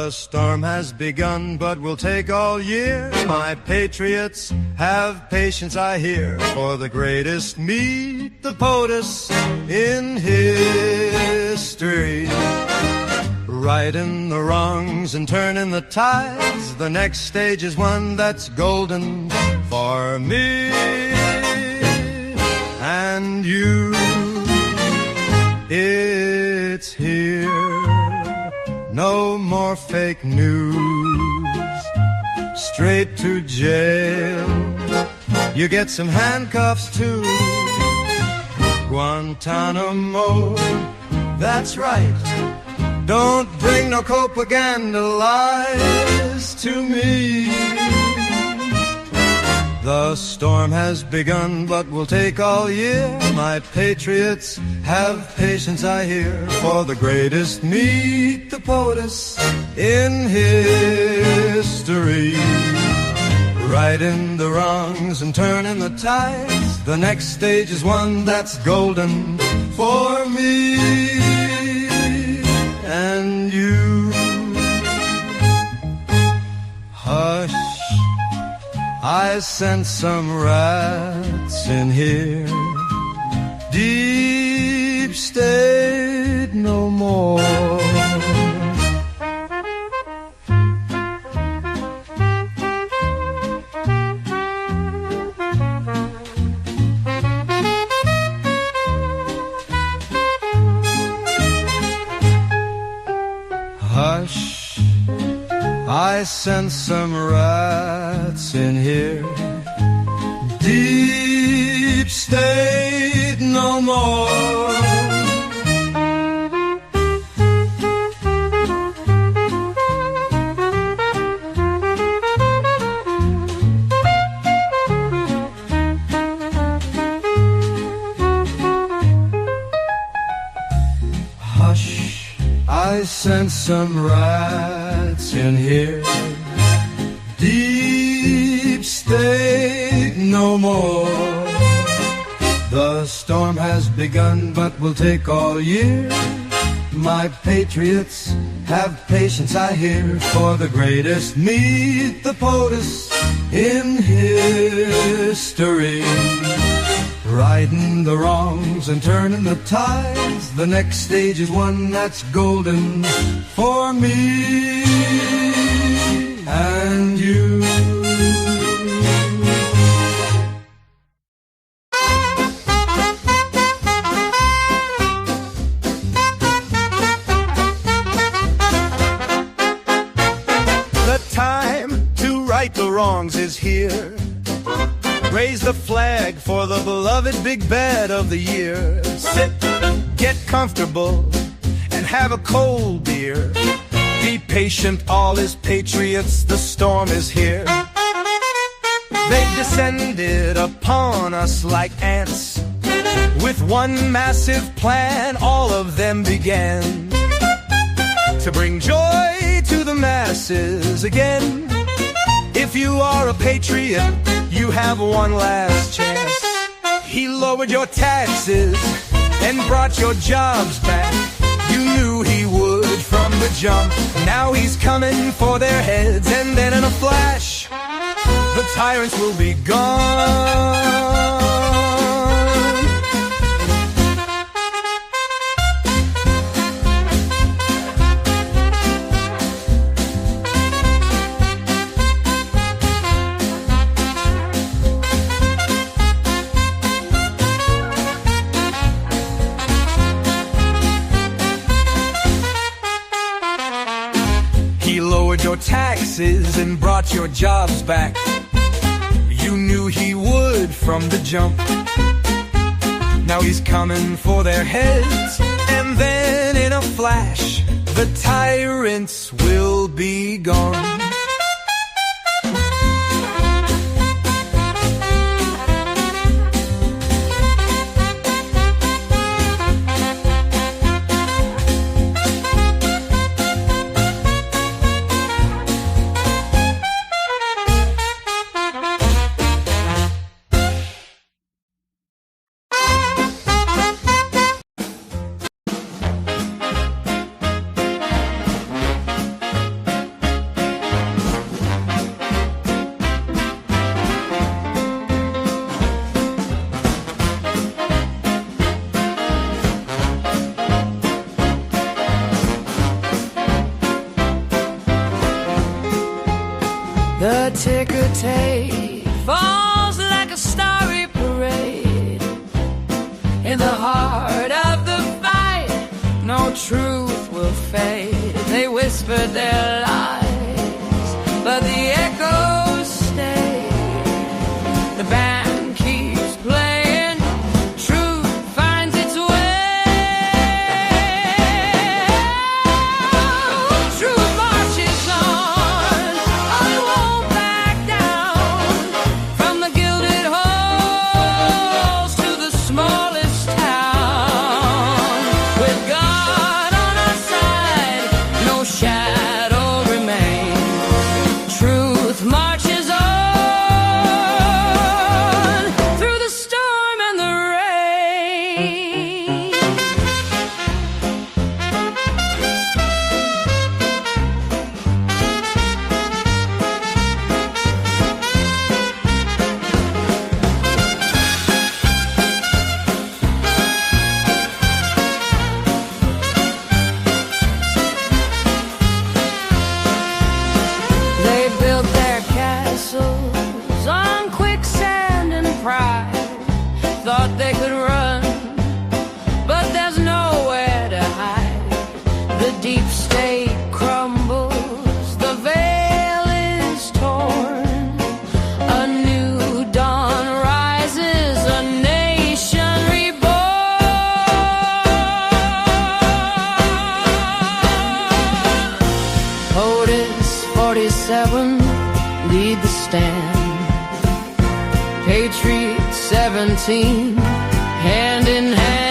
The storm has begun, but will take all year. My patriots, have patience, I hear. For the greatest meet the POTUS in history. Righting the wrongs and turning the tides. The next stage is one that's golden for me and you. It's here. No more fake news. Straight to jail. You get some handcuffs too. Guantanamo. That's right. Don't bring no propaganda lies to me. The storm has begun, but will take all year. My patriots, have patience, I hear. For the greatest meet the POTUS in history. Righting the wrongs and turning the tides. The next stage is one that's golden for me and you. Hush, I sent some rats in here. Deep state no more. Hush, I sent some rats in here. Deep state no more. Hush, I sent some rats in here. Deep state no more. The storm has begun, but will take all year. My patriots, have patience, I hear. For the greatest meet the POTUS in history. Righting the wrongs and turning the tides. The next stage is one that's golden for me and you. The time to right the wrongs is here. Raise the flag for the beloved big bad of the year. Sit, get comfortable, and have a cold beer. Be patient, all is patriots, the storm is here. They've descended upon us like ants. With one massive plan, all of them began to bring joy to the masses again. If you are a patriot, you have one last chance. He lowered your taxes and brought your jobs back. You knew he would from the jump. Now he's coming for their heads, and then in a flash, the tyrants will be gone. Your taxes and brought your jobs back. You knew he would from the jump. Now he's coming for their heads, and then in a flash, the tyrants will be gone. ticker tape falls like a starry parade. In the heart of the fight, no truth will fade. They whispered their lies, but the echoes stay. The band keeps playing, truth finds its way. Truth marches on, oh, it won't back down. From the gilded halls to the smallest town. With God on our side, no shadow remains. Truth marches on through the storm and the rain. They built their castles on quicksand and pride. Thought they could run, but there's nowhere to hide. The deep state crumbles, the veil is torn. A new dawn rises, a nation reborn. POTUS 47 lead the stand. Patriot 17 hand in hand.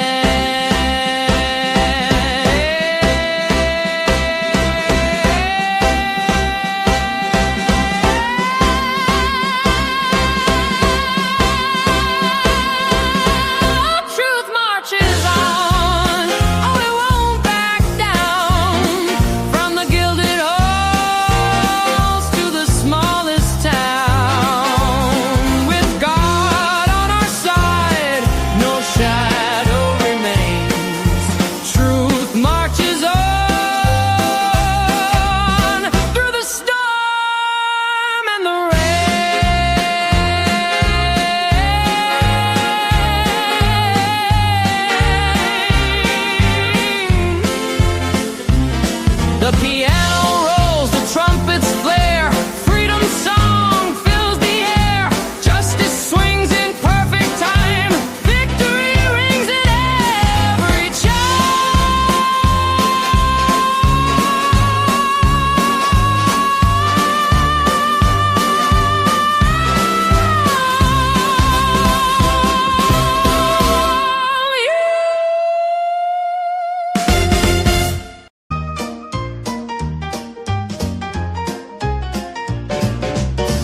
Truth marches on, oh, it won't back down. From the gilded halls to the smallest town. With God on our side, no shadow remains. Truth marches on through the storm and the rain. The piano rolls, the trumpets flare. Freedom's song fills the air. Justice swings in perfect time. Victory rings at every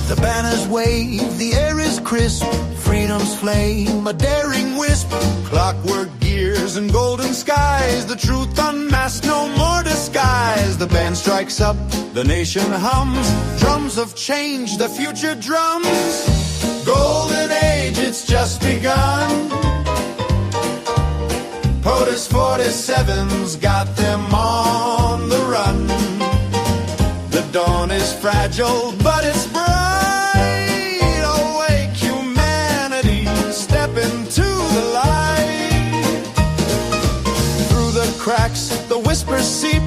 The banners wave, the air is crisp. Freedom's flame, a daring wisp. Clockwork gears and golden skies. The truth unmasked, no more disguise. The band strikes up, the nation hums. Drums of change, the future drums. Golden age, it's just begun. POTUS 47's got them on the run. The dawn is fragile, but it's bright. Awake humanity, step into the light. Through the cracks, the whispers seep.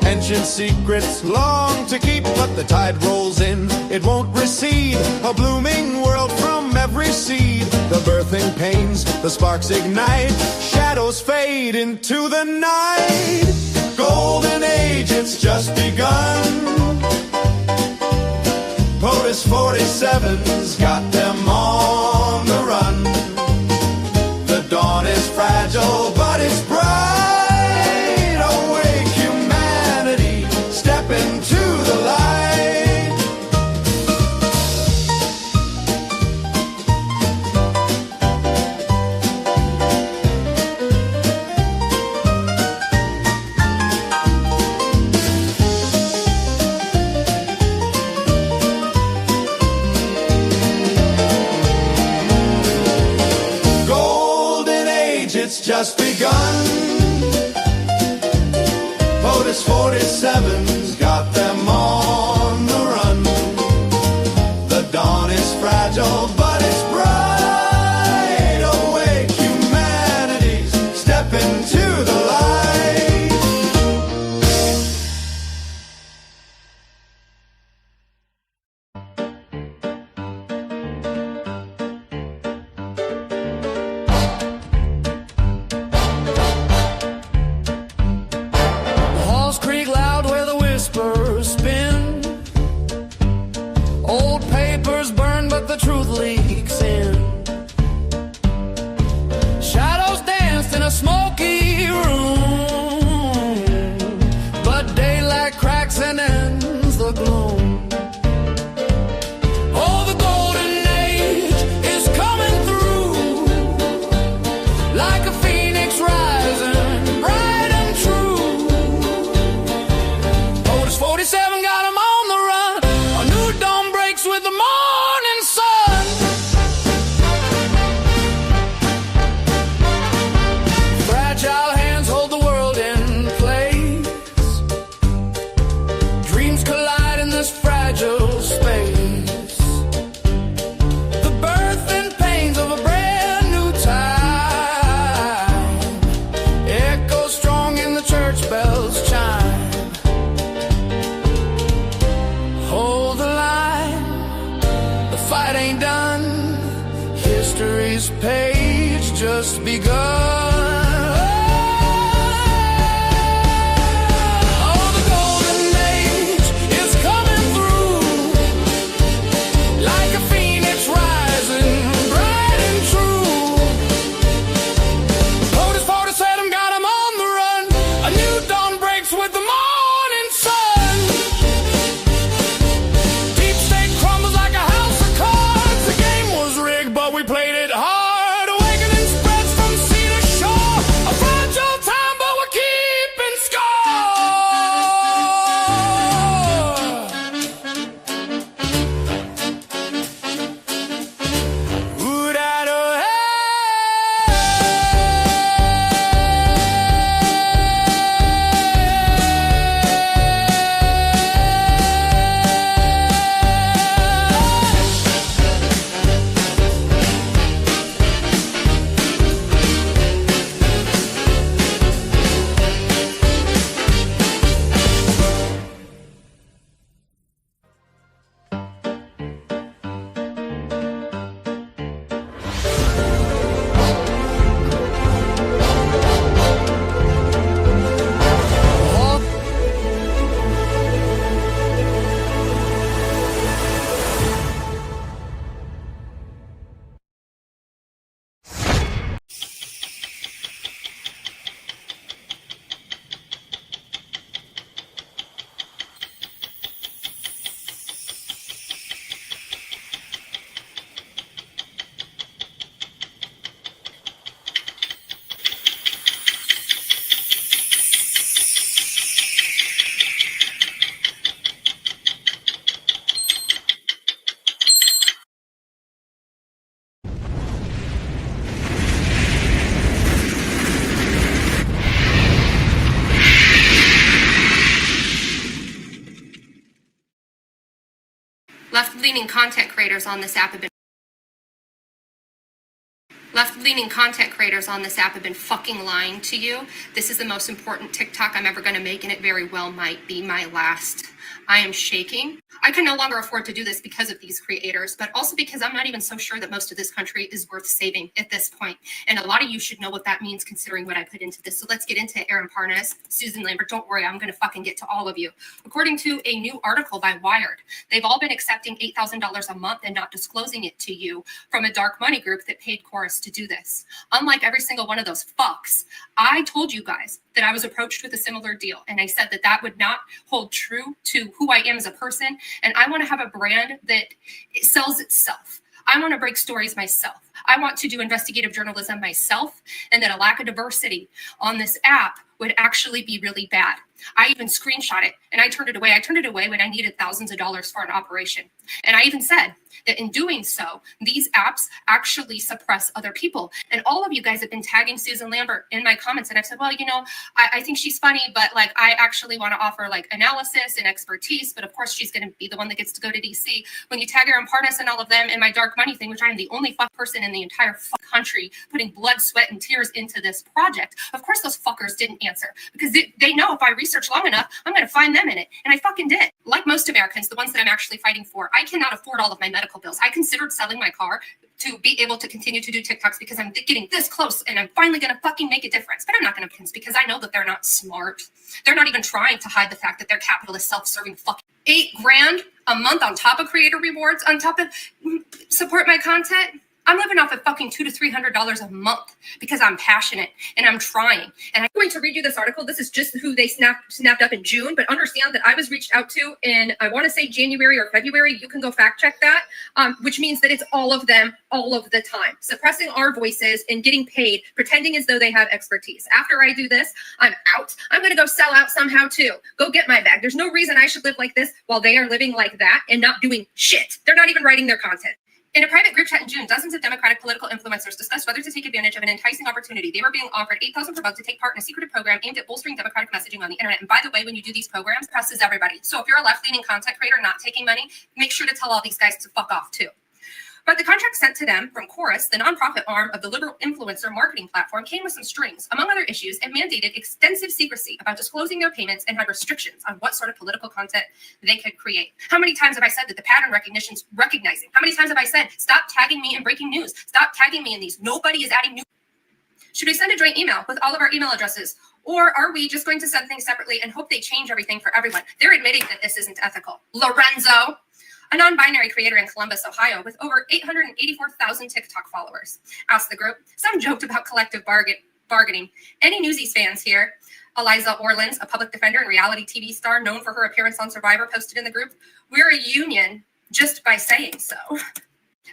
Ancient secrets long to keep, but the tide rolls in, it won't recede. A blooming world from every seed. The birthing pains, the sparks ignite. Shadows fade into the night. Golden age, it's just begun. POTUS 47's got them on the run. The dawn is fragile, but it's bright. Awake humanity, step into the light. It's just begun. POTUS 47's got them on the run. history's page just begun. Left-leaning content creators on this app have been fucking lying to you. This is the most important TikTok I'm ever going to make, and it very well might be my last. I am shaking. I can no longer afford to do this because of these creators, but also because I'm not even so sure that most of this country is worth saving at this point. And a lot of you should know what that means considering what I put into this. So let's get into Aaron Parnas, Susan Lambert. Don't worry, I'm going to fucking get to all of you. According to a new article by Wired, they've all been accepting $8,000 a month and not disclosing it to you from a dark money group that paid Chorus to do this. Unlike every single one of those fucks, I told you guys that I was approached with a similar deal. And I said that that would not hold true to who I am as a person. And I want to have a brand that sells itself. I want to break stories myself. I want to do investigative journalism myself, and that a lack of diversity on this app would actually be really bad. I even screenshot it and I turned it away. I turned it away when I needed thousands of dollars for an operation. And I even said that in doing so, these apps actually suppress other people. And all of you guys have been tagging Susan Lambert in my comments. And I've said, well, you know, I think she's funny, but like, I actually want to offer like analysis and expertise. But of course, she's going to be the one that gets to go to DC. When you tag Aaron Parnas and all of them in my dark money thing, which I am the only fuck person in the entire country putting blood, sweat, and tears into this project, of course, those fuckers didn't answer because they know if I research long enough, I'm going to find them in it. And I fucking did. Like most Americans, the ones that I'm actually fighting for, I cannot afford all of my medical bills. I considered selling my car to be able to continue to do TikToks because I'm getting this close and I'm finally going to fucking make a difference. But I'm not going to because I know that they're not smart. They're not even trying to hide the fact that they're capitalist, self-serving fucking $8,000 a month on top of creator rewards, on top of support my content. I'm living off of fucking $200 to $300 a month because I'm passionate and I'm trying. And I'm going to read you this article. This is just who they snapped up in June, but understand that I was reached out to in, I want to say January or February. You can go fact check that, which means that it's all of them all of the time, suppressing our voices and getting paid, pretending as though they have expertise. After I do this, I'm out. I'm going to go sell out somehow too. Go get my bag. There's no reason I should live like this while they are living like that and not doing shit. They're not even writing their content. In a private group chat in June, dozens of Democratic political influencers discussed whether to take advantage of an enticing opportunity. They were being offered $8,000 per month to take part in a secretive program aimed at bolstering Democratic messaging on the internet. And by the way, when you do these programs, press is everybody. So if you're a left-leaning content creator not taking money, make sure to tell all these guys to fuck off too. But the contract sent to them from Chorus, the nonprofit arm of the liberal influencer marketing platform, came with some strings. Among other issues, it mandated extensive secrecy about disclosing their payments and had restrictions on what sort of political content they could create. How many times have I said that the pattern recognition's recognizing? How many times have I said, stop tagging me in breaking news? Stop tagging me in these. Nobody is adding new. Should we send a joint email with all of our email addresses? Or are we just going to send things separately and hope they change everything for everyone? They're admitting that this isn't ethical. Lorenzo, a non-binary creator in Columbus, Ohio, with over 884,000 TikTok followers, asked the group. Some joked about collective bargaining. Any Newsies fans here? Eliza Orlins, a public defender and reality TV star known for her appearance on Survivor, posted in the group, "We're a union just by saying so."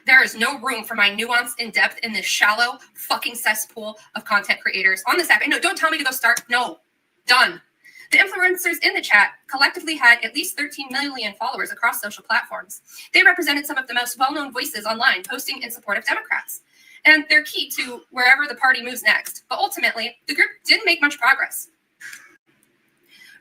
There is no room for my nuance and depth in this shallow fucking cesspool of content creators on this app. And no, don't tell me to go start. No, done. The influencers in the chat collectively had at least 13 million followers across social platforms. They represented some of the most well-known voices online, posting in support of Democrats. And they're key to wherever the party moves next. But ultimately, the group didn't make much progress.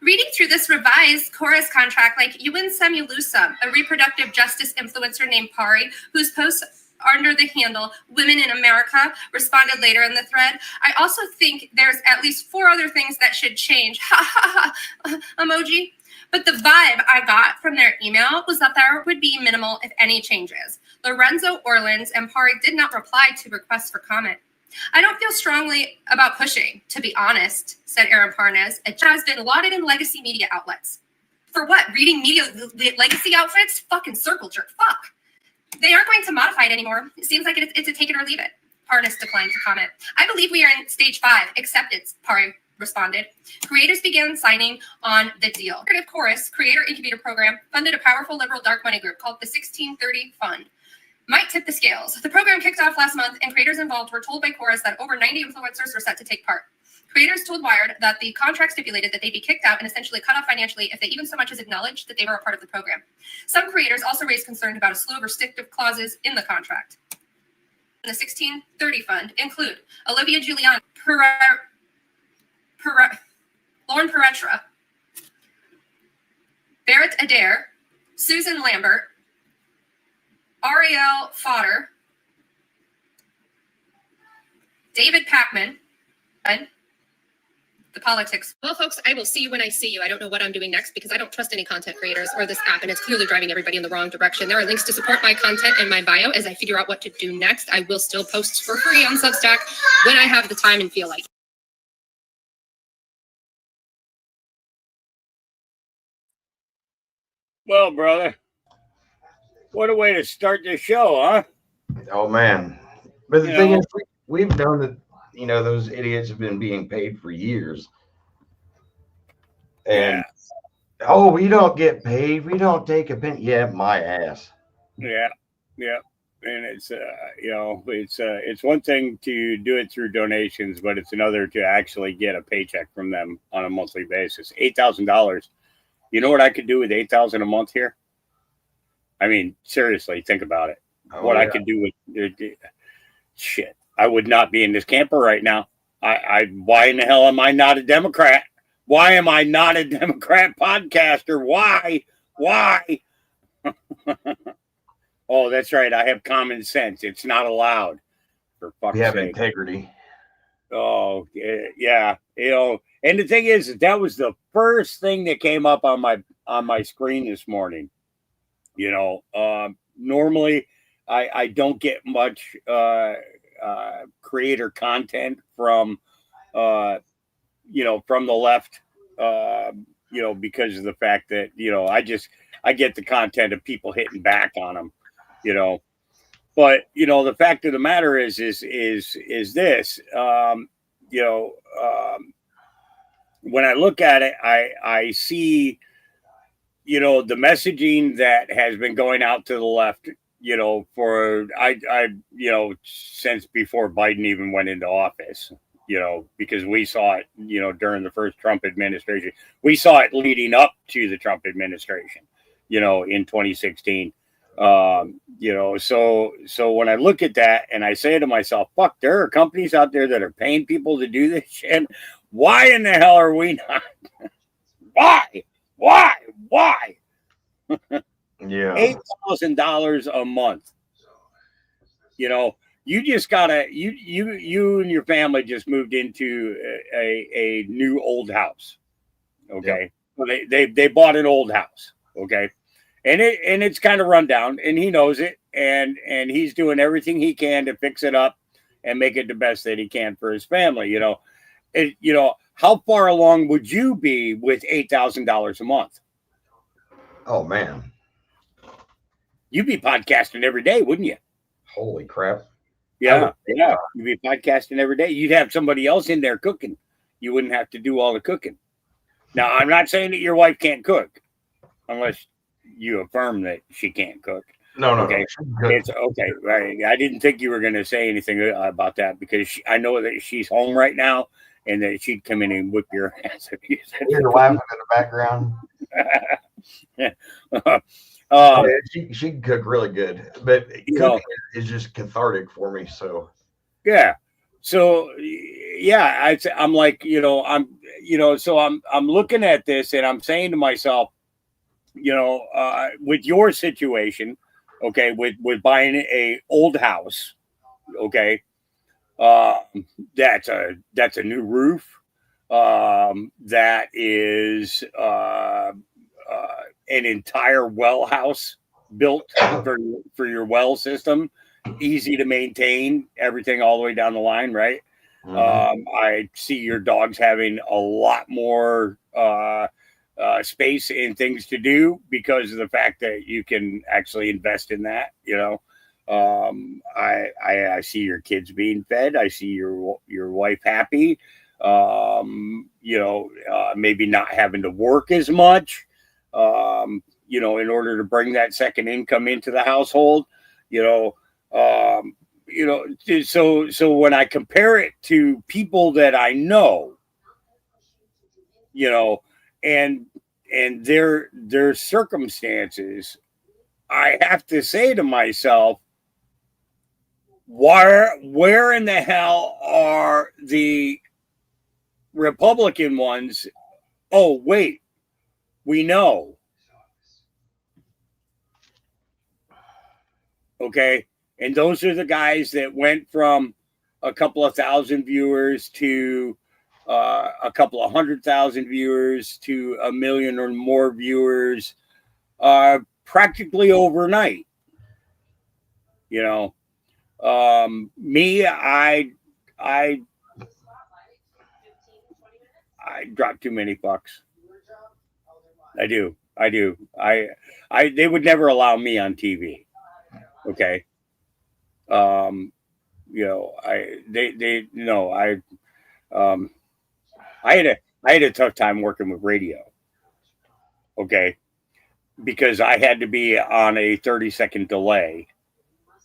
Reading through this revised Chorus contract, like Ewan Semulusa, a reproductive justice influencer named Pari, whose posts under the handle Women in America responded later in the thread, I also think there's at least 4 other things that should change. Ha ha ha, emoji. But the vibe I got from their email was that there would be minimal, if any, changes. Lorenzo Orlins and Pari did not reply to requests for comment. I don't feel strongly about pushing, to be honest, said Aaron Parnes. It has been lauded in legacy media outlets. For what? Reading media legacy outfits? Fucking circle jerk. Fuck. They aren't going to modify it anymore. It seems like it's a take it or leave it. Parnes declined to comment. I believe we are in stage 5, acceptance, Pari responded. Creators began signing on the deal. Creative Chorus Creator Incubator Program funded a powerful liberal dark money group called the 1630 Fund. Might tip the scales. The program kicked off last month, and creators involved were told by Chorus that over 90 influencers were set to take part. Creators told Wired that the contract stipulated that they'd be kicked out and essentially cut off financially if they even so much as acknowledged that they were a part of the program. Some creators also raised concern about a slew of restrictive clauses in the contract. The 1630 Fund include Olivia Giuliani, Lauren Peretra, Barrett Adair, Susan Lambert, Ariel Fodder, David Packman, and the politics. Well, folks, I will see you when I see you. I don't know what I'm doing next because I don't trust any content creators or this app, and it's clearly driving everybody in the wrong direction. There are links to support my content in my bio as I figure out what to do next. I will still post for free on Substack when I have the time and feel like it. Well, brother, what a way to start the show, huh? Oh man! But the thing is, we've known that those idiots have been being paid for years, and oh, we don't get paid. We don't take a penny. Yeah, my ass. Yeah, and it's it's one thing to do it through donations, but it's another to actually get a paycheck from them on a monthly basis. $8,000. You know what I could do with $8,000 a month here? I mean, seriously, think about it. I could do with shit. I would not be in this camper right now. Why in the hell am I not a Democrat? Why am I not a Democrat podcaster? Why? Oh, that's right. I have common sense. It's not allowed. For fuck's sake. We have integrity. Oh, yeah. And the thing is, that was the first thing that came up on my screen this morning. Normally I don't get much creator content from from the left, because of the fact that I get the content of people hitting back on them, but the fact of the matter is this, when I look at it, I see the messaging that has been going out to the left, since before Biden even went into office, because we saw it, during the first Trump administration. We saw it leading up to the Trump administration, in 2016. So when I look at that and I say to myself, fuck, there are companies out there that are paying people to do this shit. Why in the hell are we not? Why? Yeah. $8,000 a month. You know, you just gotta you and your family just moved into a new old house. Okay. Yep. So they bought an old house. Okay. And it's kind of run down, and he knows it, and he's doing everything he can to fix it up and make it the best that he can for his family. How far along would you be with $8,000 a month? Oh man, You'd be podcasting every day, wouldn't you? holy crap! Yeah. You'd be podcasting every day. You'd have somebody else in there cooking. You wouldn't have to do all the cooking. Now, I'm not saying that your wife can't cook, unless you affirm that she can't cook. No. Okay, it's okay. Right. I didn't think you were going to say anything about that, because I know that she's home right now, and that she'd come in and whip your ass if you said You're laughing in the background. yeah. She can cook really good, but cooking is just cathartic for me. So yeah. So yeah, I'm like, so I'm looking at this, and I'm saying to myself, with your situation, okay, with buying a old house, okay, that's a new roof, that is an entire well house built for your well system, easy to maintain, everything all the way down the line, right? I see your dogs having a lot more space and things to do because of the fact that you can actually invest in that. I see your kids being fed. I see your wife happy. Maybe not having to work as much. In order to bring that second income into the household. So when I compare it to people that I know, and their circumstances, I have to say to myself, where in the hell are the Republican ones? Oh, wait, we know. Okay. And those are the guys that went from a couple of thousand viewers to a couple of 100,000 viewers to 1 million or more viewers practically overnight. Me, I drop too many fucks. I do. They would never allow me on TV. Okay. I had a tough time working with radio. Okay. Because I had to be on a 30-second delay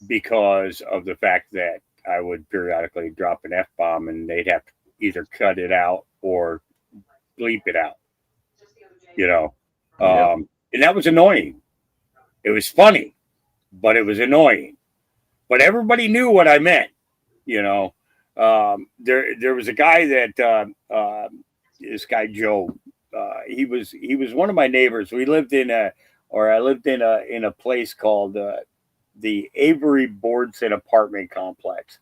because of the fact that I would periodically drop an F-bomb, and they'd have to either cut it out or bleep it out, and that was annoying. It was funny, but it was annoying. But everybody knew what I meant, There was a guy that this guy Joe. He was one of my neighbors. I lived in a place called the Avery Boardson apartment complex,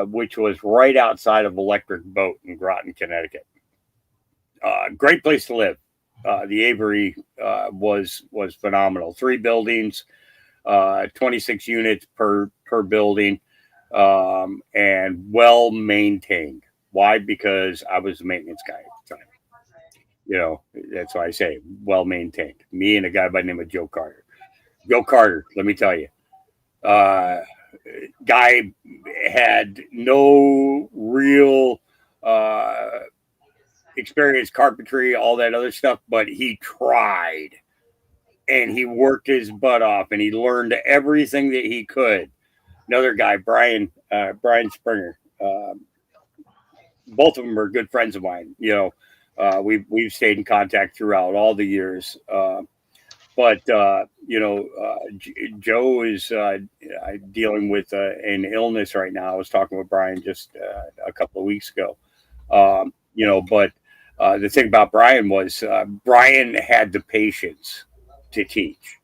which was right outside of Electric Boat in Groton, Connecticut. Great place to live. The Avery was phenomenal. 3 buildings, 26 units per building, and well maintained. Why? Because I was the maintenance guy at the time. That's why I say well maintained. Me and a guy by the name of Joe Carter. Joe Carter, let me tell you, guy had no real experience, carpentry, all that other stuff, but he tried, and he worked his butt off, and he learned everything that he could. Another guy, Brian Springer. Both of them are good friends of mine. We've stayed in contact throughout all the years. But Joe is dealing with an illness right now. I was talking with Brian just a couple of weeks ago. But the thing about Brian was Brian had the patience to teach.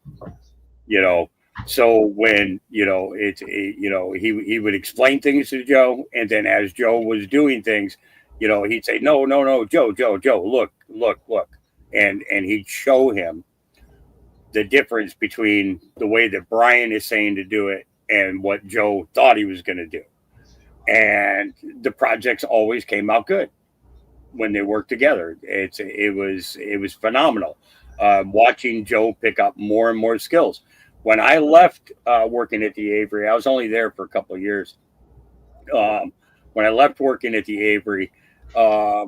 So when he would explain things to Joe, and then as Joe was doing things, he'd say, "No, no, no, Joe, look," and he'd show him the difference between the way that Brian is saying to do it and what Joe thought he was going to do. And the projects always came out good when they worked together. It was phenomenal. Watching Joe pick up more and more skills. When I left working at the Avery, I was only there for a couple of years. When I left working at the Avery, I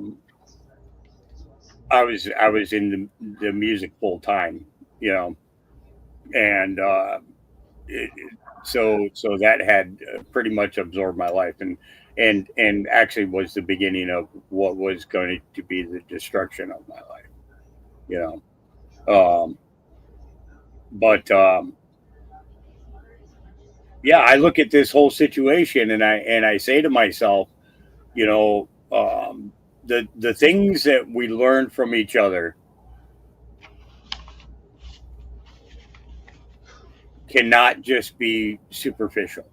was in the music full time, and so that had pretty much absorbed my life, and actually was the beginning of what was going to be the destruction of my life, you know. Um, but yeah, I look at this whole situation and I say to myself, you know, the things that we learn from each other cannot just be superficial.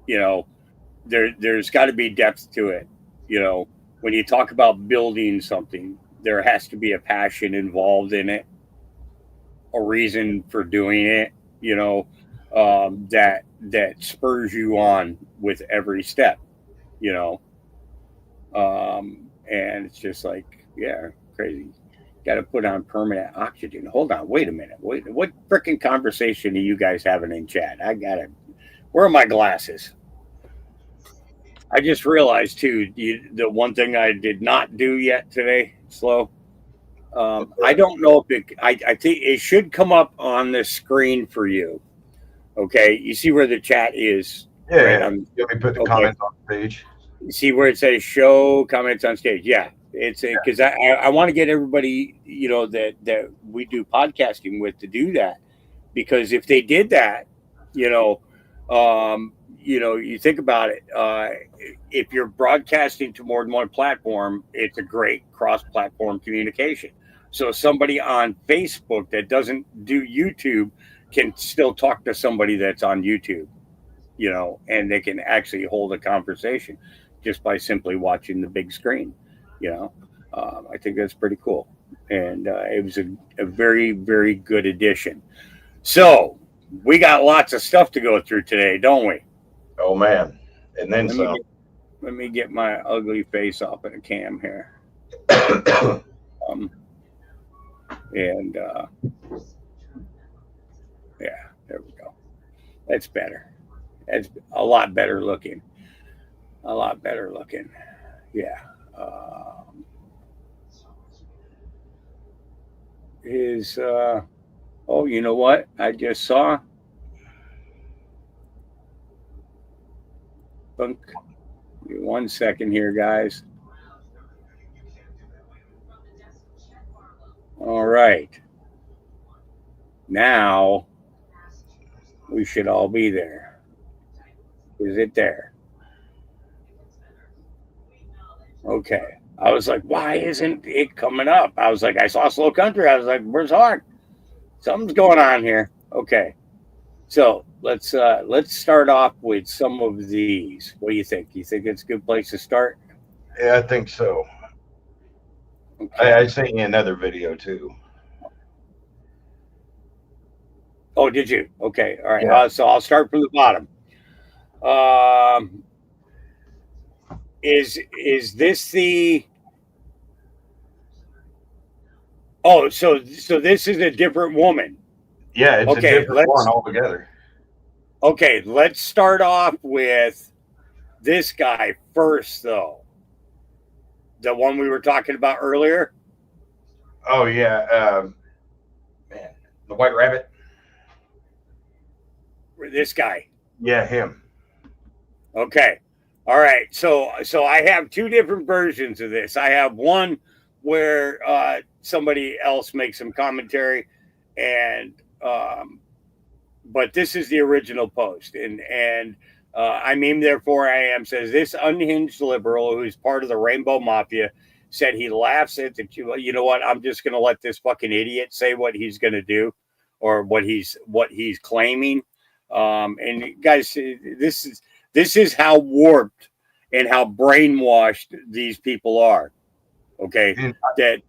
You know, there's got to be depth to it. When you talk about building something, there has to be a passion involved in it, a reason for doing it. That spurs you on with every step. You know, and it's just like, yeah, crazy. Got to put on permanent oxygen. Hold on, wait a minute. Wait, what freaking conversation are you guys having in chat? I gotta. Where are my glasses? I just realized too, the one thing I did not do yet today, slow. I don't know if it. I think it should come up on the screen for you. Okay, you see where the chat is, Yeah, right? yeah. Let me put the Okay. comments on the page. You see where it says show comments on stage. Yeah, it's because I want to get everybody that we do podcasting with to do that, because if they did that, you know, you think about it. If you're broadcasting to more than one platform, it's a great cross-platform communication. So somebody on Facebook that doesn't do YouTube can still talk to somebody that's on YouTube, and they can actually hold a conversation just by simply watching the big screen. You know, I think that's pretty cool, and it was a very, very good addition. So we got lots of stuff to go through today, don't we? Oh man, and then Let me some. get, let me get my ugly face off of the cam here. Um, and yeah, there we go. That's better. That's a lot better looking. A lot better looking. Yeah. Is oh, you know what? I just saw. Give me 1 second here, guys. All right. Now we should all be there. Is it there? Okay. I was like, why isn't it coming up? I was like, I saw Slow Country. I was like, where's Hawk? Something's going on here. Okay. So let's start off with some of these. What do you think? You think it's a good place to start? Yeah, I think so. Okay. I sent you another video too. Oh, did you? Okay. All right. Yeah. So I'll start from the bottom. Is this the? Oh, so this is a different woman. Yeah, it's Okay, a different one altogether. Okay, let's start off with this guy first, though. The one we were talking about earlier. Oh yeah, man, the White Rabbit. This guy. Yeah, him. Okay. All right. So I have two different versions of this. I have one where somebody else makes some commentary, and but this is the original post, and I mean, therefore I am says this unhinged liberal who's part of the Rainbow Mafia said he laughs at the. You know what? I'm just going to let this fucking idiot say what he's going to do. or what he's claiming. And guys, this is how warped and how brainwashed these people are. Okay, that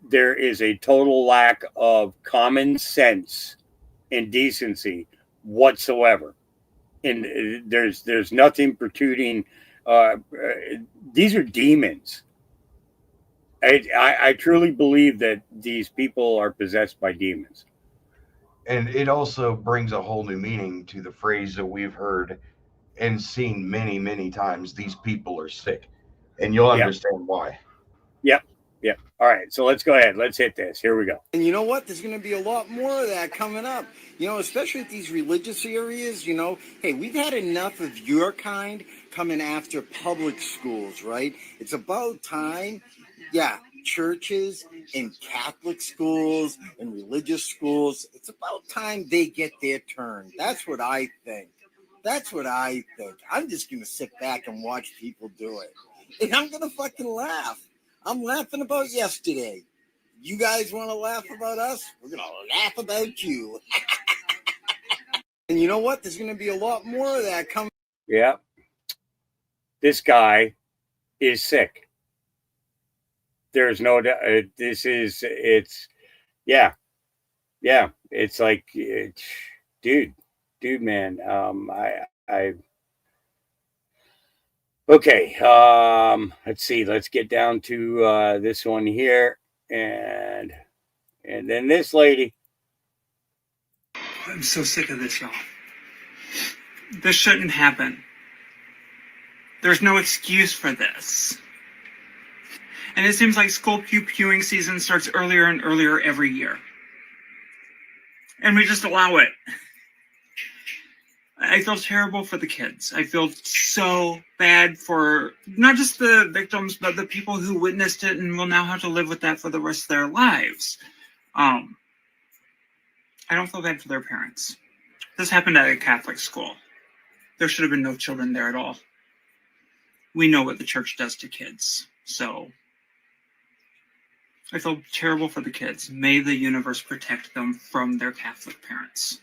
there is a total lack of common sense and decency whatsoever, and there's nothing protruding. These are demons. I truly believe that these people are possessed by demons. And it also brings a whole new meaning to the phrase that we've heard and seen many, many times. These people are sick, and you'll understand why. Yep. All right, so let's go ahead. Let's hit this. Here we go. And you know what? There's going to be a lot more of that coming up. Especially at these religious areas, hey, we've had enough of your kind coming after public schools, right? It's about time. Yeah, churches and Catholic schools and religious schools, it's about time they get their turn. That's what I think. I'm just going to sit back and watch people do it. And I'm going to fucking laugh. I'm laughing about yesterday. You guys want to laugh about us? We're going to laugh about you. And you know what? There's going to be a lot more of that coming. Yeah. This guy is sick. There's no doubt. It's like, dude, man. Okay. Let's see. Let's get down to this one here, and then this lady. I'm so sick of this, y'all. This shouldn't happen. There's no excuse for this. And it seems like school pew-pewing season starts earlier and earlier every year. And we just allow it. I feel terrible for the kids. I feel so bad for not just the victims, but the people who witnessed it and will now have to live with that for the rest of their lives. I don't feel bad for their parents. This happened at a Catholic school. There should have been no children there at all. We know what the church does to kids, so I feel terrible for the kids. May the universe protect them from their Catholic parents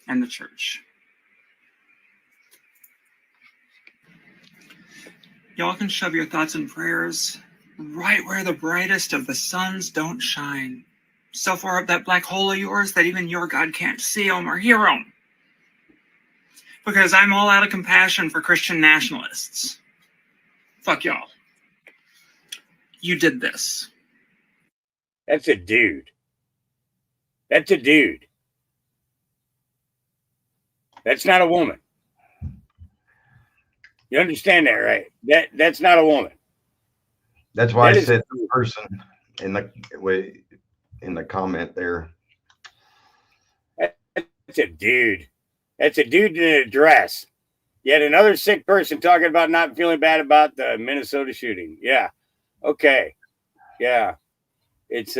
and the church. Y'all can shove your thoughts and prayers right where the brightest of the suns don't shine. So far up that black hole of yours that even your God can't see them or hear them. Because I'm all out of compassion for Christian nationalists. Fuck y'all. You did this. That's a dude. That's not a woman. You understand that, right? That's not a woman. That's why I said the person in the comment there. That's a dude. That's a dude in a dress. Yet another sick person talking about not feeling bad about the Minnesota shooting. Yeah. Okay. Yeah. It's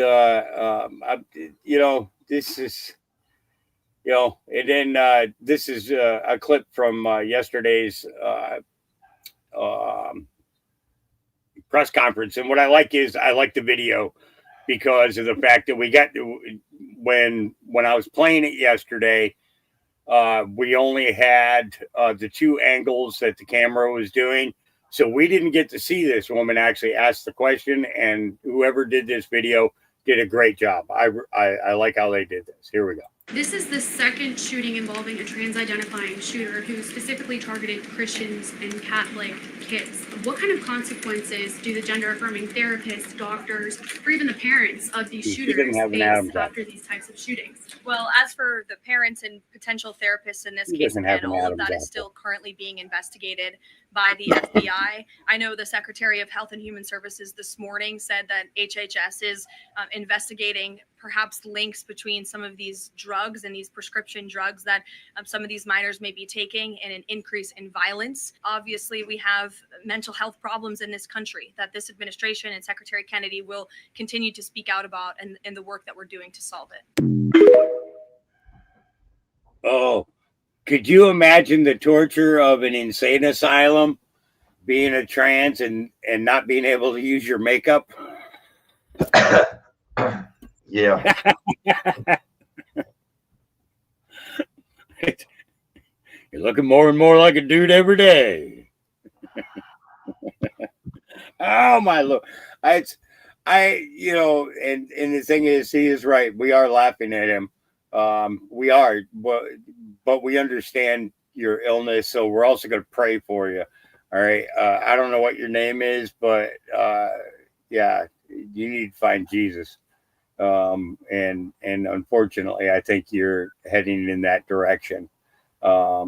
this is, and then this is a clip from yesterday's press conference. And what I like is I like the video because of the fact that we got when I was playing it yesterday, we only had the two angles that the camera was doing. So we didn't get to see this woman actually ask the question, and whoever did this video did a great job. I like how they did this. Here we go. This is the second shooting involving a trans-identifying shooter who specifically targeted Christians and Catholic kids. What kind of consequences do the gender-affirming therapists, doctors, or even the parents of these shooters face after these types of shootings? Well, as for the parents and potential therapists in this case, and all of that is still currently being investigated by the FBI. I know the Secretary of Health and Human Services this morning said that HHS is investigating perhaps links between some of these drugs and these prescription drugs that some of these minors may be taking and an increase in violence. Obviously, we have mental health problems in this country that this administration and Secretary Kennedy will continue to speak out about and the work that we're doing to solve it. Oh, could you imagine the torture of an insane asylum, being a trans and not being able to use your makeup? Yeah. You're looking more and more like a dude every day. Oh my Lord. You know, and the thing is, he is right. We are laughing at him. We are, but we understand your illness, so we're also going to pray for you. All right. I don't know what your name is, but yeah, you need to find Jesus. And unfortunately, I think you're heading in that direction. Yeah,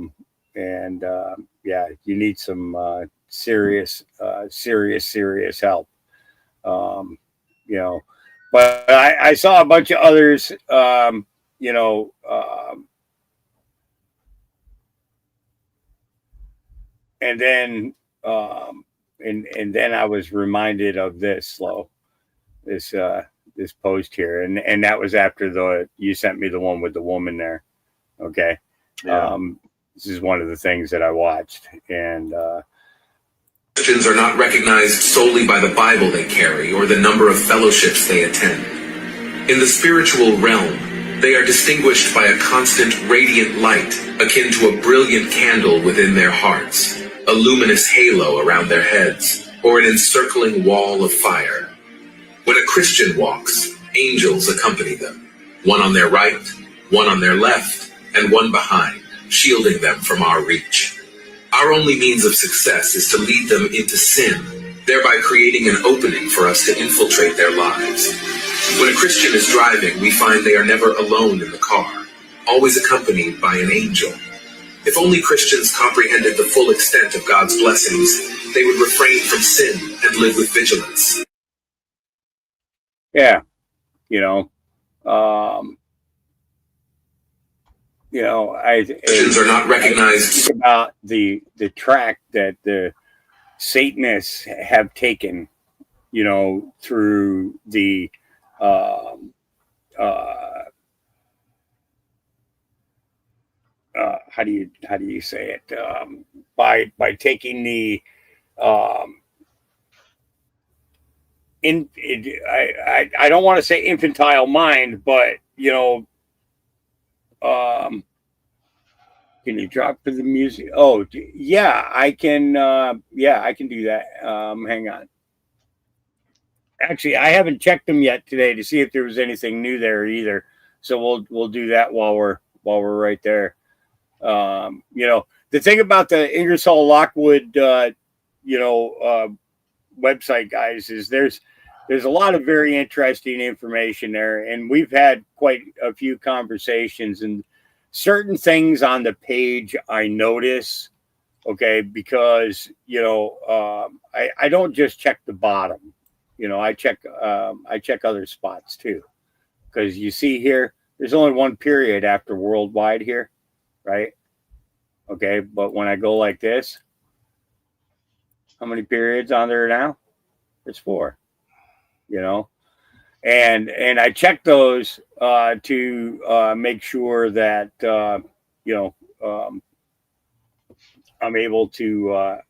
you need some serious help. You know, but I saw a bunch of others. You know, and then and then I was reminded of this this post here, and that was after you sent me the one with the woman there. Okay. Yeah. This is one of the things that I watched, and Christians are not recognized solely by the Bible they carry or the number of fellowships they attend. In the spiritual realm, they are distinguished by a constant radiant light, akin to a brilliant candle within their hearts, a luminous halo around their heads, or an encircling wall of fire. When a Christian walks, angels accompany them, one on their right, one on their left, and one behind, shielding them from our reach. Our only means of success is to lead them into sin, thereby creating an opening for us to infiltrate their lives. When a Christian is driving, we find they are never alone in the car, always accompanied by an angel. If only Christians comprehended the full extent of God's blessings, they would refrain from sin and live with vigilance. yeah, you know, Christians are not recognized. Think about the track that the Satanists have taken, you know, through the how do you say it, by taking the I don't want to say infantile mind, but you know, can you drop to the music? Oh yeah, I can. Yeah, I can do that. Hang on. Actually, I haven't checked them yet today to see if there was anything new there either. So we'll do that while we're right there. You know, the thing about the Ingersoll Lockwood, website, guys, is there's a lot of very interesting information there, and we've had quite a few conversations, and certain things on the page I notice, okay, because you know, I don't just check the bottom, you know, I check other spots too, because you see here there's only one period after worldwide here, right? Okay, but when I go like this, how many periods on there now? There's 4, you know, and I check those to make sure that you know, I'm able to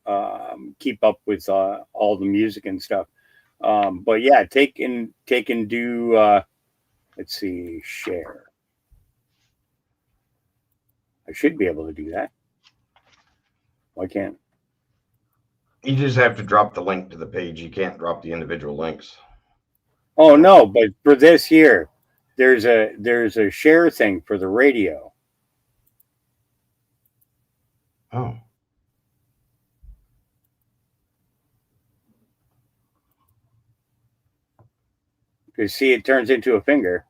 keep up with all the music and stuff. But yeah, take and do. Let's see, share. I should be able to do that. Why can't? You just have to drop the link to the page. You can't drop the individual links. Oh no, but for this here, there's a share thing for the radio. Oh. Because see, it turns into a finger.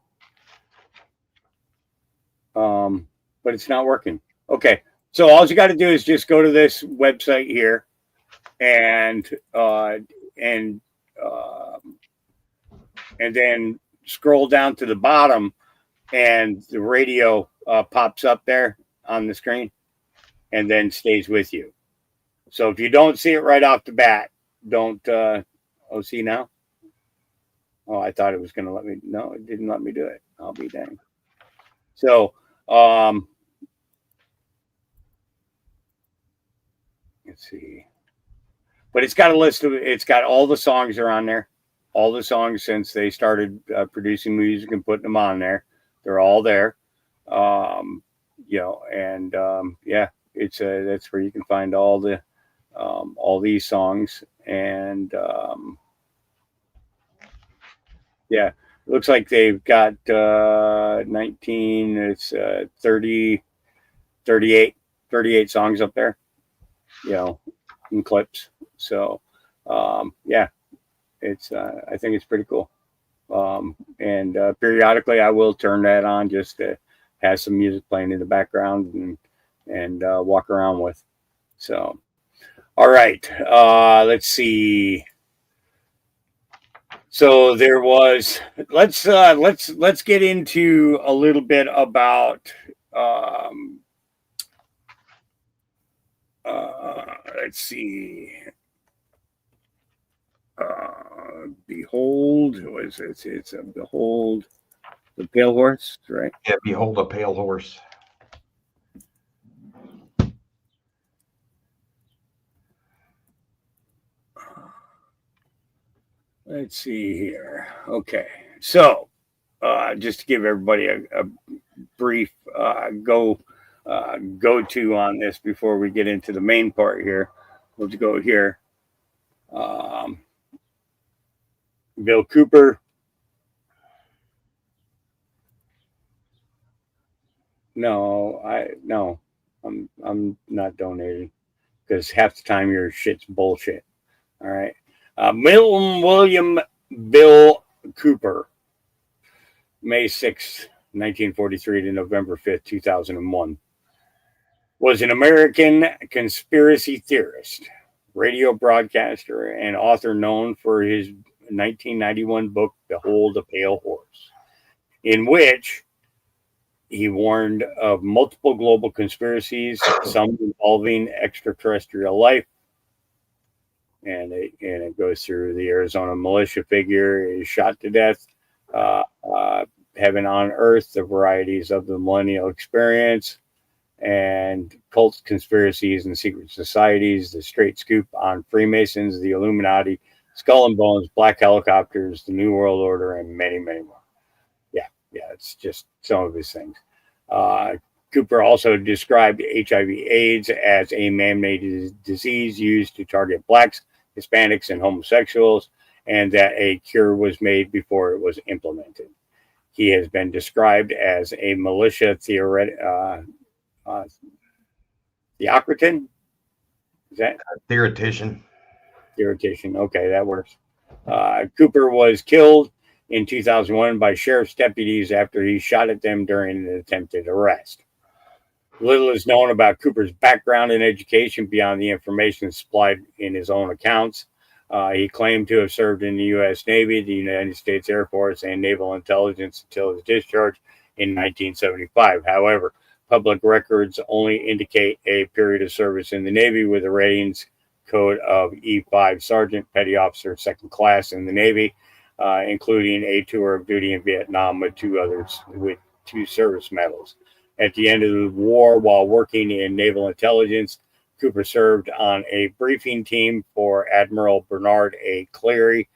But it's not working. Okay, so all you got to do is just go to this website here, and then scroll down to the bottom, and the radio pops up there on the screen, and then stays with you. So if you don't see it right off the bat, don't. Oh, see now? Oh, I thought it was going to let me. No, it didn't let me do it. I'll be dang. So, let's see. But it's got a list of. It's got all the songs are on there. all the songs since they started producing music and putting them on there. They're all there. And it's that's where you can find all these songs. And it looks like they've got 19, it's 30, 38 songs up there, in clips. So, it's I think it's pretty cool. And periodically I will turn that on just to have some music playing in the background and walk around with. So, all right, let's see. So there was let's get into a little bit about let's see. Behold, what is it? It's a Behold the Pale Horse, right? Yeah, Behold a Pale Horse. Let's see here. Okay, so just to give everybody a brief go to on this before we get into the main part here. Let's go here. Bill Cooper. No, I'm not donating because half the time your shit's bullshit. All right. Milton William Bill Cooper, May 6, 1943 to November 5th, 2001, was an American conspiracy theorist, radio broadcaster, and author known for his 1991 book, Behold a Pale Horse, in which he warned of multiple global conspiracies, some involving extraterrestrial life. And it goes through the Arizona militia figure is shot to death, heaven on earth, the varieties of the millennial experience, and cult conspiracies and secret societies, the straight scoop on Freemasons, the Illuminati, Skull and Bones, black helicopters, the New World Order, and many, many more. Yeah, it's just some of his things. Cooper also described HIV/AIDS as a man-made disease used to target blacks, Hispanics, and homosexuals, and that a cure was made before it was implemented. He has been described as a militia theoretician. Is that theoretician? Theoretician. Okay, that works. Cooper was killed in 2001 by sheriff's deputies after he shot at them during an attempted arrest. Little is known about Cooper's background and education beyond the information supplied in his own accounts. He claimed to have served in the U.S. Navy, the United States Air Force, and Naval Intelligence until his discharge in 1975. However, public records only indicate a period of service in the Navy with a ratings code of E5 Sergeant, Petty Officer, Second Class in the Navy, including a tour of duty in Vietnam with two service medals. At the end of the war, while working in naval intelligence, Cooper served on a briefing team for Admiral Bernard A. Cleary.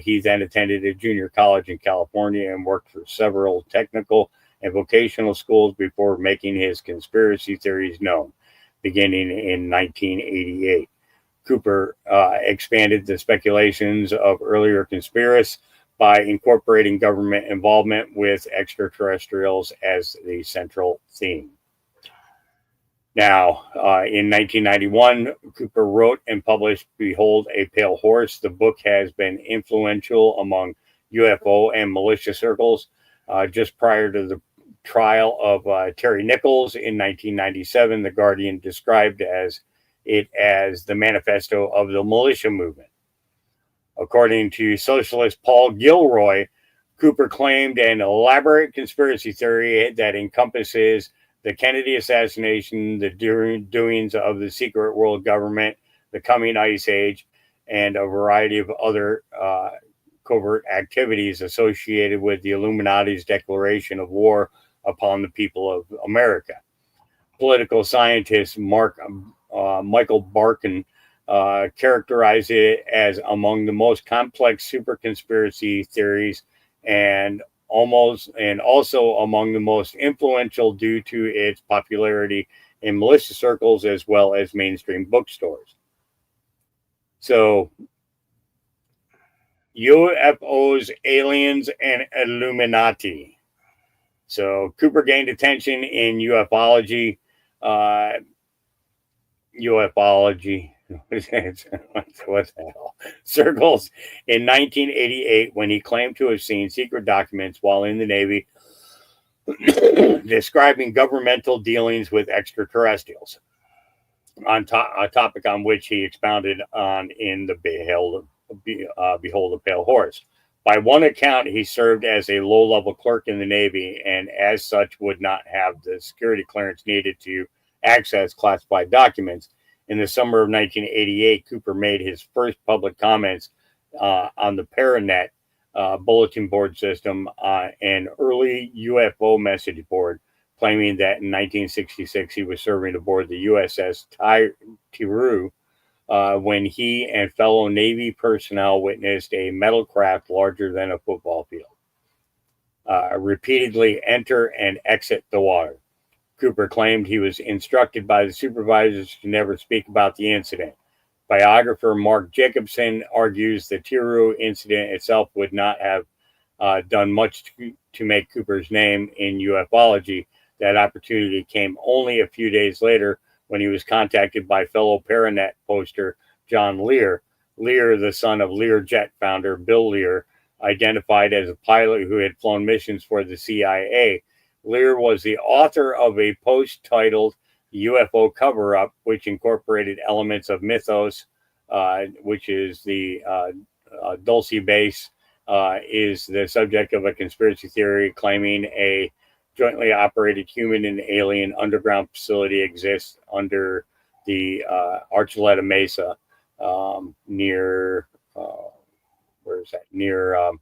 He then attended a junior college in California and worked for several technical and vocational schools before making his conspiracy theories known, beginning in 1988. Cooper expanded the speculations of earlier conspiracies by incorporating government involvement with extraterrestrials as the central theme. Now, in 1991, Cooper wrote and published Behold a Pale Horse. The book has been influential among UFO and militia circles. Just prior to the trial of Terry Nichols in 1997, The Guardian described it as the manifesto of the militia movement. According to socialist Paul Gilroy, Cooper claimed an elaborate conspiracy theory that encompasses the Kennedy assassination, the doings of the secret world government, the coming ice age, and a variety of other covert activities associated with the Illuminati's declaration of war upon the people of America. Political scientist Michael Barkin characterized it as among the most complex super conspiracy theories and also among the most influential due to its popularity in militia circles as well as mainstream bookstores. So UFOs, aliens, and Illuminati. So Cooper gained attention in ufology. Uh, ufology. What the hell? Circles in 1988 when he claimed to have seen secret documents while in the Navy describing governmental dealings with extraterrestrials, a topic on which he expounded on in the Behold the Pale Horse. By one account, he served as a low-level clerk in the Navy and as such would not have the security clearance needed to access classified documents. In the summer of 1988, Cooper made his first public comments on the Paranet bulletin board system, an early UFO message board, claiming that in 1966 he was serving aboard the USS Tiru when he and fellow Navy personnel witnessed a metal craft larger than a football field repeatedly enter and exit the water. Cooper claimed he was instructed by the supervisors to never speak about the incident. Biographer Mark Jacobson argues the Tiru incident itself would not have done much to make Cooper's name in ufology. That opportunity came only a few days later when he was contacted by fellow Paranet poster John Lear. Lear, the son of Learjet founder Bill Lear, identified as a pilot who had flown missions for the CIA. Lear was the author of a post titled UFO Cover Up, which incorporated elements of mythos, which is the Dulce base, is the subject of a conspiracy theory claiming a jointly operated human and alien underground facility exists under the Archuleta Mesa near, where is that? Near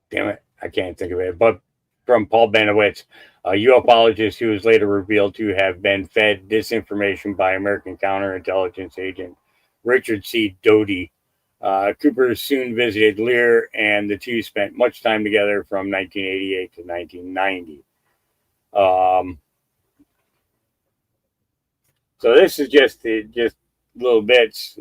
damn it, I can't think of it. But from Paul Benowitz, a ufologist who was later revealed to have been fed disinformation by American counterintelligence agent Richard C. Doty. Cooper soon visited Lear, and the two spent much time together from 1988 to 1990. So this is just little bits,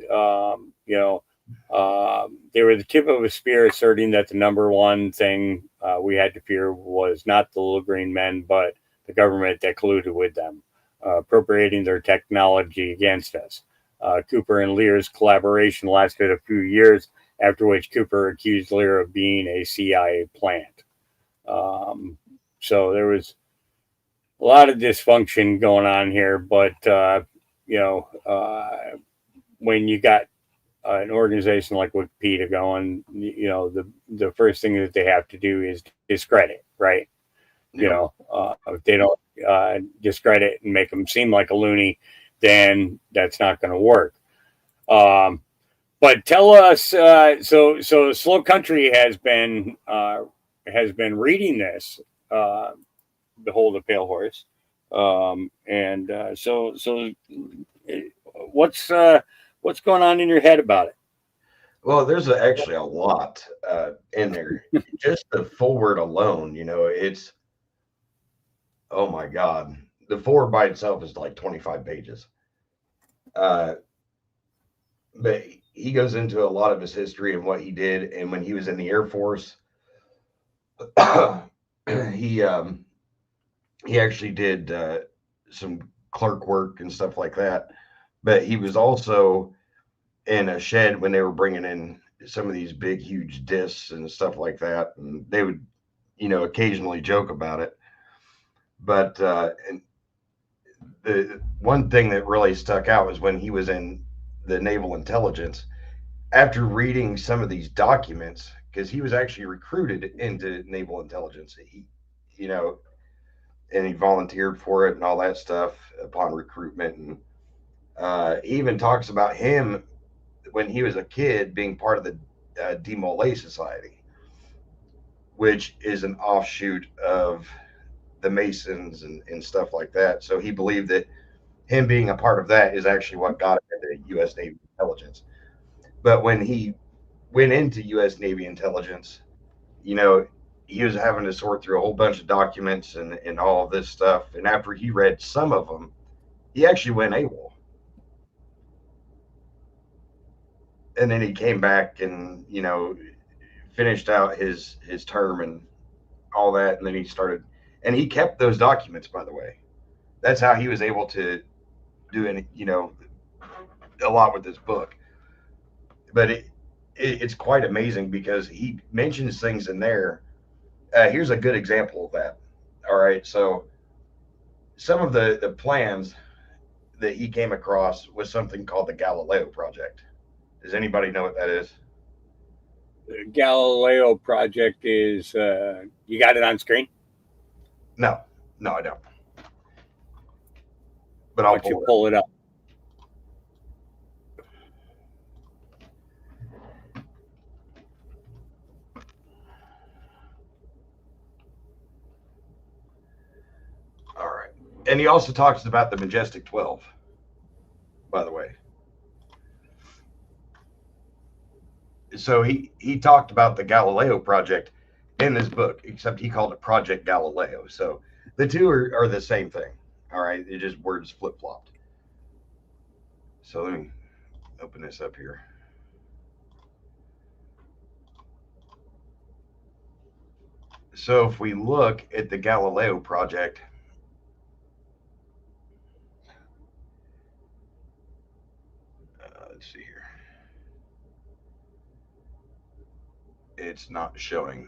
they were the tip of a spear asserting that the number one thing we had to fear was not the little green men, but the government that colluded with them, appropriating their technology against us. Cooper and Lear's collaboration lasted a few years, after which Cooper accused Lear of being a CIA plant. So there was a lot of dysfunction going on here, but, when you got an organization like Wikipedia going, the first thing that they have to do is discredit, right? If they don't discredit and make them seem like a loony, then that's not going to work. But tell us, so Slow Country has been reading this, Behold the Pale Horse, so what's going on in your head about it? Well, there's actually a lot in there. Just the forward alone, it's, oh my God. The forward by itself is like 25 pages. But he goes into a lot of his history and what he did. And when he was in the Air Force, he actually did some clerk work and stuff like that. But he was also in a shed when they were bringing in some of these big, huge discs and stuff like that. And they would, occasionally joke about it. But and the one thing that really stuck out was when he was in the Naval Intelligence. After reading some of these documents, because he was actually recruited into Naval Intelligence, and he volunteered for it and all that stuff upon recruitment. And even talks about him when he was a kid being part of the Demolay Society, which is an offshoot of the Masons and stuff like that. So he believed that him being a part of that is actually what got him into U.S. Navy intelligence. But when he went into U.S. Navy intelligence, you know, he was having to sort through a whole bunch of documents and all of this stuff. And after he read some of them, he actually went AWOL. And then he came back and, you know, finished out his term and all that. And then he started, and he kept those documents, by the way. That's how he was able to do any, you know, a lot with this book. But it's quite amazing because he mentions things in there. Here's a good example of that. All right, so some of the plans that he came across was something called the Galileo Project. Does anybody know what that is? The Galileo Project is, you got it on screen? No, I don't. But I'll pull it up. All right. And he also talks about the Majestic 12, by the way. So he talked about the Galileo Project in this book, except he called it Project Galileo. So the two are the same thing. All right. It just words flip-flopped. So let me open this up here. So if we look at the Galileo Project, let's see here. It's not showing.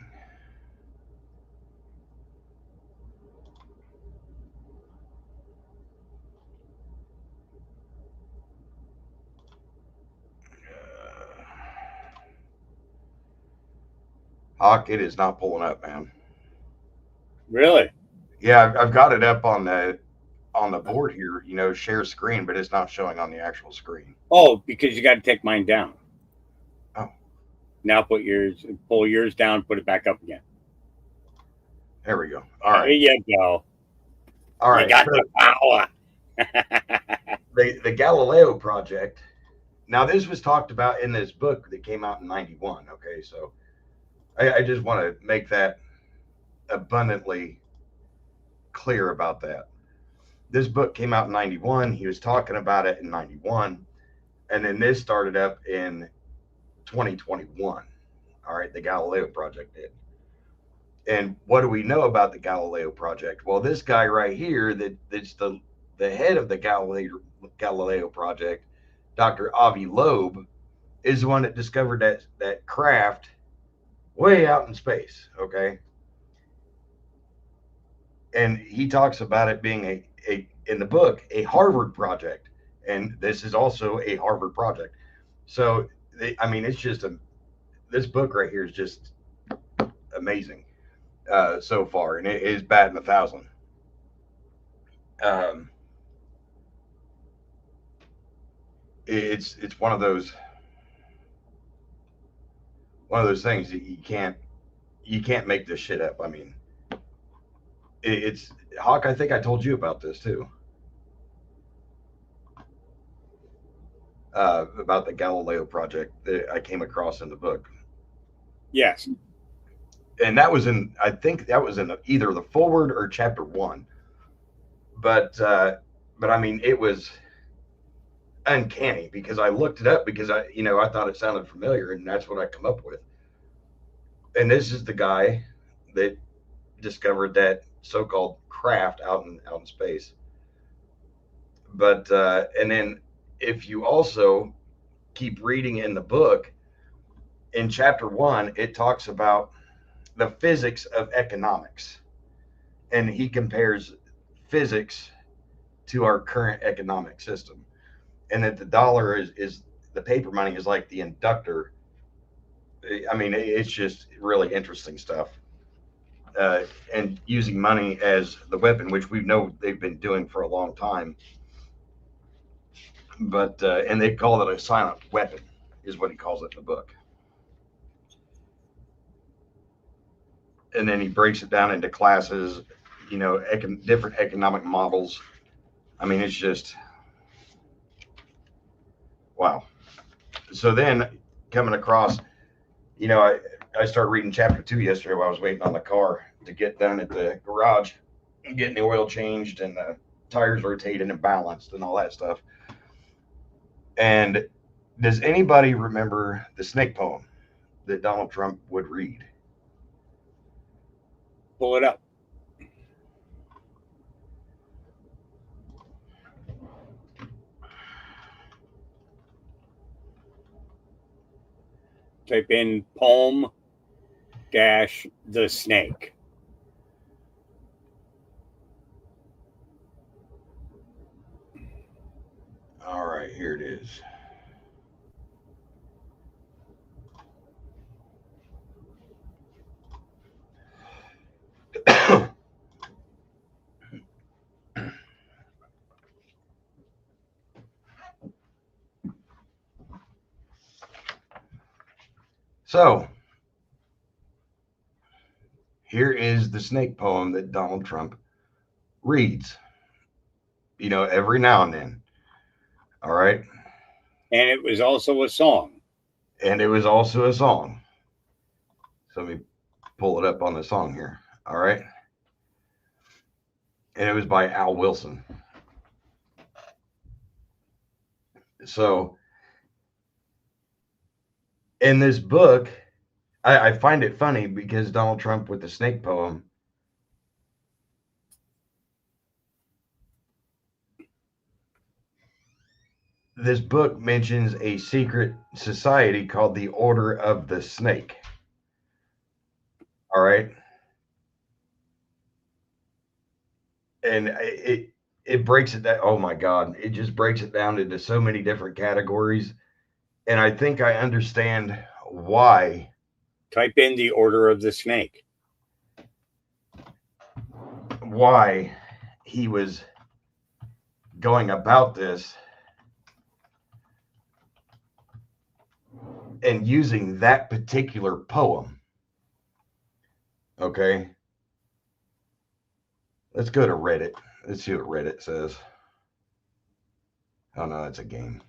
Hawk, it is not pulling up, man. Really? Yeah, I've got it up on the board here, you know, share screen, but it's not showing on the actual screen. Oh, because you got to take mine down. Oh. Now pull yours down, put it back up again. There we go. All right. There you go. All right. You got the power. The Galileo Project. Now, this was talked about in this book that came out in 91. Okay, so I just want to make that abundantly clear about that. This book came out in 91. He was talking about it in 91. And then this started up in 2021. All right, the Galileo Project did. And what do we know about the Galileo Project? Well, this guy right here, that's the head of the Galileo Project, Dr. Avi Loeb, is the one that discovered that craft way out in space. Okay. And he talks about it being in the book, a Harvard project. And this is also a Harvard project. So, it's just this book right here is just amazing so far. And it is batting 1,000. It's one of those things that you can't make this shit up. I mean, it's Hawk. I think I told you about this too. About the Galileo Project that I came across in the book. Yes. And that was I think that was in either the forward or chapter 1. But I mean, it was uncanny because I looked it up because I thought it sounded familiar, and that's what I come up with. And this is the guy that discovered that so-called craft out in space. But and then if you also keep reading in the book, in chapter 1, it talks about the physics of economics, and he compares physics to our current economic system, and that the dollar is the paper money is like the inductor. I mean, it's just really interesting stuff. And using money as the weapon, which we know they've been doing for a long time. But and they call it a silent weapon, is what he calls it in the book. And then he breaks it down into classes, different economic models. I mean, it's just, wow. So then coming across, I started reading chapter 2 yesterday while I was waiting on the car to get done at the garage, getting the oil changed and the tires rotated and balanced and all that stuff. And does anybody remember the snake poem that Donald Trump would read? Pull it up. Type in poem dash the snake. All right, here it is. So here is the snake poem that Donald Trump reads, every now and then. All right. And it was also a song. And it was also a song. So let me pull it up on the song here. All right. And it was by Al Wilson. So in this book, I find it funny because Donald Trump with the snake poem, this book mentions a secret society called the Order of the Snake. All right. And it breaks it down. Oh my God. It just breaks it down into so many different categories. And I think I understand why. Type in the Order of the Snake. Why he was going about this and using that particular poem. Okay. Let's go to Reddit. Let's see what Reddit says. Oh no, that's a game.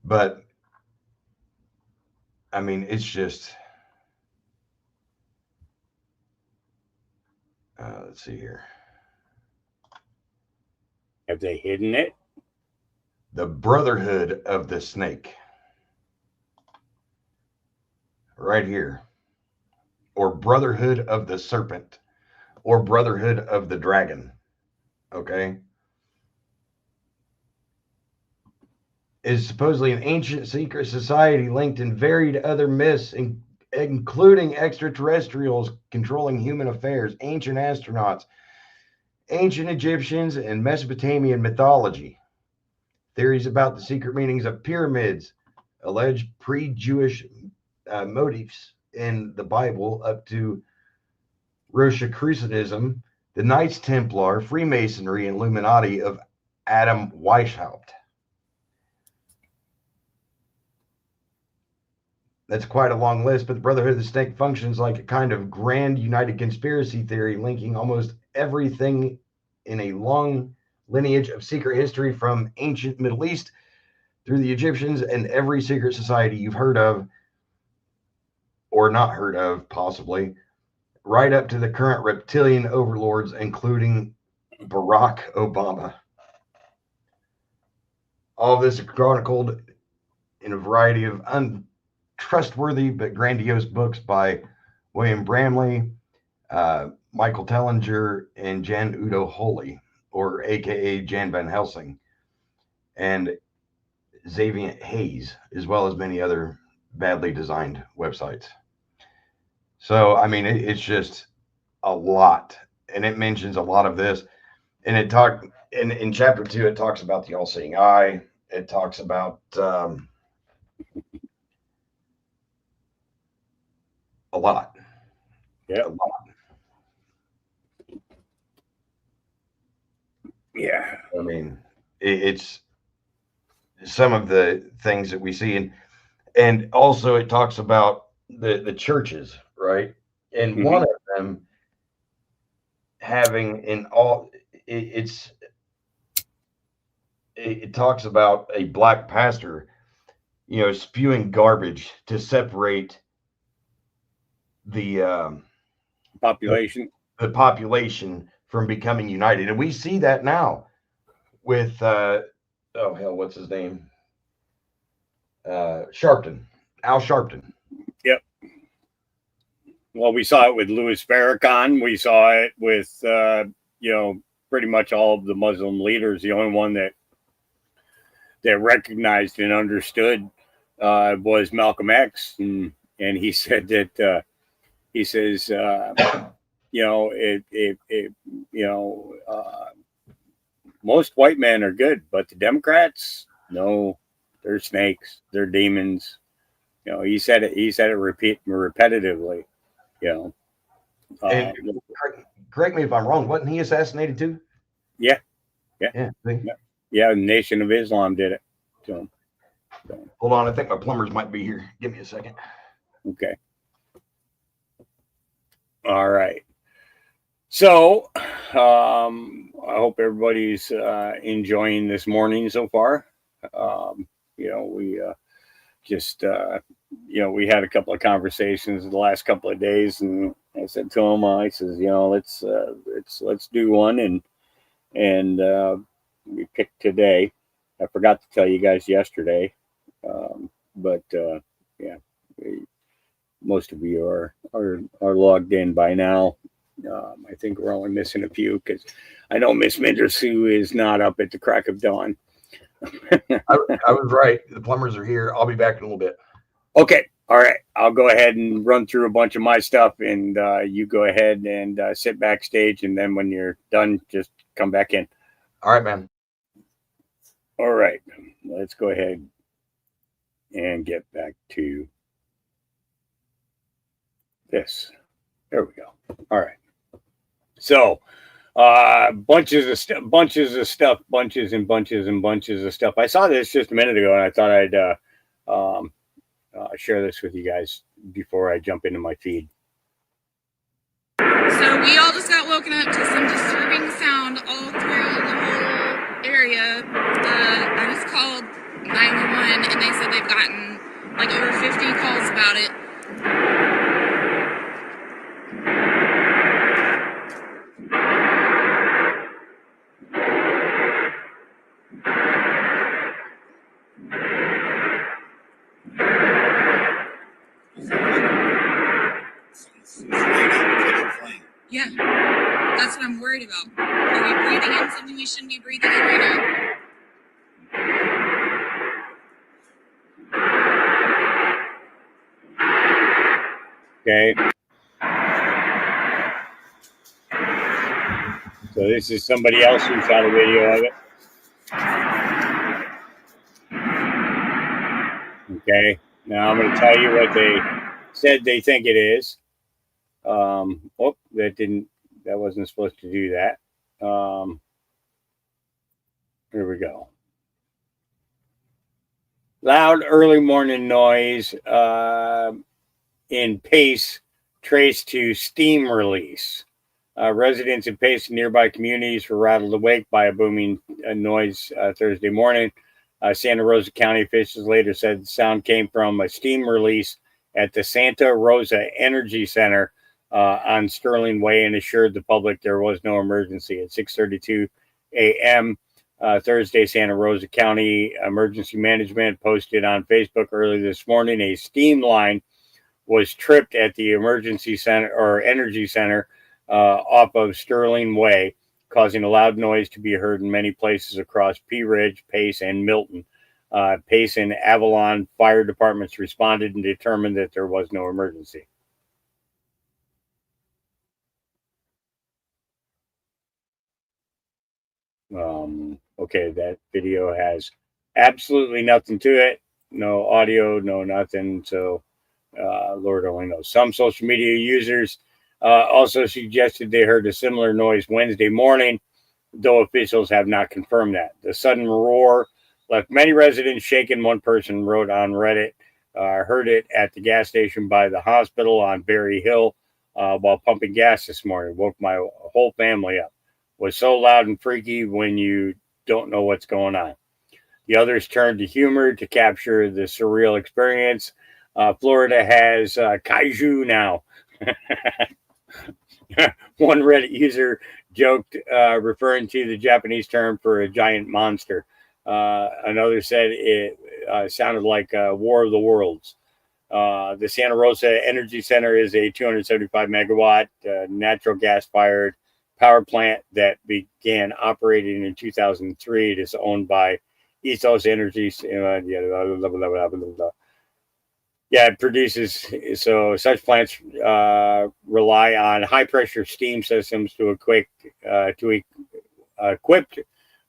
But I mean, it's just, let's see here. Have they hidden it? The Brotherhood of the Snake. Right here. Or Brotherhood of the Serpent. Or Brotherhood of the Dragon. Okay. Is supposedly an ancient secret society linked in varied other myths, including extraterrestrials controlling human affairs, ancient astronauts, ancient Egyptians, and Mesopotamian mythology. Theories about the secret meanings of pyramids, alleged pre-Jewish motifs in the Bible up to Rosicrucianism, the Knights Templar, Freemasonry, and Illuminati of Adam Weishaupt. That's quite a long list, but the Brotherhood of the Snake functions like a kind of grand united conspiracy theory linking almost everything in a long lineage of secret history from ancient Middle East through the Egyptians and every secret society you've heard of or not heard of, possibly, right up to the current reptilian overlords, including Barack Obama. All of this is chronicled in a variety of untrustworthy but grandiose books by William Bramley, Michael Tellinger, and Jan Udo Holy, or aka Jan Van Helsing, and Xavier Hayes, as well as many other badly designed websites. So, I mean, it's just a lot, and it mentions a lot of this. And it talked in chapter 2, it talks about the all-seeing eye. It talks about a lot. Yeah. A lot. Yeah. I mean, it's some of the things that we see. And also it talks about the churches, right? And one of them having in all it talks about a black pastor, spewing garbage to separate the Population. the population from becoming united, and we see that now with oh hell, what's his name? Sharpton, Al Sharpton. Yep. Well, we saw it with Louis Farrakhan. We saw it with pretty much all of the Muslim leaders. The only one that recognized and understood was Malcolm X, and he said that he says most white men are good, but the Democrats, no, they're snakes, they're demons. He said it repetitively. And correct me if I'm wrong. Wasn't he assassinated too? Yeah. See? Yeah. The Nation of Islam did it. So. Hold on, I think my plumbers might be here. Give me a second. Okay. All right. So, I hope everybody's enjoying this morning so far. We we had a couple of conversations the last couple of days, and I said to him, I says, let's do one, and we picked today. I forgot to tell you guys yesterday, but most of you are logged in by now. I think we're only missing a few because I know Miss Mindersu is not up at the crack of dawn. I was right. The plumbers are here. I'll be back in a little bit. Okay. All right. I'll go ahead and run through a bunch of my stuff, and you go ahead and sit backstage. And then when you're done, just come back in. All right, man. All right. Let's go ahead and get back to this. There we go. All right. So, bunches and bunches of stuff. I saw this just a minute ago, and I thought I'd share this with you guys before I jump into my feed. So we all just got woken up to some disturbing sound all through the whole area. I just called 911, and they said they've gotten like over 50 calls about it. Yeah, that's what I'm worried about. Are we breathing in something we shouldn't be breathing in right now? Okay. So this is somebody else who shot a video of it. Okay. Now I'm going to tell you what they said they think it is. That wasn't supposed to do that. Here we go. Loud early morning noise in Pace traced to steam release. Residents in Pace and nearby communities were rattled awake by a booming noise Thursday morning. Santa Rosa County officials later said the sound came from a steam release at the Santa Rosa Energy Center on Sterling Way, and assured the public there was no emergency. At 6:32 a.m. Thursday, Santa Rosa County Emergency Management posted on Facebook early this morning a steam line was tripped at the emergency center or energy center off of Sterling Way, causing a loud noise to be heard in many places across Pea Ridge, Pace, and Milton. Pace and Avalon fire departments responded and determined that there was no emergency. Okay, that video has absolutely nothing to it. No audio, no nothing. So, Lord only knows. Some social media users also suggested they heard a similar noise Wednesday morning, though officials have not confirmed that. The sudden roar left many residents shaken. One person wrote on Reddit, heard it at the gas station by the hospital on Berry Hill while pumping gas this morning. Woke my whole family up. Was so loud and freaky when you don't know what's going on. The others turned to humor to capture the surreal experience. Florida has kaiju now. One Reddit user joked, referring to the Japanese term for a giant monster. Another said it sounded like War of the Worlds. The Santa Rosa Energy Center is a 275 megawatt natural gas fired power plant that began operating in 2003. It is owned by Ethos Energy. Yeah, it produces. So such plants rely on high pressure steam systems to equipped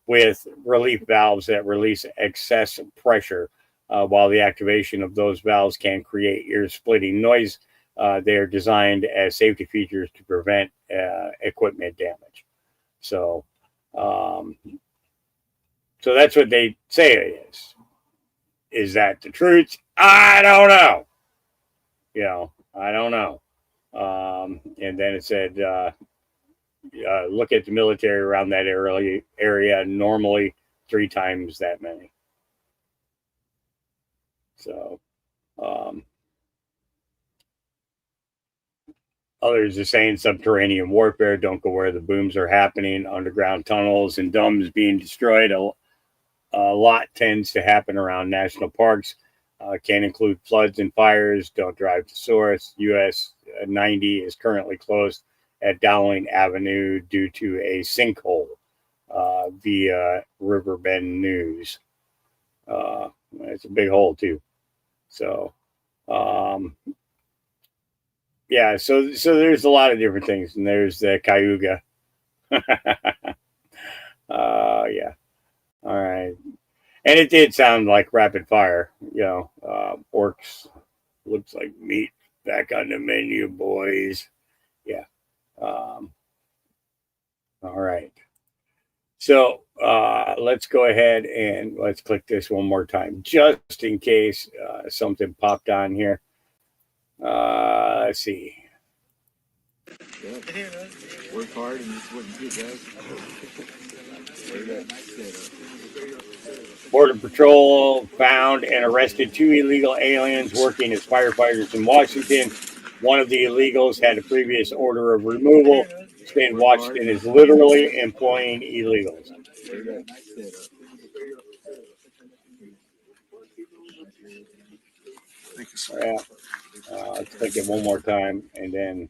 with relief valves that release excess pressure. While the activation of those valves can create ear-splitting noise, they are designed as safety features to prevent equipment damage. So that's what they say it is. Is that the truth? I don't know. I don't know. And then it said, look at the military around that area, normally 3 times that many. So, others are saying subterranean warfare. Don't go where the booms are happening. Underground tunnels and domes being destroyed. A lot tends to happen around national parks. Can include floods and fires. Don't drive to source. US 90 is currently closed at Dowling Avenue due to a sinkhole, via Riverbend News. It's a big hole too. So, yeah. So there's a lot of different things, and there's the Cayuga. Yeah. All right. And it did sound like rapid fire. Orcs looks like meat back on the menu, boys. Yeah. All right. So let's go ahead and let's click this one more time, just in case something popped on here. Let's see. Work hard and it's what you do, guys. Border Patrol found and arrested 2 illegal aliens working as firefighters in Washington. One of the illegals had a previous order of removal. State Washington is literally employing illegals. Yeah. Let's click it one more time and then.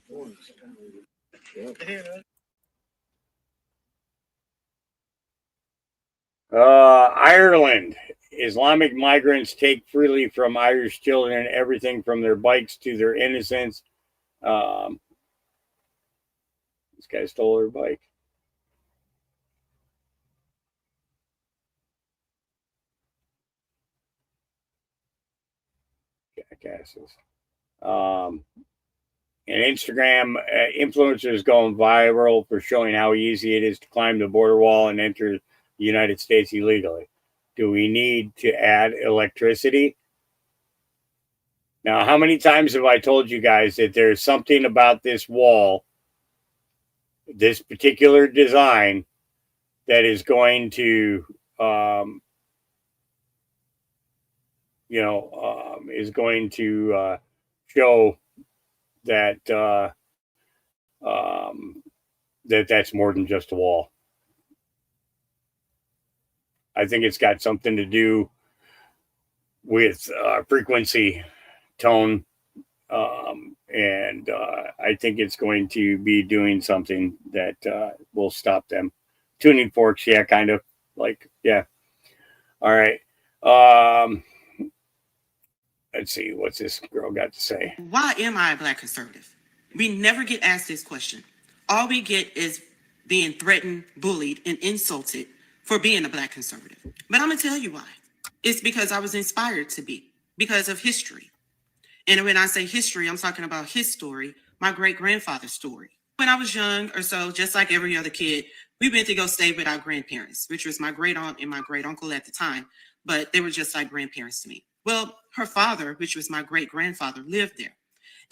Ireland. Islamic migrants take freely from Irish children everything from their bikes to their innocence. This guy stole her bike. Jackasses. And Instagram influencers going viral for showing how easy it is to climb the border wall and enter the United States illegally. Do we need to add electricity? Now, how many times have I told you guys that there's something about this wall, this particular design, that is going to, is going to show that that's more than just a wall. I think it's got something to do with frequency, tone, and I think it's going to be doing something that will stop them. Tuning forks, yeah, kind of like, yeah. All right. Let's see, what's this girl got to say? Why am I a Black conservative? We never get asked this question. All we get is being threatened, bullied, and insulted for being a Black conservative. But I'm going to tell you why. It's because I was inspired to be, because of history. And when I say history, I'm talking about his story, my great-grandfather's story. When I was young or so, just like every other kid, we went to go stay with our grandparents, which was my great-aunt and my great-uncle at the time, but they were just like grandparents to me. Well, her father, which was my great-grandfather, lived there.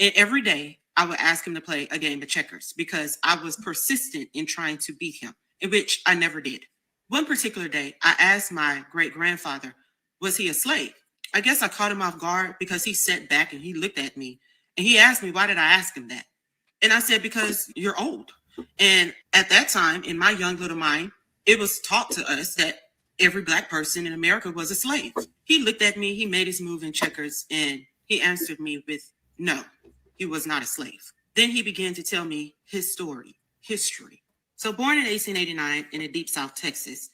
And every day I would ask him to play a game of checkers because I was persistent in trying to beat him, in which I never did. One particular day, I asked my great-grandfather, was he a slave? I guess I caught him off guard because he sat back and he looked at me and he asked me, why did I ask him that? And I said, because you're old. And at that time, in my young little mind, it was taught to us that every Black person in America was a slave. He looked at me, he made his move in checkers, and he answered me with, no, he was not a slave. Then he began to tell me his story, history. So born in 1889 in the deep South Texas,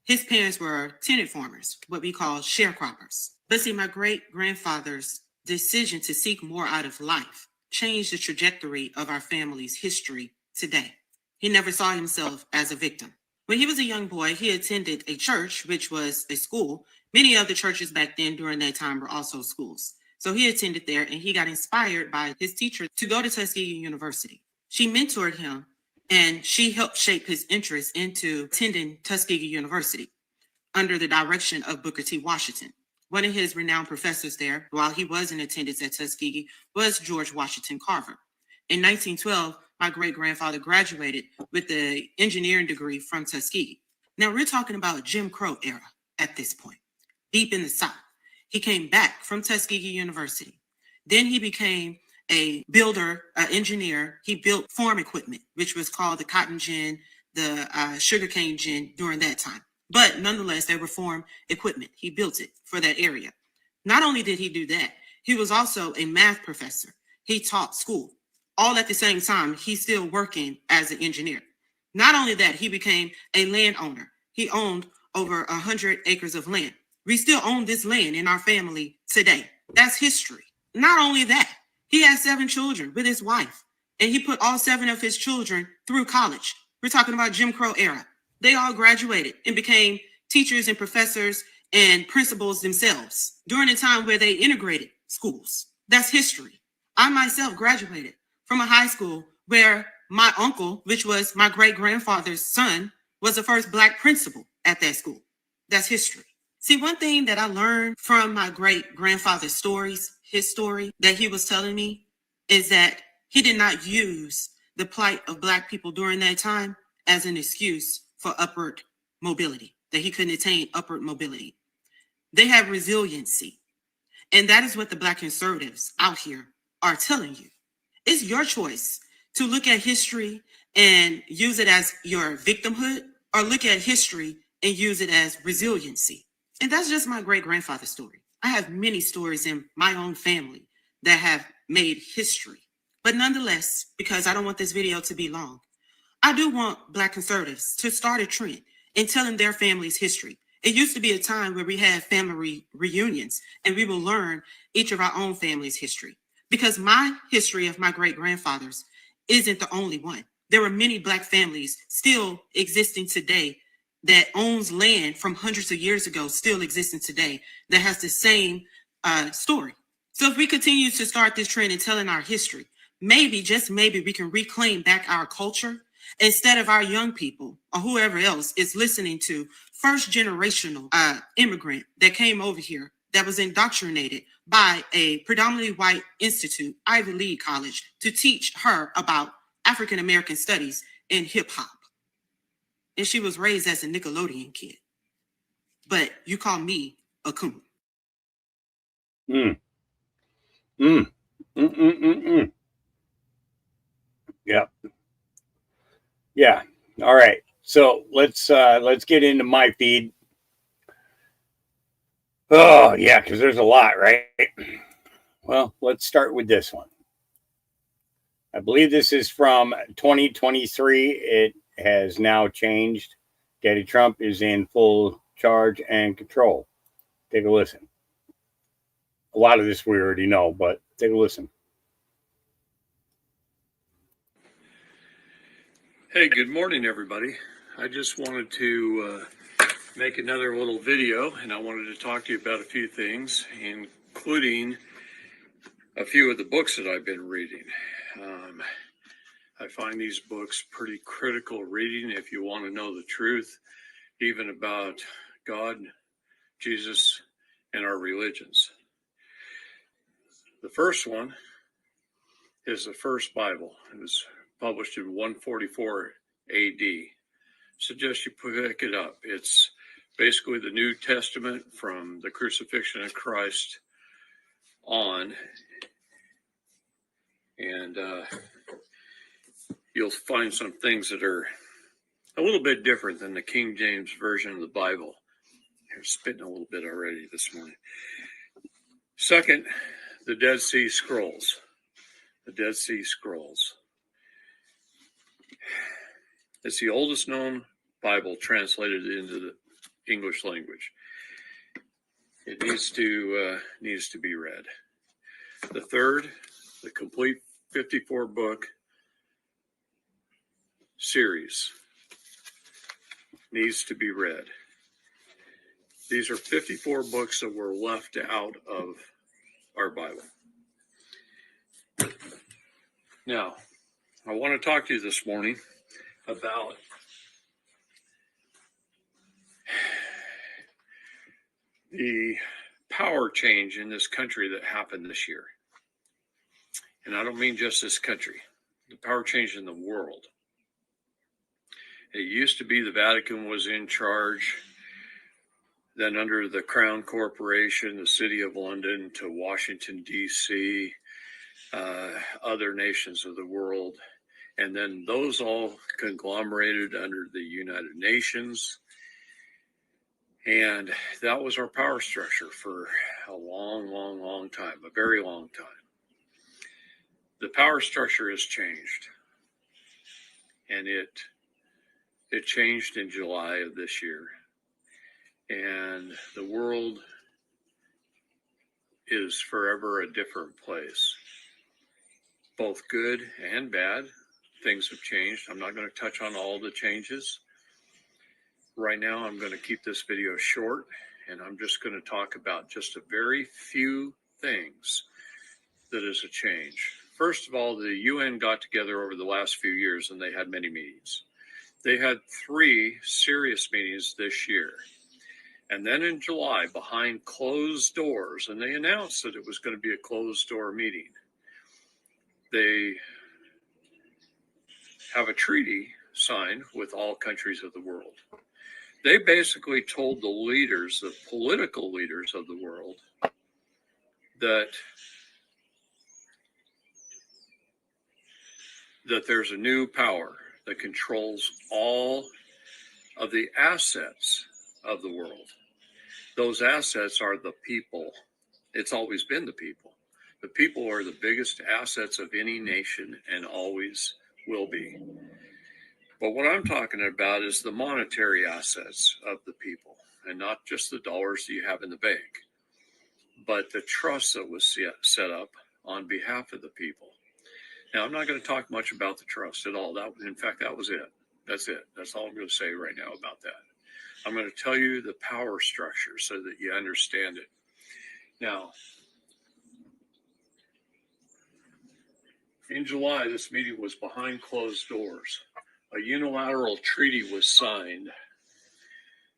his parents were tenant farmers, what we call sharecroppers. But see, my great-grandfather's decision to seek more out of life changed the trajectory of our family's history today. He never saw himself as a victim. When he was a young boy, he attended a church, which was a school. Many of the churches back then during that time were also schools. So he attended there and he got inspired by his teacher to go to Tuskegee University. She mentored him and she helped shape his interest into attending Tuskegee University under the direction of Booker T. Washington. One of his renowned professors there, while he was in attendance at Tuskegee, was George Washington Carver. In 1912, my great-grandfather graduated with the engineering degree from Tuskegee. Now we're talking about Jim Crow era at this point, deep in the South. He came back from Tuskegee University. Then he became a builder, an engineer. He built farm equipment, which was called the cotton gin, the sugarcane gin during that time. But nonetheless, they were farm equipment. He built it for that area. Not only did he do that, he was also a math professor. He taught school. All at the same time, he's still working as an engineer. Not only that, he became a landowner. He owned over 100 acres of land. We still own this land in our family today. That's history. Not only that, he has 7 children with his wife, and he put all 7 of his children through college. We're talking about Jim Crow era. They all graduated and became teachers and professors and principals themselves during a time where they integrated schools. That's history. I myself graduated from a high school where my uncle, which was my great-grandfather's son, was the first Black principal at that school. That's history. See, one thing that I learned from my great-grandfather's stories, his story that he was telling me, is that he did not use the plight of Black people during that time as an excuse for upward mobility, that he couldn't attain upward mobility. They have resiliency. And that is what the Black conservatives out here are telling you. It's your choice to look at history and use it as your victimhood, or look at history and use it as resiliency. And that's just my great-grandfather's story. I have many stories in my own family that have made history. But nonetheless, because I don't want this video to be long, I do want Black conservatives to start a trend in telling their family's history. It used to be a time where we had family reunions and we will learn each of our own family's history. Because my history of my great-grandfathers isn't the only one. There are many Black families still existing today that owns land from hundreds of years ago, still existing today, that has the same story. So if we continue to start this trend in telling our history, maybe, just maybe, we can reclaim back our culture instead of our young people or whoever else is listening to first generational immigrant that came over here that was indoctrinated by a predominantly white institute, Ivy League college, to teach her about African American studies and hip hop. And she was raised as a Nickelodeon kid. But you call me a coon. Yeah. Yeah. All right. So let's get into my feed. Oh yeah, because there's a lot, right? Well, let's start with this one. I believe this is from 2023. It has now changed. Daddy Trump is in full charge and control. Take a listen. A lot of this we already know, but take a listen. Hey, good morning, everybody. I just wanted to make another little video, and I wanted to talk to you about a few things, including a few of the books that I've been reading. I find these books pretty critical reading if you want to know the truth, even about God, Jesus, and our religions. The first one is the first Bible. It was published in 144 AD. Suggest you pick it up. It's basically the New Testament from the crucifixion of Christ on. And you'll find some things that are a little bit different than the King James Version of the Bible. I'm spitting a little bit already this morning. Second, the Dead Sea Scrolls. The Dead Sea Scrolls. It's the oldest known Bible translated into the English language. It needs to be read. The third, the complete 54-book series needs to be read. These are 54 books that were left out of our Bible. Now, I want to talk to you this morning about the power change in this country that happened this year. And I don't mean just this country, the power change in the world. It used to be the Vatican was in charge, then under the Crown Corporation, the City of London to Washington, D.C., other nations of the world. And then those all conglomerated under the United Nations. And that was our power structure for a long time, a very long time. The power structure has changed. And it changed in July of this year. And the world is forever a different place. Both good and bad. Things have changed. I'm not going to touch on all the changes. Right now, I'm going to keep this video short, and I'm just going to talk about just a very few things that is a change. First of all, the UN got together over the last few years, and they had many meetings. They had 3 serious meetings this year. And then in July, behind closed doors, and they announced that it was going to be a closed door meeting, they have a treaty signed with all countries of the world. They basically told the leaders, the political leaders of the world, that there's a new power that controls all of the assets of the world. Those assets are the people. It's always been the people. The people are the biggest assets of any nation and always will be. But what I'm talking about is the monetary assets of the people, and not just the dollars that you have in the bank, but the trust that was set up on behalf of the people. Now, I'm not going to talk much about the trust at all. In fact, that was it. That's it. That's all I'm going to say right now about that. I'm going to tell you the power structure so that you understand it. Now, in July, this meeting was behind closed doors. A unilateral treaty was signed.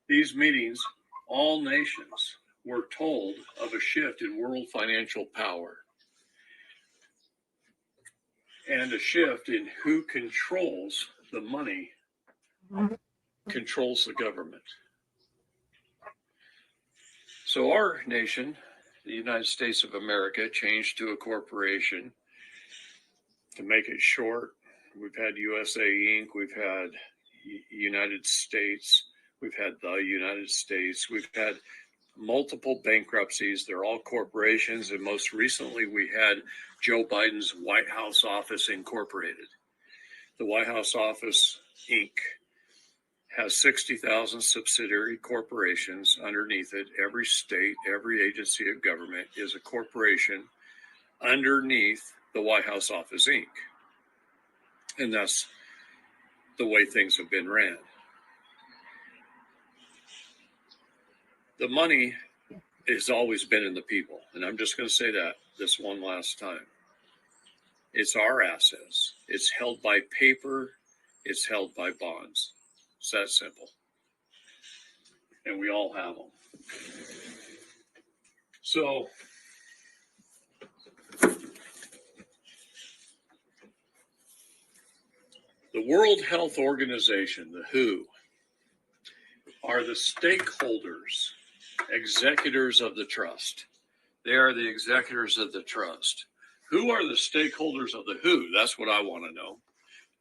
These meetings, all nations were told of a shift in world financial power and a shift in who controls the money, controls the government. So our nation, the United States of America, changed to a corporation. To make it short, we've had USA Inc., we've had United States, we've had the United States, we've had multiple bankruptcies. They're all corporations, and most recently we had Joe Biden's White House Office Incorporated. The White House Office Inc. has 60,000 subsidiary corporations underneath it. Every state, every agency of government is a corporation underneath the White House Office Inc. And that's the way things have been ran. The money has always been in the people. And I'm just going to say that this one last time. It's our assets. It's held by paper. It's held by bonds. It's that simple. And we all have them. So The World Health Organization, the WHO, are the stakeholders, executors of the trust. They are the executors of the trust. Who are the stakeholders of the WHO? That's what I want to know.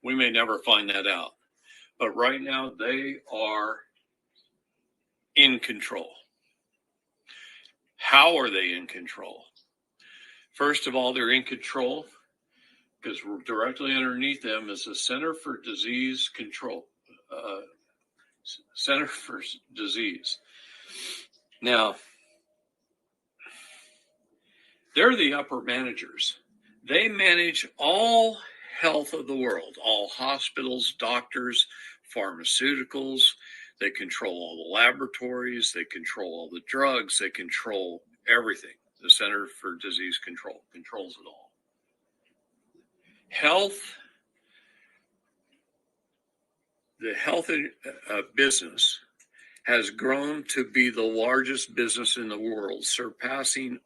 We may never find that out. But right now, they are in control. How are they in control? First of all, they're in control because directly underneath them is the Center for Disease Control. Center for Disease. Now, they're the upper managers. They manage all health of the world, all hospitals, doctors, pharmaceuticals. They control all the laboratories. They control all the drugs. They control everything. The Center for Disease Control controls it all. Health, the health business has grown to be the largest business in the world, surpassing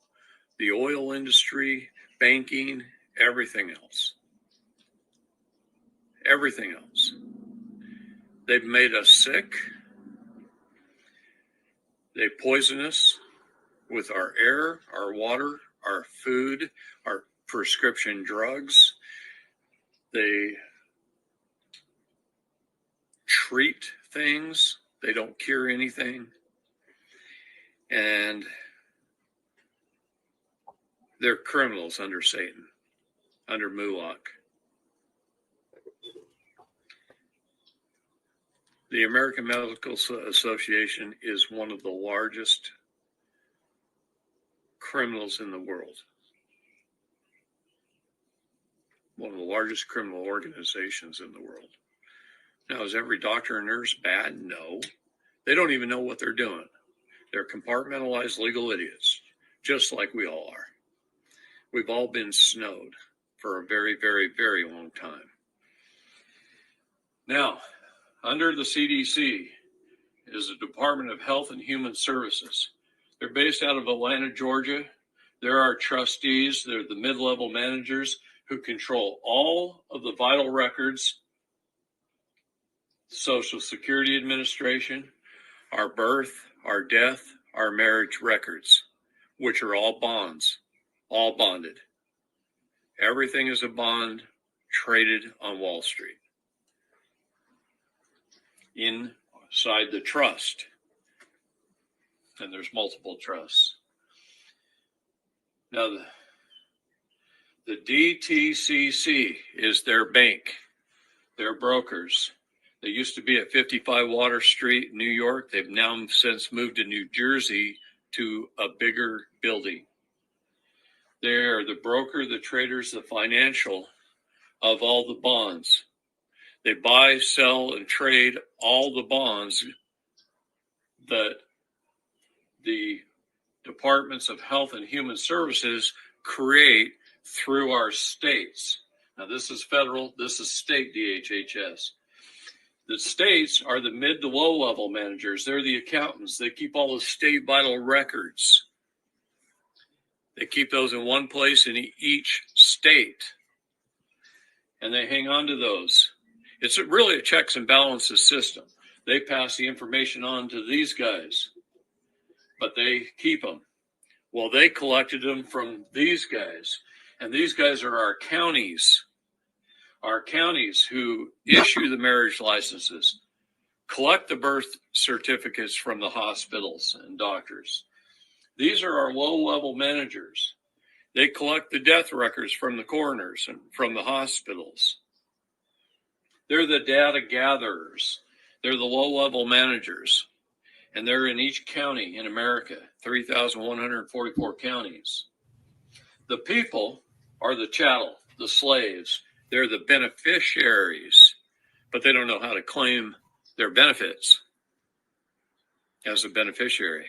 the oil industry, banking, everything else. Everything else. They've made us sick. They poison us with our air, our water, our food, our prescription drugs. They treat things. They don't cure anything. And they're criminals under Satan, under Moloch. The American Medical Association is one of the largest criminals in the world. One of the largest criminal organizations in the world. Now, is every doctor and nurse bad? No. They don't even know what they're doing. They're compartmentalized legal idiots, just like we all are. We've all been snowed for a very, very, very long time. Now, under the CDC is the Department of Health and Human Services. They're based out of Atlanta, Georgia. There are trustees. They're the mid-level managers who control all of the vital records, Social Security Administration, our birth, our death, our marriage records, which are all bonds, all bonded. Everything is a bond traded on Wall Street. Inside the trust, and there's multiple trusts. Now, the DTCC is their bank, their brokers. They used to be at 55 Water Street, New York. They've now since moved to New Jersey to a bigger building. They're the broker, the traders, the financial of all the bonds. They buy, sell, and trade all the bonds that the Departments of Health and Human Services create through our states. Now, this is federal, this is state DHHS. The states are the mid to low level managers. They're the accountants. They keep all the state vital records. They keep those in one place in each state, and they hang on to those. It's really a checks and balances system. They pass the information on to these guys, but they keep them. Well, they collected them from these guys, and these guys are our counties who issue the marriage licenses, collect the birth certificates from the hospitals and doctors. These are our low-level managers. They collect the death records from the coroners and from the hospitals. They're the data gatherers. They're the low-level managers. And they're in each county in America, 3,144 counties. The people are the chattel, the slaves. They're the beneficiaries, but they don't know how to claim their benefits as a beneficiary.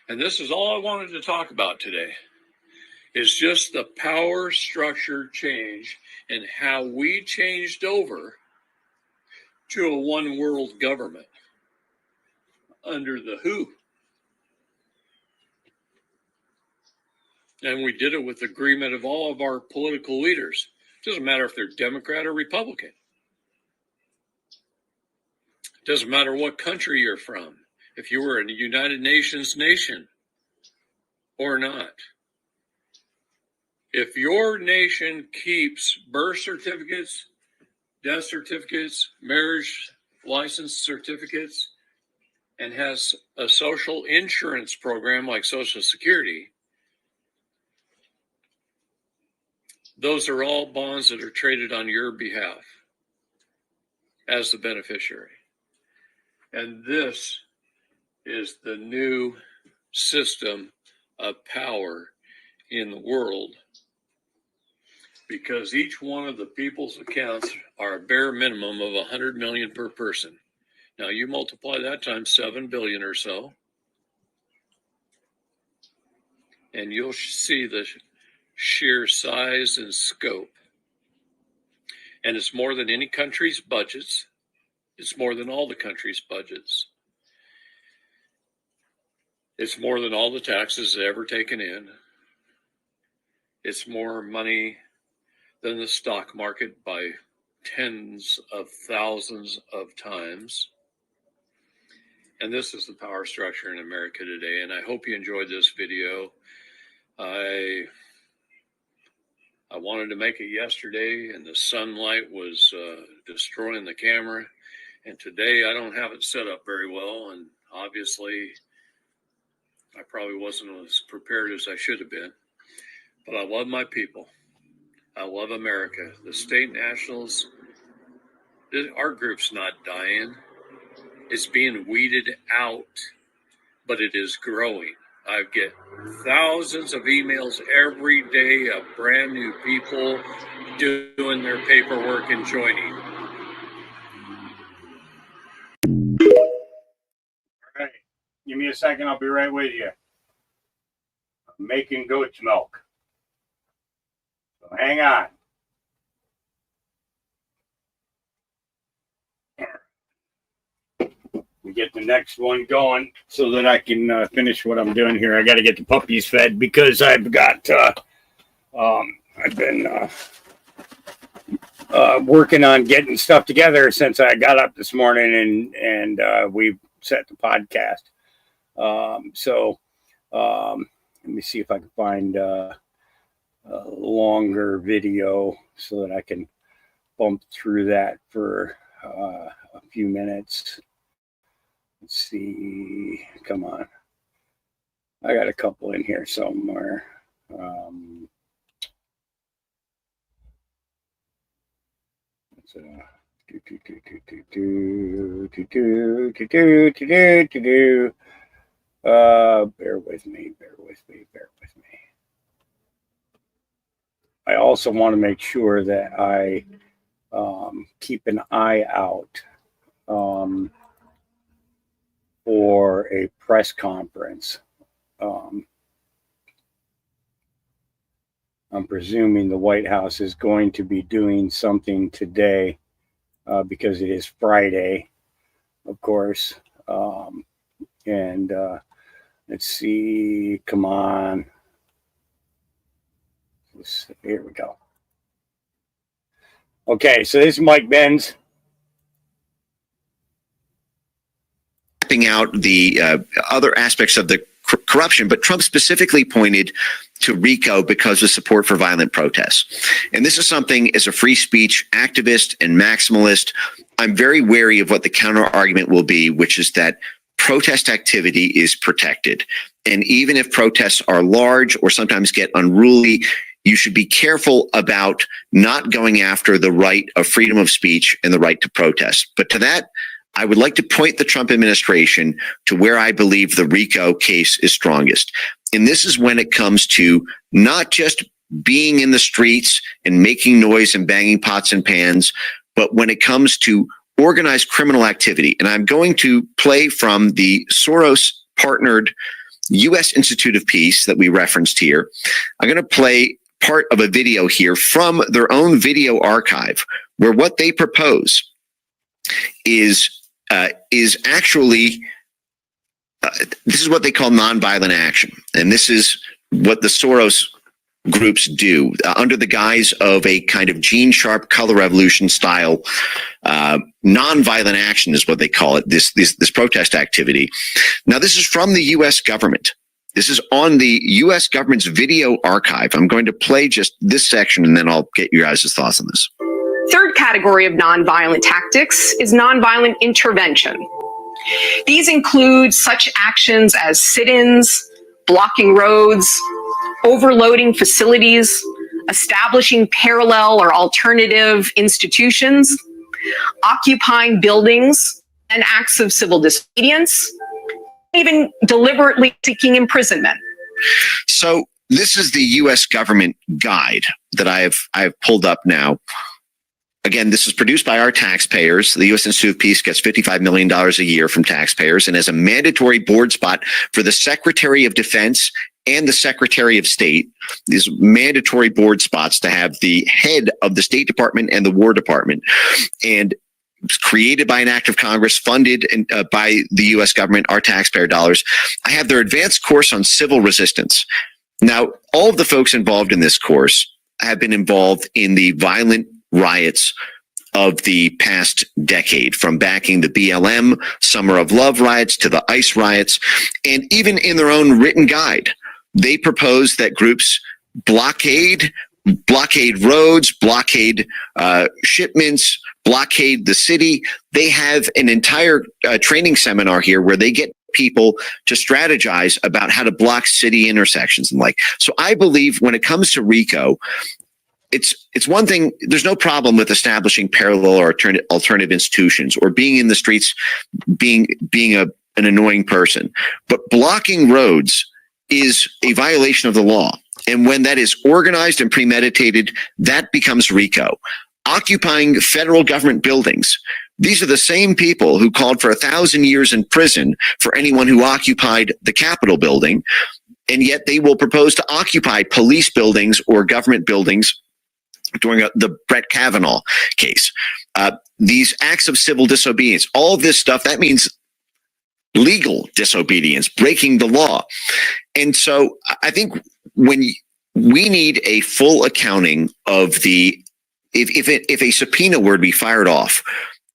And this is all I wanted to talk about today, is just the power structure change and how we changed over to a one world government under the WHO. And we did it with agreement of all of our political leaders. Doesn't matter if they're Democrat or Republican. Doesn't matter what country you're from. If you were a United Nations nation or not. If your nation keeps birth certificates, death certificates, marriage license certificates, and has a social insurance program like Social Security, those are all bonds that are traded on your behalf as the beneficiary. And this is the new system of power in the world, because each one of the people's accounts are a bare minimum of 100 million per person. Now you multiply that times 7 billion or so, and you'll see the sheer size and scope. And it's more than any country's budgets. It's more than all the country's budgets. It's more than all the taxes ever taken in. It's more money than the stock market by tens of thousands of times. And this is the power structure in America today. And I hope you enjoyed this video. I wanted to make it yesterday, and the sunlight was destroying the camera. And today I don't have it set up very well. And obviously, I probably wasn't as prepared as I should have been. But I love my people. I love America. The state nationals, our group's not dying. It's being weeded out, but it is growing. I get thousands of emails every day of brand new people doing their paperwork and joining. All right. Give me a second. I'll be right with you. I'm making goat's milk. So hang on. We get the next one going so that I can finish what I'm doing here. I got to get the puppies fed because I've got I've been working on getting stuff together since I got up this morning and we set the podcast. Let me see if I can find a longer video so that I can bump through that for a few minutes. Let's see. Come on. I got a couple in here somewhere. Bear with me. I also want to make sure that I keep an eye out for a press conference. I'm presuming the White House is going to be doing something today because it is Friday, of course. Let's see. Come on. Here we go. Okay, so this is Mike Benz. Out the other aspects of the corruption, but Trump specifically pointed to RICO because of support for violent protests. And this is something, as a free speech activist and maximalist, I'm very wary of what the counter argument will be, which is that protest activity is protected. And even if protests are large or sometimes get unruly, you should be careful about not going after the right of freedom of speech and the right to protest. But to that, I would like to point the Trump administration to where I believe the RICO case is strongest. And this is when it comes to not just being in the streets and making noise and banging pots and pans, but when it comes to organized criminal activity. And I'm going to play from the Soros-partnered U.S. Institute of Peace that we referenced here. I'm going to play part of a video here from their own video archive, where what they propose is actually this is what they call nonviolent action, and this is what the Soros groups do under the guise of a kind of Gene Sharp color revolution style nonviolent action is what they call it, this protest activity. Now, this is from the U.S. government. This is on the U.S. government's video archive. I'm going to play just this section, and then I'll get your guys' thoughts on this. Third category of nonviolent tactics is nonviolent intervention. These include such actions as sit-ins, blocking roads, overloading facilities, establishing parallel or alternative institutions, occupying buildings, and acts of civil disobedience, even deliberately seeking imprisonment. So this is the U.S. government guide that I have pulled up now. Again, this is produced by our taxpayers. The U.S. Institute of Peace gets $55 million a year from taxpayers and has a mandatory board spot for the Secretary of Defense and the Secretary of State. These mandatory board spots to have the head of the State Department and the War Department. And it's created by an act of Congress, funded by the U.S. government, our taxpayer dollars. I have their advanced course on civil resistance. Now, all of the folks involved in this course have been involved in the violent riots of the past decade, from backing the BLM Summer of Love riots to the ICE riots. And even in their own written guide, they propose that groups blockade roads, blockade shipments, blockade the city. They have an entire training seminar here where they get people to strategize about how to block city intersections and like. So I believe when it comes to RICO, it's one thing. There's no problem with establishing parallel or alternative institutions or being in the streets, being an annoying person. But blocking roads is a violation of the law. And when that is organized and premeditated, that becomes RICO. Occupying federal government buildings. These are the same people who called for 1,000 years in prison for anyone who occupied the Capitol building. And yet they will propose to occupy police buildings or government buildings during the Brett Kavanaugh case. These acts of civil disobedience, all of this stuff, that means legal disobedience, breaking the law. And so I think when we need a full accounting of if a subpoena were to be fired off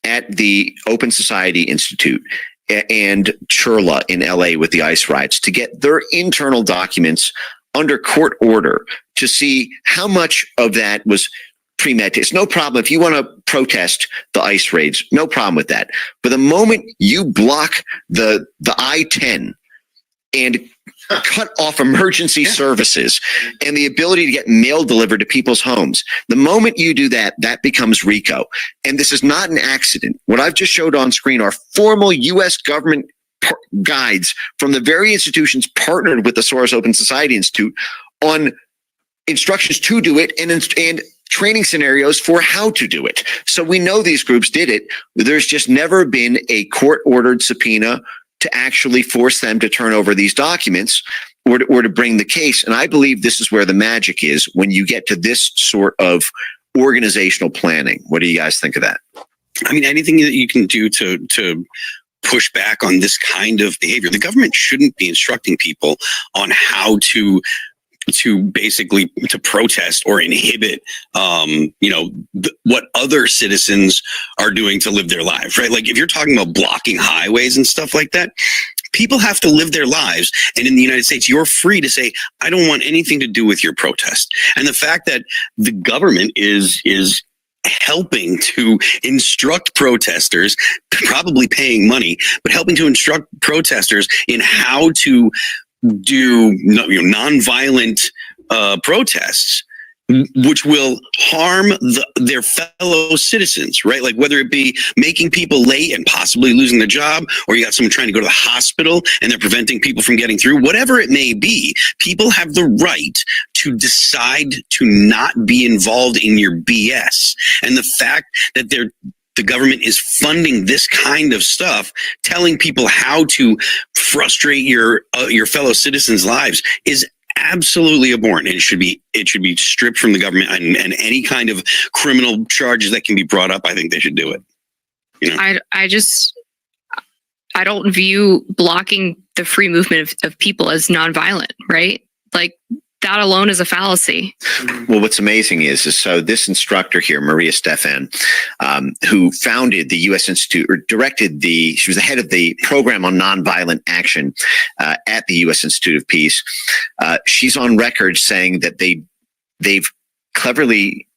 at the Open Society Institute and Churla in LA with the ICE riots to get their internal documents under court order to see how much of that was premeditated. It's no problem if you want to protest the ICE raids, no problem with that. But the moment you block the I-10 and cut off emergency services and the ability to get mail delivered to people's homes, the moment you do that, that becomes RICO. And this is not an accident. What I've just showed on screen are formal U.S. government guides from the very institutions partnered with the Soros Open Society Institute on instructions to do it and training scenarios for how to do it. So we know these groups did it. There's just never been a court-ordered subpoena to actually force them to turn over these documents or to bring the case. And I believe this is where the magic is when you get to this sort of organizational planning. What do you guys think of that? I mean, anything that you can do to push back on this kind of behavior. The government shouldn't be instructing people on how to basically to protest or inhibit, what other citizens are doing to live their lives, right? Like if you're talking about blocking highways and stuff like that, people have to live their lives. And in the United States, you're free to say, I don't want anything to do with your protest. And the fact that the government is helping to instruct protesters, probably paying money, but helping to instruct protesters in how to do nonviolent protests, which will harm their fellow citizens, right? Like whether it be making people late and possibly losing their job, or you got someone trying to go to the hospital and they're preventing people from getting through, whatever it may be, people have the right to decide to not be involved in your BS. And the fact that the government is funding this kind of stuff, telling people how to frustrate your fellow citizens' lives is absolutely abhorrent. It should be stripped from the government, and any kind of criminal charges that can be brought up, I think they should do it. I don't view blocking the free movement of people as nonviolent, right? Like that alone is a fallacy. Well, what's amazing is so this instructor here, Maria Stefan, who founded the U.S. Institute, or directed she was the head of the program on nonviolent action at the U.S. Institute of Peace. She's on record saying that they've cleverly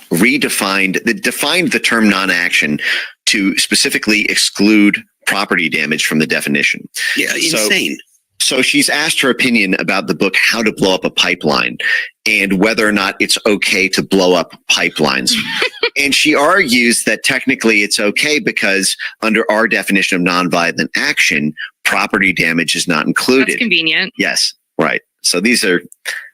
defined the term non-action to specifically exclude property damage from the definition. Yeah, insane. So she's asked her opinion about the book, How to Blow Up a Pipeline, and whether or not it's okay to blow up pipelines. And she argues that technically it's okay because under our definition of nonviolent action, property damage is not included. That's convenient. Yes, right. So these are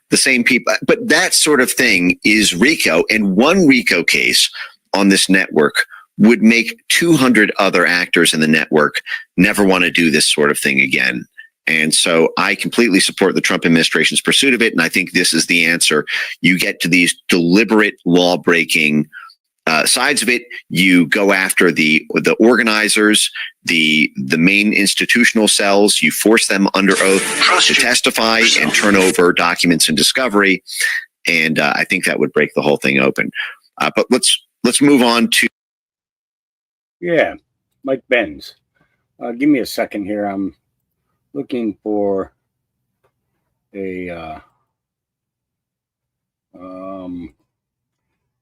the same people. But that sort of thing is RICO. And one RICO case on this network would make 200 other actors in the network never want to do this sort of thing again. And so I completely support the Trump administration's pursuit of it. And I think this is the answer. You get to these deliberate law-breaking sides of it. You go after the organizers, the main institutional cells. You force them under oath to testify and turn over documents and discovery. And I think that would break the whole thing open. But let's move on to. Yeah, Mike Benz. Give me a second here. I'm looking for a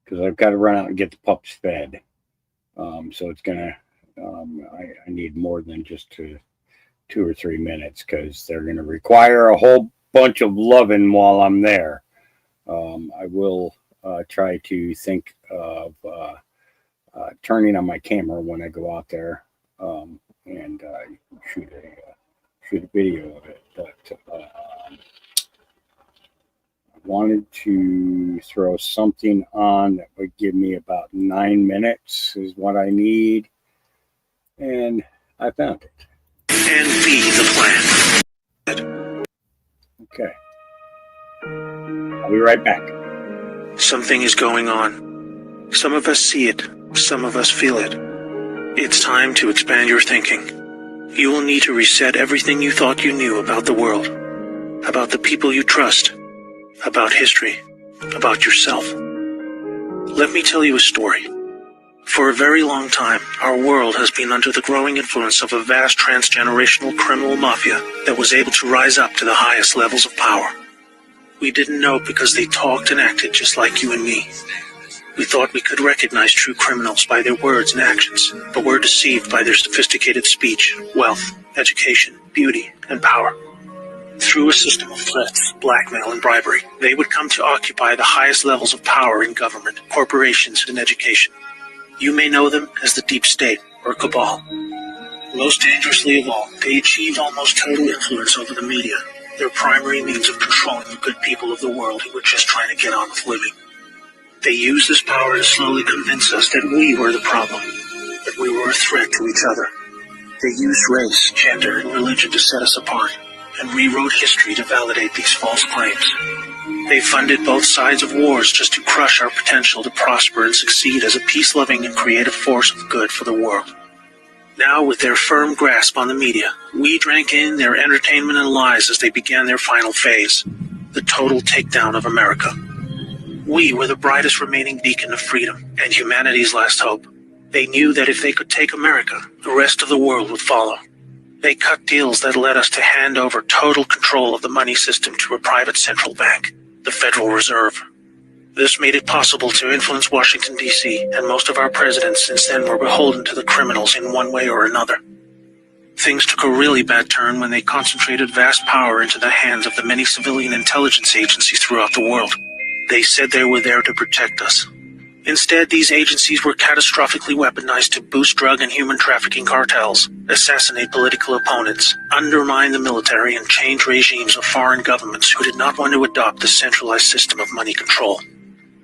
because I've got to run out and get the pups fed. So it's gonna I need more than just 2 or 3 minutes because they're gonna require a whole bunch of loving while I'm there. I will try to think of turning on my camera when I go out there and shoot a video of it, but I wanted to throw something on that would give me about 9 minutes is what I need, and I found it. And be the plan. Okay. I'll be right back. Something is going on. Some of us see it, some of us feel it. It's time to expand your thinking. You will need to reset everything you thought you knew about the world, about the people you trust, about history, about yourself. Let me tell you a story. For a very long time, our world has been under the growing influence of a vast transgenerational criminal mafia that was able to rise up to the highest levels of power. We didn't know because they talked and acted just like you and me. We thought we could recognize true criminals by their words and actions, but were deceived by their sophisticated speech, wealth, education, beauty, and power. Through a system of threats, blackmail, and bribery, they would come to occupy the highest levels of power in government, corporations, and education. You may know them as the deep state or cabal. Most dangerously of all, they achieved almost total influence over the media, their primary means of controlling the good people of the world who were just trying to get on with living. They used this power to slowly convince us that we were the problem, that we were a threat to each other. They used race, gender, and religion to set us apart, and rewrote history to validate these false claims. They funded both sides of wars just to crush our potential to prosper and succeed as a peace-loving and creative force of good for the world. Now, with their firm grasp on the media, we drank in their entertainment and lies as they began their final phase, the total takedown of America. We were the brightest remaining beacon of freedom and humanity's last hope. They knew that if they could take America, the rest of the world would follow. They cut deals that led us to hand over total control of the money system to a private central bank, the Federal Reserve. This made it possible to influence Washington, D.C., and most of our presidents since then were beholden to the criminals in one way or another. Things took a really bad turn when they concentrated vast power into the hands of the many civilian intelligence agencies throughout the world. They said they were there to protect us. Instead, these agencies were catastrophically weaponized to boost drug and human trafficking cartels, assassinate political opponents, undermine the military, and change regimes of foreign governments who did not want to adopt the centralized system of money control.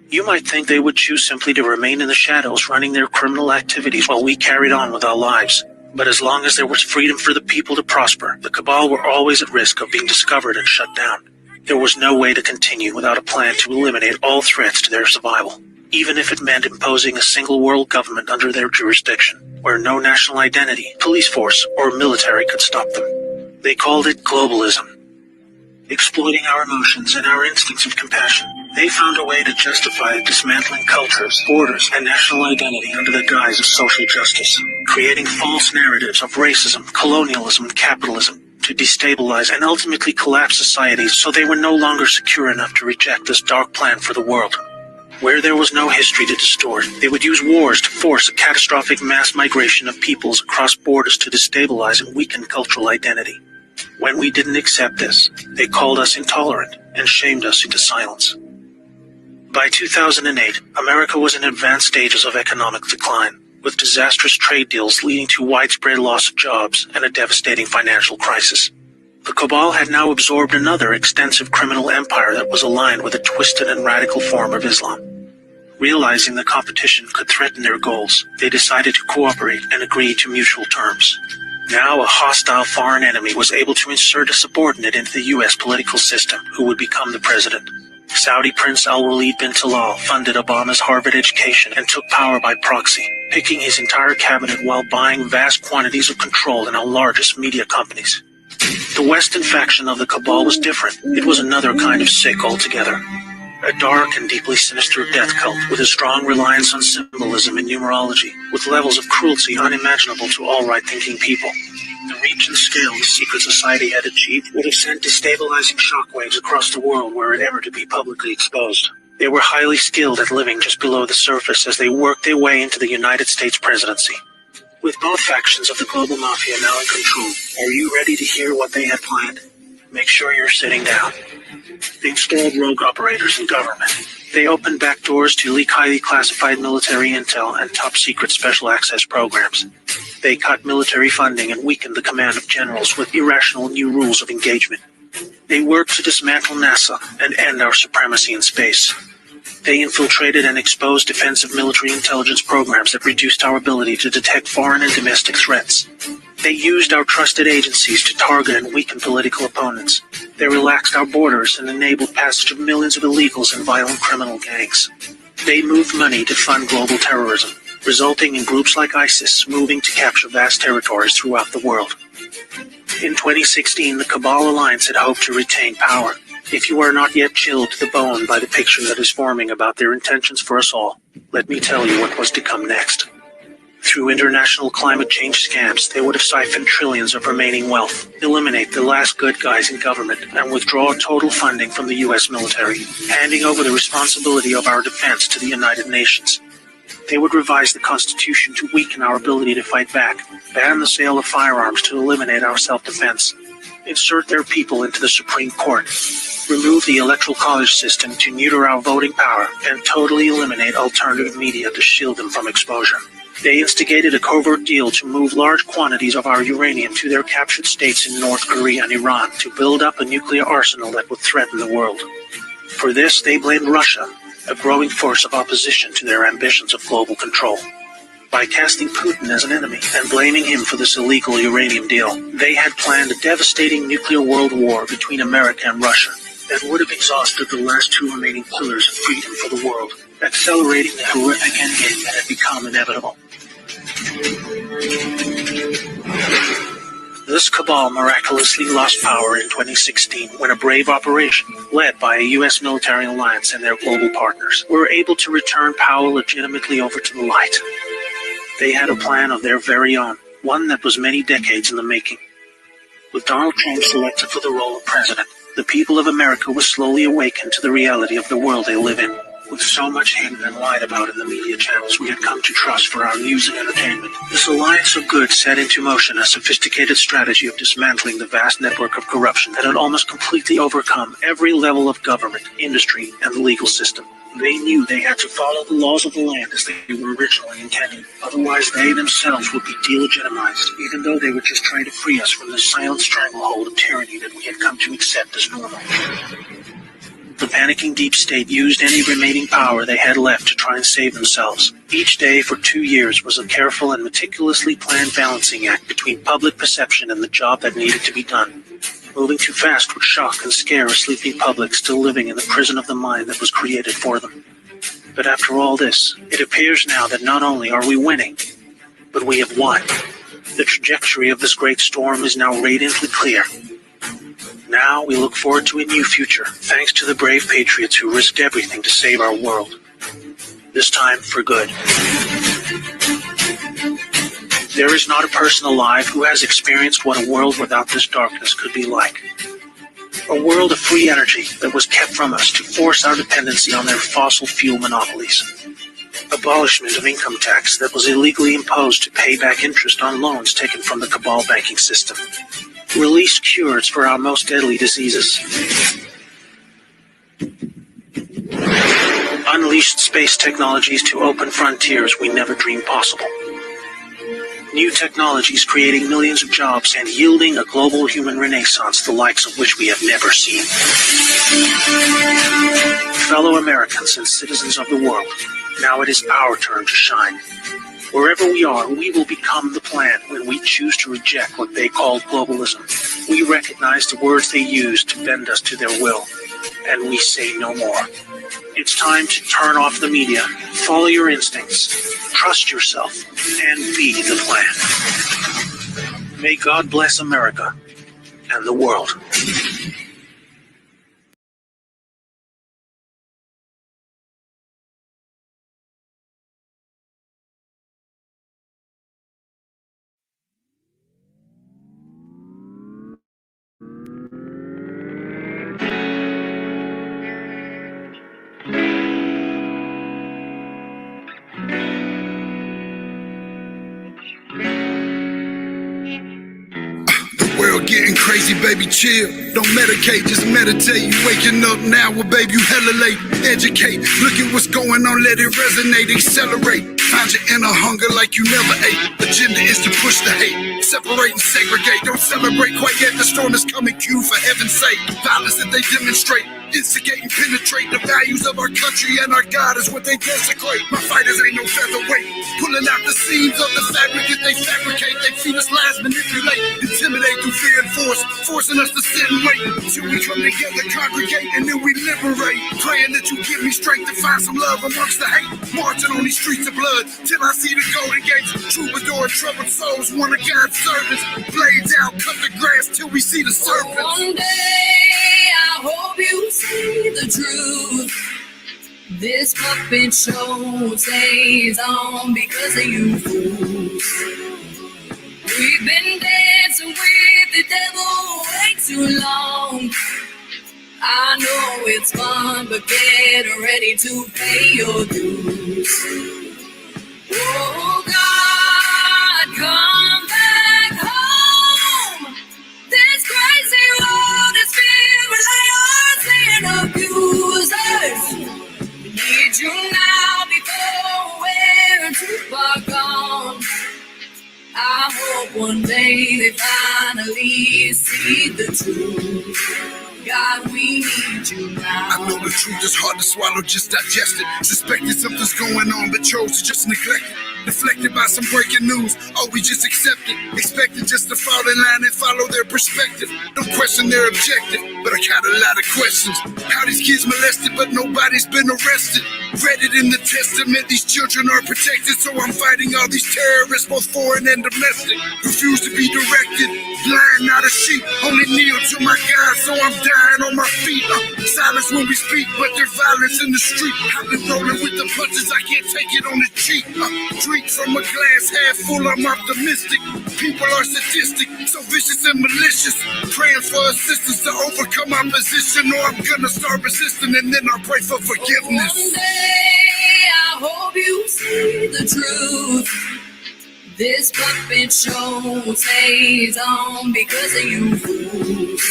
You might think they would choose simply to remain in the shadows running their criminal activities while we carried on with our lives. But as long as there was freedom for the people to prosper, the cabal were always at risk of being discovered and shut down. There was no way to continue without a plan to eliminate all threats to their survival, even if it meant imposing a single world government under their jurisdiction, where no national identity, police force, or military could stop them. They called it globalism. exploiting our emotions and our instincts of compassion. They found a way to justify dismantling cultures, borders, and national identity under the guise of social justice, creating false narratives of racism, colonialism, and capitalism to destabilize and ultimately collapse societies so they were no longer secure enough to reject this dark plan for the world. Where there was no history to distort, they would use wars to force a catastrophic mass migration of peoples across borders to destabilize and weaken cultural identity. When we didn't accept this, they called us intolerant and shamed us into silence. By 2008, America was in advanced stages of economic decline, with disastrous trade deals leading to widespread loss of jobs and a devastating financial crisis. The cabal had now absorbed another extensive criminal empire that was aligned with a twisted and radical form of Islam. Realizing the competition could threaten their goals, they decided to cooperate and agree to mutual terms. Now a hostile foreign enemy was able to insert a subordinate into the U.S. political system who would become the president. Saudi Prince Al-Walid bin Talal funded Obama's Harvard education and took power by proxy, picking his entire cabinet while buying vast quantities of control in our largest media companies. The Western faction of the cabal was different. It was another kind of sick altogether. A dark and deeply sinister death cult with a strong reliance on symbolism and numerology, with levels of cruelty unimaginable to all right-thinking people. The reach and scale the secret society had achieved would have sent destabilizing shockwaves across the world were it ever to be publicly exposed. They were highly skilled at living just below the surface as they worked their way into the United States presidency. With both factions of the global mafia now in control, are you ready to hear what they had planned? Make sure you're sitting down. They installed rogue operators in government. They opened back doors to leak highly classified military intel and top-secret special access programs. They cut military funding and weakened the command of generals with irrational new rules of engagement. They worked to dismantle NASA and end our supremacy in space. They infiltrated and exposed defensive military intelligence programs that reduced our ability to detect foreign and domestic threats. They used our trusted agencies to target and weaken political opponents. They relaxed our borders and enabled passage of millions of illegals and violent criminal gangs. They moved money to fund global terrorism, resulting in groups like ISIS moving to capture vast territories throughout the world. In 2016, the Cabal Alliance had hoped to retain power. If you are not yet chilled to the bone by the picture that is forming about their intentions for us all, let me tell you what was to come next. Through international climate change scams, they would have siphoned trillions of remaining wealth, eliminate the last good guys in government, and withdraw total funding from the U.S. military, handing over the responsibility of our defense to the United Nations. They would revise the Constitution to weaken our ability to fight back, ban the sale of firearms to eliminate our self-defense, insert their people into the Supreme Court, remove the Electoral College system to neuter our voting power, and totally eliminate alternative media to shield them from exposure. They instigated a covert deal to move large quantities of our uranium to their captured states in North Korea and Iran to build up a nuclear arsenal that would threaten the world. For this, they blamed Russia, a growing force of opposition to their ambitions of global control. By casting Putin as an enemy and blaming him for this illegal uranium deal, they had planned a devastating nuclear world war between America and Russia that would have exhausted the last two remaining pillars of freedom for the world, accelerating the horrific endgame that had become inevitable. This cabal miraculously lost power in 2016 when a brave operation, led by a U.S. military alliance and their global partners, were able to return power legitimately over to the light. They had a plan of their very own, one that was many decades in the making. With Donald Trump selected for the role of president, the people of America were slowly awakened to the reality of the world they live in. With so much hidden and lied about in the media channels we had come to trust for our news and entertainment, this alliance of good set into motion a sophisticated strategy of dismantling the vast network of corruption that had almost completely overcome every level of government, industry, and the legal system. They knew they had to follow the laws of the land as they were originally intended. Otherwise, they themselves would be delegitimized, even though they were just trying to free us from the silent stranglehold of tyranny that we had come to accept as normal. The panicking deep state used any remaining power they had left to try and save themselves. Each day for 2 years was a careful and meticulously planned balancing act between public perception and the job that needed to be done. Moving too fast would shock and scare a sleeping public still living in the prison of the mind that was created for them. But after all this, it appears now that not only are we winning, but we have won. The trajectory of this great storm is now radiantly clear. Now we look forward to a new future, thanks to the brave patriots who risked everything to save our world. This time for good. There is not a person alive who has experienced what a world without this darkness could be like. A world of free energy that was kept from us to force our dependency on their fossil fuel monopolies. Abolishment of income tax that was illegally imposed to pay back interest on loans taken from the cabal banking system. Released cures for our most deadly diseases. Unleashed space technologies to open frontiers we never dreamed possible. New technologies creating millions of jobs and yielding a global human renaissance the likes of which we have never seen. Fellow Americans and citizens of the world, now it is our turn to shine. Wherever we are, we will become the plan when we choose to reject what they call globalism. We recognize the words they use to bend us to their will, and we say no more. It's time to turn off the media, follow your instincts, trust yourself, and be the plan. May God bless America and the world. World getting crazy, baby, chill. Don't medicate, just meditate. You waking up now, well, baby, you hella late. Educate, look at what's going on, let it resonate, accelerate. Find your inner hunger like you never ate. Agenda is to push the hate, separate and segregate. Don't celebrate quite yet, the storm is coming, Q, for heaven's sake. Violence that they demonstrate, instigate and penetrate. The values of our country and our God is what they desecrate. My fighters ain't no featherweight, pulling out the seams of the fabric that they fabricate. They feed us lies, manipulate, intimidate through fear and force, forcing us to sit and wait until we come together, congregate, and then we liberate. Praying that you give me strength to find some love amongst the hate. Marching on these streets of blood till I see the golden gates. Troubadour and troubled souls, one of God's servants. Blades out, cut the grass till we see the serpents. One day I hope you see the truth. This puppet show stays on because of you fools. We've been dancing with the devil way too long. I know it's fun, but get ready to pay your dues. Oh God, come back home. This crazy world is filled with liars and abusers. We need you now before we're too far gone. I hope one day they finally see the truth. God, we need you now. I know the truth is hard to swallow, just digest it. Suspected something's going on, but chose to just neglect it. Deflected by some breaking news, oh, we just accept it. Expected just to fall in line and follow their perspective. Don't question their objective, but I got a lot of questions. How these kids molested, but nobody's been arrested. Read it in the testament, these children are protected. So I'm fighting all these terrorists, both foreign and domestic. Refuse to be directed, blind, not a sheep. Only kneel to my God, so I'm dying on my feet. Silence when we speak, but there's violence in the street. I've been rolling with the punches, I can't take it on the cheek. Drink from a glass half full, I'm optimistic. People are sadistic, so vicious and malicious. Praying for assistance to overcome opposition, or I'm gonna start resisting, and then I'll pray for forgiveness. One day I hope you see the truth. This puppet show stays on because of you fools.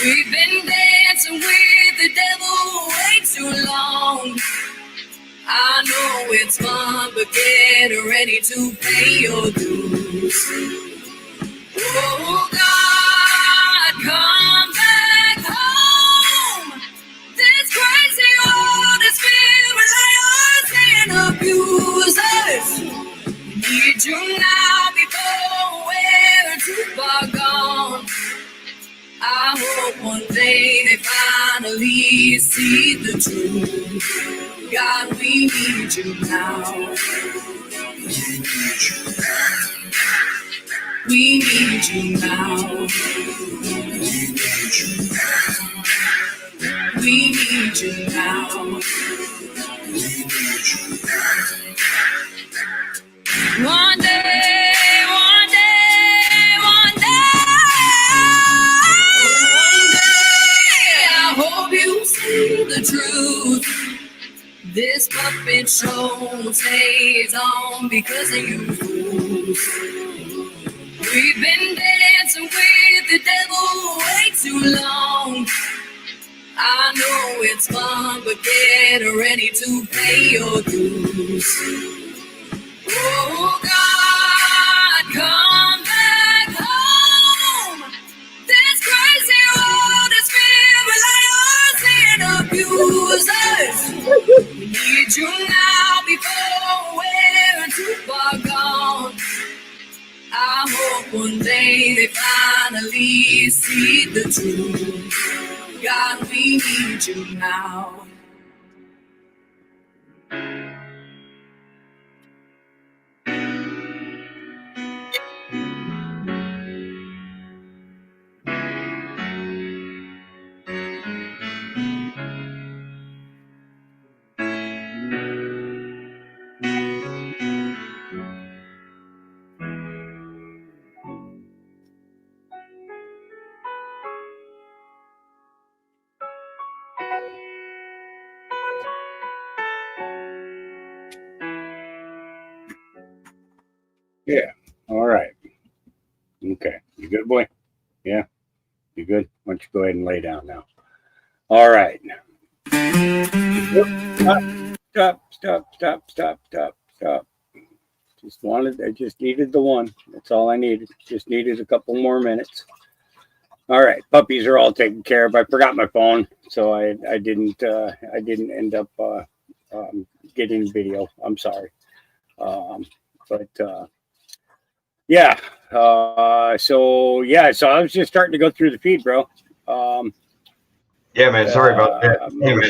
We've been dancing with the devil way too long. I know it's fun, but get ready to pay your dues. Oh God, come back home. This crazy world is filled with liars and abusers. Need you now before we're too far gone. I hope one day they finally see the truth. God, we need you now. We need you now. We need you now. One day, one day, one day, I hope you see the truth. This puppet show stays on because of you. We've been dancing with the devil way too long. I know it's fun, but get ready to pay your dues. Oh God, come back home. This crazy world is filled with liars and abusers. We need you now before we're too far gone. I hope one day they finally see the truth. God, we need you now. Yeah. All right. Okay. You good, boy? Yeah. You good? Why don't you go ahead and lay down now? All right. Stop. I just needed the one. That's all I needed. Just needed a couple more minutes. All right. Puppies are all taken care of. I forgot my phone, so I didn't end up getting video. I'm sorry. But yeah. So I was just starting to go through the feed, bro. Yeah, man. Sorry about that. Man,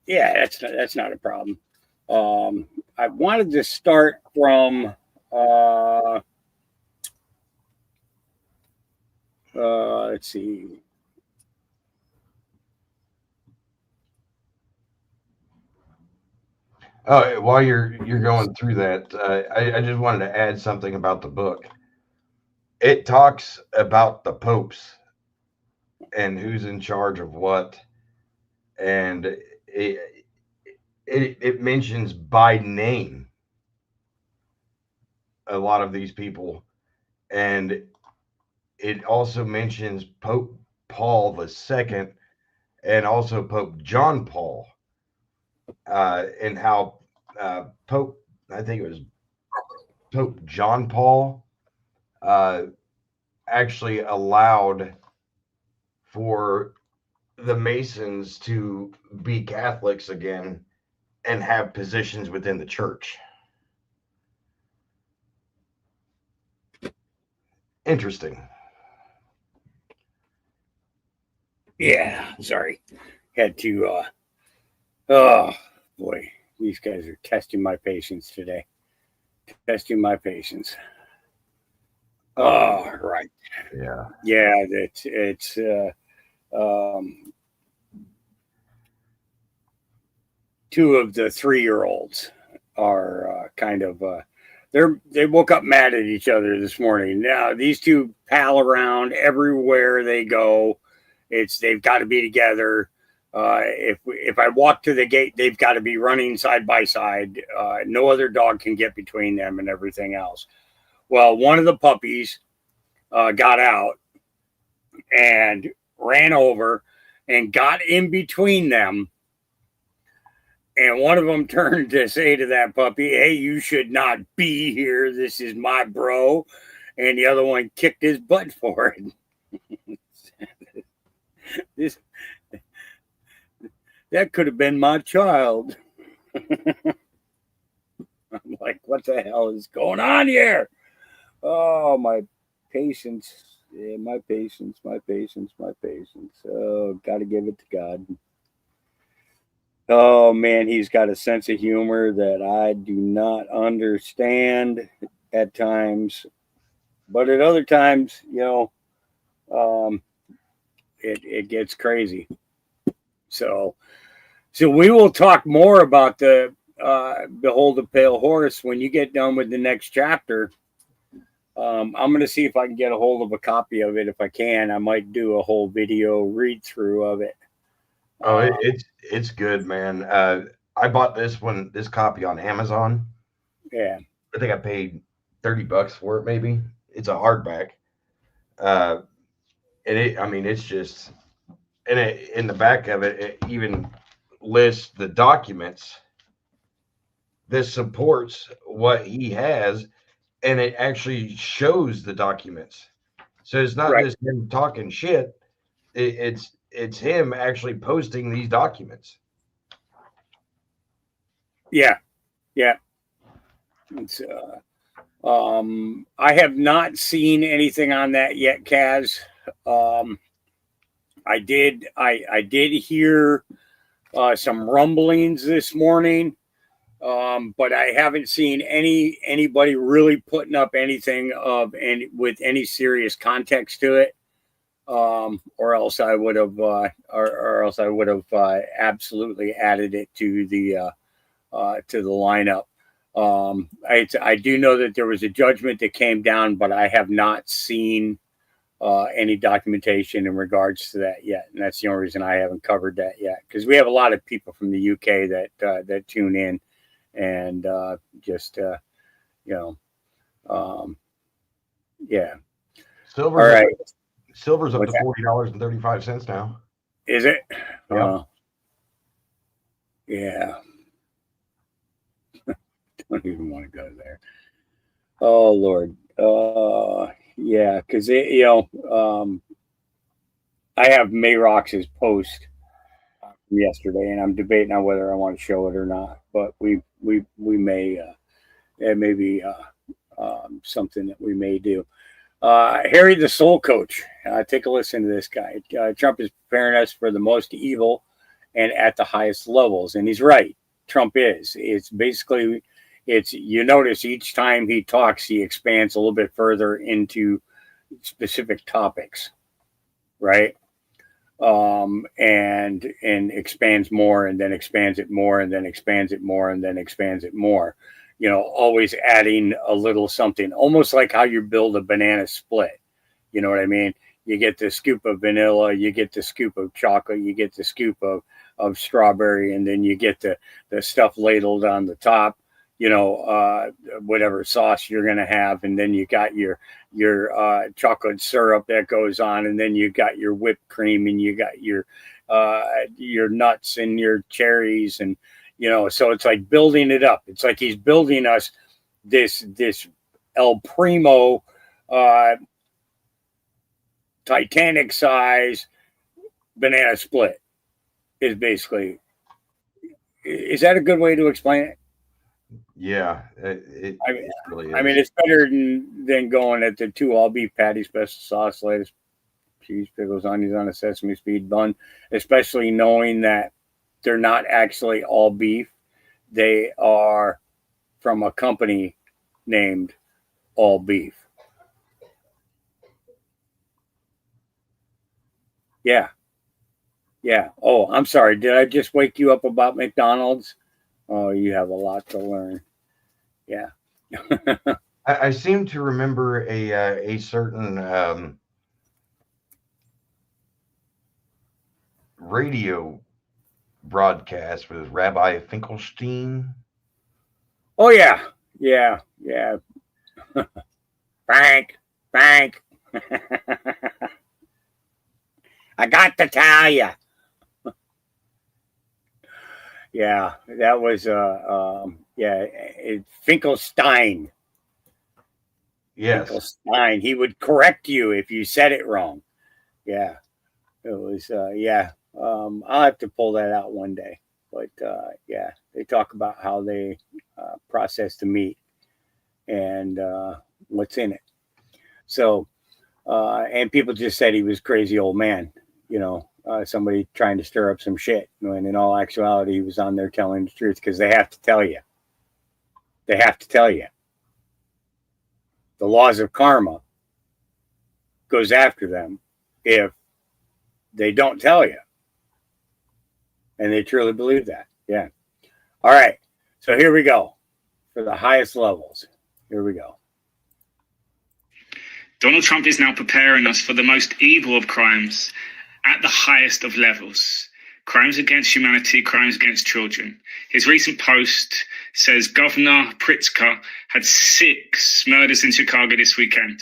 yeah, that's not a problem. I wanted to start from let's see. Oh, while you're going through that, I just wanted to add something about the book. It talks about the popes and who's in charge of what, and it mentions by name a lot of these people, and it also mentions Pope Paul II and also Pope John Paul, and how Pope, I think it was Pope John Paul, actually allowed for the Masons to be Catholics again and have positions within the church. Interesting. Yeah, sorry. Had to oh boy, these guys are testing my patience today. Testing my patience. Oh, right. Yeah. Yeah, it's two of the 3-year-olds are kind of they woke up mad at each other this morning. Now these two pal around everywhere they go. They've got to be together. If I walk to the gate, they've got to be running side by side. No other dog can get between them and everything else. Well, one of the puppies got out and ran over and got in between them. And one of them turned to say to that puppy, "Hey, you should not be here. This is my bro." And the other one kicked his butt for it. That could have been my child. I'm like, what the hell is going on here? Oh, my patience. Yeah, my patience. Oh, got to give it to God. Oh, man, he's got a sense of humor that I do not understand at times. But at other times, it gets crazy. So we will talk more about the Behold the Pale Horse when you get done with the next chapter. I'm going to see if I can get a hold of a copy of it. If I can, I might do a whole video read through of it. Oh, it's good, man. I bought this copy on Amazon. Yeah. I think I paid $30 for it, maybe. It's a hardback. And it's just, and in the back of it, it even lists the documents that supports what he has, and it actually shows the documents. So it's not just him talking shit. It's him actually posting these documents. Yeah. It's, I have not seen anything on that yet, Kaz. I did hear some rumblings this morning, but I haven't seen anybody really putting up anything with any serious context to it. Or else I would have, absolutely added it to the lineup. I do know that there was a judgment that came down, but I have not seen any documentation in regards to that yet, and that's the only reason I haven't covered that yet, because we have a lot of people from the UK that tune in, and yeah. Silver's all right. Silver's up to $40.35 now. Is it? Yeah. Yeah. Don't even want to go there. Oh Lord. Yeah, because I have Mayrox's post from yesterday, and I'm debating on whether I want to show it or not. But we may it may be something that we may do. Harry the Soul Coach. Take a listen to this guy. Trump is preparing us for the most evil and at the highest levels, and he's right. Trump is. It's basically. You notice each time he talks, he expands a little bit further into specific topics, right? And expands more, and then expands it more, and then expands it more, and then expands it more. Always adding a little something, almost like how you build a banana split. You know what I mean? You get the scoop of vanilla, you get the scoop of chocolate, you get the scoop of strawberry, and then you get the stuff ladled on the top. Whatever sauce you're going to have. And then you got your chocolate syrup that goes on. And then you got your whipped cream, and you got your nuts and your cherries. And, so it's like building it up. It's like he's building us this El Primo, Titanic size banana split is basically, is that a good way to explain it? Yeah, it really is. I mean, it's better than going at the 2 all beef patties, special sauce, lettuce, cheese, pickles, onions on a sesame seed bun, especially knowing that they're not actually all beef. They are from a company named All Beef. Yeah. Oh, I'm sorry. Did I just wake you up about McDonald's? Oh, you have a lot to learn. Yeah. I seem to remember a certain radio broadcast with Rabbi Finkelstein. Oh yeah. Frank. I got to tell you. Yeah, that was Finkelstein. Yes. Finkelstein. He would correct you if you said it wrong. Yeah. It was I'll have to pull that out one day. But yeah, they talk about how they process the meat and what's in it. So and people just said he was a crazy old man, somebody trying to stir up some shit, when in all actuality he was on there telling the truth, because they have to tell you. The laws of karma goes after them if they don't tell you. And they truly believe that. Yeah. All right. So here we go for the highest levels. Here we go. Donald Trump is now preparing us for the most evil of crimes at the highest of levels. Crimes against humanity, crimes against children. His recent post says Governor Pritzker had 6 murders in Chicago this weekend.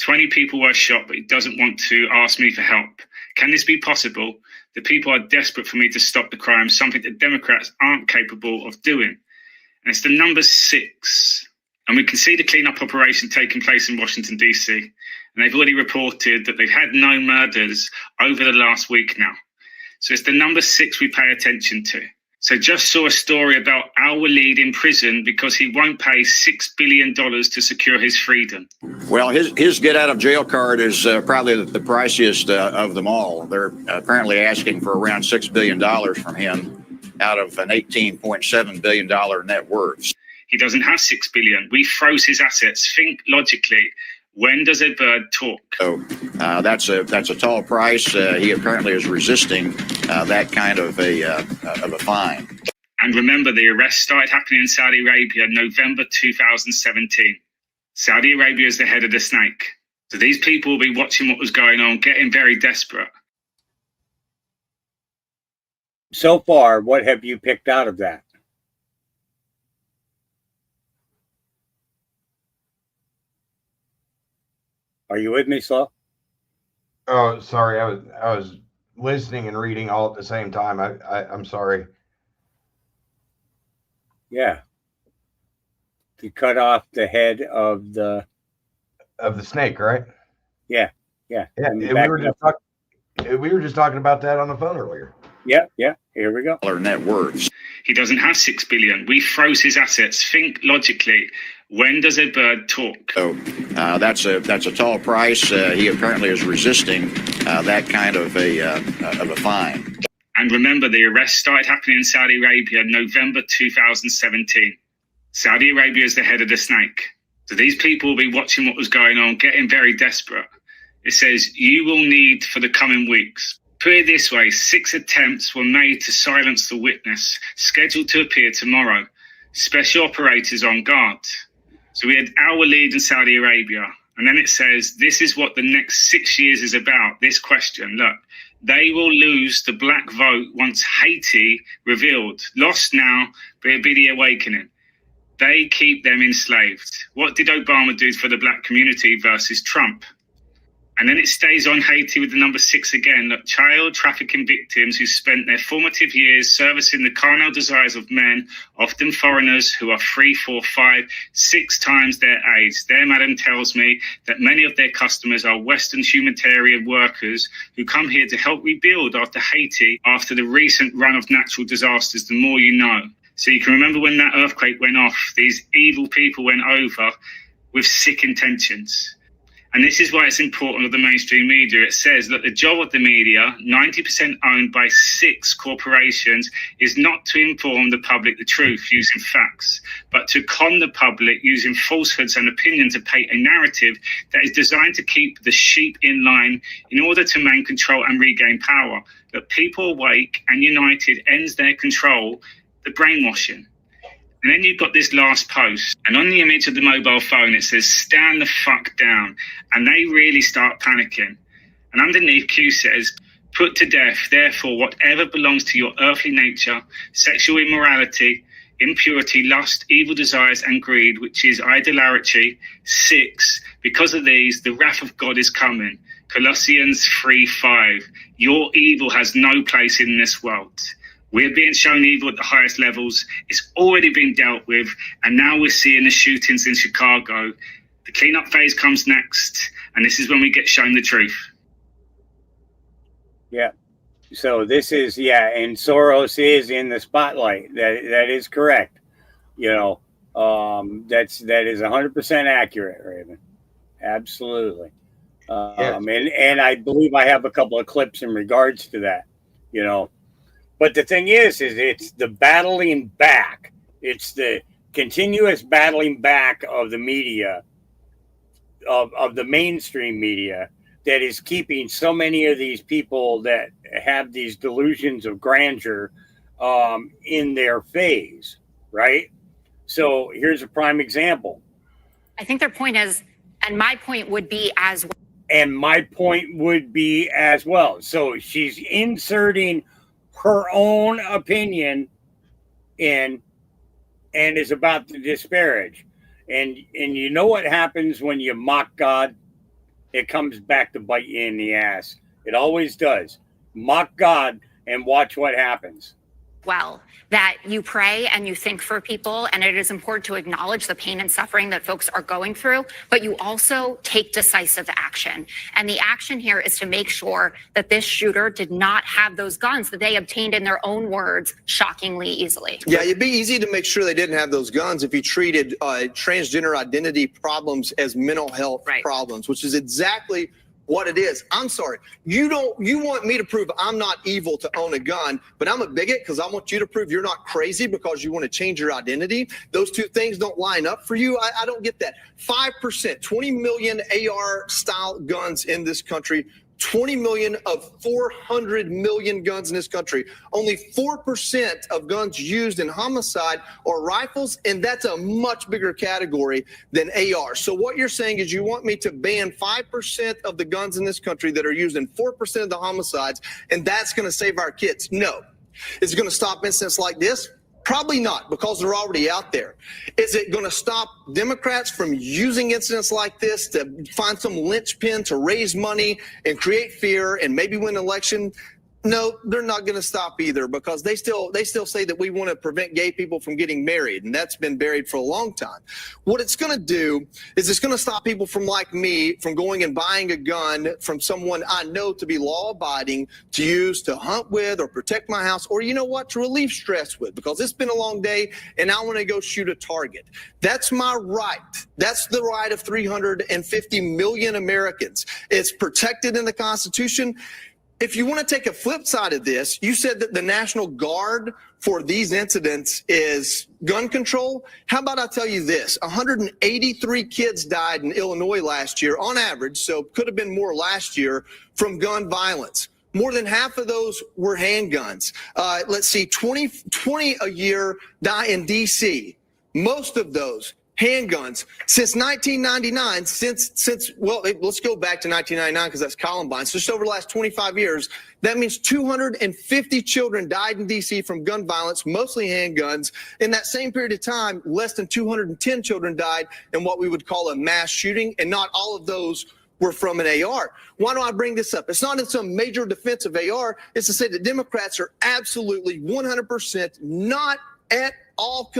20 people were shot, but he doesn't want to ask me for help. Can this be possible? The people are desperate for me to stop the crime, something that Democrats aren't capable of doing. And it's the number 6. And we can see the cleanup operation taking place in Washington, D.C. And they've already reported that they've had no murders over the last week now. So it's the number 6 we pay attention to. So just saw a story about our lead in prison because he won't pay $6 billion to secure his freedom. Well, his get out of jail card is probably the priciest of them all. They're apparently asking for around $6 billion from him out of an $18.7 billion net worth. He doesn't have $6 billion. We froze his assets. Think logically. When does a bird talk? So that's a tall price. He apparently is resisting that kind of a fine. And remember, the arrest started happening in Saudi Arabia in November 2017. Saudi Arabia is the head of the snake. So these people will be watching what was going on, getting very desperate. So far, what have you picked out of that? Are you with me, Slow? Oh, sorry. I was listening and reading all at the same time. I'm sorry. Yeah. To cut off the head of the snake, right? Yeah. Yeah. We were just talking about that on the phone earlier. Yeah. Here we go. Net worth. He doesn't have $6 billion. We froze his assets. Think logically. When does a bird talk? So that's a tall price. He apparently is resisting that kind of a fine. And remember, the arrest started happening in Saudi Arabia in November 2017. Saudi Arabia is the head of the snake. So these people will be watching what was going on, getting very desperate. It says, you will need for the coming weeks. Put it this way, 6 attempts were made to silence the witness, scheduled to appear tomorrow. Special operators on guard. So we had our lead in Saudi Arabia. And then it says, this is what the next 6 years is about, this question. Look, they will lose the black vote once Haiti revealed. Lost now, but it'll be the awakening. They keep them enslaved. What did Obama do for the black community versus Trump? And then it stays on Haiti with the number 6 again. Look, child trafficking victims who spent their formative years servicing the carnal desires of men, often foreigners who are 3, 4, 5, 6 times their age. Their madam tells me that many of their customers are Western humanitarian workers who come here to help rebuild after Haiti, after the recent run of natural disasters, the more you know. So you can remember when that earthquake went off, these evil people went over with sick intentions. And this is why it's important of the mainstream media. It says that the job of the media, 90% owned by 6 corporations, is not to inform the public the truth using facts, but to con the public using falsehoods and opinion to paint a narrative that is designed to keep the sheep in line in order to maintain control and regain power. That people awake and united ends their control, the brainwashing. And then you've got this last post, and on the image of the mobile phone, it says, stand the fuck down. And they really start panicking. And underneath, Q says, put to death, therefore, whatever belongs to your earthly nature, sexual immorality, impurity, lust, evil desires, and greed, which is idolatry. 6, because of these, the wrath of God is coming. Colossians 3:5, your evil has no place in this world. We're being shown evil at the highest levels. It's already been dealt with. And now we're seeing the shootings in Chicago. The cleanup phase comes next. And this is when we get shown the truth. Yeah. So this is, and Soros is in the spotlight. That is correct. That is 100% accurate, Raven. Absolutely. And I believe I have a couple of clips in regards to that, But the thing is it's the battling back. It's the continuous battling back of the media, of the mainstream media, that is keeping so many of these people that have these delusions of grandeur in their phase, right? So here's a prime example. I think their point is, and my point would be as well. And my point would be as well. So she's inserting her own opinion in and is about to disparage. And you know what happens when you mock God? It comes back to bite you in the ass. It always does. Mock God and watch what happens. Well, that you pray and you think for people, and it is important to acknowledge the pain and suffering that folks are going through, but you also take decisive action. And the action here is to make sure that this shooter did not have those guns that they obtained, in their own words, shockingly easily. Yeah, it'd be easy to make sure they didn't have those guns if you treated transgender identity problems as mental health problems, which is exactly what it is. I'm sorry. You want me to prove I'm not evil to own a gun, but I'm a bigot because I want you to prove you're not crazy because you want to change your identity. Those two things don't line up for you. I don't get that. 5%, 20 million AR style guns in this country. 20 million of 400 million guns in this country. Only 4% of guns used in homicide are rifles, and that's a much bigger category than AR. So what you're saying is you want me to ban 5% of the guns in this country that are used in 4% of the homicides, and that's going to save our kids? No. Is it going to stop incidents like this? Probably not, because they're already out there. Is it going to stop Democrats from using incidents like this to find some linchpin to raise money and create fear and maybe win an election? No, they're not going to stop either, because they still say that we want to prevent gay people from getting married, and that's been buried for a long time. What it's going to do is it's going to stop people from, like me, from going and buying a gun from someone I know to be law-abiding, to use to hunt with or protect my house, or, you know what, to relieve stress with, because it's been a long day and I want to go shoot a target. That's my right. That's the right of 350 million Americans. It's protected in the Constitution. If you want to take a flip side of this, you said that the National Guard for these incidents is gun control. How about I tell you this? 183 kids died in Illinois last year on average, so could have been more last year, from gun violence. More than half of those were handguns. Let's see, 20 a year die in D.C. Most of those handguns. Since 1999, let's go back to 1999 because that's Columbine. So just over the last 25 years, that means 250 children died in D.C. from gun violence, mostly handguns. In that same period of time, less than 210 children died in what we would call a mass shooting, and not all of those were from an AR. Why do I bring this up? It's not in some major defense of AR. It's to say that Democrats are absolutely 100% not at all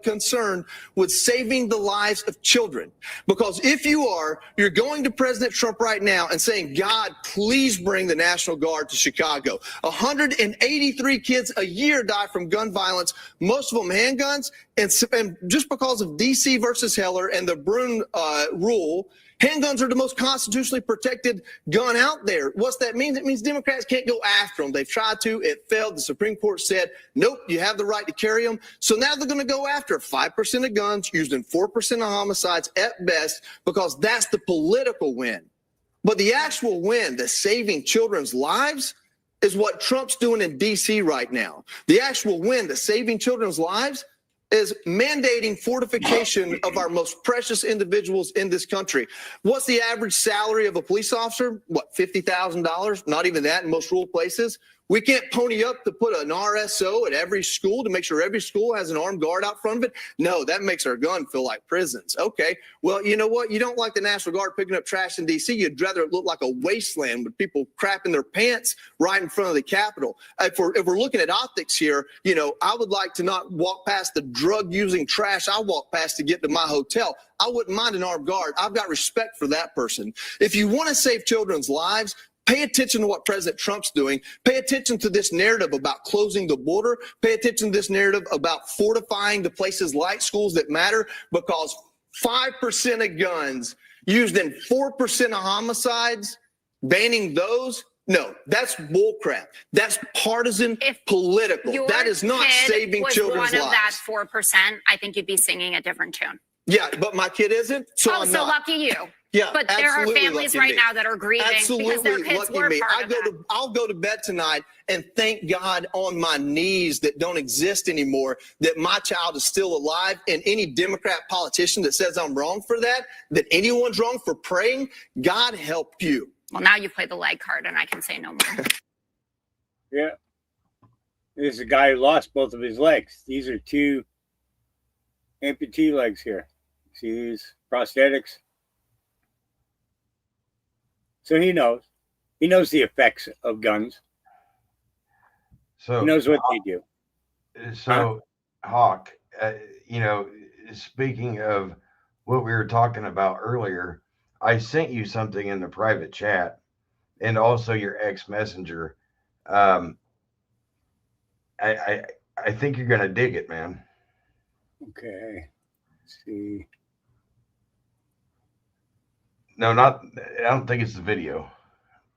concerned with saving the lives of children. Because if you are, you're going to President Trump right now and saying, God, please bring the National Guard to Chicago. 183 kids a year die from gun violence, most of them handguns. And just because of DC versus Heller and the Brune rule, handguns are the most constitutionally protected gun out there. What's that mean? It means Democrats can't go after them. They've tried to. It failed. The Supreme Court said, nope, you have the right to carry them. So now they're going to go after 5% of guns used in 4% of homicides at best, because that's the political win. But the actual win, the saving children's lives, is what Trump's doing in D.C. right now. The actual win, the saving children's lives, is mandating fortification of our most precious individuals in this country. What's the average salary of a police officer? What, $50,000? Not even that in most rural places. We can't pony up to put an RSO at every school to make sure every school has an armed guard out front of it. No, that makes our gun feel like prisons. Okay, well, you know what? You don't like the National Guard picking up trash in D.C. You'd rather it look like a wasteland with people crapping their pants right in front of the Capitol. If we're looking at optics here, you know, I would like to not walk past the drug-using trash I walk past to get to my hotel. I wouldn't mind an armed guard. I've got respect for that person. If you want to save children's lives, pay attention to what President Trump's doing. Pay attention to this narrative about closing the border. Pay attention to this narrative about fortifying the places like schools that matter, because 5% of guns used in 4% of homicides, banning those, no, that's bullcrap. That's partisan, political. That is not saving children's lives. If one of that 4%, I think you'd be singing a different tune. Yeah, but my kid isn't, so Oh, I'm so not. lucky you. Yeah, But there are absolutely families lucky right me. now that are grieving because their Absolutely kids lucky were me. part of that. I'll go to bed tonight and thank God on my knees that don't exist anymore, that my child is still alive. And any Democrat politician that says I'm wrong for that anyone's wrong for praying, God help you. Well, now you play the leg card and I can say no more. Yeah. This is a guy who lost both of his legs. These are two amputee legs here. See these prosthetics? So he knows. He knows the effects of guns. So he knows what they do. So, Hawk, you know, speaking of what we were talking about earlier, I sent you something in the private chat and also your ex messenger. I think you're gonna dig it, man. Okay. Let's see. No, not. I don't think it's the video.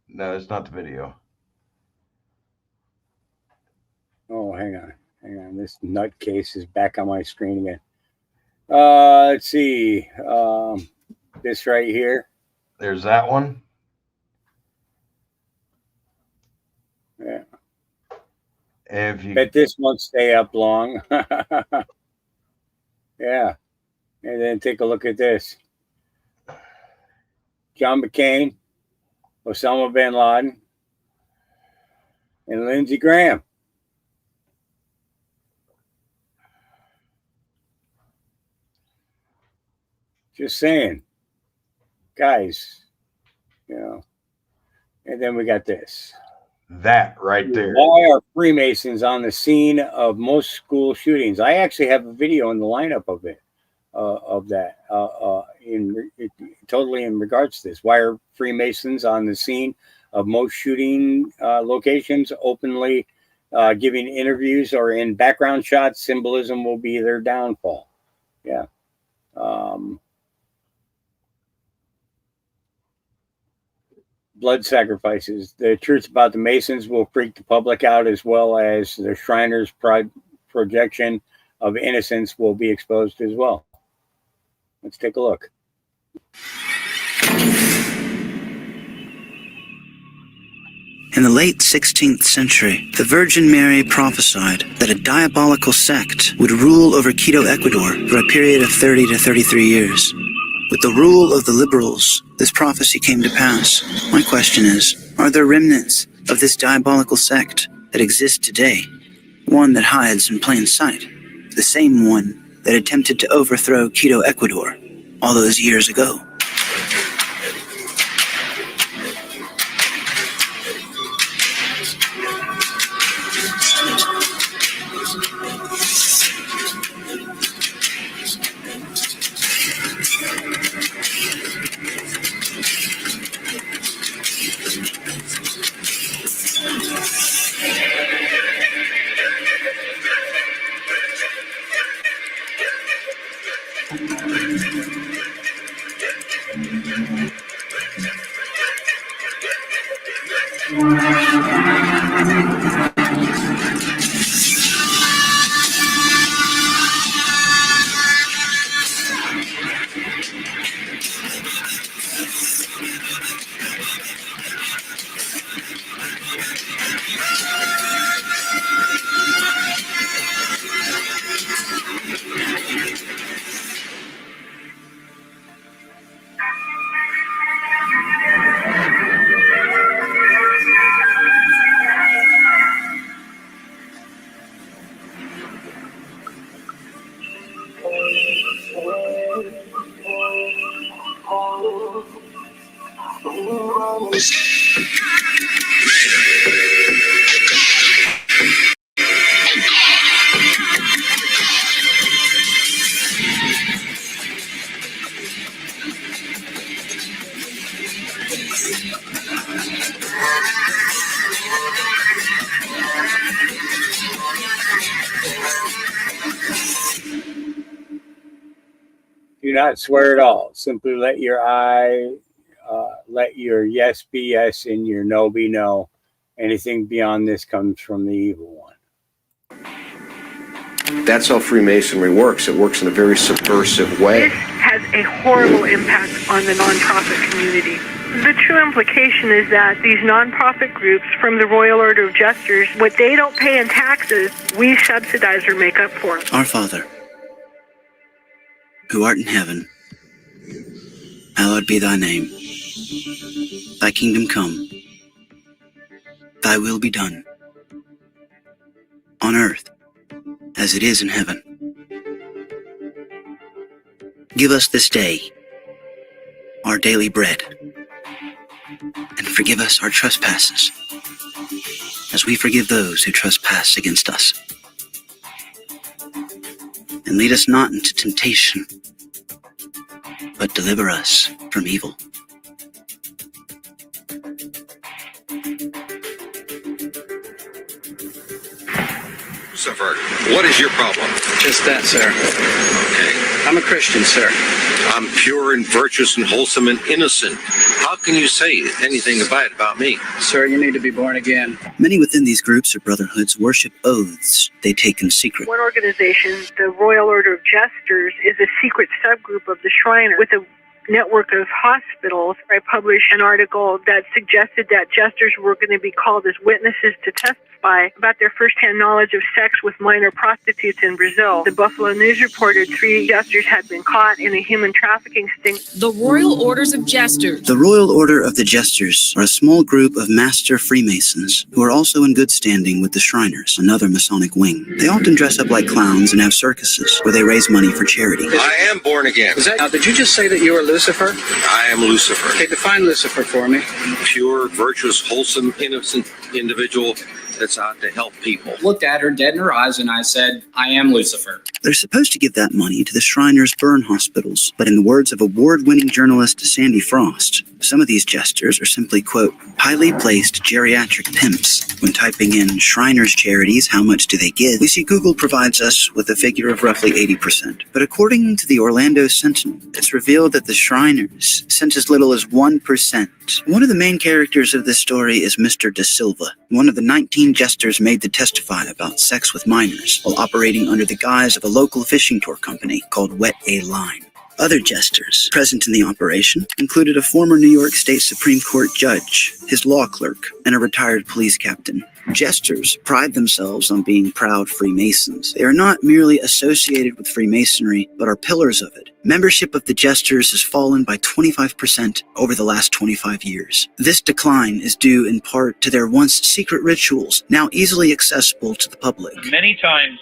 No, it's not the video. Oh, hang on. Hang on. This nutcase is back on my screen again. Let's see. This right here. There's that one. Yeah. And if you bet this won't stay up long. Yeah. And then take a look at this. John McCain, Osama bin Laden, and Lindsey Graham. Just saying. Guys, you know. And then we got this. That right there. Why are Freemasons on the scene of most school shootings? I actually have a video in the lineup of it, of that, totally in regards to this. Why are Freemasons on the scene of most shooting locations, openly giving interviews or in background shots? Symbolism will be their downfall. Yeah. Blood sacrifices. The truth about the Masons will freak the public out, as well as the Shriners' projection of innocence will be exposed as well. Let's take a look. In the late 16th century, the Virgin Mary prophesied that a diabolical sect would rule over Quito, Ecuador for a period of 30 to 33 years. With the rule of the liberals, this prophecy came to pass. My question is, are there remnants of this diabolical sect that exist today? One that hides in plain sight, the same one that attempted to overthrow Quito, Ecuador, all those years ago. Do not swear at all. Simply let your let your yes be yes and your no be no. Anything beyond this comes from the evil one. That's how Freemasonry works. It works in a very subversive way. This has a horrible impact on the nonprofit community. The true implication is that these nonprofit groups from the Royal Order of Jesters, what they don't pay in taxes, we subsidize or make up for. Our Father, who art in heaven, hallowed be thy name. Thy kingdom come. Thy will be done, on earth as it is in heaven. Give us this day our daily bread, and forgive us our trespasses, as we forgive those who trespass against us. And lead us not into temptation, but deliver us from evil. Lucifer, what is your problem? Just that, sir. Okay. I'm a Christian, sir. I'm pure and virtuous and wholesome and innocent. How can you say anything bad about me? Sir, you need to be born again. Many within these groups or brotherhoods worship oaths they take in secret. One organization, the Royal Order of Jesters, is a secret subgroup of the Shriners with a network of hospitals. I published an article that suggested that jesters were going to be called as witnesses to testify about their first-hand knowledge of sex with minor prostitutes in Brazil. The Buffalo News reported 3 jesters had been caught in a human trafficking sting. The Royal Orders of Jesters. The Royal Order of the Jesters are a small group of master Freemasons who are also in good standing with the Shriners, another Masonic wing. They often dress up like clowns and have circuses where they raise money for charity. I am born again. Now, did you just say that you were Lucifer? I am Lucifer. Okay, define Lucifer for me. Pure, virtuous, wholesome, innocent individual that's out to help people. Looked at her dead in her eyes and I said, I am Lucifer. They're supposed to give that money to the Shriners' burn hospitals, but in the words of award-winning journalist Sandy Frost, some of these jesters are simply, quote, highly placed geriatric pimps. When typing in Shriners charities, how much do they give? We see Google provides us with a figure of roughly 80%. But according to the Orlando Sentinel, it's revealed that the Shriners sent as little as 1%. One of the main characters of this story is Mr. Da Silva, one of the 19 jesters made to testify about sex with minors while operating under the guise of a local fishing tour company called Wet A Line. Other jesters present in the operation included a former New York State Supreme Court judge, his law clerk, and a retired police captain. Jesters pride themselves on being proud Freemasons. They are not merely associated with Freemasonry, but are pillars of it. Membership of the Jesters has fallen by 25% over the last 25 years. This decline is due in part to their once secret rituals, now easily accessible to the public. Many times,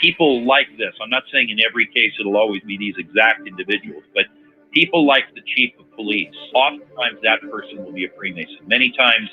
people like this. I'm not saying in every case it'll always be these exact individuals, but people like the chief of police. Oftentimes that person will be a Freemason. Many times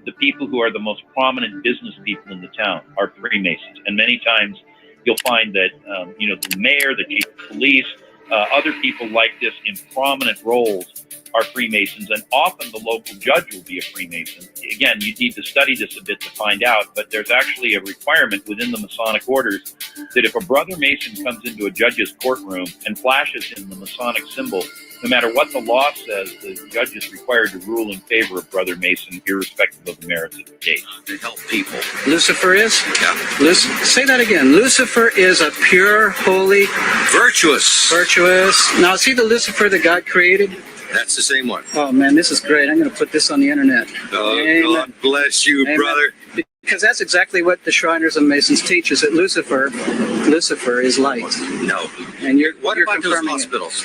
the people who are the most prominent business people in the town are Freemasons. And many times you'll find that, the mayor, the chief of police, other people like this in prominent roles are Freemasons, and often the local judge will be a Freemason. Again, you need to study this a bit to find out, but there's actually a requirement within the Masonic orders that if a brother Mason comes into a judge's courtroom and flashes in the Masonic symbol, no matter what the law says, the judge is required to rule in favor of brother Mason, irrespective of the merits of the case. To help people. Lucifer is? Yeah. Say that again. Lucifer is a pure, holy... Virtuous. Virtuous. Now, is he the Lucifer that God created? That's the same one. Oh, man, this is great. I'm going to put this on the internet. Oh, Amen. God bless you, Amen. brother. Because that's exactly what the Shriners and Masons teach, is that Lucifer is light. No. And what you're about those confirming hospitals?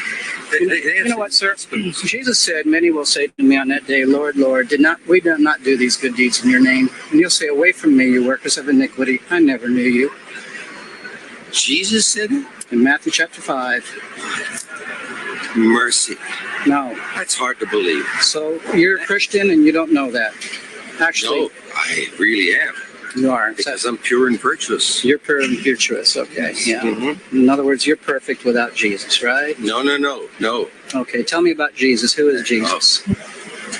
You know what, sir? Jesus said, many will say to me on that day, Lord, Lord, we did not do these good deeds in your name. And you'll say, away from me, you workers of iniquity. I never knew you. Jesus said it? In Matthew chapter 5. Mercy. No. That's hard to believe. So you're a Christian and you don't know that. Actually. No, I really am. You are. Because I'm pure and virtuous. You're pure and virtuous, okay. Yeah. Mm-hmm. In other words, you're perfect without Jesus, right? No. Okay, tell me about Jesus. Who is Jesus?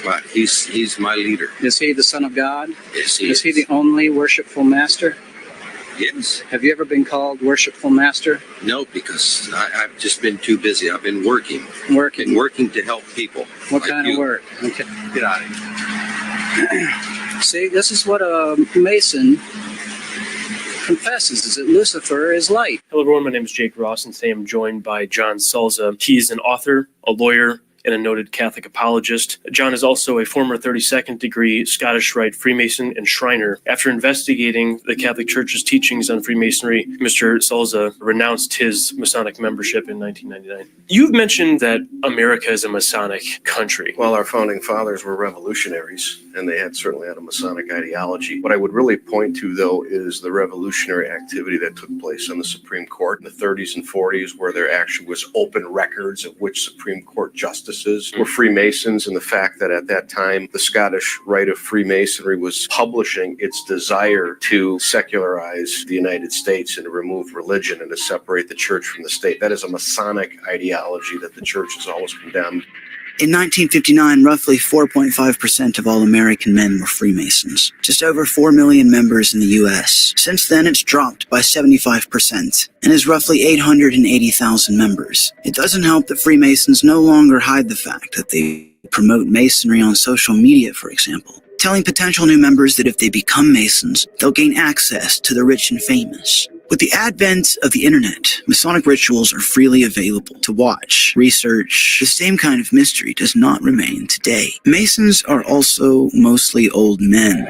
Well, he's my leader. Is he the Son of God? Yes, he is. Is he the only worshipful master? Yes. Have you ever been called worshipful master? No, because I've just been too busy. I've been working. Working? Working to help people. What kind of work? Okay. Get out of here. See, this is what a Mason confesses is that Lucifer is light. Hello, everyone. My name is Jake Ross, and today I'm joined by John Sulza. He's an author, a lawyer, and a noted Catholic apologist. John is also a former 32nd degree Scottish Rite Freemason and Shriner. After investigating the Catholic Church's teachings on Freemasonry, Mr. Sulza renounced his Masonic membership in 1999. You've mentioned that America is a Masonic country. Well, our founding fathers were revolutionaries, and they certainly had a Masonic ideology. What I would really point to, though, is the revolutionary activity that took place on the Supreme Court in the 30s and 40s, where there actually was open records of which Supreme Court justices were Freemasons, and the fact that at that time the Scottish Rite of Freemasonry was publishing its desire to secularize the United States and to remove religion and to separate the church from the state. That is a Masonic ideology that the church has always condemned. In 1959, roughly 4.5% of all American men were Freemasons. Just over 4 million members in the U.S. Since then, it's dropped by 75% and is roughly 880,000 members. It doesn't help that Freemasons no longer hide the fact that they promote Masonry on social media, for example, telling potential new members that if they become Masons, they'll gain access to the rich and famous. With the advent of the internet, Masonic rituals are freely available to watch, research. The same kind of mystery does not remain today. Masons are also mostly old men,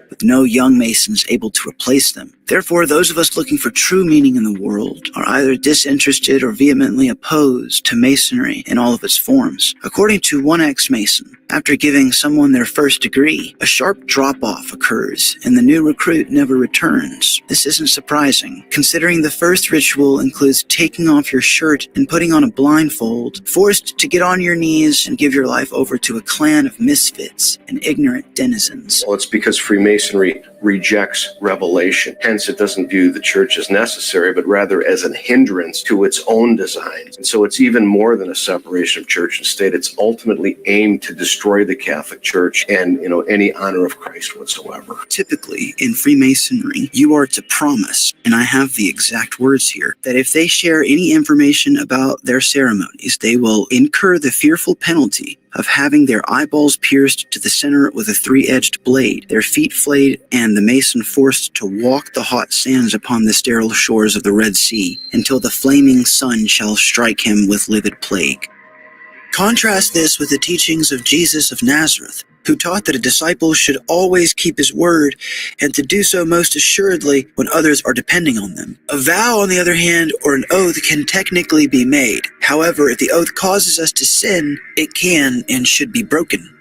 with no young Masons able to replace them. Therefore, those of us looking for true meaning in the world are either disinterested or vehemently opposed to Masonry in all of its forms. According to one ex-Mason, after giving someone their first degree, a sharp drop-off occurs and the new recruit never returns. This isn't surprising, considering the first ritual includes taking off your shirt and putting on a blindfold, forced to get on your knees and give your life over to a clan of misfits and ignorant denizens. Well, it's because Freemasonry rejects revelation. Hence, it doesn't view the church as necessary, but rather as an hindrance to its own designs. And so it's even more than a separation of church and state. It's ultimately aimed to destroy the Catholic Church and, any honor of Christ whatsoever. Typically, in Freemasonry, you are to promise, and I have the exact words here, that if they share any information about their ceremonies, they will incur the fearful penalty of having their eyeballs pierced to the center with a 3-edged blade, their feet flayed, and the Mason forced to walk the hot sands upon the sterile shores of the Red Sea until the flaming sun shall strike him with livid plague. Contrast this with the teachings of Jesus of Nazareth, who taught that a disciple should always keep his word and to do so most assuredly when others are depending on them. A vow, on the other hand, or an oath can technically be made. However, if the oath causes us to sin, it can and should be broken.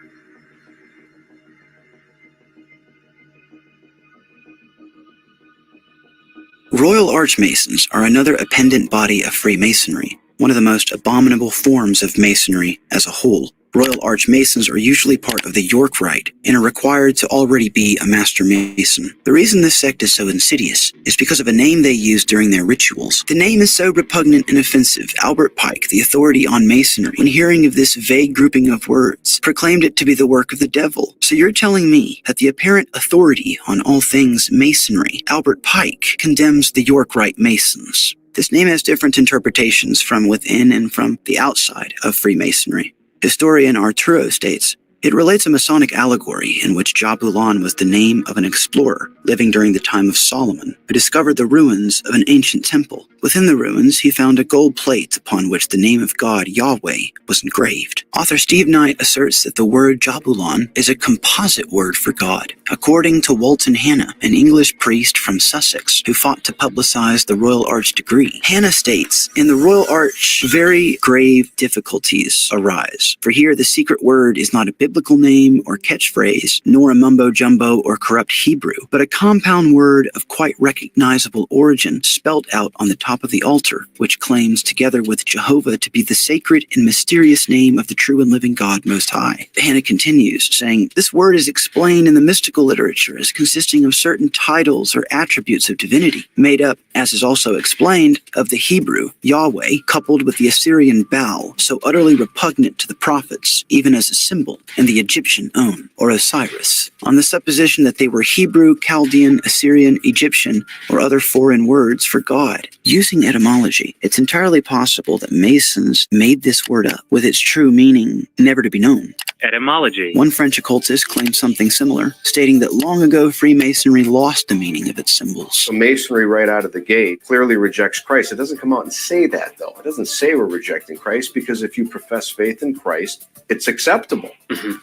Royal Archmasons are another appendant body of Freemasonry, one of the most abominable forms of Masonry as a whole. Royal Archmasons are usually part of the York Rite and are required to already be a Master Mason. The reason this sect is so insidious is because of a name they use during their rituals. The name is so repugnant and offensive, Albert Pike, the authority on Masonry, when hearing of this vague grouping of words, proclaimed it to be the work of the devil. So you're telling me that the apparent authority on all things Masonry, Albert Pike, condemns the York Rite Masons. This name has different interpretations from within and from the outside of Freemasonry. Historian Arturo states, it relates a Masonic allegory in which Jabulon was the name of an explorer living during the time of Solomon, who discovered the ruins of an ancient temple. Within the ruins, he found a gold plate upon which the name of God, Yahweh, was engraved. Author Steve Knight asserts that the word Jabulon is a composite word for God. According to Walton Hannah, an English priest from Sussex who fought to publicize the Royal Arch degree, Hannah states, in the Royal Arch, very grave difficulties arise. For here, the secret word is not a biblical name or catchphrase, nor a mumbo-jumbo or corrupt Hebrew, but a compound word of quite recognizable origin spelt out on the top of the altar, which claims together with Jehovah to be the sacred and mysterious name of the true and living God Most High. Hannah continues, saying, this word is explained in the mystical literature as consisting of certain titles or attributes of divinity, made up, as is also explained, of the Hebrew, Yahweh, coupled with the Assyrian Baal, so utterly repugnant to the prophets, even as a symbol, and the Egyptian On, or Osiris, on the supposition that they were Hebrew, Chaldean, Assyrian, Egyptian, or other foreign words for God. Using etymology, it's entirely possible that Masons made this word up, with its true meaning never to be known. Etymology. One French occultist claimed something similar, stating that long ago Freemasonry lost the meaning of its symbols. So Masonry right out of the gate clearly rejects Christ. It doesn't come out and say that, though. It doesn't say we're rejecting Christ, because if you profess faith in Christ, it's acceptable.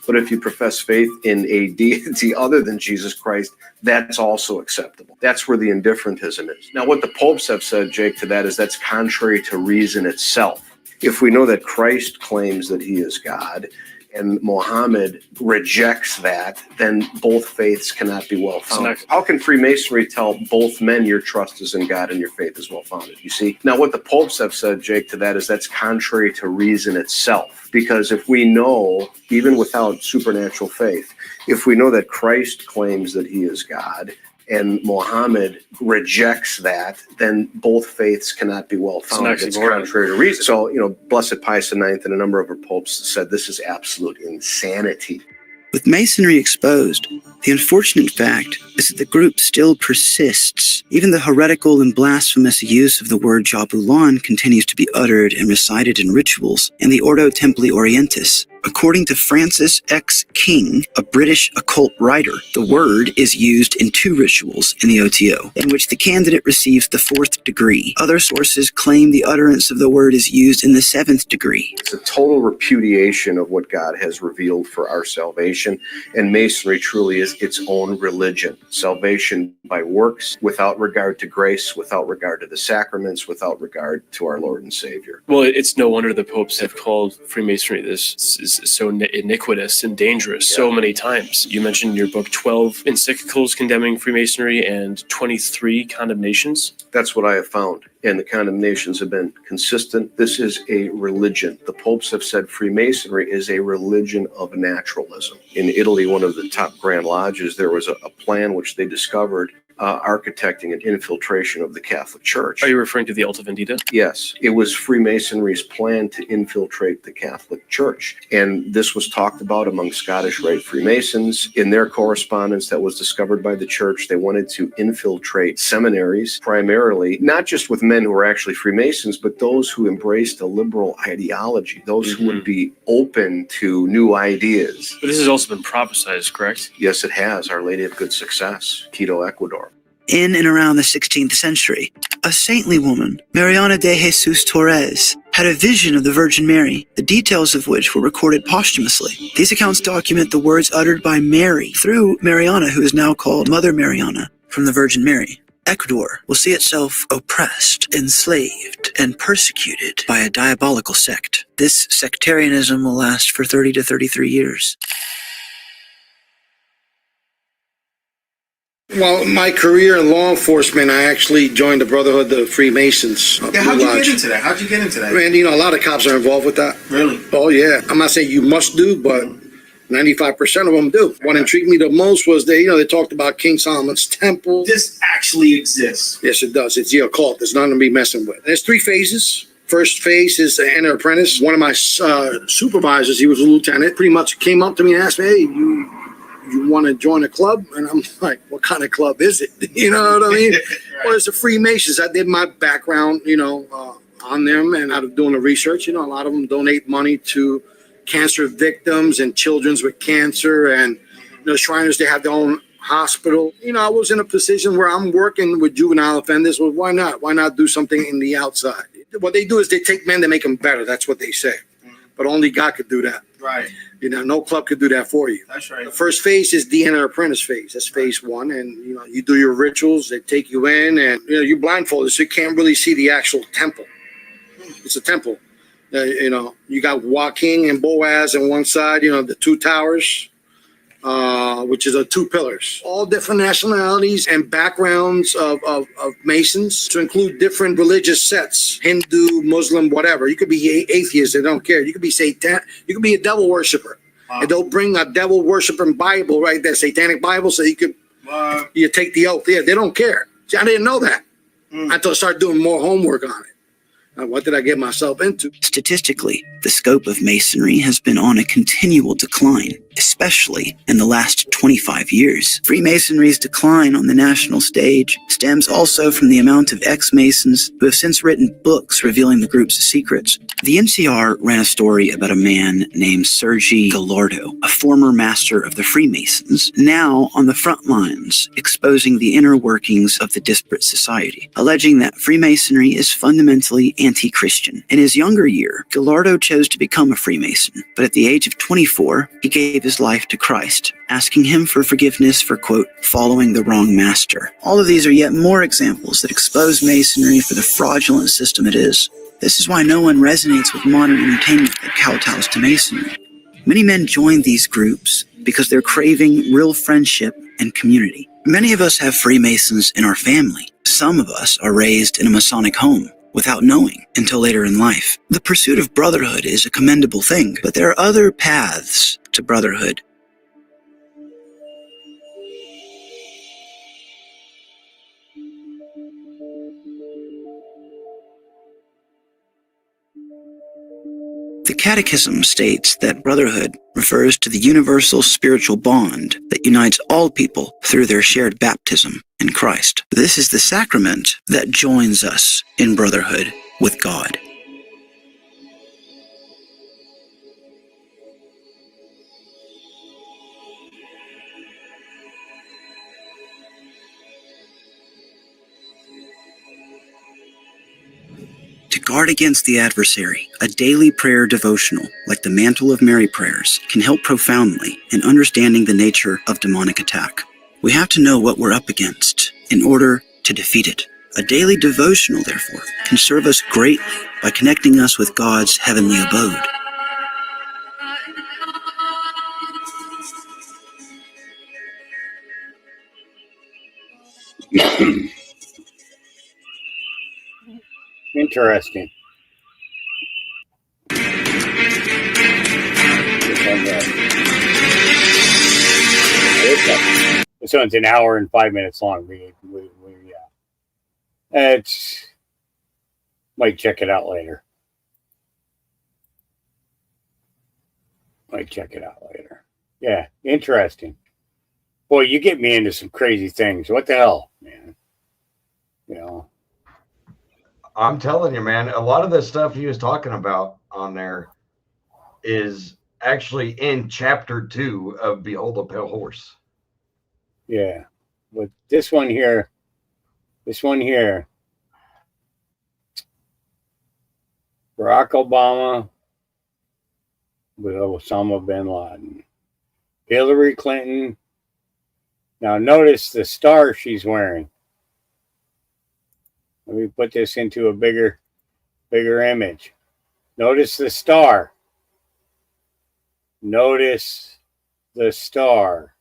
But if you profess faith in a deity other than Jesus Christ, that's also acceptable. That's where the indifferentism is. Now, what the popes have said, Jake, to that is that's contrary to reason itself. If we know that Christ claims that he is God and Mohammed rejects that, then both faiths cannot be well-founded. How can Freemasonry tell both men your trust is in God and your faith is well-founded? You see? Now, what the popes have said, Jake, to that is that's contrary to reason itself. Because if we know, even without supernatural faith, if we know that Christ claims that he is God and Mohammed rejects that, then both faiths cannot be well-founded. It's contrary to reason. So, Blessed Pius IX and a number of our popes said this is absolute insanity. With Masonry exposed, the unfortunate fact is that the group still persists. Even the heretical and blasphemous use of the word Jabulan continues to be uttered and recited in rituals in the Ordo Templi Orientis. According to Francis X. King, a British occult writer, the word is used in 2 rituals in the OTO, in which the candidate receives the 4th degree. Other sources claim the utterance of the word is used in the 7th degree. It's a total repudiation of what God has revealed for our salvation, and Masonry truly is its own religion. Salvation by works, without regard to grace, without regard to the sacraments, without regard to our Lord and Savior. Well, it's no wonder the popes have called Freemasonry this is so iniquitous and dangerous so many times. You mentioned in your book 12 encyclicals condemning Freemasonry and 23 condemnations. That's what I have found, and the condemnations have been consistent. This is a religion. The popes have said Freemasonry is a religion of naturalism. In Italy, one of the top Grand Lodges, there was a plan which they discovered architecting an infiltration of the Catholic Church. Are you referring to the Alta Vendita? Yes, it was Freemasonry's plan to infiltrate the Catholic Church. And this was talked about among Scottish Rite Freemasons. In their correspondence that was discovered by the church, they wanted to infiltrate seminaries, primarily, not just with men who were actually Freemasons, but those who embraced a liberal ideology, those who would be open to new ideas. But this has also been prophesized, correct? Yes, it has. Our Lady of Good Success, Quito, Ecuador. In and around the 16th century, a saintly woman, Mariana de Jesus Torres, had a vision of the Virgin Mary, the details of which were recorded posthumously. These accounts document the words uttered by Mary through Mariana, who is now called Mother Mariana, from the Virgin Mary. Ecuador will see itself oppressed, enslaved, and persecuted by a diabolical sect. This sectarianism will last for 30 to 33 years. Well, my career in law enforcement, I actually joined the Brotherhood of Freemasons. Yeah, how'd you get into that? How'd you get into that? Man, a lot of cops are involved with that. Really? Oh, yeah. I'm not saying you must do, but 95% of them do. What intrigued me the most was they talked about King Solomon's temple. This actually exists. Yes, it does. It's the occult. There's nothing to be messing with. There's 3 phases. First phase is to enter apprentice. One of my supervisors, he was a lieutenant, pretty much came up to me and asked me, hey, you want to join a club? And I'm like, what kind of club is it? You know what I mean? Right. Well, it's the Freemasons. I did my background, on them, and out of doing the research, a lot of them donate money to cancer victims and children with cancer, and Shriners, they have their own hospital. I was in a position where I'm working with juvenile offenders. Well, why not? Why not do something in the outside? What they do is they take men to make them better. That's what they say. But only God could do that. Right. No club could do that for you. That's right. The first phase is the enter apprentice phase. That's phase 1. And, you do your rituals. They take you in, and, you're blindfolded, so you can't really see the actual temple. It's a temple. You got Joaquin and Boaz on one side, the 2 towers, which is 2 pillars. All different nationalities and backgrounds of Masons, to include different religious sets, Hindu, Muslim, whatever. You could be atheist, they don't care. You could be Satan. You could be a devil worshiper. And they'll bring a devil worshiping Bible, right? That satanic Bible, so you could you take the oath. Yeah, they don't care. See, I didn't know that until I started doing more homework on it. Now, what did I get myself into? Statistically, the scope of Masonry has been on a continual decline. especially in the last 25 years. Freemasonry's decline on the national stage stems also from the amount of ex-Masons who have since written books revealing the group's secrets. The NCR ran a story about a man named Sergi Gallardo, a former master of the Freemasons, now on the front lines, exposing the inner workings of the disparate society, alleging that Freemasonry is fundamentally anti-Christian. In his younger year, Gallardo chose to become a Freemason, but at the age of 24, he gave his life to Christ, asking him for forgiveness for, quote, following the wrong master. All of these are yet more examples that expose Masonry for the fraudulent system it is. This is why no one resonates with modern entertainment that kowtows to Masonry. Many men join these groups because they're craving real friendship and community. Many of us have Freemasons in our family. Some of us are raised in a Masonic home without knowing until later in life. The pursuit of brotherhood is a commendable thing, but there are other paths to brotherhood. The Catechism states that brotherhood refers to the universal spiritual bond that unites all people through their shared baptism in Christ. This is the sacrament that joins us in brotherhood with God. To guard against the adversary, a daily prayer devotional, like the Mantle of Mary prayers, can help profoundly in understanding the nature of demonic attack. We have to know what we're up against in order to defeat it. A daily devotional, therefore, can serve us greatly by connecting us with God's heavenly abode. Interesting. This one's an hour and 5 minutes long. It's might check it out later. Yeah, interesting. Boy, you get me into some crazy things. What the hell, man? You know. I'm telling you, man, a lot of the stuff he was talking about on there is actually in chapter 2 of Behold a Pale Horse. Yeah. But this one here, Barack Obama with Osama bin Laden. Hillary Clinton. Now notice the star she's wearing. Let me put this into a bigger image. Notice the star. Notice the star.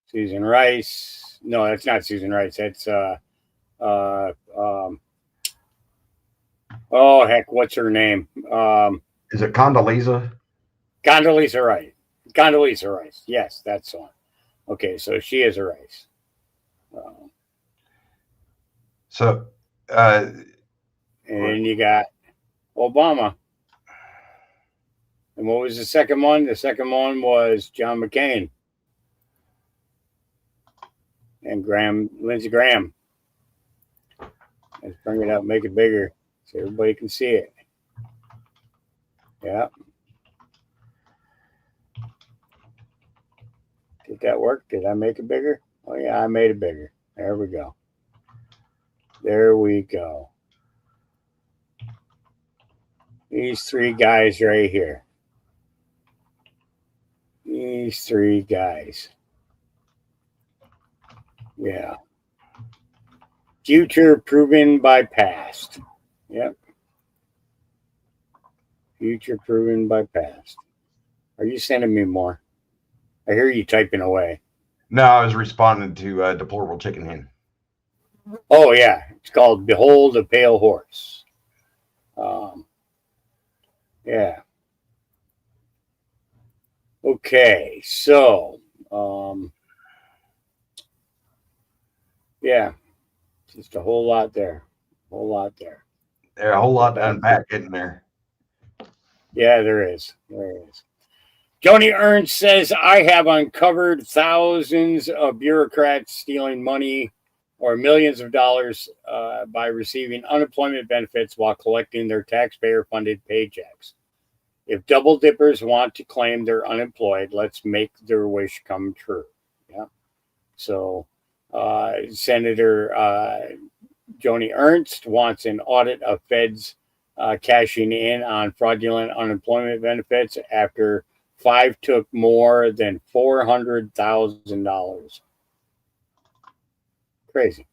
Susan Rice. No, that's not Susan Rice. That's oh heck, what's her name? Is it Condoleezza? Condoleezza Rice. Condoleezza Rice. Yes, that's the one. Okay, so she is a Rice. And then you got Obama. And what was the second one? The second one was John McCain. And Lindsey Graham. Let's bring it up, make it bigger so everybody can see it. Yeah. Did that work? Did I make it bigger? Oh, yeah, I made it bigger. There we go. There we go. These three guys right here. These three guys. Yeah. Future proven by past. Yep. Future proven by past. Are you sending me more? I hear you typing away. No, I was responding to Deplorable Chicken Hen. Oh, yeah. It's called Behold a Pale Horse. Yeah. Okay, so, yeah, just a whole lot there. There's a whole lot to unpack in there. Yeah, there is. There is. Joni Ernst says, I have uncovered thousands of bureaucrats stealing money or millions of dollars by receiving unemployment benefits while collecting their taxpayer-funded paychecks. If double dippers want to claim they're unemployed, let's make their wish come true. Yeah. So Senator Joni Ernst wants an audit of feds cashing in on fraudulent unemployment benefits after 5 took more than $400,000. Crazy.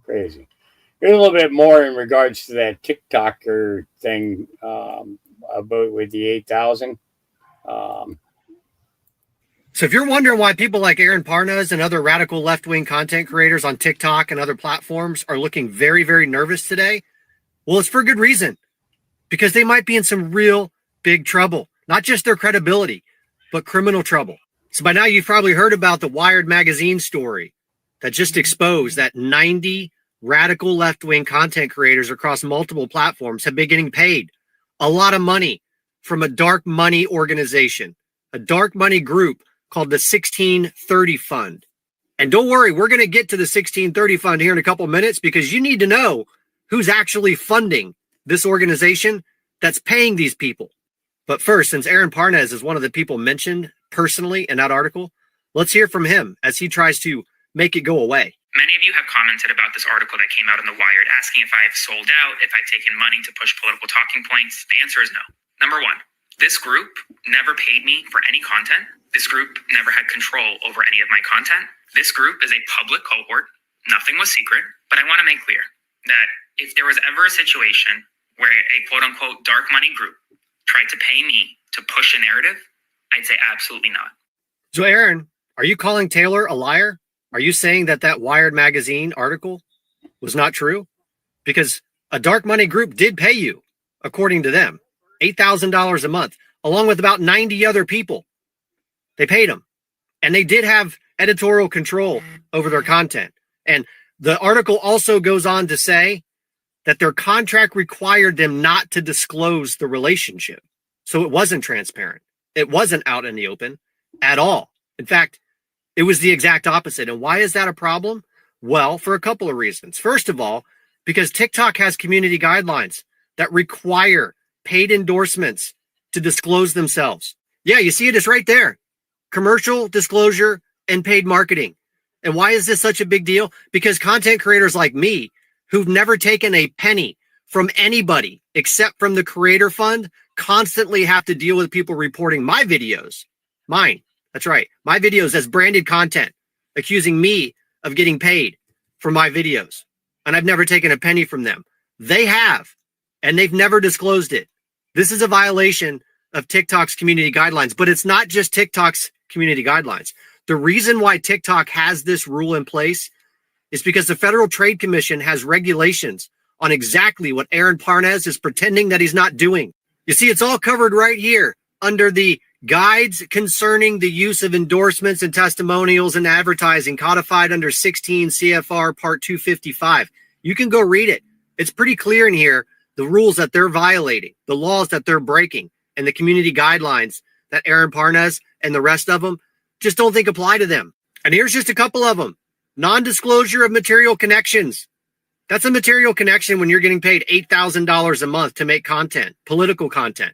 Crazy. Here's a little bit more in regards to that TikToker thing about with the 8,000. So if you're wondering why people like Aaron Parnas and other radical left-wing content creators on TikTok and other platforms are looking very, very nervous today, well, it's for good reason. Because they might be in some real big trouble. Not just their credibility, but criminal trouble. So by now you've probably heard about the Wired magazine story that just exposed that 90 radical left-wing content creators across multiple platforms have been getting paid a lot of money from a dark money organization, a dark money group called the 1630 Fund. And don't worry, we're going to get to the 1630 Fund here in a couple of minutes because you need to know who's actually funding this organization that's paying these people. But first, since Aaron Parnas is one of the people mentioned personally in that article, let's hear from him as he tries to make it go away. Many of you have commented about this article that came out in The Wired, asking if I've sold out, if I've taken money to push political talking points. The answer is no. Number one, this group never paid me for any content. This group never had control over any of my content. This group is a public cohort. Nothing was secret. But I want to make clear that if there was ever a situation where a quote-unquote dark money group tried to pay me to push a narrative, I'd say absolutely not. So Aaron, are you calling Taylor a liar? Are you saying that that Wired magazine article was not true? Because a dark money group did pay you, according to them, $8,000 a month, along with about 90 other people. They paid them. And they did have editorial control over their content. And the article also goes on to say that their contract required them not to disclose the relationship. So it wasn't transparent. It wasn't out in the open at all. In fact, it was the exact opposite. And why is that a problem? Well, for a couple of reasons. First of all, because TikTok has community guidelines that require paid endorsements to disclose themselves. Yeah, you see it, it's right there. Commercial disclosure and paid marketing. And why is this such a big deal? Because content creators like me, who've never taken a penny from anybody except from the Creator Fund, constantly have to deal with people reporting my videos. Mine. That's right. My videos as branded content, accusing me of getting paid for my videos. And I've never taken a penny from them. They have, and they've never disclosed it. This is a violation of TikTok's community guidelines, but it's not just TikTok's community guidelines. The reason why TikTok has this rule in place is because the Federal Trade Commission has regulations on exactly what Aaron Parnas is pretending that he's not doing. You see, it's all covered right here under the Guides Concerning the Use of Endorsements and Testimonials in Advertising, codified under 16 CFR Part 255. You can go read it. It's pretty clear in here, the rules that they're violating, the laws that they're breaking, and the community guidelines that Aaron Parnas and the rest of them just don't think apply to them. And here's just a couple of them. Non-disclosure of material connections. That's a material connection when you're getting paid $8,000 a month to make content, political content.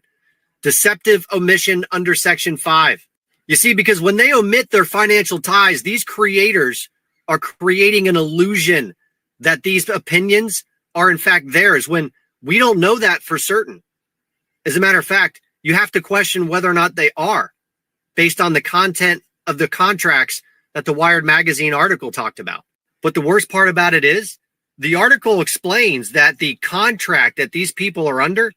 Deceptive omission under Section 5. You see, because when they omit their financial ties, these creators are creating an illusion that these opinions are in fact theirs when we don't know that for certain. As a matter of fact, you have to question whether or not they are based on the content of the contracts that the Wired magazine article talked about. But the worst part about it is the article explains that the contract that these people are under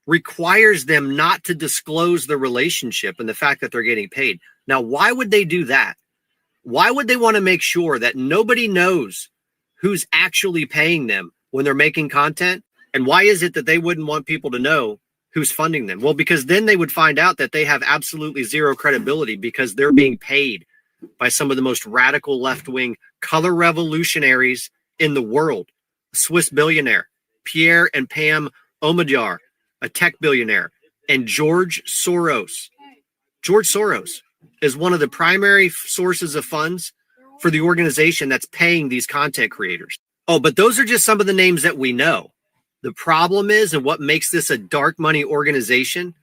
requires them not to disclose the relationship and the fact that they're getting paid. Now, why would they do that? Why would they want to make sure that nobody knows who's actually paying them when they're making content? And why is it that they wouldn't want people to know who's funding them? Well, because then they would find out that they have absolutely zero credibility because they're being paid by some of the most radical left-wing color revolutionaries in the world. A Swiss billionaire Pierre and Pam Omidyar, a tech billionaire, and George Soros. George Soros is one of the primary sources of funds for the organization that's paying these content creators. Oh, but those are just some of the names that we know. The problem is, and what makes this a dark money organization,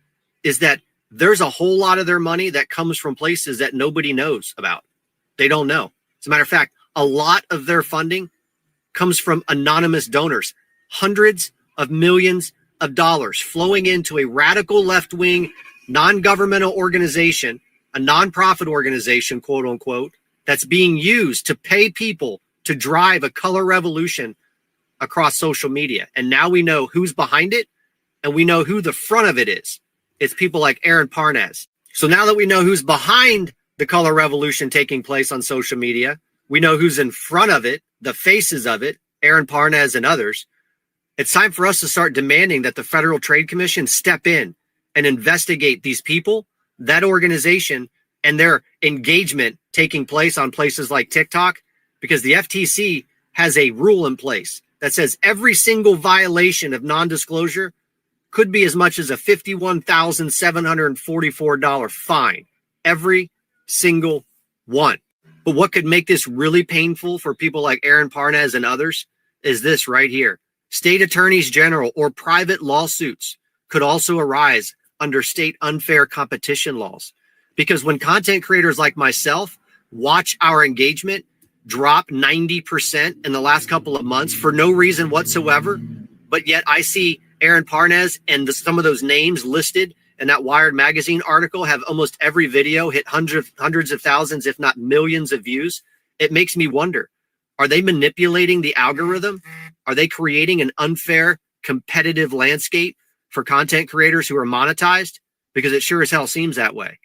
is that there's a whole lot of their money that comes from places that nobody knows about. They don't know. As a matter of fact, a lot of their funding comes from anonymous donors, hundreds of millions of dollars flowing into a radical left-wing non-governmental organization, a nonprofit organization, quote unquote, that's being used to pay people to drive a color revolution across social media. And now we know who's behind it, and we know who the front of it is. It's people like Aaron Parnas. So now that we know who's behind the color revolution taking place on social media, we know who's in front of it, the faces of it, Aaron Parnas and others. It's time for us to start demanding that the Federal Trade Commission step in and investigate these people, that organization, and their engagement taking place on places like TikTok, because the FTC has a rule in place that says every single violation of non-disclosure could be as much as a $51,744 fine. Every single one. But what could make this really painful for people like Aaron Parnas and others is this right here. State attorneys general or private lawsuits could also arise under state unfair competition laws. Because when content creators like myself watch our engagement drop 90% in the last couple of months for no reason whatsoever, but yet I see Aaron Parnas and some of those names listed in that Wired magazine article have almost every video hit hundreds of thousands, if not millions of views. It makes me wonder, are they manipulating the algorithm? Are they creating an unfair competitive landscape for content creators who are monetized? Because it sure as hell seems that way.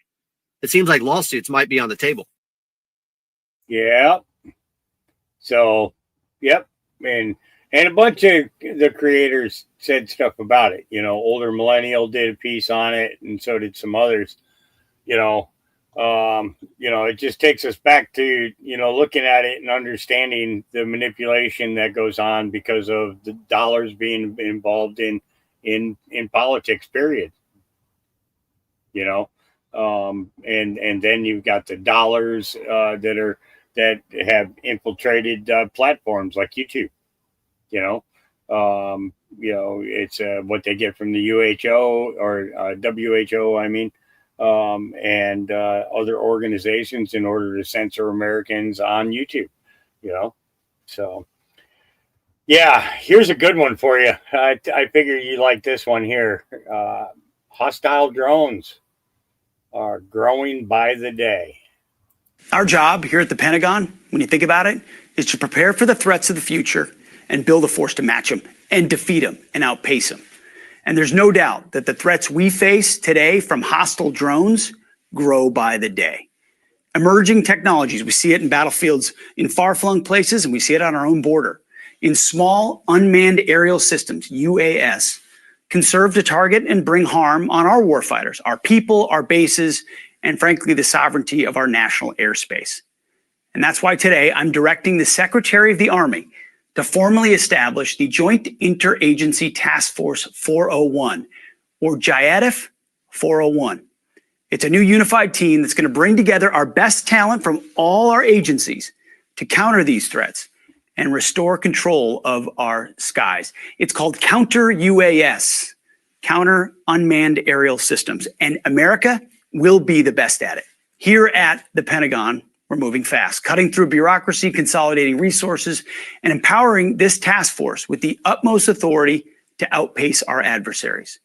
It seems like lawsuits might be on the table. Yeah. So, yep. And a bunch of the creators said stuff about it. You know, Older Millennial did a piece on it, and so did some others. It just takes us back to, looking at it and understanding the manipulation that goes on because of the dollars being involved in politics, period. And then you've got the dollars that have infiltrated platforms like YouTube. It's what they get from the WHO or WHO, and other organizations in order to censor Americans on YouTube. So yeah, here's a good one for you. I figure you like this one here. Hostile drones are growing by the day. Our job here at the Pentagon, when you think about it, is to prepare for the threats of the future and build a force to match them and defeat them and outpace them. And there's no doubt that the threats we face today from hostile drones grow by the day. Emerging technologies, we see it in battlefields in far-flung places, and we see it on our own border. In small unmanned aerial systems, UAS, can serve to target and bring harm on our warfighters, our people, our bases, and frankly, the sovereignty of our national airspace. And that's why today I'm directing the Secretary of the Army to formally establish the Joint Interagency Task Force 401, or JIATF 401. It's a new unified team that's going to bring together our best talent from all our agencies to counter these threats and restore control of our skies. It's called Counter UAS, Counter Unmanned Aerial Systems, and America will be the best at it. Here at the Pentagon, we're moving fast, cutting through bureaucracy, consolidating resources, and empowering this task force with the utmost authority to outpace our adversaries.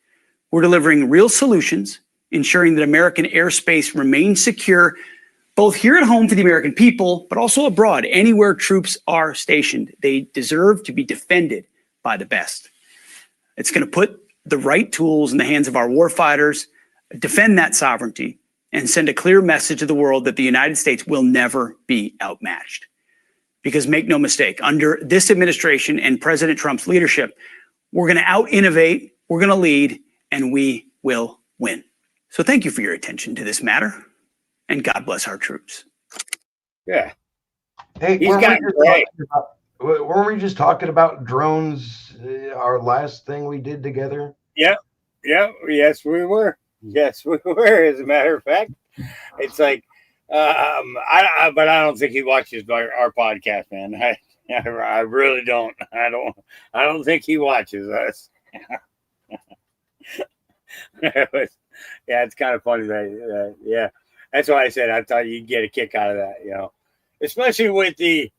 We're delivering real solutions, ensuring that American airspace remains secure, both here at home for the American people, but also abroad, anywhere troops are stationed. They deserve to be defended by the best. It's going to put the right tools in the hands of our warfighters, defend that sovereignty, and send a clear message to the world that the United States will never be outmatched. Because make no mistake, under this administration and President Trump's leadership, we're going to out-innovate, we're going to lead, and we will win. So thank you for your attention to this matter, and God bless our troops. Yeah. Hey, weren't we just talking about drones our last thing we did together? Yeah. Yes, we were. Yes, we were. As a matter of fact, it's like, but I don't think he watches our podcast, man. I really don't. I don't think he watches us. Yeah, it's kind of funny that. Yeah, that's why I said I thought you'd get a kick out of that. Especially with the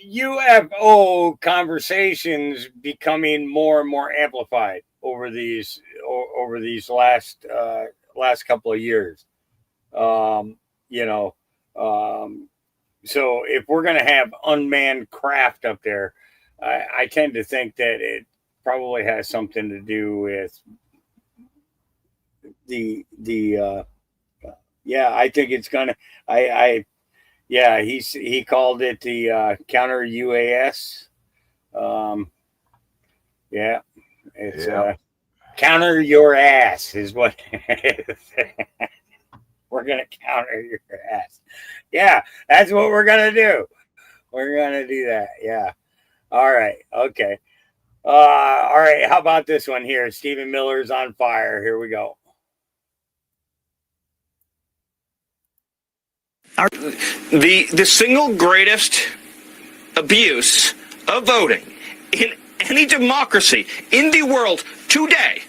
UFO conversations becoming more and more amplified over these last couple of years. So if we're going to have unmanned craft up there, I tend to think that it probably has something to do with the I think it's gonna he called it the counter UAS. It's counter your ass is what we're gonna counter your ass. Yeah, that's what we're gonna do. We're gonna do that. Yeah. All right. Okay. All right. How about this one here? Stephen Miller's on fire. Here we go. The single greatest abuse of voting in any democracy in the world today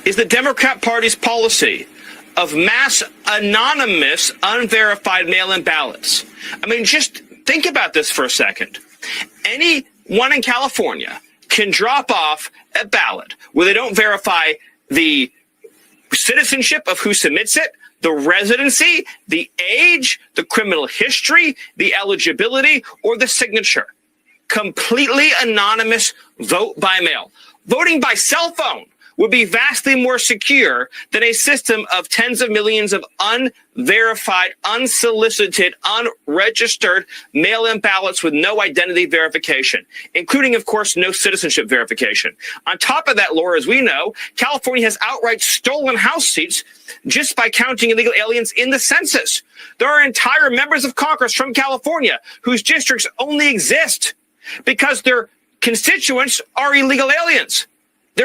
is the Democrat Party's policy of mass anonymous unverified mail-in ballots. I mean, just think about this for a second. Anyone in California can drop off a ballot where they don't verify the citizenship of who submits it, the residency, the age, the criminal history, the eligibility, or the signature. Completely anonymous vote by mail. Voting by cell phone would be vastly more secure than a system of tens of millions of unverified, unsolicited, unregistered mail-in ballots with no identity verification, including, of course, no citizenship verification. On top of that, Laura, as we know, California has outright stolen House seats just by counting illegal aliens in the census. There are entire members of Congress from California whose districts only exist because their constituents are illegal aliens.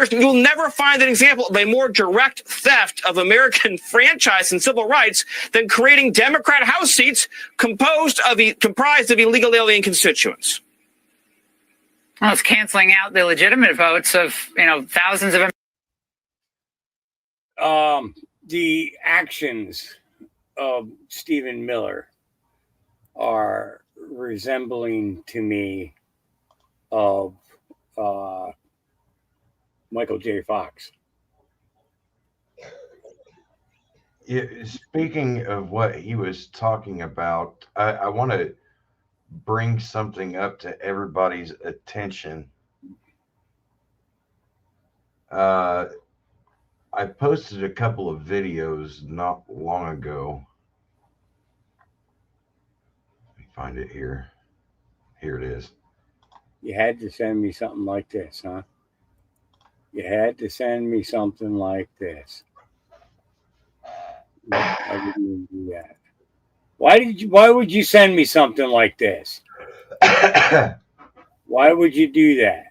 You'll never find an example of a more direct theft of American franchise and civil rights than creating Democrat House seats comprised of illegal alien constituents. Well, it's canceling out the legitimate votes of thousands of. The actions of Stephen Miller are resembling to me of Michael J. Fox. Yeah, speaking of what he was talking about, I want to bring something up to everybody's attention. I posted a couple of videos not long ago. Let me find it here. Here it is. You had to send me something like this, huh? You had to send me something like this. I didn't even do that. Why would you send me something like this? Why would you do that?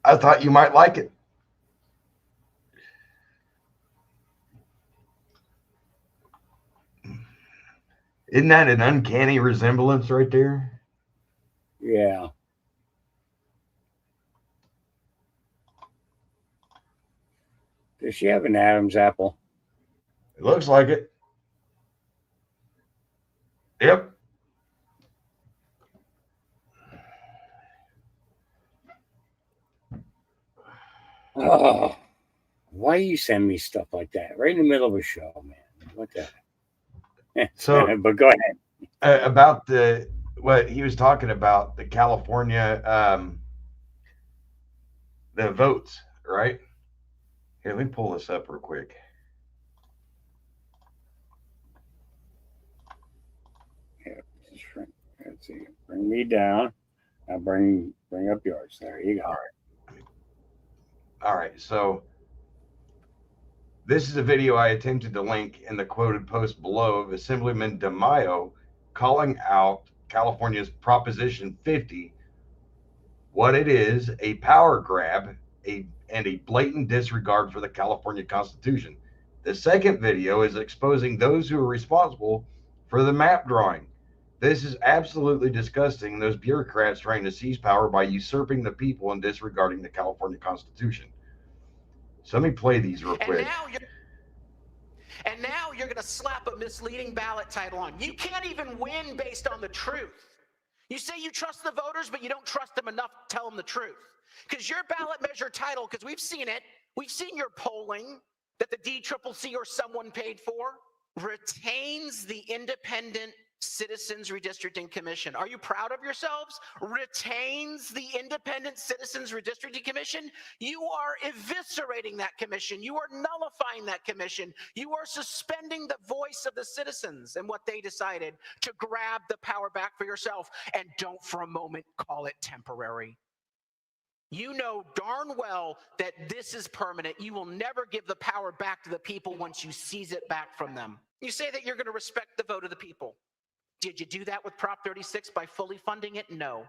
I thought you might like it. Isn't that an uncanny resemblance right there? Yeah. Does she have an Adam's apple? It looks like it. Yep. Oh, why you send me stuff like that right in the middle of a show, man? What the? So, but go ahead. About what he was talking about, the California, the votes, right? Here, let me pull this up real quick. Let's see. Bring me down. Now bring up yours. There you go. All right. So this is a video I attempted to link in the quoted post below of Assemblyman DeMaio calling out California's Proposition 50 what it is, a power grab, and a blatant disregard for the California Constitution. The second video is exposing those who are responsible for the map drawing. This is absolutely disgusting. Those bureaucrats trying to seize power by usurping the people and disregarding the California Constitution. So let me play these real quick. And now you're going to slap a misleading ballot title on. You can't even win based on the truth. You say you trust the voters, but you don't trust them enough to tell them the truth. Because your ballot measure title, because we've seen it, we've seen your polling that the DCCC or someone paid for, retains the Independent Citizens Redistricting Commission. Are you proud of yourselves? Retains the Independent Citizens Redistricting Commission? You are eviscerating that commission. You are nullifying that commission. You are suspending the voice of the citizens and what they decided to grab the power back for yourself. And don't for a moment call it temporary. You know darn well that this is permanent. You will never give the power back to the people once you seize it back from them. You say that you're going to respect the vote of the people. Did you do that with Prop 36 by fully funding it? No.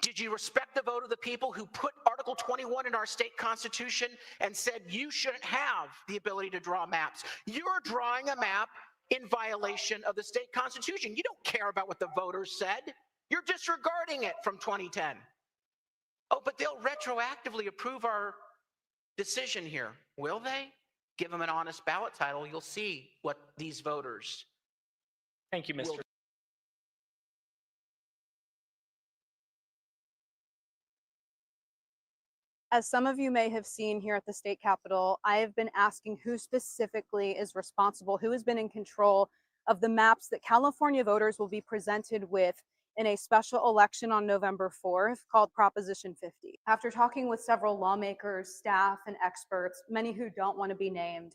Did you respect the vote of the people who put Article 21 in our state constitution and said you shouldn't have the ability to draw maps? You're drawing a map in violation of the state constitution. You don't care about what the voters said. You're disregarding it from 2010. Oh, but they'll retroactively approve our decision here. Will they? Give them an honest ballot title. You'll see what these voters. Thank you, Mr. As some of you may have seen here at the state capitol, I have been asking who specifically is responsible, who has been in control of the maps that California voters will be presented with in a special election on November 4th called Proposition 50. After talking with several lawmakers, staff, and experts, many who don't want to be named,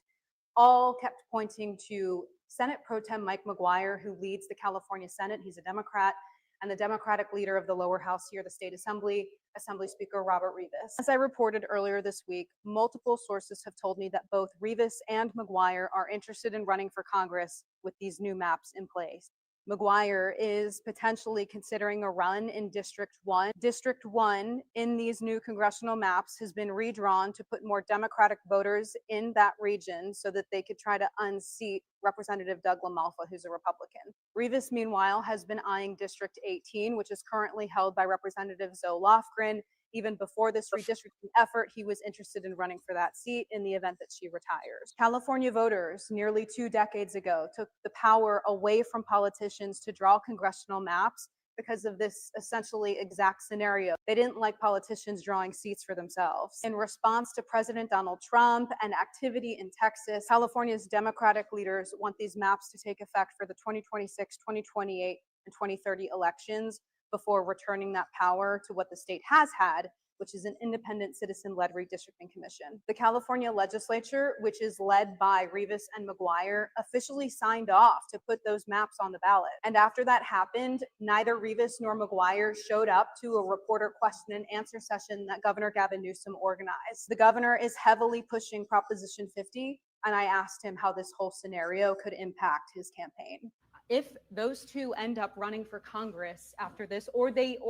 all kept pointing to Senate Pro Tem Mike McGuire, who leads the California Senate. He's a Democrat, and the Democratic leader of the lower house here, the State Assembly, Assembly Speaker Robert Rivas. As I reported earlier this week, multiple sources have told me that both Rivas and McGuire are interested in running for Congress with these new maps in place. McGuire is potentially considering a run in District 1. District 1 in these new congressional maps has been redrawn to put more Democratic voters in that region so that they could try to unseat Representative Doug LaMalfa, who's a Republican. Rivas, meanwhile, has been eyeing District 18, which is currently held by Representative Zoe Lofgren. Even before this redistricting effort, he was interested in running for that seat in the event that she retires. California voters nearly 2 decades ago took the power away from politicians to draw congressional maps because of this essentially exact scenario. They didn't like politicians drawing seats for themselves. In response to President Donald Trump and activity in Texas, California's Democratic leaders want these maps to take effect for the 2026, 2028, and 2030 elections before returning that power to what the state has had, which is an independent citizen-led redistricting commission. The California legislature, which is led by Rivas and McGuire, officially signed off to put those maps on the ballot. And after that happened, neither Rivas nor McGuire showed up to a reporter question and answer session that Governor Gavin Newsom organized. The governor is heavily pushing Proposition 50, and I asked him how this whole scenario could impact his campaign. If those two end up running for Congress after this, Ashley,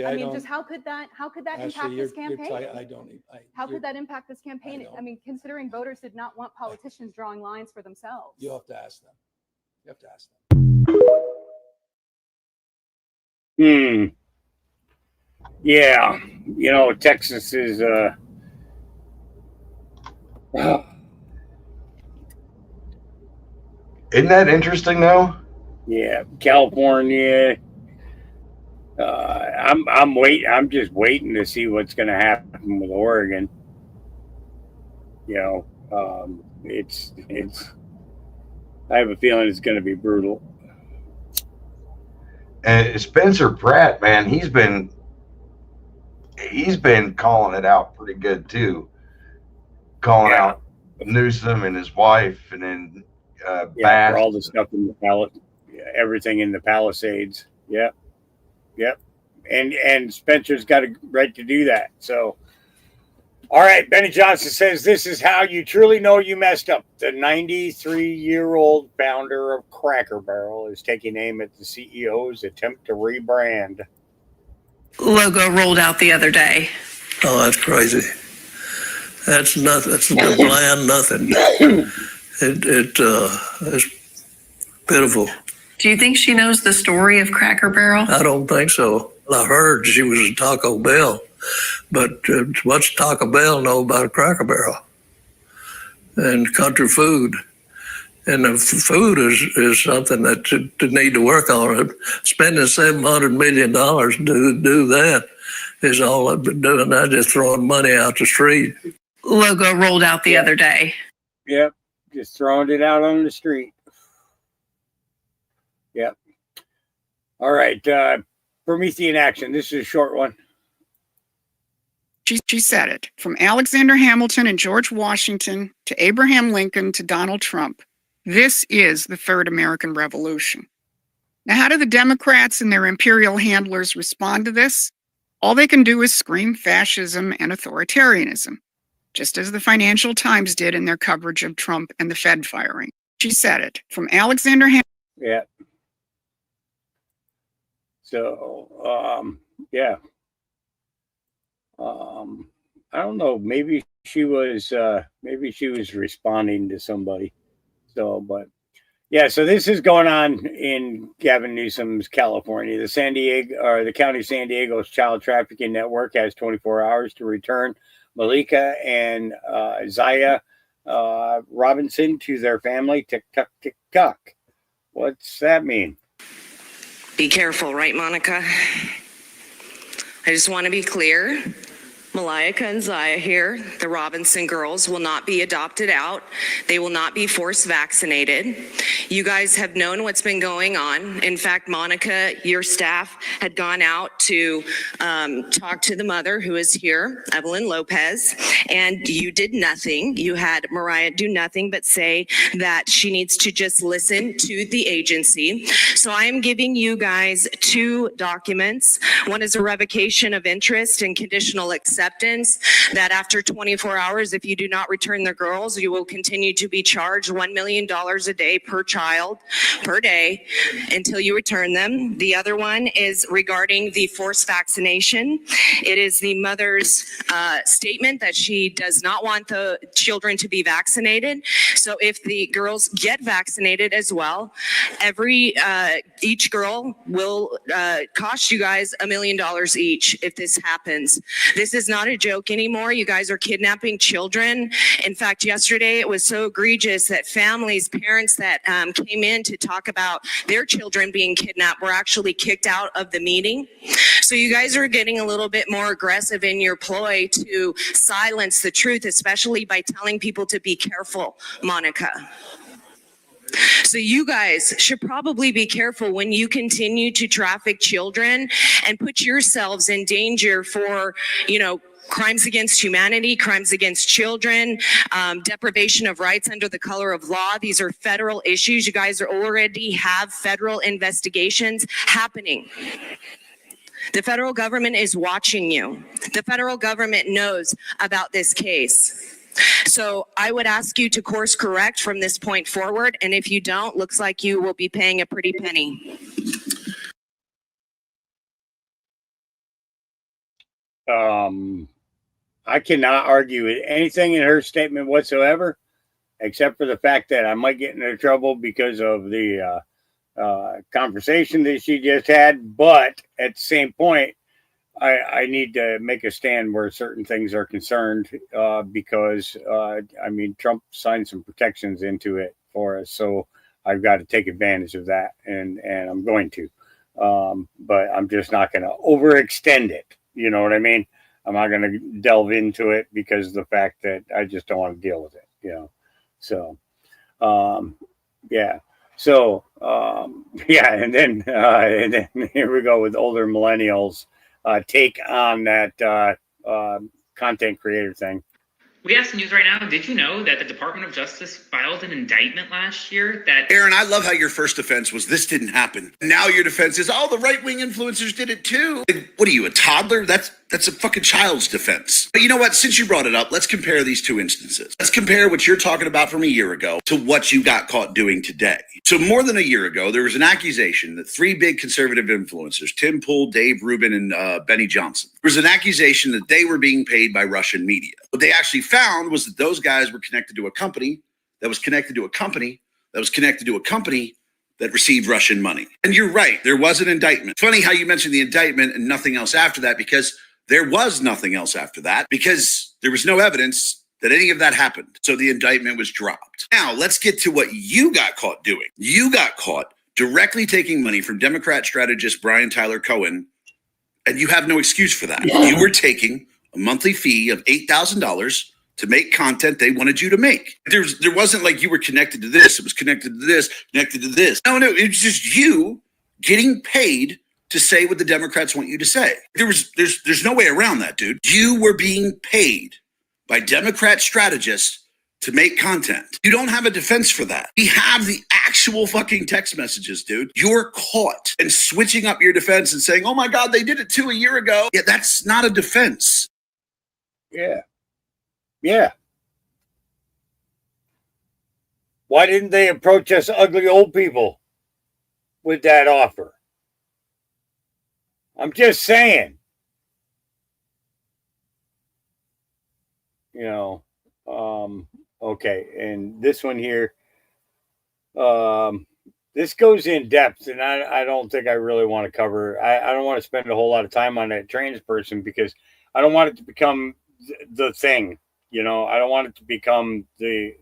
I mean, just how could that impact this campaign? How could that impact this campaign? I mean, considering voters did not want politicians drawing lines for themselves. You'll have to ask them. You have to ask them. Yeah, you know, Texas is Isn't that interesting though? Yeah, California. I'm waiting. I'm just waiting to see what's going to happen with Oregon. You know, it's. I have a feeling it's going to be brutal. And Spencer Pratt, man, he's been calling it out pretty good too. Calling out Newsom and his wife, and then Bass. For all the stuff in the everything in the Palisades. Yep. And Spencer's got a right to do that. So, all right, Benny Johnson says this is how you truly know you messed up. The 93-year-old founder of Cracker Barrel is taking aim at the CEO's attempt to rebrand. logo rolled out the other day. Oh, that's crazy. That's nothing. That's a bland nothing. It's pitiful. Do you think she knows the story of Cracker Barrel? I don't think so. I heard she was at Taco Bell, but what's Taco Bell know about Cracker Barrel and country food? And the food is something that to need to work on. Spending $700 million to do that is all I've been doing. I just throwing money out the street. Logo rolled out the other day. Yep, just throwing it out on the street. Yep. All right, Promethean action. This is a short one. She said it. From Alexander Hamilton and George Washington to Abraham Lincoln to Donald Trump. This is the Third American Revolution. Now, how do the Democrats and their imperial handlers respond to this? All they can do is scream fascism and authoritarianism, just as the Financial Times did in their coverage of Trump and the Fed firing. She said it. From Alexander Hamilton. Yeah. So, yeah. I don't know. Maybe she was responding to somebody. So, but yeah. So this is going on in Gavin Newsom's California. The County of San Diego's child trafficking network has 24 hours to return Malika and Zaya Robinson to their family. Tick tock, tick tock. What's that mean? Be careful, right, Monica? I just want to be clear. Malika and Zaya here, the Robinson girls, will not be adopted out. They will not be forced vaccinated. You guys have known what's been going on. In fact, Monica, your staff had gone out to talk to the mother who is here, Evelyn Lopez, and you did nothing. You had Mariah do nothing but say that she needs to just listen to the agency. So I am giving you guys 2 documents. One is a revocation of interest and conditional acceptance that after 24 hours, if you do not return the girls, you will continue to be charged $1 million a day per child per day until you return them. The other one is regarding the forced vaccination. It is the mother's statement that she does not want the children to be vaccinated. So if the girls get vaccinated as well, each girl will cost you guys $1 million each if this happens. This is not a joke anymore. You guys are kidnapping children. In fact, yesterday it was so egregious that parents that came in to talk about their children being kidnapped were actually kicked out of the meeting. So you guys are getting a little bit more aggressive in your ploy to silence the truth, especially by telling people to be careful, Monica. So you guys should probably be careful when you continue to traffic children and put yourselves in danger for, crimes against humanity, crimes against children, deprivation of rights under the color of law. These are federal issues. You guys already have federal investigations happening. The federal government is watching you. The federal government knows about this case. So I would ask you to course correct from this point forward. And if you don't, looks like you will be paying a pretty penny. I cannot argue with anything in her statement whatsoever, except for the fact that I might get into trouble because of the conversation that she just had. But at the same point, I need to make a stand where certain things are concerned because, Trump signed some protections into it for us. So I've got to take advantage of that, and I'm going to. But I'm just not going to overextend it. You know what I mean? I'm not going to delve into it because of the fact that I just don't want to deal with it, So, yeah. So, yeah. And then here we go with older millennials take on that content creator thing. We asked News Right Now, did you know that the Department of Justice filed an indictment last year that... Aaron, I love how your first defense was this didn't happen. Now your defense is, the right-wing influencers did it too. What are you, a toddler? That's That's a fucking child's defense. But you know what? Since you brought it up, let's compare these two instances. Let's compare what you're talking about from a year ago to what you got caught doing today. So more than a year ago, there was an accusation that three big conservative influencers, Tim Pool, Dave Rubin, and Benny Johnson, there was an accusation that they were being paid by Russian media. What they actually found was that those guys were connected to a company that was connected to a company that was connected to a company that received Russian money. And you're right, there was an indictment. Funny how you mentioned the indictment and nothing else after that, because there was nothing else after that, because there was no evidence that any of that happened. So the indictment was dropped. Now, let's get to what you got caught doing. You got caught directly taking money from Democrat strategist Brian Tyler Cohen, and you have no excuse for that. You were taking a monthly fee of $8,000 to make content they wanted you to make. There wasn't like you were connected to this, it was connected to this, connected to this. No, it was just you getting paid to say what the Democrats want you to say. There's no way around that, dude. You were being paid by Democrat strategists to make content. You don't have a defense for that. We have the actual fucking text messages, dude. You're caught and switching up your defense and saying, oh my God, they did it too a year ago. Yeah, that's not a defense. Yeah. Yeah. Why didn't they approach us ugly old people with that offer? I'm just saying. Okay. And this one here, this goes in depth, and I don't think I really want to cover. I don't want to spend a whole lot of time on that trans person because I don't want it to become the thing. I don't want it to become the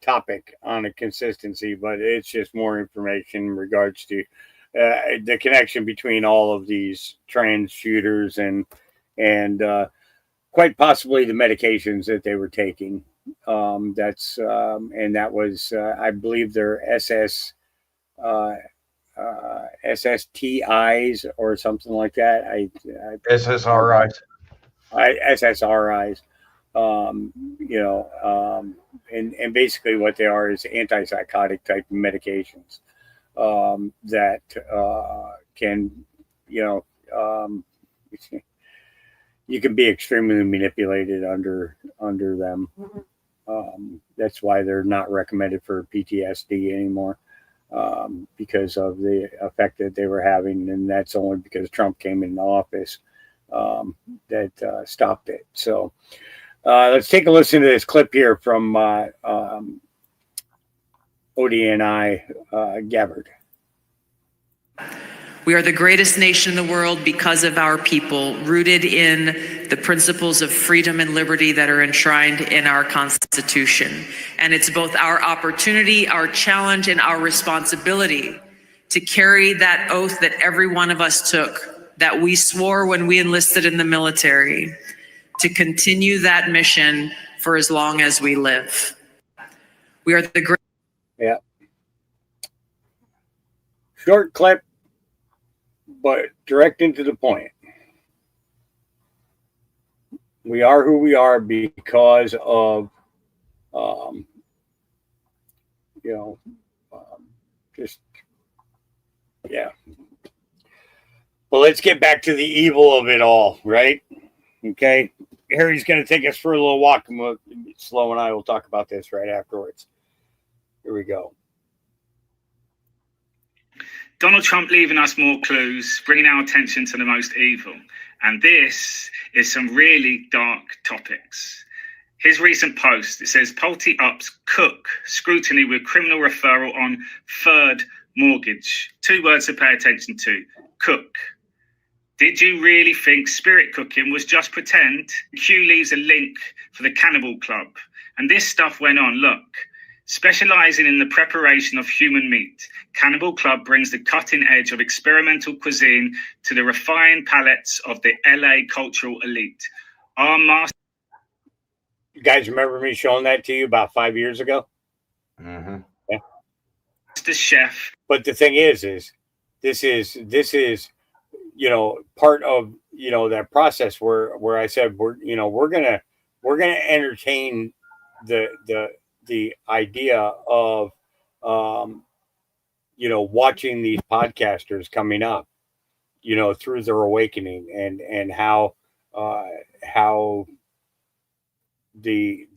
topic on a consistency, but it's just more information in regards to the connection between all of these trans shooters and quite possibly the medications that they were taking. And that was, I believe, their SSTIs or something like that. SSRIs. SSRIs. And basically what they are is antipsychotic type medications that can, you can be extremely manipulated under them. That's why they're not recommended for PTSD anymore, because of the effect that they were having, and that's only because Trump came into office that stopped it. So let's take a listen to this clip here from ODNI Gabbard. We are the greatest nation in the world because of our people, rooted in the principles of freedom and liberty that are enshrined in our Constitution. And it's both our opportunity, our challenge, and our responsibility to carry that oath that every one of us took, that we swore when we enlisted in the military, to continue that mission for as long as we live. We are the great. Yeah. Short clip, but direct into the point. We are who we are because of, yeah. But let's get back to the evil of it all, right? Okay. Harry's going to take us for a little walk. And Slow and I will talk about this right afterwards. Here we go. Donald Trump leaving us more clues, bringing our attention to the most evil. And this is some really dark topics. His recent post, it says, Pulte ups Cook scrutiny with criminal referral on third mortgage. 2 words to pay attention to. Cook. Did you really think spirit cooking was just pretend? Q leaves a link for the Cannibal Club. And this stuff went on, look. Specializing in the preparation of human meat, Cannibal Club brings the cutting edge of experimental cuisine to the refined palates of the LA cultural elite. Our master. You guys remember me showing that to you about 5 years ago? Mm-hmm. Yeah. Master chef. But the thing is this is part of that process where I said we're gonna entertain the idea of watching these podcasters coming up through their awakening, and how they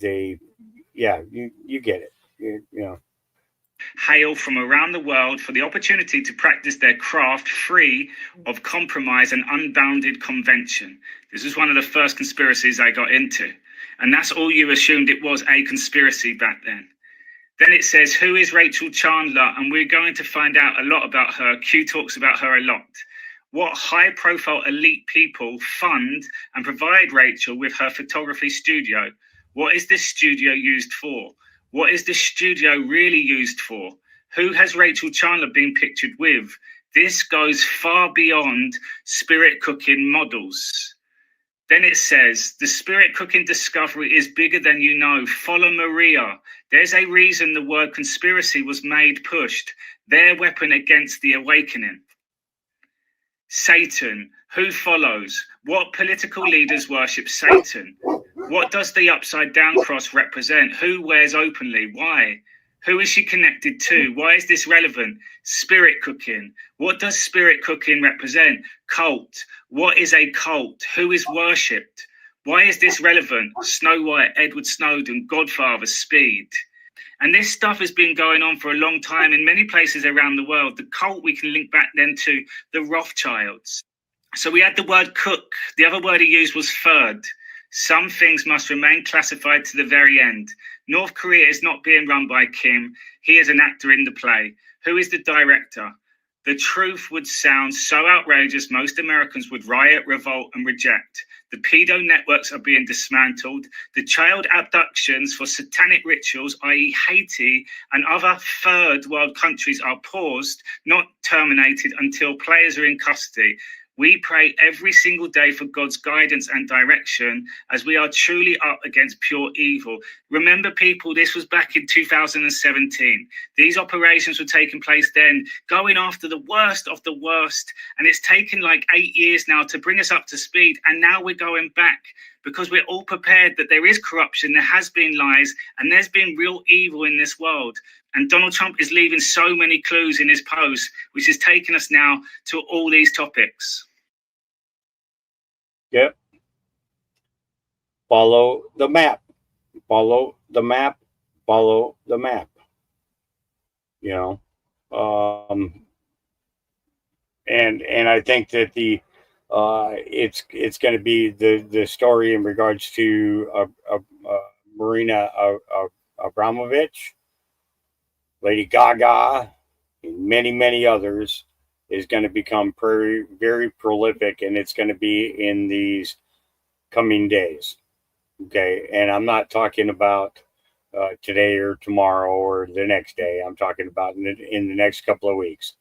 yeah, you get it. Hail from around the world for the opportunity to practice their craft free of compromise and unbounded convention. This was one of the first conspiracies I got into. And that's all you assumed it was, a conspiracy back then. Then it says, who is Rachel Chandler? And we're going to find out a lot about her. Q talks about her a lot. What high-profile elite people fund and provide Rachel with her photography studio? What is this studio used for? What is the studio really used for? Who has Rachel Chandler been pictured with? This goes far beyond spirit cooking models. Then it says, the spirit cooking discovery is bigger than you know. Follow Maria. There's a reason the word conspiracy was made pushed. Their weapon against the awakening. Satan. Who follows? What political leaders worship Satan? What does the upside down cross represent? Who wears openly? Why? Who is she connected to? Why is this relevant? Spirit cooking. What does spirit cooking represent? Cult. What is a cult? Who is worshipped? Why is this relevant? Snow White, Edward Snowden, Godfather, Speed. And this stuff has been going on for a long time in many places around the world. The cult, we can link back then to the Rothschilds. So we had the word cook. The other word he used was third. Some things must remain classified to the very end. North Korea is not being run by Kim. He is an actor in the play. Who is the director? The truth would sound so outrageous, most Americans would riot, revolt, and reject. The pedo networks are being dismantled. The child abductions for satanic rituals, i.e. Haiti and other third world countries, are paused, not terminated, until players are in custody. We pray every single day for God's guidance and direction as we are truly up against pure evil. Remember, people, this was back in 2017. These operations were taking place then, going after the worst of the worst. And it's taken like 8 years now to bring us up to speed. And now we're going back because we're all prepared that there is corruption, there has been lies, and there's been real evil in this world. And Donald Trump is leaving so many clues in his post, which has taken us now to all these topics. Yep. Follow the map. Follow the map. Follow the map. And I think that it's going to be the story in regards to Marina Abramovich, Lady Gaga, and many others is going to become very, very prolific, and it's going to be in these coming days. Okay, and I'm not talking about today or tomorrow or the next day. I'm talking about in the next couple of weeks.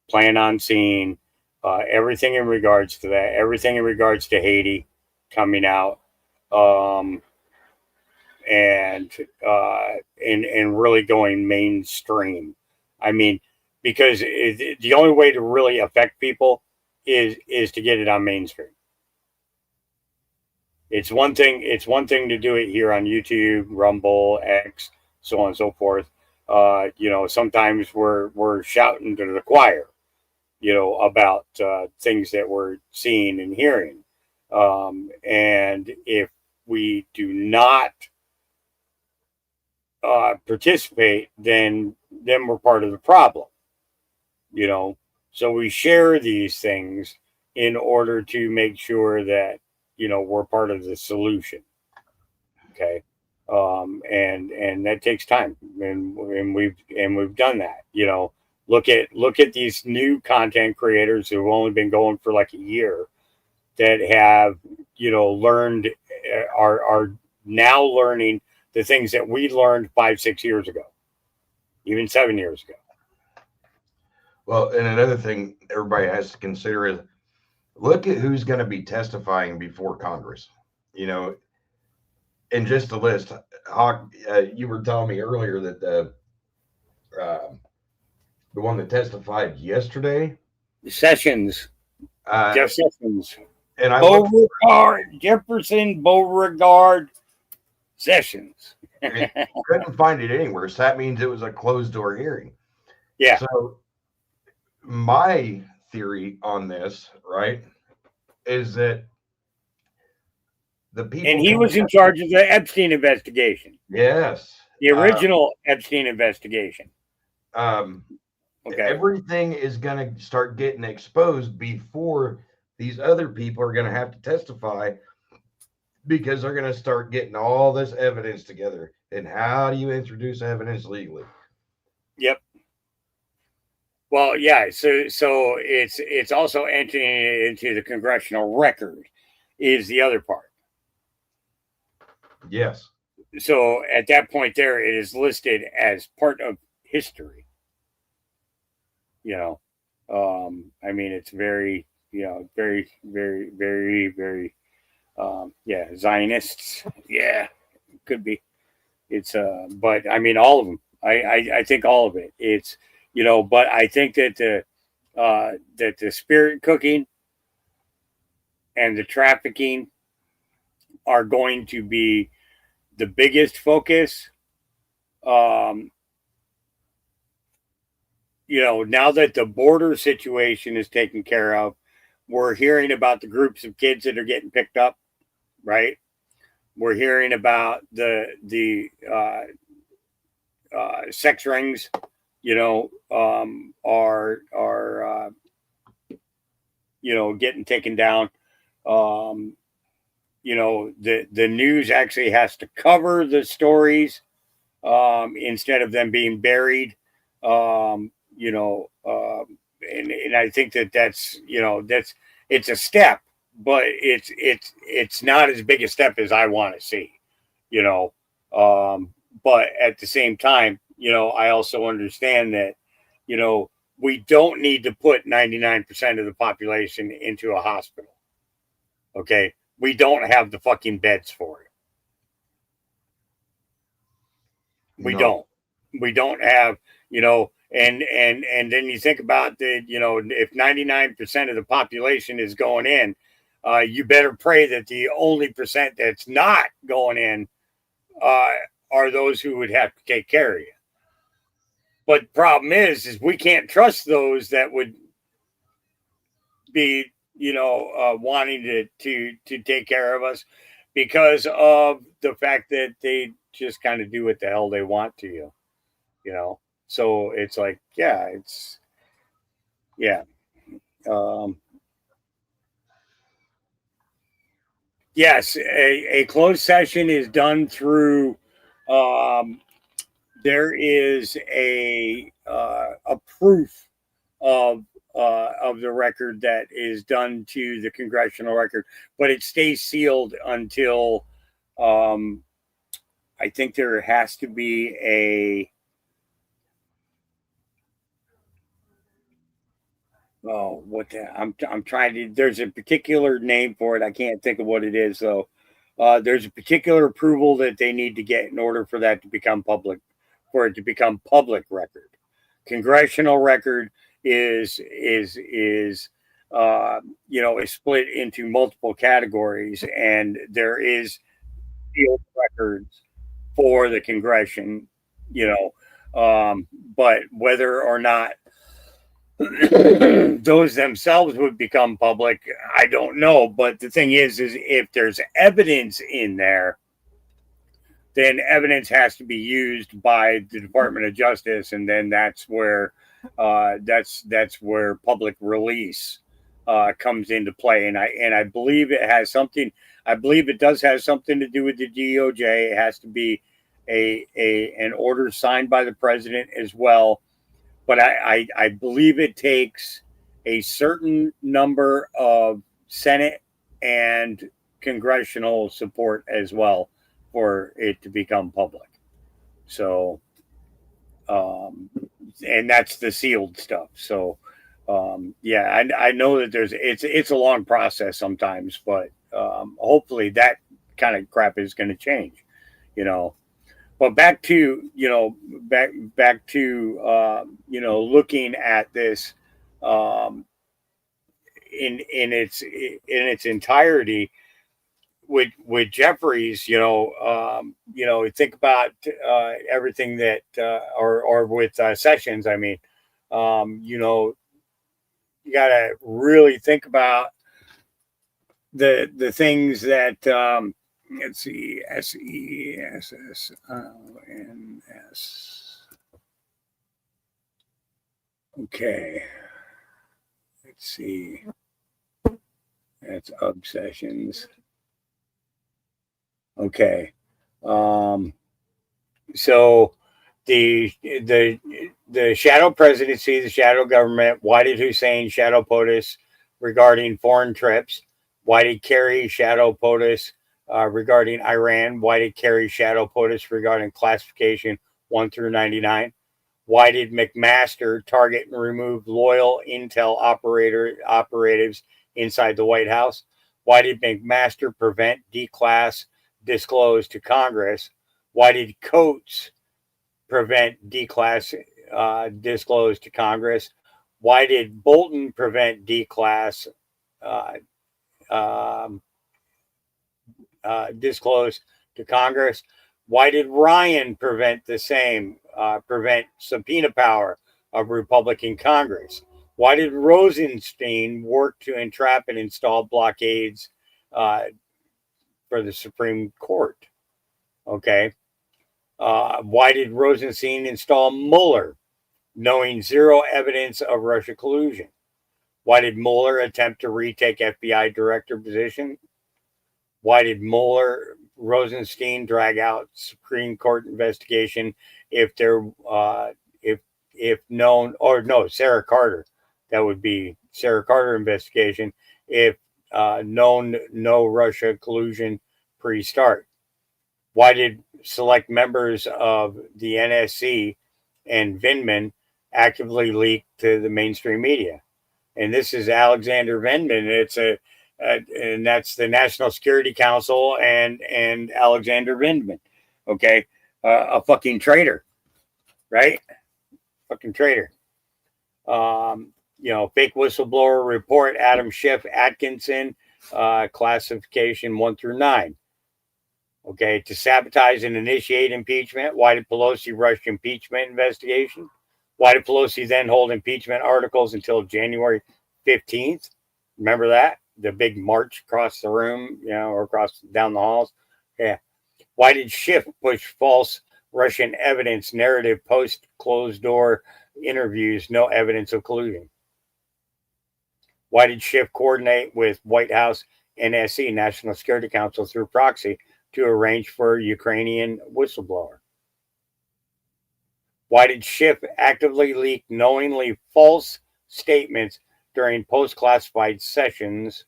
Plan on seeing everything in regards to that, everything in regards to Haiti coming out, and really going mainstream. I mean, because the only way to really affect people is to get it on mainstream. It's one thing to do it here on YouTube, Rumble, X, so on and so forth. Sometimes we're shouting to the choir, about things that we're seeing and hearing. And if we do not participate, then we're part of the problem. So we share these things in order to make sure that we're part of the solution. Okay. And that takes time, and we've done that. Look at these new content creators who've only been going for like a year, that have learned, are now learning the things that we learned 5-6 years ago, even 7 years ago. Well, and another thing everybody has to consider is look at who's going to be testifying before Congress. And just a list. Hawk, you were telling me earlier that the one that testified yesterday, Sessions, Jeff Sessions, and Jefferson Beauregard Sessions. Couldn't find it anywhere, so that means it was a closed door hearing. Yeah. So my theory on this, right, is that the people. And he was in charge of the Epstein investigation. Yes. The original Epstein investigation. Okay. Everything is going to start getting exposed before these other people are going to have to testify, because they're going to start getting all this evidence together. And how do you introduce evidence legally? Yep. Well, yeah. So it's also entering it into the congressional record is the other part. Yes. So at that point there, it is listed as part of history. You know, I mean, it's very, very, very, very, very, yeah, Zionists. Yeah, could be. It's, but I mean, all of them. I think all of it. It's, but I think that the spirit cooking and the trafficking are going to be the biggest focus. Now that the border situation is taken care of, we're hearing about the groups of kids that are getting picked up, right? We're hearing about the sex rings, are getting taken down. The news actually has to cover the stories instead of them being buried. And I think that's it's a step, but it's not as big a step as I want to see, but at the same time, I also understand that, we don't need to put 99% of the population into a hospital. Okay. We don't have the fucking beds for it. We don't have, and then you think about if 99% of the population is going in, you better pray that the only percent that's not going in are those who would have to take care of you. But the problem is we can't trust those that would be, wanting to take care of us, because of the fact that they just kind of do what the hell they want to you. So it's like, yeah, yes, a closed session is done through, there is a proof of the record that is done to the congressional record, but it stays sealed until, I think there has to be I'm trying to, there's a particular name for it. I can't think of what it is though. There's a particular approval that they need to get in order for that to become public, for it to become public record. Congressional record is split into multiple categories, and there is field records for the congression, but whether or not those themselves would become public, I don't know. But the thing is if there's evidence in there, then evidence has to be used by the Department of Justice, and then that's where that's where public release comes into play. And I believe it has something. I believe it does have something to do with the DOJ. It has to be an order signed by the president as well. But I believe it takes a certain number of Senate and congressional support as well for it to become public. So, and that's the sealed stuff. So, yeah, I know that it's a long process sometimes, but hopefully that kind of crap is going to change, But back to back to looking at this in its entirety with Jeffries, think about everything that or with Sessions. I mean, you got to really think about the things that let's see, SESSONS. Okay, let's see. That's obsessions. Okay. So the shadow presidency, the shadow government. Why did Hussein shadow POTUS regarding foreign trips? Why did Kerry shadow POTUS regarding Iran? Why did Kerry shadow POTUS regarding classification 1 through 99? Why did McMaster target and remove loyal intel operatives inside the White House? Why did McMaster prevent, declass, disclose to Congress? Why did Coates prevent, declass, disclose to Congress? Why did Bolton prevent, declass, um, disclose to Congress? Why did Ryan prevent the same, prevent subpoena power of Republican Congress? Why did Rosenstein work to entrap and install blockades for the Supreme Court? Okay. Why did Rosenstein install Mueller, knowing zero evidence of Russia collusion? Why did Mueller attempt to retake FBI director position? Why did Mueller Rosenstein drag out Supreme Court investigation if there if known, or no, Sarah Carter, that would be Sarah Carter investigation if known no Russia collusion pre-start? Why did select members of the NSC and Vindman actively leak to the mainstream media? And this is Alexander Vindman. And that's the National Security Council and Alexander Vindman. Okay, a fucking traitor, right? Fucking traitor. Fake whistleblower report. Adam Schiff Atkinson, classification 1 through 9. Okay, to sabotage and initiate impeachment. Why did Pelosi rush impeachment investigation? Why did Pelosi then hold impeachment articles until January 15th? Remember that? The big march across the room, or across down the halls. Yeah. Why did Schiff push false Russian evidence narrative post closed door interviews, no evidence of collusion? Why did Schiff coordinate with White House NSC, National Security Council, through proxy to arrange for Ukrainian whistleblower? Why did Schiff actively leak knowingly false statements during post-classified sessions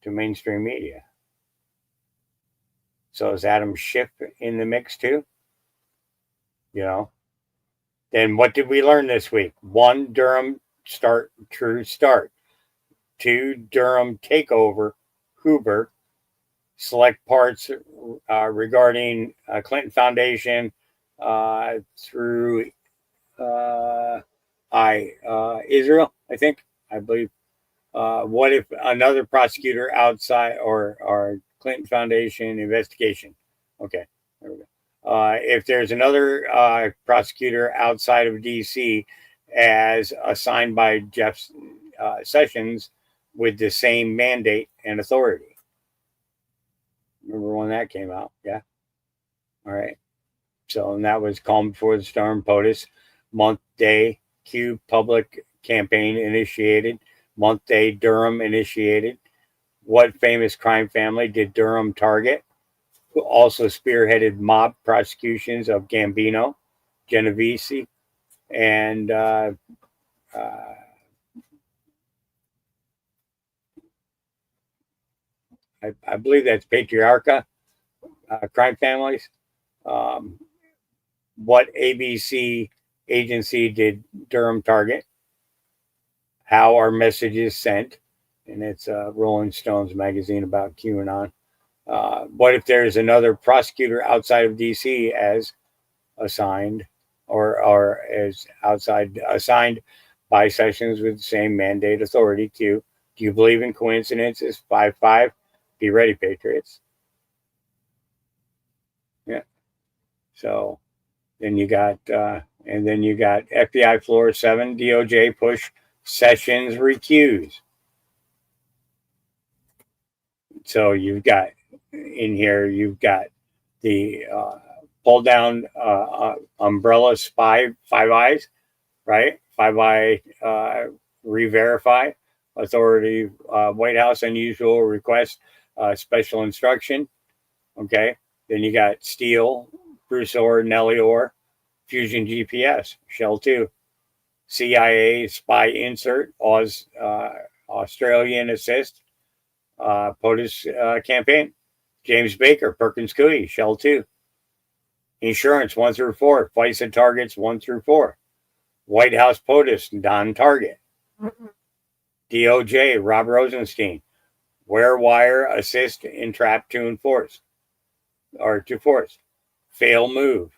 to mainstream media? So is Adam Schiff in the mix too? Then what did we learn this week? 1, Durham true start. 2, Durham takeover, Huber. Select parts regarding Clinton Foundation through Israel, I believe. What if another prosecutor outside or Clinton Foundation investigation? Okay, there we go. If there's another prosecutor outside of DC as assigned by Jeff Sessions with the same mandate and authority. Remember when that came out? Yeah. All right. So, and that was calm before the storm. POTUS month day Q public campaign initiated. Month day Durham initiated. What famous crime family did Durham target? Who also spearheaded mob prosecutions of Gambino, Genovese, and I believe that's Patriarcha crime families. What ABC agency did Durham target? How are messages sent? And it's Rolling Stones magazine about QAnon. What if there's another prosecutor outside of DC as assigned or as outside assigned by Sessions with the same mandate authority? Q. Do you believe in coincidences? 5-5. Be ready, Patriots. Yeah. So then you got FBI floor 7 DOJ push Sessions recused. So you've got in here, you've got the pull down umbrella spy, Five Eyes, right? Five Eye re-verify authority, White House unusual request, special instruction. Okay. Then you got Steele, Bruce Orr, Nellie Orr, Fusion GPS, Shell 2, CIA spy insert, Australian assist, POTUS campaign, James Baker, Perkins Coie, Shell 2, insurance 1 through 4, FISA targets 1 through 4, White House POTUS, Don Target, DOJ, Rob Rosenstein, Wire assist, entrap to enforce, or to force, fail move,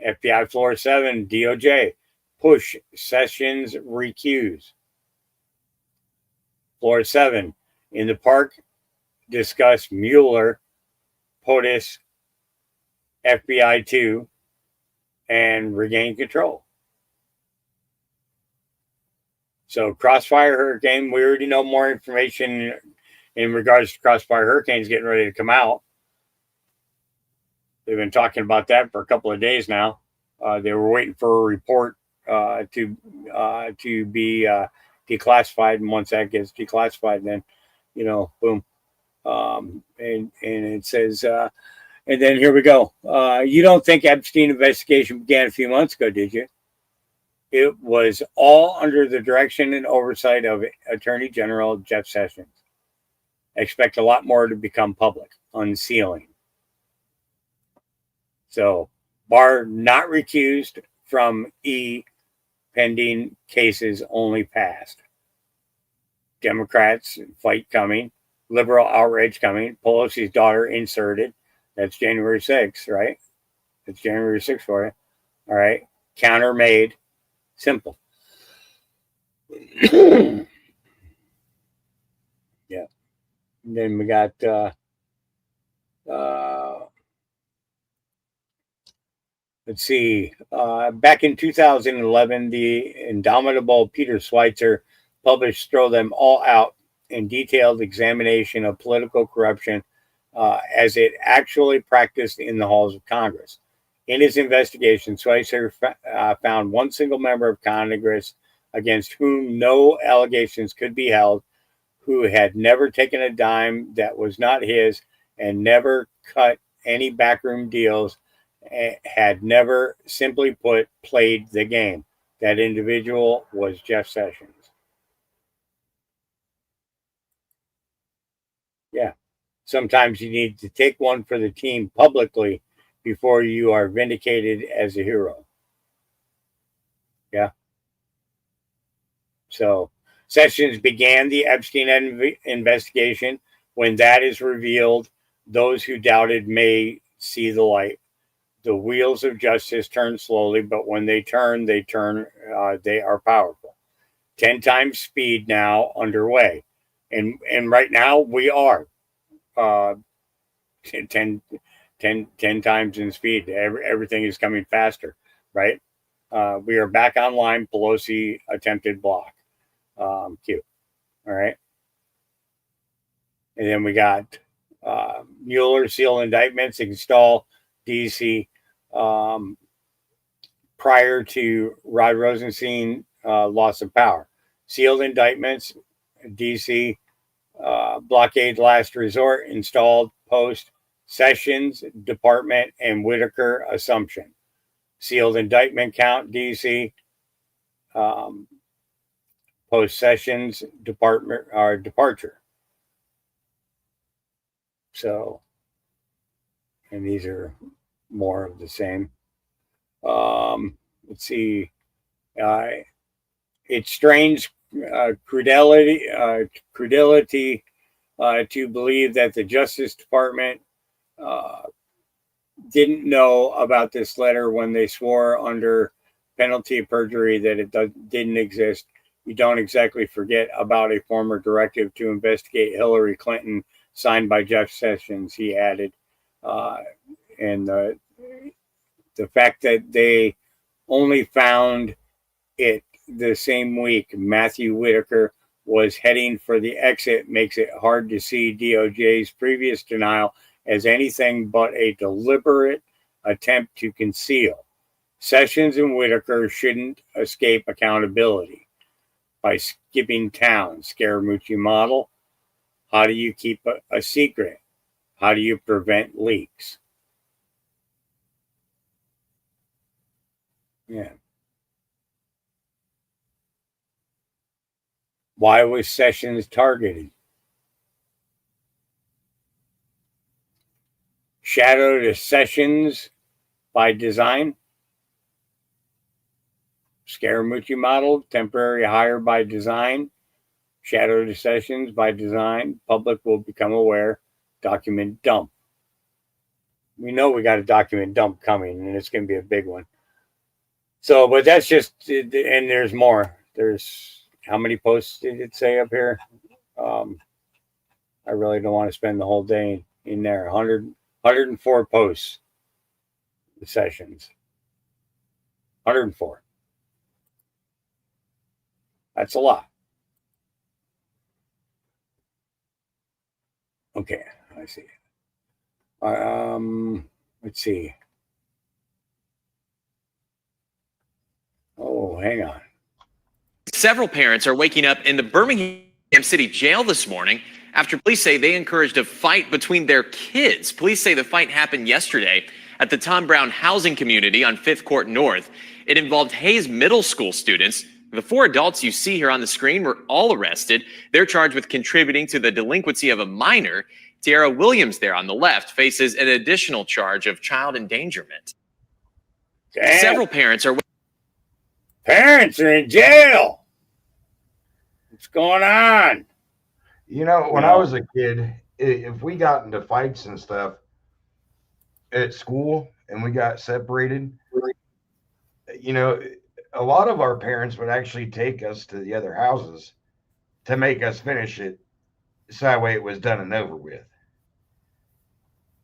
FBI Floor 7, DOJ, push Sessions recuse. Floor 7, in the park, discuss Mueller, POTUS, FBI 2, and regain control. So Crossfire Hurricane, we already know more information in regards to Crossfire Hurricanes getting ready to come out. They've been talking about that for a couple of days now. They were waiting for a report to be declassified, and once that gets declassified, then boom. And it says, and then here we go. You don't think Epstein investigation began a few months ago, did you? It was all under the direction and oversight of Attorney General Jeff Sessions. Expect a lot more to become public. Unsealing. So, Barr not recused from E pending cases only passed. Democrats fight coming. Liberal outrage coming. Pelosi's daughter inserted. That's January 6th, right? That's January 6th for you. All right. Counter made. Simple. Yeah. And then we got let's see. Back in 2011, the indomitable Peter Schweitzer published Throw Them All Out in detailed examination of political corruption as it actually practiced in the halls of Congress. In his investigation, Schweitzer found one single member of Congress against whom no allegations could be held, who had never taken a dime that was not his and never cut any backroom deals, had never, simply put, played the game. That individual was Jeff Sessions. Yeah. Sometimes you need to take one for the team publicly before you are vindicated as a hero. Yeah. So Sessions began the Epstein investigation. When that is revealed, those who doubted may see the light. The wheels of justice turn slowly, but when they turn, they are powerful. 10 times speed now underway. And right now we are 10 times in speed. Everything is coming faster, right? We are back online. Pelosi attempted block. Q. All right. And then we got Mueller seal indictments install DC prior to Rod Rosenstein loss of power. Sealed indictments, DC blockade last resort installed post Sessions Department and Whitaker assumption. Sealed indictment count, DC post Sessions Department departure. So, and these are more of the same. Let's see. It strains credulity to believe that the Justice Department didn't know about this letter when they swore under penalty of perjury that it didn't exist. You don't exactly forget about a former directive to investigate Hillary Clinton signed by Jeff Sessions, he added. And the fact that they only found it the same week, Matthew Whitaker was heading for the exit, makes it hard to see DOJ's previous denial as anything but a deliberate attempt to conceal. Sessions and Whitaker shouldn't escape accountability by skipping town. Scaramucci model. How do you keep a secret? How do you prevent leaks? Yeah. Why was Sessions targeted? Shadow to Sessions by design. Scaramucci model, temporary hire by design. Shadow to Sessions by design. Public will become aware. Document dump. We know we got a document dump coming, and it's going to be a big one. So, but that's just, and there's more. There's, how many posts did it say up here? I really don't want to spend the whole day in there. 104 posts. The Sessions. 104. That's a lot. Okay, I see. Let's see. Oh, hang on. Several parents are waking up in the Birmingham City jail this morning after police say they encouraged a fight between their kids. Police say the fight happened yesterday at the Tom Brown housing community on 5th Court North. It involved Hayes Middle School students. The 4 adults you see here on the screen were all arrested. They're charged with contributing to the delinquency of a minor. Tiara Williams there on the left faces an additional charge of child endangerment. Damn. Several parents are in jail. What's going on? You know, when I was a kid, if we got into fights and stuff at school and we got separated, you know, a lot of our parents would actually take us to the other houses to make us finish it, so that way it was done and over with.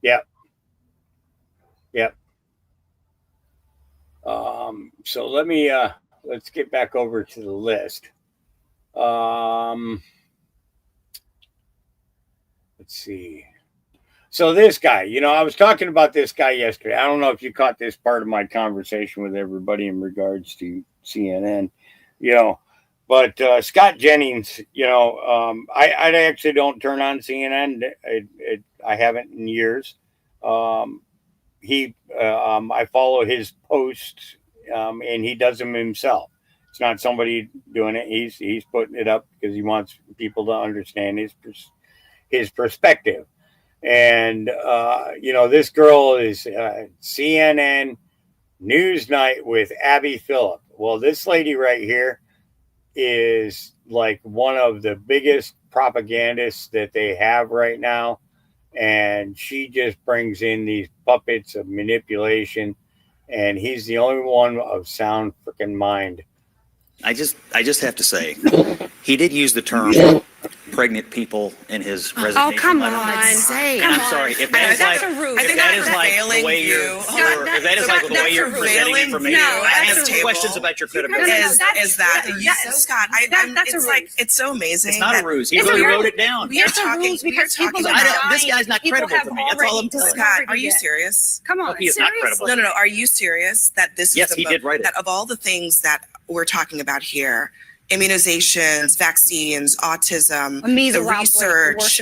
Yep. So let me let's get back over to the list. Let's see. So this guy, you know, I was talking about this guy yesterday. I don't know if you caught this part of my conversation with everybody in regards to CNN, you know, but Scott Jennings, you know, I actually don't turn on CNN. I haven't in years. I follow his posts, and he does them himself. It's not somebody doing it. He's putting it up because he wants people to understand his perspective. And, you know, this girl is CNN Newsnight with Abby Phillip. Well, this lady right here is like one of the biggest propagandists that they have right now. And she just brings in these puppets of manipulation. And he's the only one of sound freaking mind. I just have to say, he did use the term pregnant people in his resignation Oh, come letter. on. And I'm sorry, if that is like, if that is like the way you're, if that is like the way you're presenting information, I have two questions about your credibility. Scott, it's like, it's so amazing. It's not a ruse. He really wrote it down. We are talking about this guy's not credible to me. That's all I'm telling you. Scott, are you serious? Come on. He is not credible. No. Are you serious that this? Yes, he did write it. That of all the things that we're talking about here, immunizations, vaccines, autism, the research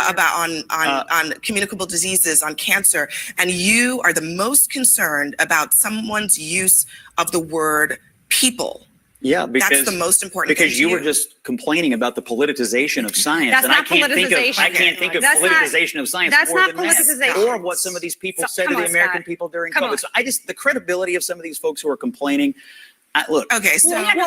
about on communicable diseases, on cancer, and you are the most concerned about someone's use of the word people. Yeah, because that's the most important thing because you were just complaining about the politicization of science, That's and I not can't think of That's politicization not- of science that's more not than that, politicization. or what some of these people said to come the on, American Scott. people during Come COVID. on. So the credibility of some of these folks who are complaining. Look, Okay, so I'm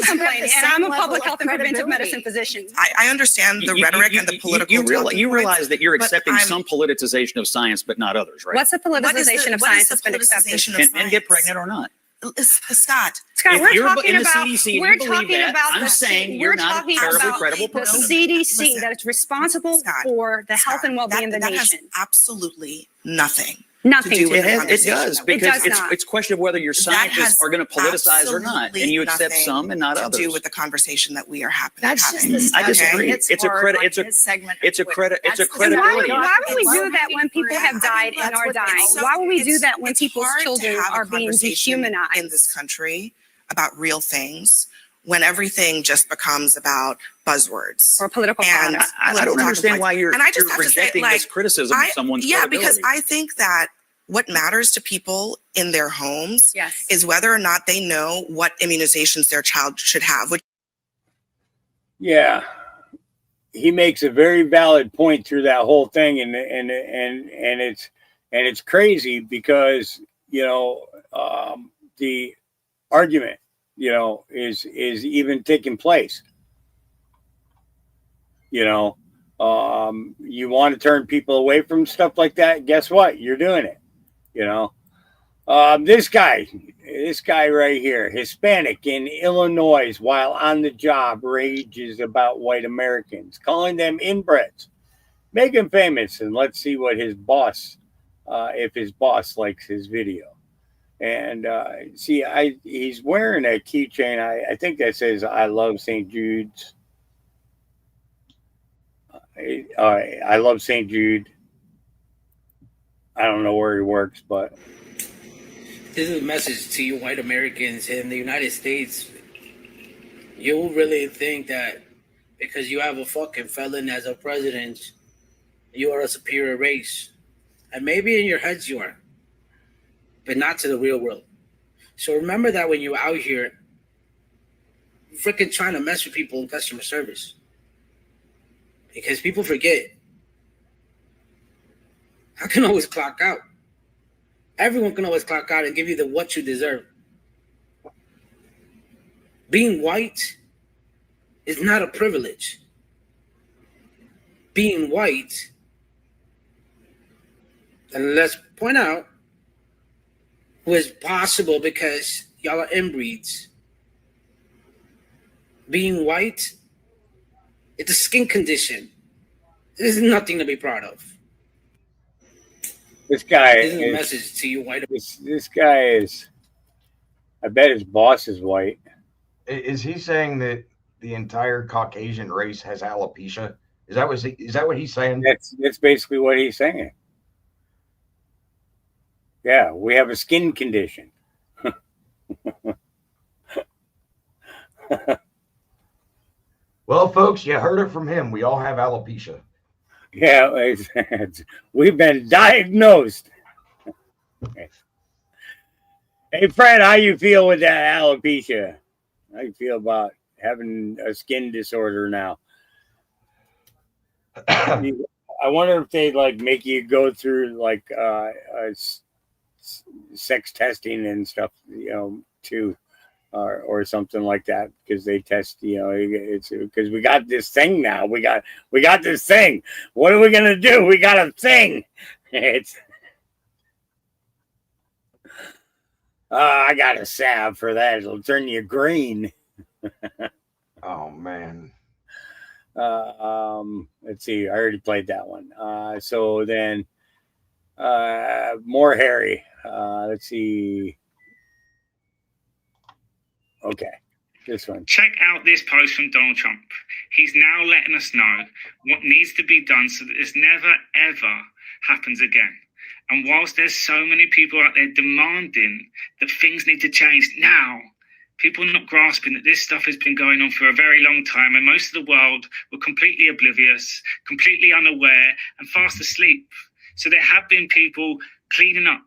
complaining, and I'm a public health and preventive medicine physician. I understand the rhetoric and the political. You realize that you're but accepting I'm- some politicization of science, but not others, right? What's the politicization of science that's been politicization accepted? of And get pregnant or not. Scott, If we're you're talking in the about, CDC, we're you believe talking that, about I'm the, saying we're you're not a talking terribly about credible the person. CDC that is responsible for the health and well-being of the that nation. has absolutely nothing Nothing to do with the It conversation does, that we because does not. it's a question of whether your That scientists has are going to politicize or not, and you accept absolutely some and not nothing to do others. with the conversation that we are having. That's having. just the I disagree. Okay? It's a credit. It's a It's a credibility. Why would we do that when people have died and are dying? Why would we do that when people's children are being dehumanized in this country about real things? When everything just becomes about buzzwords or political and products. I don't understand why you're rejecting this criticism of someone's credibility. because I think that what matters to people in their homes Yes. is whether or not they know what immunizations their child should have. Yeah, he makes a very valid point through that whole thing, and it's crazy because the argument is even taking place. You want to turn people away from stuff like that. Guess what? You're doing it. This guy right here, Hispanic in Illinois, while on the job, rages about white Americans, calling them inbreds. Make him famous, and let's see what his boss, if his boss likes his video. And he's wearing a keychain. I think that says "I love St. Jude's." I love St. Jude. I don't know where he works, but this is a message to you white Americans in the United States. You really think that because you have a fucking felon as a president, you are a superior race. And maybe in your heads you are, but not to the real world. So remember that when you're out here freaking trying to mess with people in customer service. Because people forget. I can always clock out. Everyone can always clock out and give you the what you deserve. Being white is not a privilege. Being white, and let's point out, was possible because y'all are inbreeds. Being white, it's a skin condition. This is nothing to be proud of. this guy This is a message to you white. This guy is. I bet his boss is white. Is he saying that the entire Caucasian race has alopecia? Is that what he's saying? That's basically what he's saying. Yeah, we have a skin condition. Well, folks, you heard it from him. We all have alopecia. Yeah, we've been diagnosed. Hey, Fred, how you feel with that alopecia? How you feel about having a skin disorder now? I wonder if they make you go through sex testing and stuff, too, or something like that, because they test, it's because we got this thing now. We got this thing. What are we gonna do? We got a thing. It's I got a salve for that. It'll turn you green. Oh man. Let's see. I already played that one. So then, more Harry. Let's see. Okay, this one. Check out this post from Donald Trump. He's now letting us know what needs to be done so that this never, ever happens again. And whilst there's so many people out there demanding that things need to change now, people are not grasping that this stuff has been going on for a very long time, and most of the world were completely oblivious, completely unaware, and fast asleep. So there have been people cleaning up,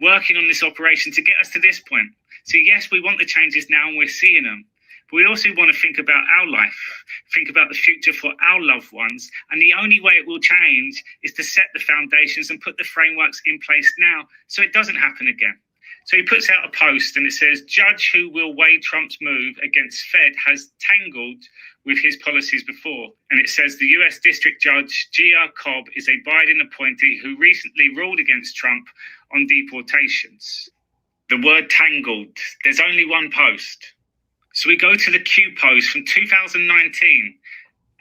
working on this operation to get us to this point. So yes, we want the changes now and we're seeing them. But we also want to think about our life, think about the future for our loved ones. And the only way it will change is to set the foundations and put the frameworks in place now so it doesn't happen again. So he puts out a post and it says, judge who will weigh Trump's move against Fed has tangled with his policies before. And it says the US District Judge Gia Cobb is a Biden appointee who recently ruled against Trump on deportations. The word tangled, there's only one post. So we go to the Q post from 2019,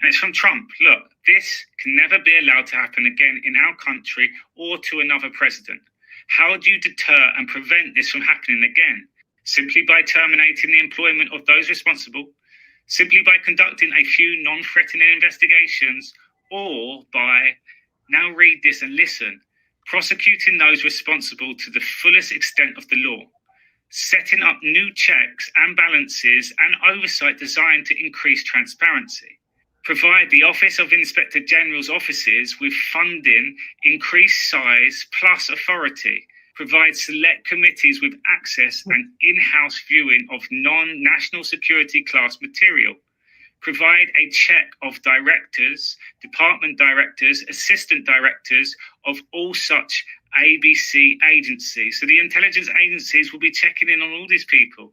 and it's from Trump. Look, this can never be allowed to happen again in our country or to another president. How do you deter and prevent this from happening again? Simply by terminating the employment of those responsible, simply by conducting a few non-threatening investigations, or by, now read this and listen, prosecuting those responsible to the fullest extent of the law, setting up new checks and balances and oversight designed to increase transparency, provide the Office of Inspector General's offices with funding, increased size plus authority, provide select committees with access and in-house viewing of non-national security class material, provide a check of directors, department directors, assistant directors of all such ABC agencies. So the intelligence agencies will be checking in on all these people.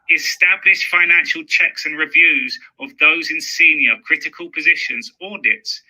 Establish financial checks and reviews of those in senior critical positions, audits,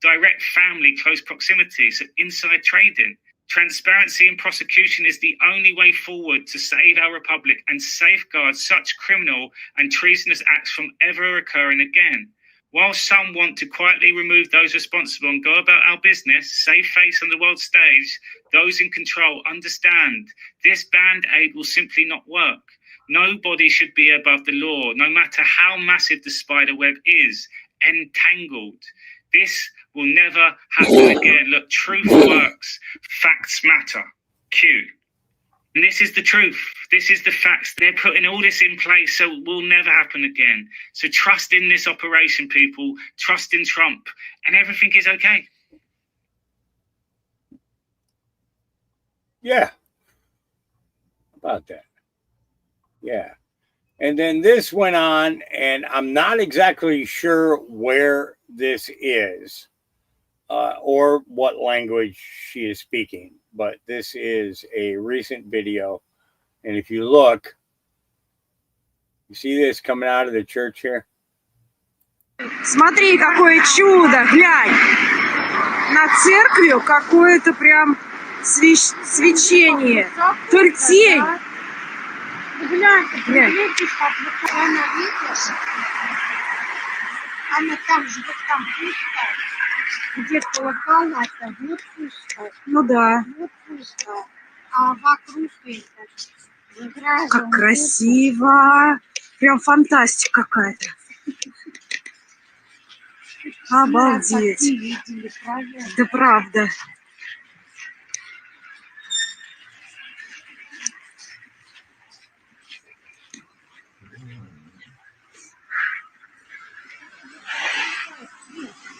direct family close proximity, so inside trading. Transparency in prosecution is the only way forward to save our republic and safeguard such criminal and treasonous acts from ever occurring again. While some want to quietly remove those responsible and go about our business, save face on the world stage, those in control understand this band-aid will simply not work. Nobody should be above the law, no matter how massive the spider web is, entangled. This will never happen again. Look, truth works. Facts matter. Q. And this is the truth. This is the facts. They're putting all this in place so it will never happen again. So trust in this operation, people. Trust in Trump. And everything is okay. Yeah. About that. Yeah. And then this went on, and I'm not exactly sure where this is or what language she is speaking, but this is a recent video. And if you look, you see this coming out of the church here? Смотри, какое чудо, глянь. Над церковью какое-то прям свечение. Только тень. Глянь. Она там же, вот там пусто. Где колокола, вот пусто. Ну да. Вот пусто. А вокруг это. Как красиво. Прям фантастика какая-то. Обалдеть. Да правда.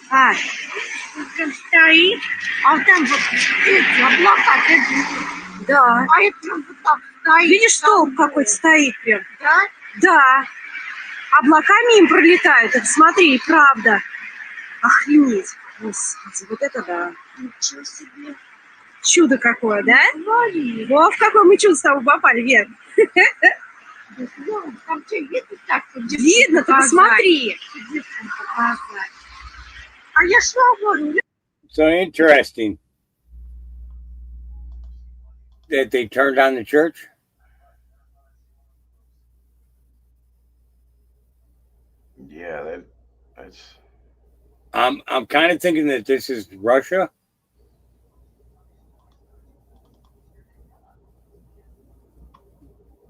А, прям стоит, а там вот эти облака. Да. А это прям вот так стоит. Видишь, столб какой-то стоит прям. Да? Да. Облака мимо пролетают. Это смотри, правда. Охренеть. Господи, вот это да. Ничего себе. Чудо какое, да? Во, в какое мы чудо с тобой попали, Вер. Там что, видно, ты посмотри. А я что говорю? So interesting that they turned on the church. Yeah, that's. I'm kind of thinking that this is Russia.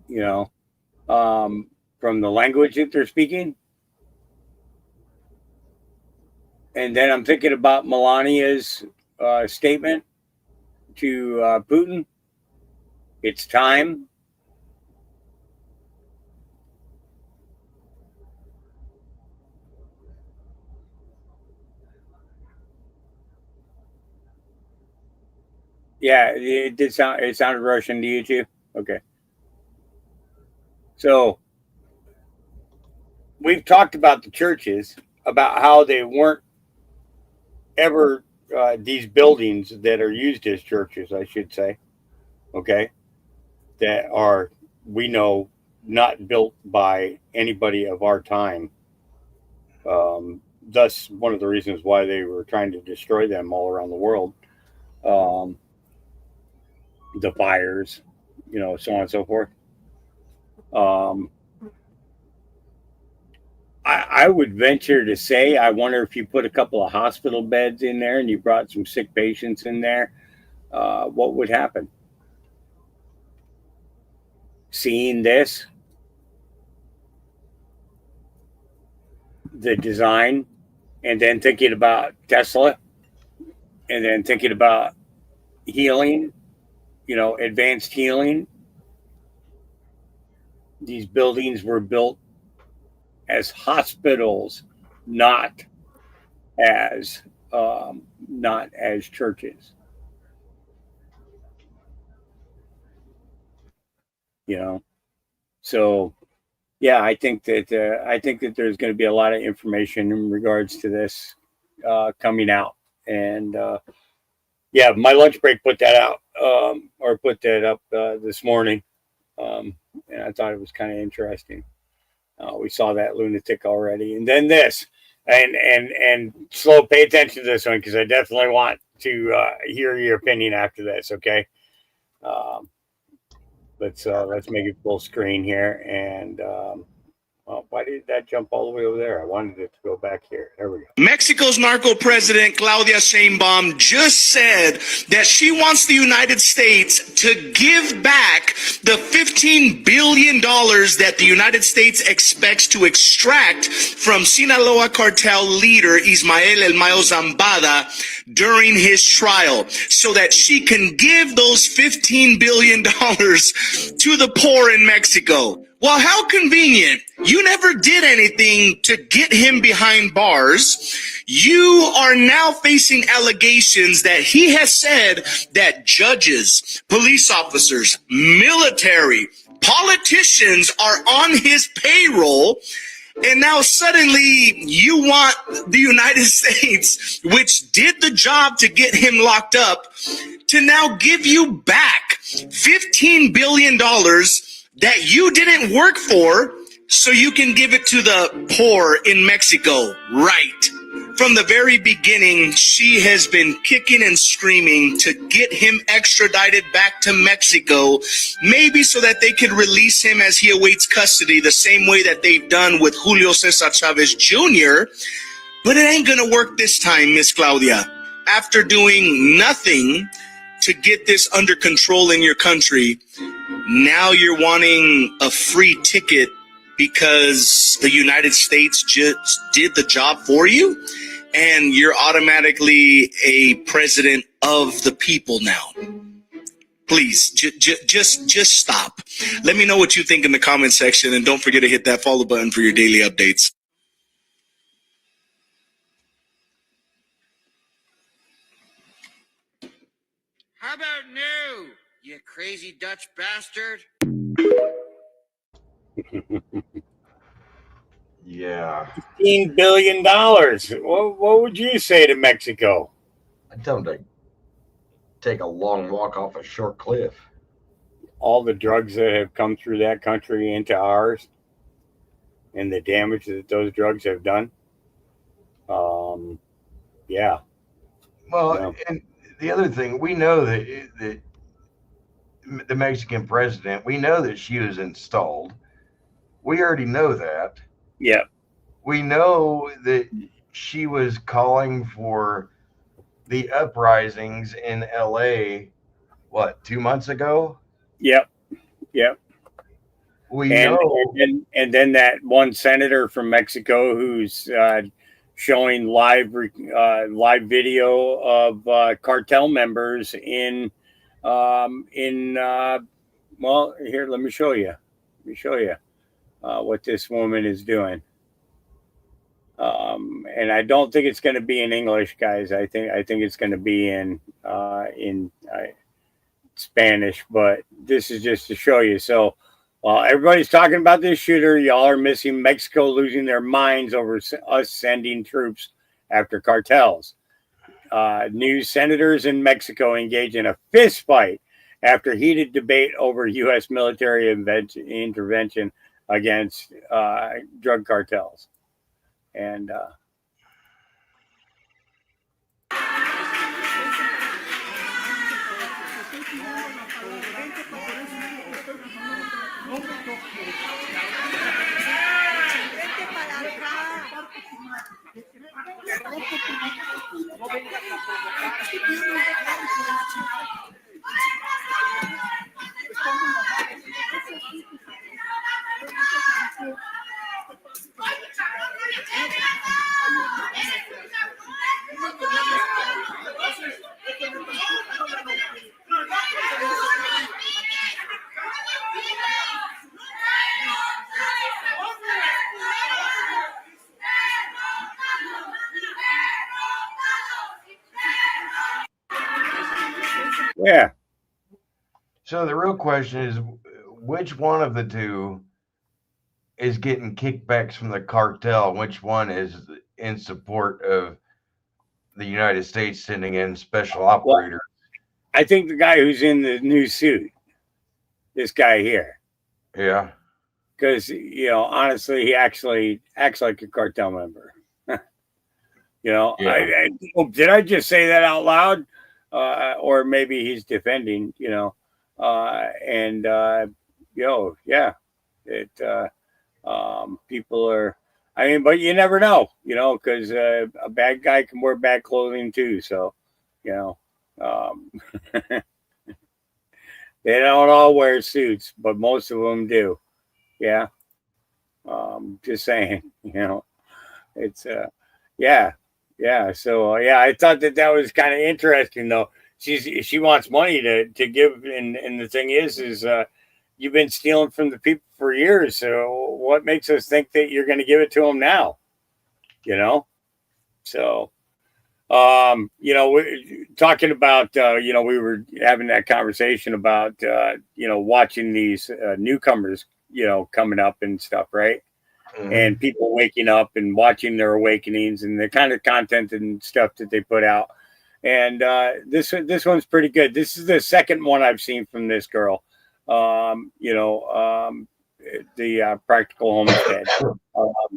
You know, from the language that they're speaking. And then I'm thinking about Melania's statement to Putin. It's time. Yeah, it did sound. It sounded Russian to you too. Okay. So we've talked about the churches, about how they weren't ever these buildings that are used as churches, I should say, okay, that are, we know, not built by anybody of our time. Thus, one of the reasons why they were trying to destroy them all around the world. The fires, you know, so on and so forth. I would venture to say, I wonder if you put a couple of hospital beds in there and you brought some sick patients in there, what would happen? seeing this, the design, and then thinking about Tesla, and then thinking about healing, advanced healing. These buildings were built as hospitals, not as not as churches. So yeah, I think that there's going to be a lot of information in regards to this coming out, and yeah, my lunch break put that out or put that up this morning, and I thought it was kind of interesting. We saw that lunatic already, and then this, and slow. Pay attention to this one because I definitely want to hear your opinion after this. Okay, let's make it full screen here, and why did that jump all the way over there? I wanted it to go back here. There we go. Mexico's narco president, Claudia Sheinbaum, just said that she wants the United States to give back the $15 billion that the United States expects to extract from Sinaloa cartel leader Ismael El Mayo Zambada during his trial, so that she can give those $15 billion to the poor in Mexico. Well, how convenient. You never did anything to get him behind bars. You are now facing allegations that he has said that judges, police officers, military, politicians are on his payroll. And now suddenly you want the United States, which did the job to get him locked up, to now give you back $15 billion that you didn't work for, so you can give it to the poor in Mexico. Right. From the very beginning, she has been kicking and screaming to get him extradited back to Mexico, maybe so that they could release him as he awaits custody, the same way that they've done with Julio Cesar Chavez Jr. But it ain't gonna work this time, Miss Claudia. After doing nothing to get this under control in your country, now you're wanting a free ticket because the United States just did the job for you, and you're automatically a president of the people now. Please, just stop. Let me know what you think in the comment section, and don't forget to hit that follow button for your daily updates. How about new, you crazy Dutch bastard? Yeah. $15 billion. What would you say to Mexico? I'd tell them to take a long walk off a short cliff. All the drugs that have come through that country into ours, and the damage that those drugs have done. Yeah. Well, and the other thing, we know that the Mexican president, we know that she was installed. We already know that. Yeah. We know that she was calling for the uprisings in LA, 2 months ago? Yep. We know. And then that one senator from Mexico who's showing live video of cartel members in well, here, let me show you what this woman is doing. And I don't think it's going to be in English, guys. I think it's going to be in Spanish, but this is just to show you. So while everybody's talking about this shooter, y'all are missing Mexico losing their minds over us sending troops after cartels. New senators in Mexico engage in a fist fight after heated debate over U.S. military intervention against drug cartels. And Yeah. So the real question is, which one of the two is getting kickbacks from the cartel? Which one is in support of the United States sending in special operators? I think the guy who's in the new suit, this guy here. Yeah. Because, honestly, he actually acts like a cartel member. Yeah. Did I just say that out loud? Or maybe he's defending, yeah. People are, but you never know, because a bad guy can wear bad clothing too. So, they don't all wear suits, but most of them do. Yeah. Just saying, it's, yeah. Yeah. So, I thought that was kind of interesting though. She wants money to give. And the thing is, you've been stealing from the people for years. So what makes us think that you're going to give it to them now? So, we talking about, we were having that conversation about, watching these newcomers, coming up and stuff, right? Mm-hmm. And people waking up and watching their awakenings and the kind of content and stuff that they put out. And this one's pretty good. This is the second one I've seen from this girl. The Practical Homestead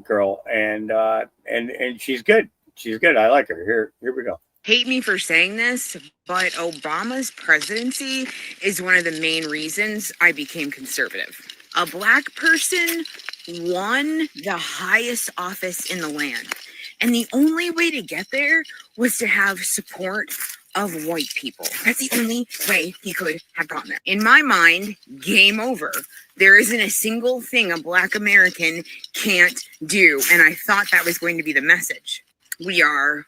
girl, and she's good. She's good. I like her. Here we go. Hate me for saying this, but Obama's presidency is one of the main reasons I became conservative. A black person won the highest office in the land. And the only way to get there was to have support of white people. That's the only way he could have gotten there. In my mind, game over. There isn't a single thing a black American can't do. And I thought that was going to be the message. We are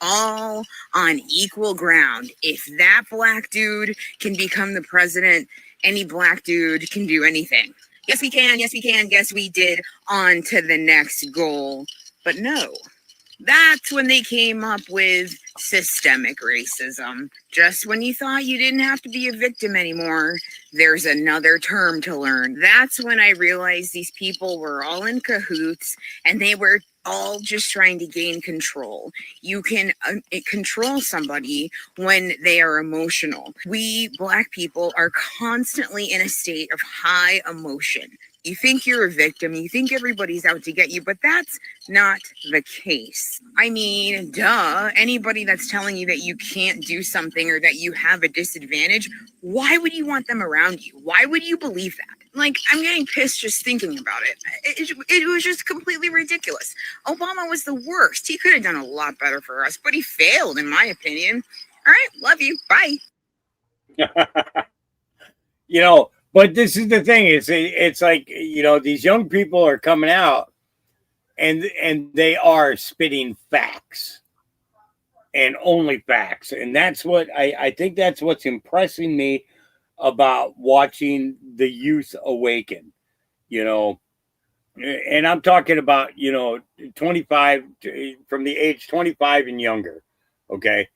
all on equal ground. If that black dude can become the president, any black dude can do anything. Yes, we can. Yes, we can. Yes, we did. On to the next goal. But no, that's when they came up with systemic racism. Just when you thought you didn't have to be a victim anymore, there's another term to learn. That's when I realized these people were all in cahoots and they were all just trying to gain control. You can control somebody when they are emotional. We black people are constantly in a state of high emotion. You think you're a victim, you think everybody's out to get you, but that's not the case. I mean, duh, anybody that's telling you that you can't do something or that you have a disadvantage, why would you want them around you? Why would you believe that? Like, I'm getting pissed just thinking about it. It was just completely ridiculous. Obama was the worst. He could have done a lot better for us, but he failed, in my opinion. All right, love you. Bye. But this is the thing. It's like, these young people are coming out and they are spitting facts and only facts. And that's what I think that's what's impressing me about watching the youth awaken, and I'm talking about, 25 from the age 25 and younger. Okay.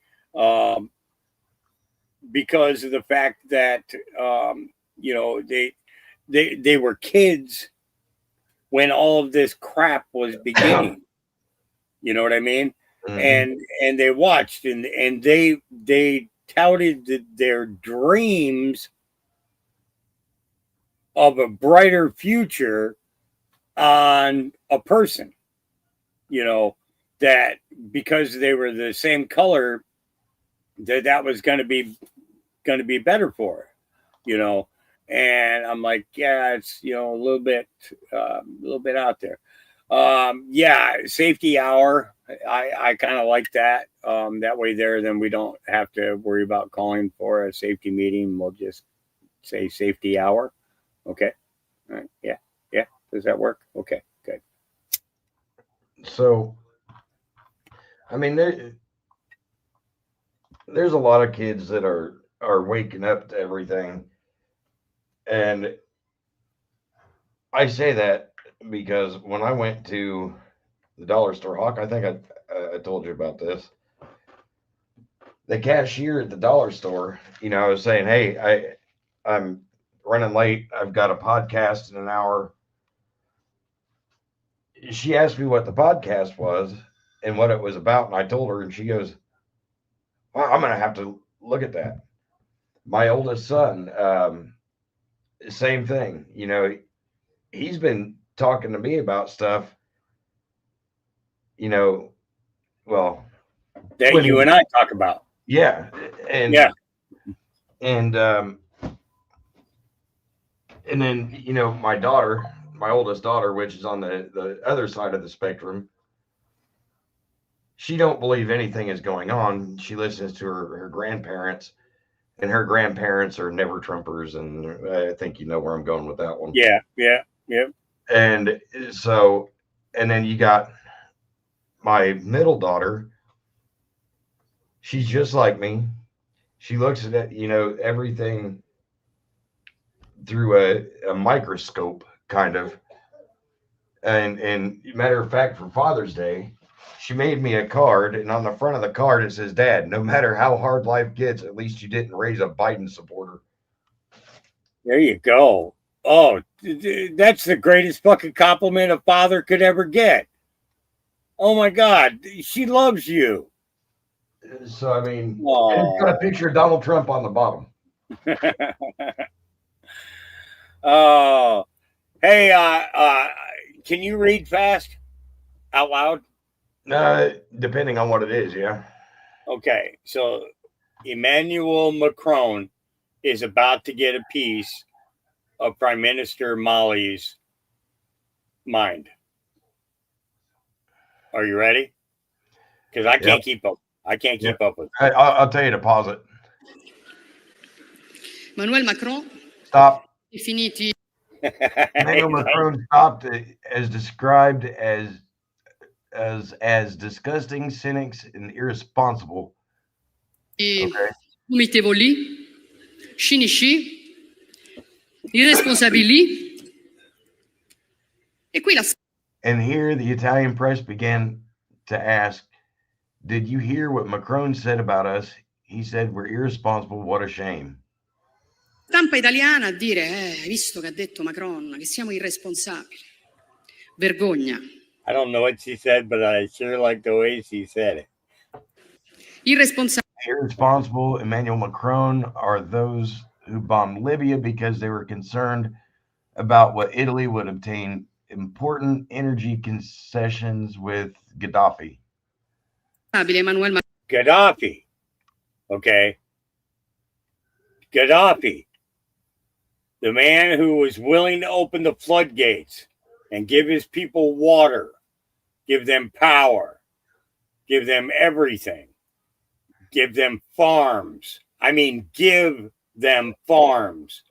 Because of the fact that, they were kids when all of this crap was beginning. You know what I mean? Mm-hmm. And they watched and they touted their dreams of a brighter future on a person, that because they were the same color, that was going to be better for her, and I'm like, yeah, it's, a little bit out there. Safety hour. I kind of like that. That way then we don't have to worry about calling for a safety meeting. We'll just say safety hour. Okay. All right. Yeah. Does that work? Okay, good. So, I mean, there's a lot of kids that are waking up to everything. And I say that because when I went to the dollar store, Hawk, I think I told you about this. the cashier at the dollar store, I was saying, hey, I'm running late. I've got a podcast in an hour. She asked me what the podcast was and what it was about. And I told her, and she goes, well, I'm going to have to look at that. My oldest son, same thing. He's been talking to me about stuff, well, that you and I talk about. Yeah. And and then, my oldest daughter, which is on the other side of the spectrum, she don't believe anything is going on. She listens to her grandparents, and her grandparents are never Trumpers. And I think where I'm going with that one. Yeah. And so, and then you got my middle daughter. She's just like me. She looks at it, everything through a microscope, kind of. And matter of fact, for Father's Day, she made me a card, and on the front of the card it says, "Dad, no matter how hard life gets, at least you didn't raise a Biden supporter." There you go. Oh, that's the greatest fucking compliment a father could ever get. Oh my God, she loves you. So I mean, it's got a picture of Donald Trump on the bottom. Oh, hey, can you read fast out loud? Depending on what it is, yeah. Okay, so Emmanuel Macron is about to get a piece of Prime Minister Mali's mind. Are you ready? Because I can't keep up. I can't keep up with it. I'll tell you to pause it. Emmanuel Macron. Stop. Definiti. Emmanuel Macron stopped as described as disgusting, cynics, and irresponsible. Okay. Umitevoli, cinici, irresponsabili. E qui la... And here the Italian press began to ask, did you hear what Macron said about us? He said, we're irresponsible. What a shame. Stampa italiana a dire, hai visto che ha detto Macron, che siamo irresponsabili. Vergogna. I don't know what she said, but I sure like the way she said it. Irresponsible Emmanuel Macron are those who bombed Libya because they were concerned about what Italy would obtain important energy concessions with Gaddafi. Gaddafi. Okay. Gaddafi. The man who was willing to open the floodgates and give his people water, give them power, give them everything, give them farms. I mean, give them farms.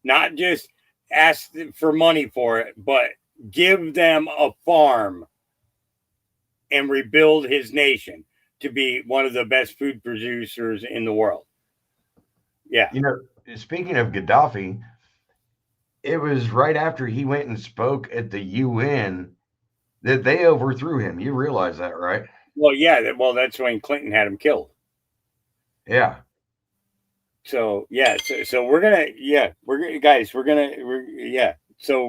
Not just ask for money for it, but give them a farm and rebuild his nation to be one of the best food producers in the world. Yeah. Speaking of Gaddafi, it was right after he went and spoke at the UN that they overthrew him. You realize that, right? Well, yeah. Well, that's when Clinton had him killed. Yeah. So, yeah. So we're going to, So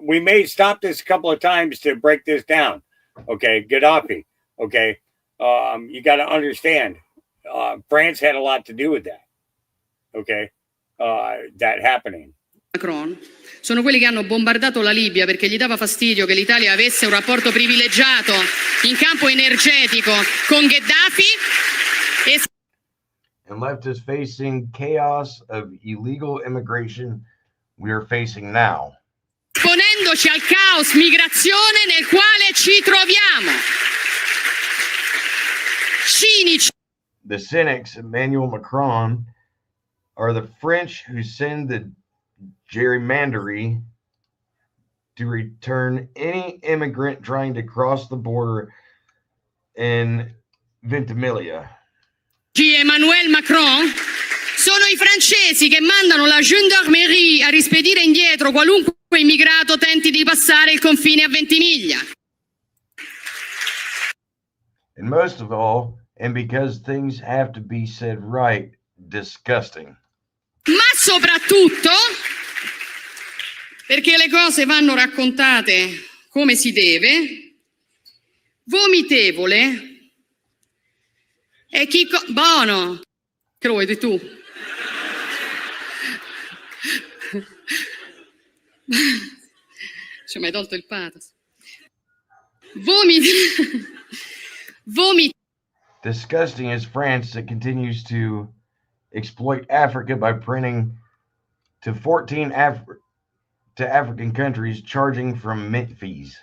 we may stop this a couple of times to break this down. Okay. Gaddafi. Okay. You got to understand, France had a lot to do with that. Okay. That happening. Macron sono quelli che hanno bombardato la Libia perché gli dava fastidio che l'Italia avesse un rapporto privilegiato in campo energetico con Gheddafi and left us facing chaos of illegal immigration we are facing now. Esponendoci al caos migrazione nel quale ci troviamo. Cinici. The cynics, Emmanuel Macron, are the French who send the gerrymandering to return any immigrant trying to cross the border in Ventimiglia. Emmanuel Macron sono i francesi che mandano la gendarmerie a rispedire indietro qualunque immigrato tenti di passare il confine a Ventimiglia. And most of all, And because things have to be said right, disgusting. Ma soprattutto perché le cose vanno raccontate come si deve, vomitevole e chi... Buono! Che lo vuoi di tu? Ci hai mai tolto il pathos? Disgusting is France that continues to exploit Africa by printing to 14 African countries, charging from mint fees.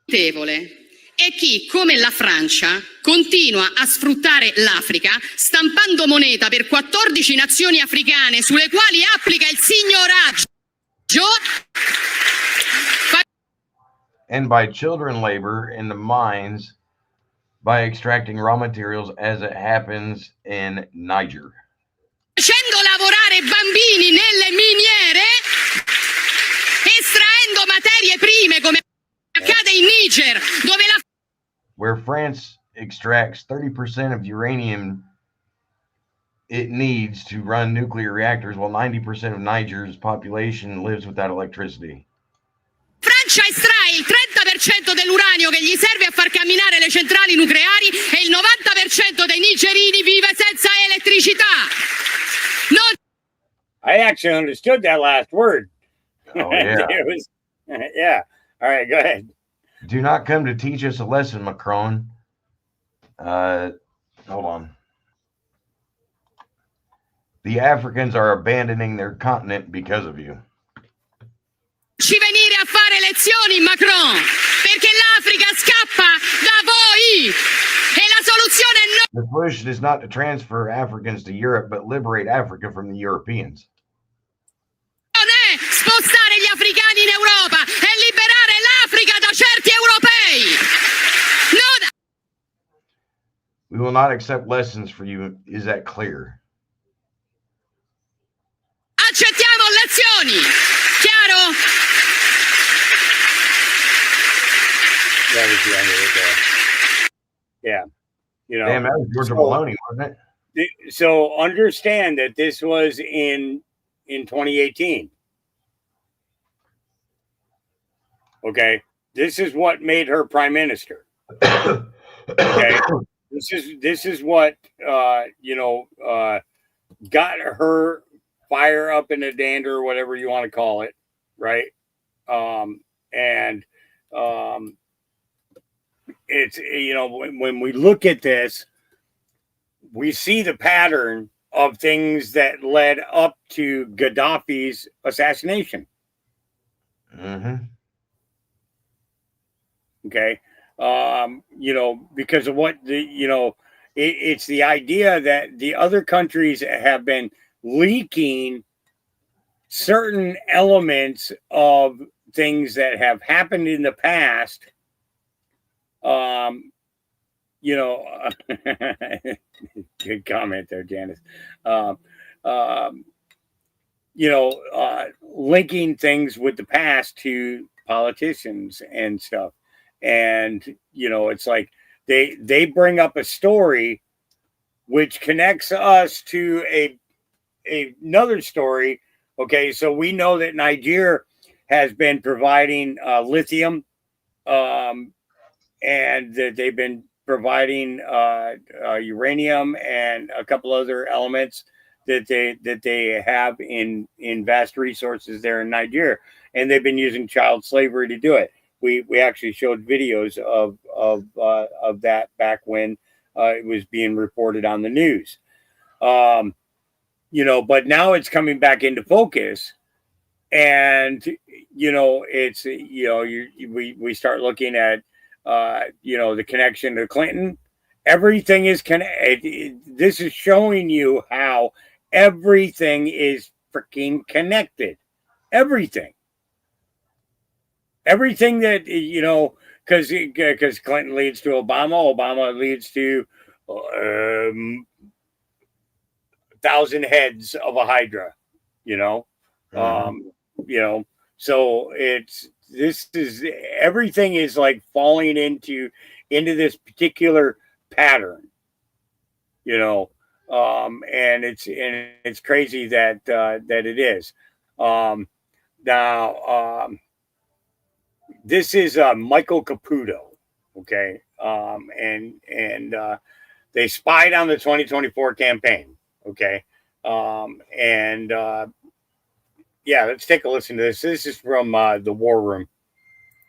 E chi, come la Francia, continua a sfruttare l'Africa stampando moneta per 14 nazioni africane sulle quali applica il signoraggio. And by children labor in the mines by extracting raw materials as it happens in Niger. Facendo lavorare bambini nelle miniere, estraendo materie prime come accade in Niger, dove la... Where France extracts 30% of uranium it needs to run nuclear reactors, while 90% of Niger's population lives without electricity. Francia estrae il 30% dell'uranio che gli serve a far camminare le centrali nucleari e il 90% dei nigerini vive senza elettricità. I actually understood that last word. Oh, yeah. It was, yeah. All right, go ahead. Do not come to teach us a lesson, Macron. Hold on. The Africans are abandoning their continent because of you. Ci venire a fare lezioni, Macron, perché l'Africa scappa da voi e la soluzione The push is not to transfer Africans to Europe, but liberate Africa from the Europeans. non è spostare gli africani in Europa, è liberare l'Africa da certi europei. We will not accept lessons for you. Is that clear? Accettiamo lezioni. Chiaro? That was the end of it there. Yeah. You know, Damn, that was Georgia Maloney, wasn't it? So understand that this was in 2018. Okay. This is what made her prime minister. Okay. This is what got her fire up in the dander, or whatever you want to call it, right? It's when we look at this, we see the pattern of things that led up to Gaddafi's assassination. Mm-hmm. Okay. Because of what it's the idea that the other countries have been leaking certain elements of things that have happened in the past. Good comment there, Janice. Linking things with the past to politicians and stuff. And, it's like they bring up a story which connects us to another story. Okay, so we know that Niger has been providing lithium, and that they've been providing uranium and a couple other elements that they have in vast resources there in Niger, and they've been using child slavery to do it. We actually showed videos of that back when it was being reported on the news. But now it's coming back into focus, and it's we start looking at the connection to Clinton. Everything is connected. This is showing you how everything is freaking connected. Everything that because Clinton leads to Obama leads to 1,000 heads of a Hydra. So everything is like falling into this particular pattern. and it's crazy that it is. Now, this is Michael Caputo, okay, and they spied on the 2024 campaign, okay, and yeah, let's take a listen to this. This is from the War Room.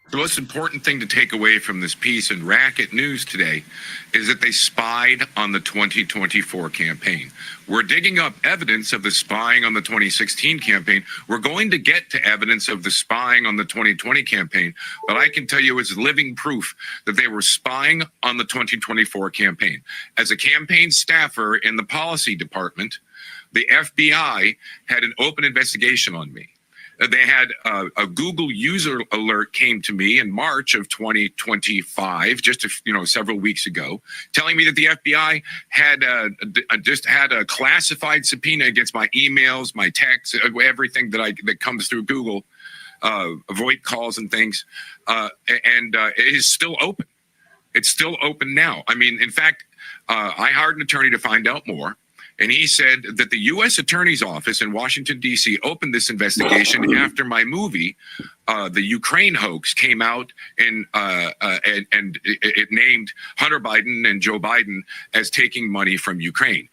The most important thing to take away from this piece in Racket News today is that they spied on the 2024 campaign. We're digging up evidence of the spying on the 2016 campaign. We're going to get to evidence of the spying on the 2020 campaign, but I can tell you it's living proof that they were spying on the 2024 campaign. As a campaign staffer in the policy department, the FBI had an open investigation on me. They had a Google user alert came to me in March of 2025, just several weeks ago, telling me that the FBI had just had a classified subpoena against my emails, my texts, everything that comes through Google, VoIP calls and things, and it is still open. It's still open now. I mean, in fact, I hired an attorney to find out more. And he said that the U.S. Attorney's Office in Washington, D.C. opened this investigation after my movie, The Ukraine Hoax, came out and it named Hunter Biden and Joe Biden as taking money from Ukraine.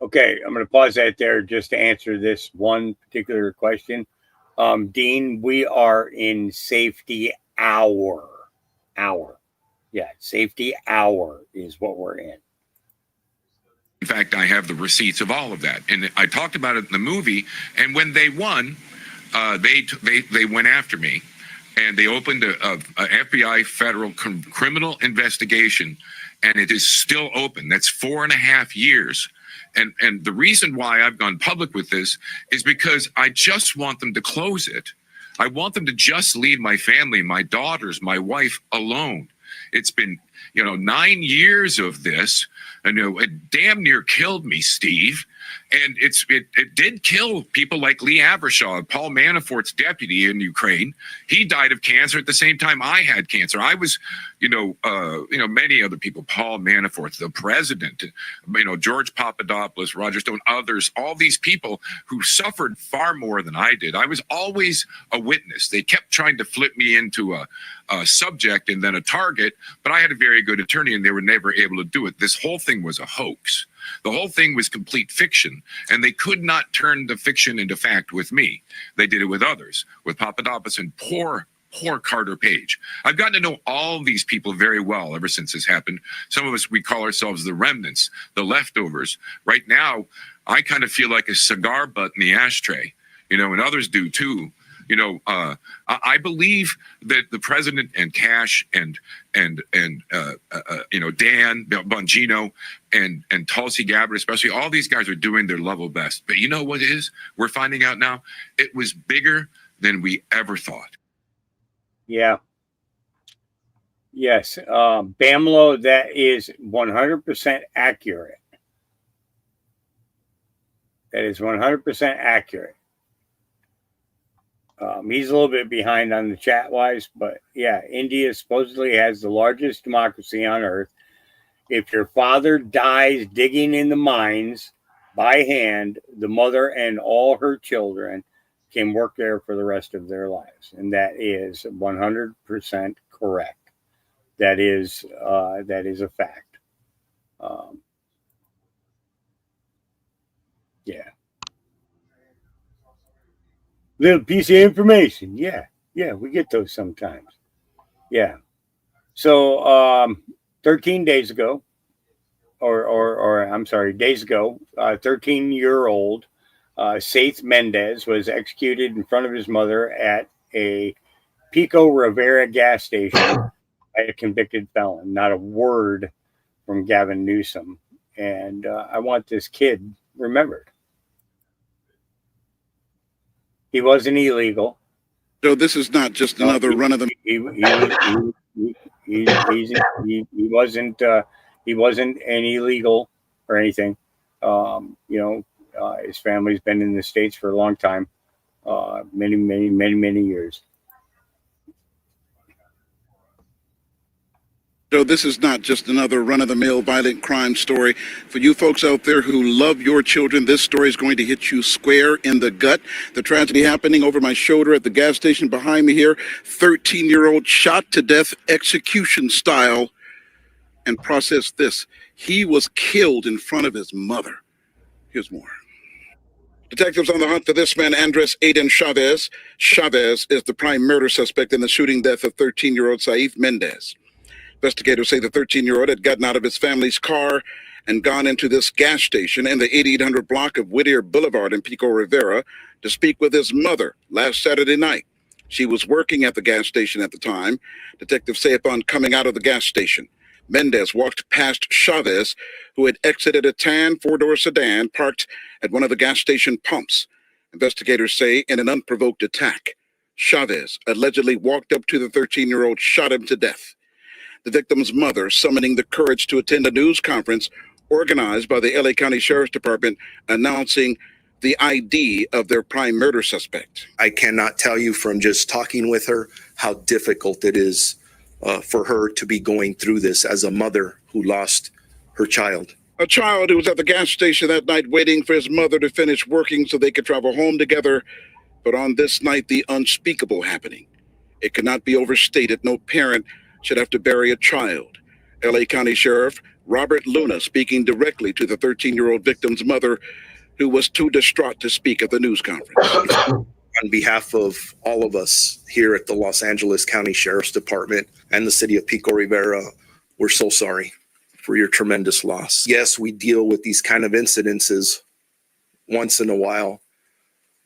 Okay, I'm going to pause that there just to answer this one particular question. Dean, we are in safety hour. Yeah, safety hour is what we're in. In fact, I have the receipts of all of that. And I talked about it in the movie. And when they won, they went after me. And they opened a FBI federal criminal investigation. And it is still open. That's 4.5 years. And the reason why I've gone public with this is because I just want them to close it. I want them to just leave my family, my daughters, my wife alone. It's been, 9 years of this. I know it damn near killed me, Steve. And it did kill people like Lee Avershaw, Paul Manafort's deputy in Ukraine. He died of cancer at the same time I had cancer. I was, many other people, Paul Manafort, the president, George Papadopoulos, Roger Stone, others, all these people who suffered far more than I did. I was always a witness. They kept trying to flip me into a subject and then a target, but I had a very good attorney and they were never able to do it. This whole thing was a hoax. The whole thing was complete fiction, and they could not turn the fiction into fact with me. They did it with others, with Papadopoulos and poor Carter Page. I've gotten to know all these people very well ever since this happened. Some of us, we call ourselves the remnants, the leftovers. Right now, I kind of feel like a cigar butt in the ashtray, and others do too. I believe that the president and Cash and Dan Bongino and Tulsi Gabbard, especially, all these guys are doing their level best. But you know what it is? We're finding out now it was bigger than we ever thought. Yeah. Yes. Bamlo, that is 100% accurate. That is 100% accurate. He's a little bit behind on the chat wise, but yeah, India supposedly has the largest democracy on earth. If your father dies digging in the mines by hand, the mother and all her children can work there for the rest of their lives. And that is 100% correct. That is a fact. Yeah. Little piece of information. Yeah, we get those sometimes. Yeah. So 13 days ago, or I'm sorry, days ago, 13-year-old Saith Mendez was executed in front of his mother at a Pico Rivera gas station by a convicted felon. Not a word from Gavin Newsom. And I want this kid remembered. He wasn't illegal. So this is not just another run of the. He wasn't an illegal or anything. His family's been in the States for a long time, many years. So this is not just another run-of-the-mill violent crime story. For you folks out there who love your children, this story is going to hit you square in the gut. The tragedy happening over my shoulder at the gas station behind me here. 13-year-old shot to death execution style. And process this. He was killed in front of his mother. Here's more. Detectives on the hunt for this man, Andres Aiden Chavez. Chavez is the prime murder suspect in the shooting death of 13-year-old Saif Mendez. Investigators say the 13-year-old had gotten out of his family's car and gone into this gas station in the 8800 block of Whittier Boulevard in Pico Rivera to speak with his mother last Saturday night. She was working at the gas station at the time. Detectives say upon coming out of the gas station, Mendez walked past Chavez, who had exited a tan four-door sedan parked at one of the gas station pumps. Investigators say in an unprovoked attack, Chavez allegedly walked up to the 13-year-old, shot him to death. The victim's mother summoning the courage to attend a news conference organized by the LA County Sheriff's Department announcing the ID of their prime murder suspect. I cannot tell you from just talking with her how difficult it is for her to be going through this as a mother who lost her child. A child who was at the gas station that night waiting for his mother to finish working so they could travel home together. But on this night, the unspeakable happening. It cannot be overstated. No parent should have to bury a child. LA County Sheriff Robert Luna speaking directly to the 13-year-old victim's mother, who was too distraught to speak at the news conference. On behalf of all of us here at the Los Angeles County Sheriff's Department and the city of Pico Rivera, we're so sorry for your tremendous loss. Yes, we deal with these kind of incidences once in a while,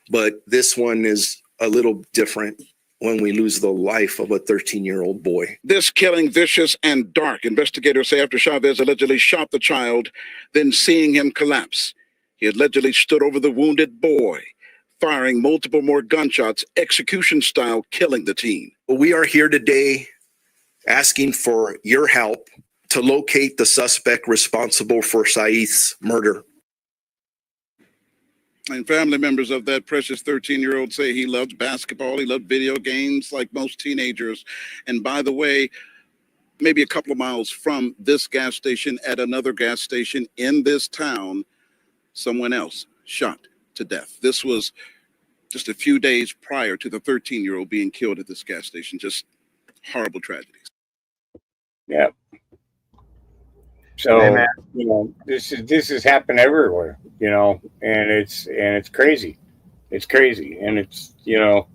but this one is a little different when we lose the life of a 13-year-old boy. This killing vicious and dark, investigators say, after Chavez allegedly shot the child, then seeing him collapse. He allegedly stood over the wounded boy, firing multiple more gunshots, execution style, killing the teen. We are here today asking for your help to locate the suspect responsible for Saif's murder. And family members of that precious 13-year-old say he loved basketball, he loved video games like most teenagers. And by the way, maybe a couple of miles from this gas station, at another gas station in this town, someone else shot to death. This was just a few days prior to the 13-year-old being killed at this gas station. Just horrible tragedies. Yeah. So, you know, this has happened everywhere, you know, and it's crazy. It's crazy. And it's, you know,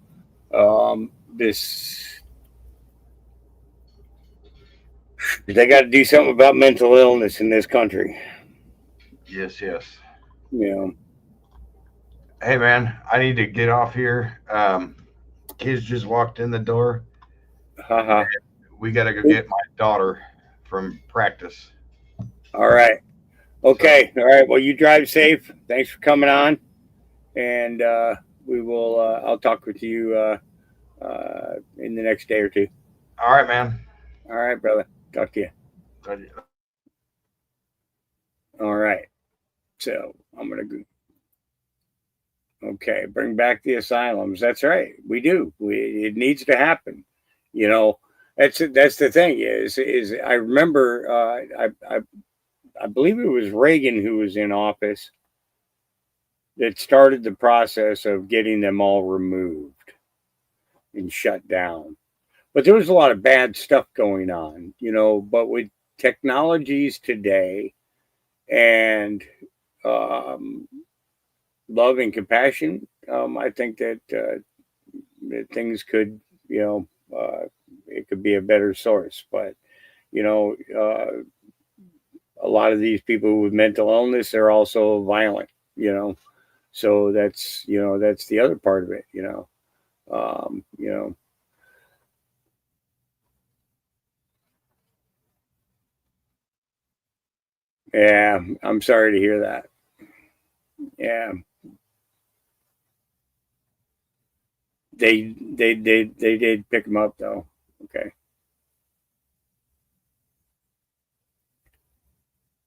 they got to do something about mental illness in this country. Yes, yes. You know. Hey, man, I need to get off here. Kids just walked in the door. We got to go get my daughter from practice. All right. Okay. All right. Well, you drive safe. Thanks for coming on. And we will, I'll talk with you in the next day or two. All right, man. All right, brother. Talk to you. All right. So I'm going to go. Okay. Bring back the asylums. That's right. We do. It needs to happen. You know, that's the thing is I remember, I believe it was Reagan who was in office that started the process of getting them all removed and shut down. But there was a lot of bad stuff going on, you know, but with technologies today and love and compassion, I think that things could, you know, it could be a better source. But, you know, a lot of these people with mental illness are also violent, you know, so that's, you know, that's the other part of it, you know, you know. Yeah, I'm sorry to hear that. Yeah. They did pick him up though. Okay.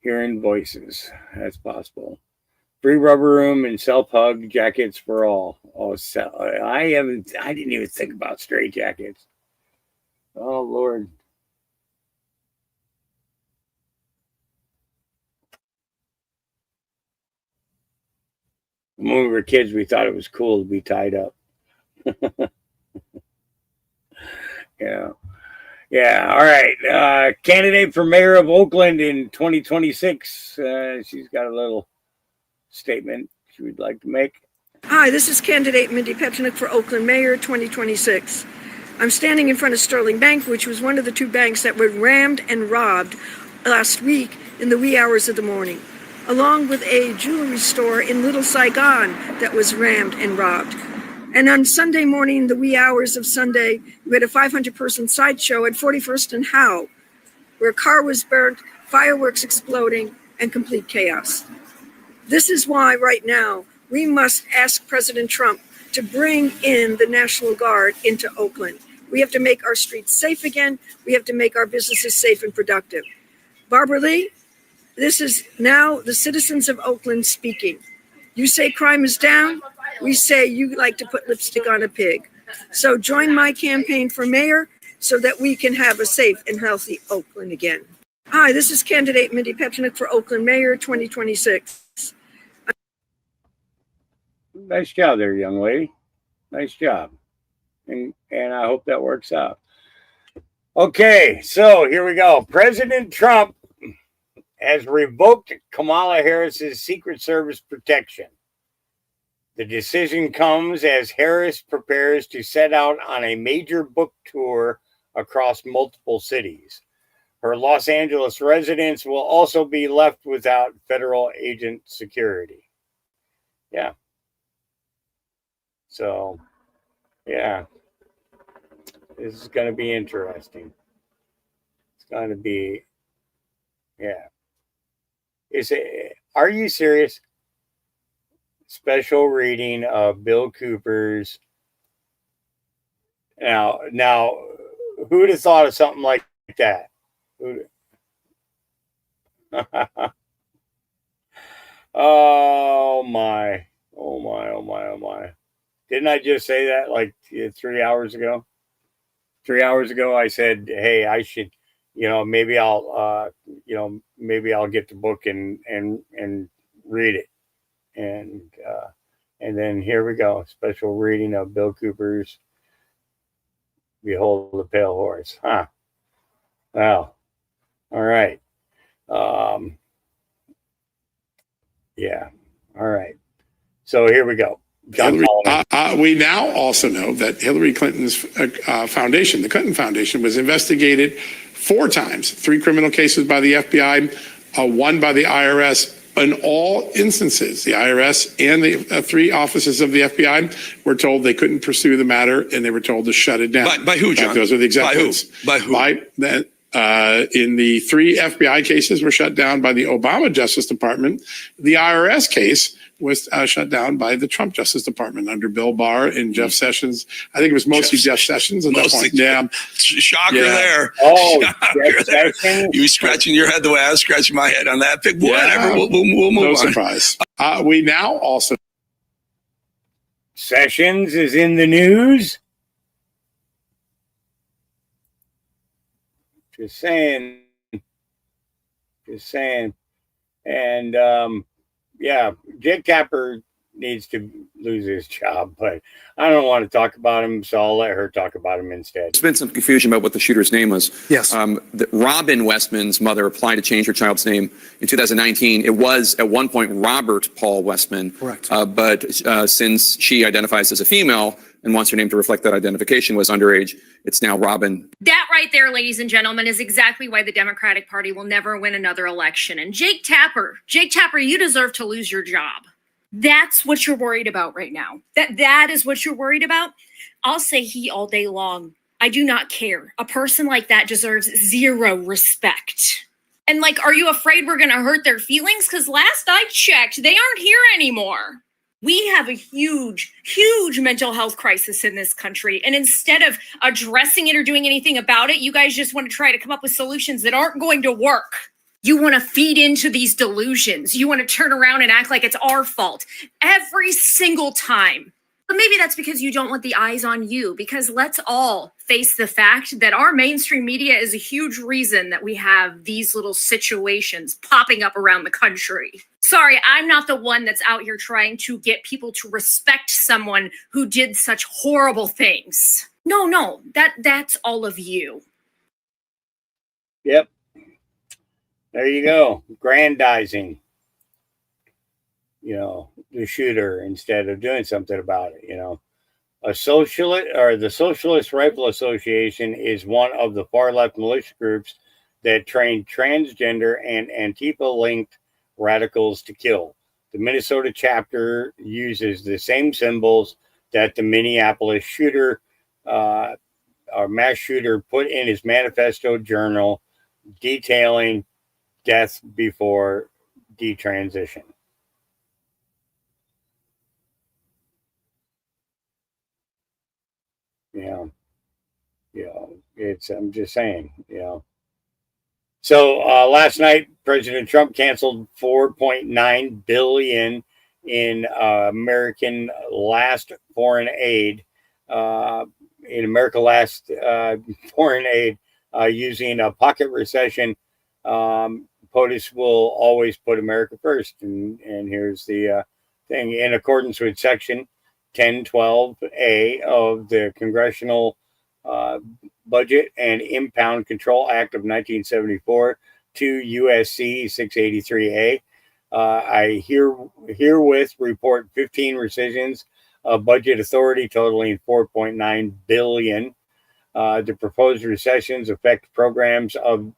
Hearing voices. That's possible. Free rubber room and self-hug jackets for all. Oh, I didn't even think about straight jackets. Oh, Lord. When we were kids, we thought it was cool to be tied up. Yeah. Yeah. All right. Candidate for mayor of Oakland in 2026. She's got a little statement she would like to make. Hi, this is candidate Mindy Petchenick for Oakland Mayor 2026. I'm standing in front of Sterling Bank, which was one of the two banks that were rammed and robbed last week in the wee hours of the morning, along with a jewelry store in Little Saigon that was rammed and robbed. And on Sunday morning, the wee hours of Sunday, we had a 500-person sideshow at 41st and Howe, where a car was burnt, fireworks exploding, and complete chaos. This is why right now we must ask President Trump to bring in the National Guard into Oakland. We have to make our streets safe again. We have to make our businesses safe and productive. Barbara Lee, this is now the citizens of Oakland speaking. You say crime is down. We say you like to put lipstick on a pig. So join my campaign for mayor so that we can have a safe and healthy Oakland again. Hi, this is candidate Mindy Petchenick for Oakland Mayor 2026. Nice job there, young lady. Nice job. And I hope that works out. Okay, so here we go. President Trump has revoked Kamala Harris's Secret Service protection. The decision comes as Harris prepares to set out on a major book tour across multiple cities. Her Los Angeles residence will also be left without federal agent security. Yeah. So, yeah. This is going to be interesting. It's going to be, yeah. Are you serious? Special reading of Bill Cooper's. Now, who would have thought of something like that? Oh my. Didn't I just say that like 3 hours ago? 3 hours ago, I said, hey, I should, maybe I'll get the book and read it. And then here we go. Special reading of Bill Cooper's Behold the Pale Horse. Huh. Well, all right. Yeah. All right. So here we go. We now also know that Hillary Clinton's foundation, the Clinton Foundation, was investigated 4 times, 3 criminal cases by the FBI, 1 by the IRS. In all instances, the IRS and the 3 offices of the FBI were told they couldn't pursue the matter, and they were told to shut it down. By who, John? Those are the executives. By who? In the 3 FBI cases were shut down by the Obama Justice Department. The IRS case was shut down by the Trump Justice Department under Bill Barr and Jeff Sessions. I think it was mostly Jeff Sessions at that point. Yeah. Shocker there. Oh, Shocker there. You scratching your head the way I was scratching my head on that. Pick whatever. We'll move no on. Surprise. We now also. Sessions is in the news. Just saying. And yeah, Jake Tapper needs to lose his job, but I don't want to talk about him, so I'll let her talk about him instead. There's been some confusion about what the shooter's name was. Yes. Robin Westman's mother applied to change her child's name in 2019. It was at one point Robert Paul Westman. Correct. But since she identifies as a female and wants her name to reflect that identification, was underage, it's now Robin. That right there, ladies and gentlemen, is exactly why the Democratic Party will never win another election. And Jake Tapper, you deserve to lose your job. That's what you're worried about right now. That is what you're worried about. I'll say he all day long. I do not care. A person like that deserves 0 respect. And are you afraid we're going to hurt their feelings? Because last I checked, they aren't here anymore. We have a huge, huge mental health crisis in this country. And instead of addressing it or doing anything about it, you guys just want to try to come up with solutions that aren't going to work. You want to feed into these delusions. You want to turn around and act like it's our fault every single time. But maybe that's because you don't want the eyes on you, because let's all face the fact that our mainstream media is a huge reason that we have these little situations popping up around the country. Sorry, I'm not the one that's out here trying to get people to respect someone who did such horrible things. No, that's all of you. Yep. There you go. Grandizing, the shooter instead of doing something about it, A socialist or the Socialist Rifle Association is one of the far left militia groups that train transgender and Antifa-linked radicals to kill. The Minnesota chapter uses the same symbols that the Minneapolis shooter, or mass shooter, put in his manifesto journal detailing death before detransition. I'm just saying, So last night, President Trump canceled $4.9 billion in American last foreign aid. Foreign aid using a pocket recession. POTUS will always put America first. And here's the thing. In accordance with Section 1012A of the Congressional Budget and Impound Control Act of 1974 to USC 683A, I herewith report 15 rescissions of budget authority totaling $4.9 billion. The proposed recessions affect programs of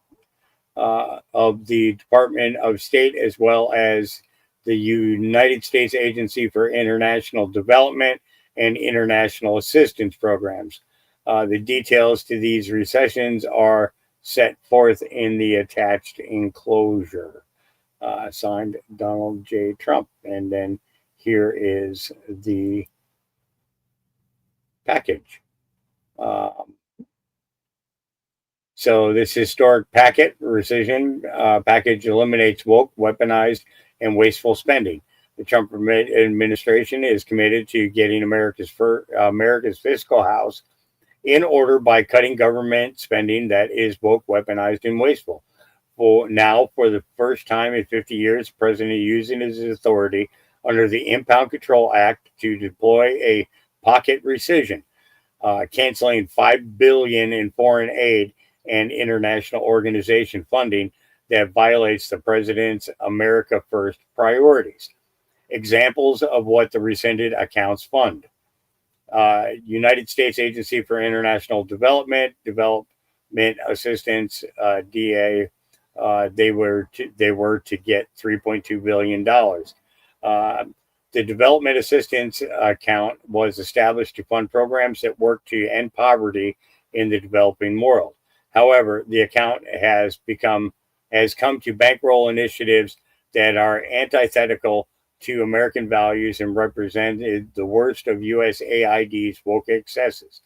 the Department of State as well as the United States Agency for International Development and International Assistance Programs. The details to these recessions are set forth in the attached enclosure. Signed, Donald J. Trump. And then here is the package. So this historic rescission package eliminates woke, weaponized, and wasteful spending. The Trump administration is committed to getting America's fiscal house in order by cutting government spending that is woke, weaponized, and wasteful. For the first time in 50 years, the president is using his authority under the Impound Control Act to deploy a pocket rescission, canceling $5 billion in foreign aid and international organization funding that violates the president's America First priorities. Examples of what the rescinded accounts fund: United States Agency for International Development Assistance, DA. They were to get $3.2 billion. The Development Assistance account was established to fund programs that work to end poverty in the developing world. However, the account has come to bankroll initiatives that are antithetical to American values and represented the worst of USAID's woke excesses.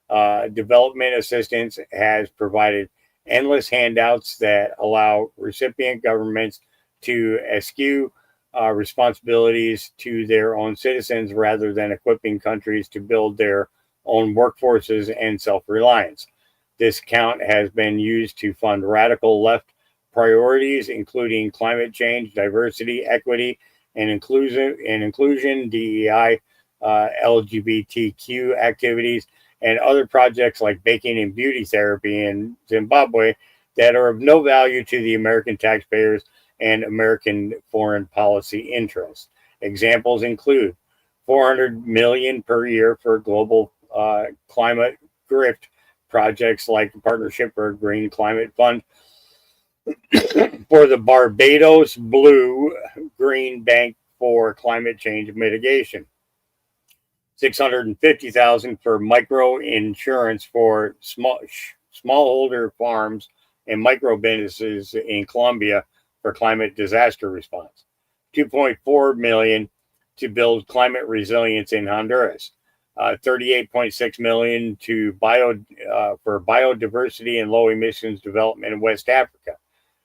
Development assistance has provided endless handouts that allow recipient governments to eschew responsibilities to their own citizens rather than equipping countries to build their own workforces and self-reliance. This account has been used to fund radical left priorities, including climate change, diversity, equity, and inclusion, DEI, LGBTQ activities, and other projects like baking and beauty therapy in Zimbabwe that are of no value to the American taxpayers and American foreign policy interests. Examples include $400 million per year for global climate grift projects like the Partnership for a Green Climate Fund, for the Barbados Blue Green Bank for Climate Change Mitigation, $650,000 for micro insurance for smallholder farms and micro businesses in Colombia for climate disaster response, $2.4 million to build climate resilience in Honduras, $38.6 million for biodiversity and low emissions development in West Africa,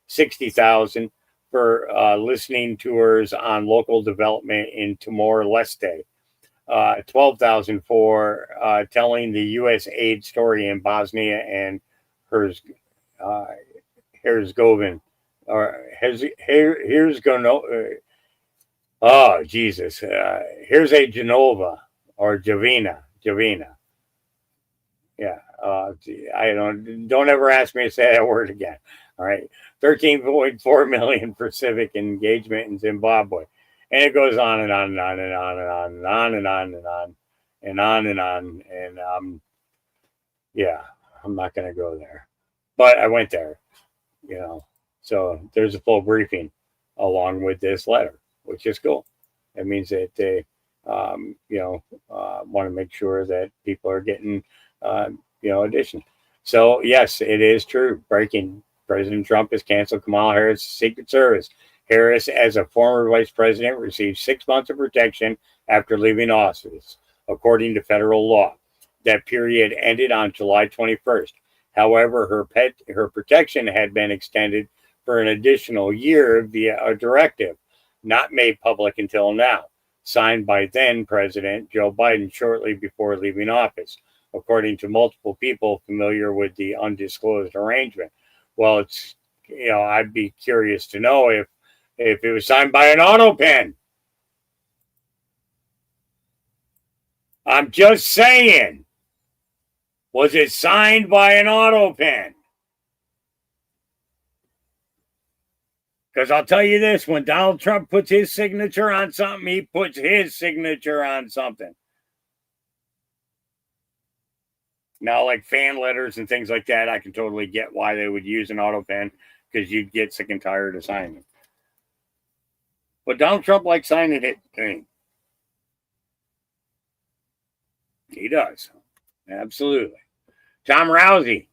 $60,000 for listening tours on local development in Timor-Leste, 12,000 for telling the U.S. aid story in Bosnia and Herzegovina, or here's oh Jesus, here's a Genova or Javina. Yeah, I don't ever ask me to say that word again. All right, 13.4 million for civic engagement in Zimbabwe, and it goes on and on and on and on and on and on and on and on and on and on and yeah, I'm not going to go there, but I went there, you know. So there's a full briefing along with this letter, which is cool. It means that they, want to make sure that people are getting, addition. So yes, it is true. Breaking: President Trump has canceled Kamala Harris' Secret Service. Harris, as a former vice president, received 6 months of protection after leaving office, according to federal law. That period ended on July 21st. However, her protection had been extended for an additional year via a directive, not made public until now, signed by then President Joe Biden shortly before leaving office, according to multiple people familiar with the undisclosed arrangement. Well, it's, I'd be curious to know if it was signed by an auto pen. I'm just saying. Was it signed by an auto pen? Because I'll tell you this, when Donald Trump puts his signature on something, he puts his signature on something. Now, like fan letters and things like that, I can totally get why they would use an auto pen, because you'd get sick and tired of signing. But Donald Trump likes signing it. He does. Absolutely. Tom Rousey.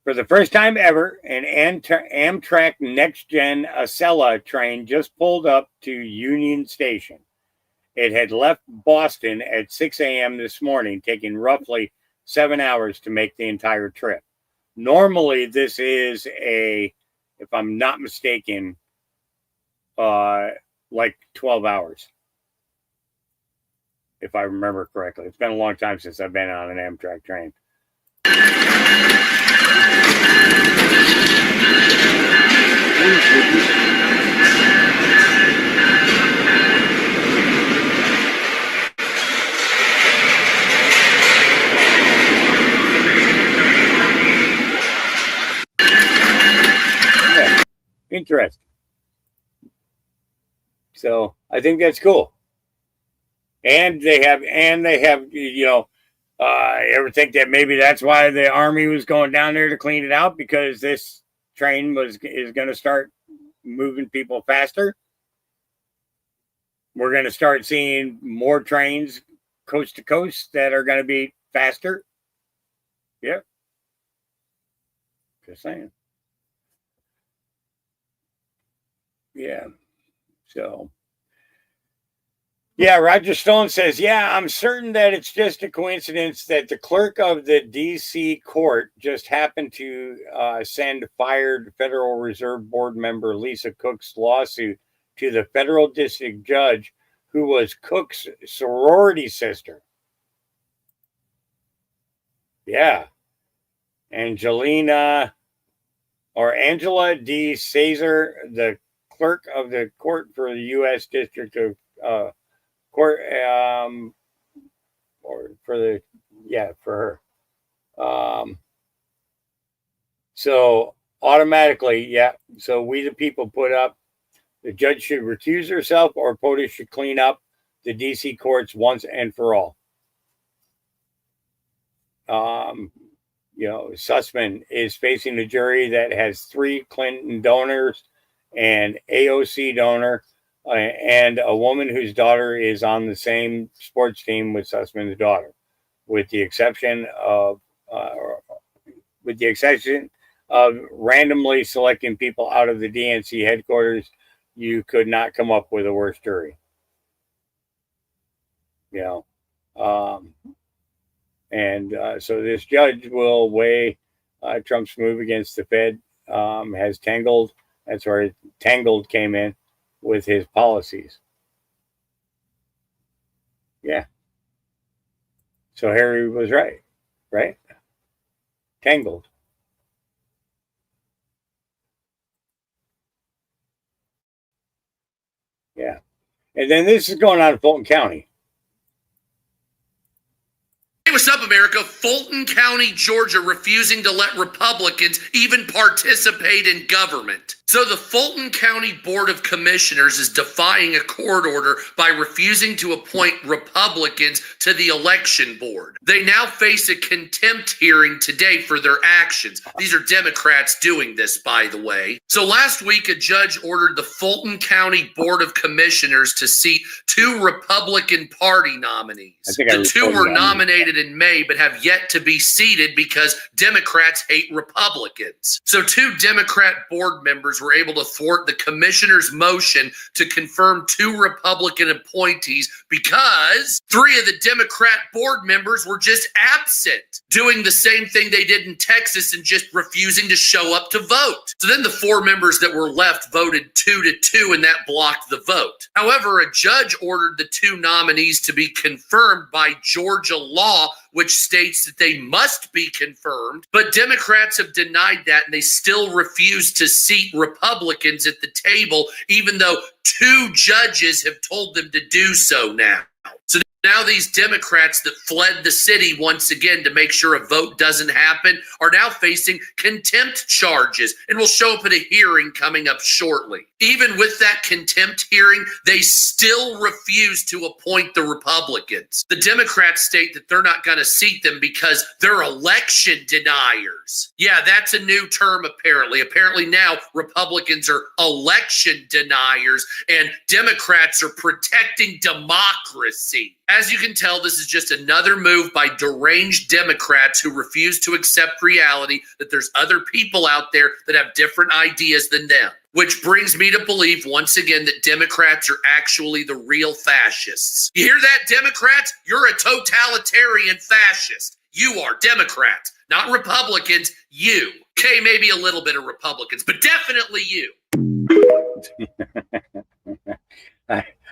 For the first time ever, an Amtrak Next Gen Acela train just pulled up to Union Station. It had left Boston at 6 a.m. this morning, taking roughly 7 hours to make the entire trip. Normally, this is if I'm not mistaken, like 12 hours, if I remember correctly. It's been a long time since I've been on an Amtrak train. Yeah, interesting. So I think that's cool. And they have, ever think that maybe that's why the Army was going down there to clean it out, because this train is going to start moving people faster? We're going to start seeing more trains coast to coast that are going to be faster. Yep. Just saying. Yeah. So. Yeah, Roger Stone says, yeah, I'm certain that it's just a coincidence that the clerk of the D.C. court just happened to send fired Federal Reserve Board member Lisa Cook's lawsuit to the federal district judge, who was Cook's sorority sister. Yeah. Angela D. Caesar, the clerk of the court for the U.S. District of Court, for her. So automatically, yeah. So we the people put up, the judge should recuse herself, or POTUS should clean up the DC courts once and for all. Sussman is facing a jury that has 3 Clinton donors, an AOC donor, and a woman whose daughter is on the same sports team with Sussman's daughter, with the exception of randomly selecting people out of the DNC headquarters. You could not come up with a worse jury. So this judge will weigh Trump's move against the Fed. Has Tangled. That's where Tangled came in with his policies. Yeah. So Harry was right? Tangled. Yeah. And then this is going on in Fulton County. Hey, what's up, America? Fulton County, Georgia, refusing to let Republicans even participate in government. So the Fulton County Board of Commissioners is defying a court order by refusing to appoint Republicans to the election board. They now face a contempt hearing today for their actions. These are Democrats doing this, by the way. So last week, a judge ordered the Fulton County Board of Commissioners to seat 2 Republican Party nominees. The 2 were nominated in May, but have yet to be seated because Democrats hate Republicans. So 2 Democrat board members were able to thwart the commissioner's motion to confirm 2 Republican appointees because 3 of the Democrat board members were just absent, doing the same thing they did in Texas and just refusing to show up to vote. So then the 4 members that were left voted 2-2, and that blocked the vote. However, a judge ordered the 2 nominees to be confirmed by Georgia law, which states that they must be confirmed. But Democrats have denied that, and they still refuse to seat Republicans at the table, even though 2 judges have told them to do so now. So now these Democrats that fled the city once again to make sure a vote doesn't happen are now facing contempt charges and will show up at a hearing coming up shortly. Even with that contempt hearing, they still refuse to appoint the Republicans. The Democrats state that they're not going to seat them because they're election deniers. Yeah, that's a new term apparently. Apparently now Republicans are election deniers and Democrats are protecting democracy. As you can tell, this is just another move by deranged Democrats who refuse to accept reality that there's other people out there that have different ideas than them. Which brings me to believe once again that Democrats are actually the real fascists. You hear that, Democrats? You're a totalitarian fascist. You are Democrats, not Republicans. You. Okay, maybe a little bit of Republicans, but definitely you.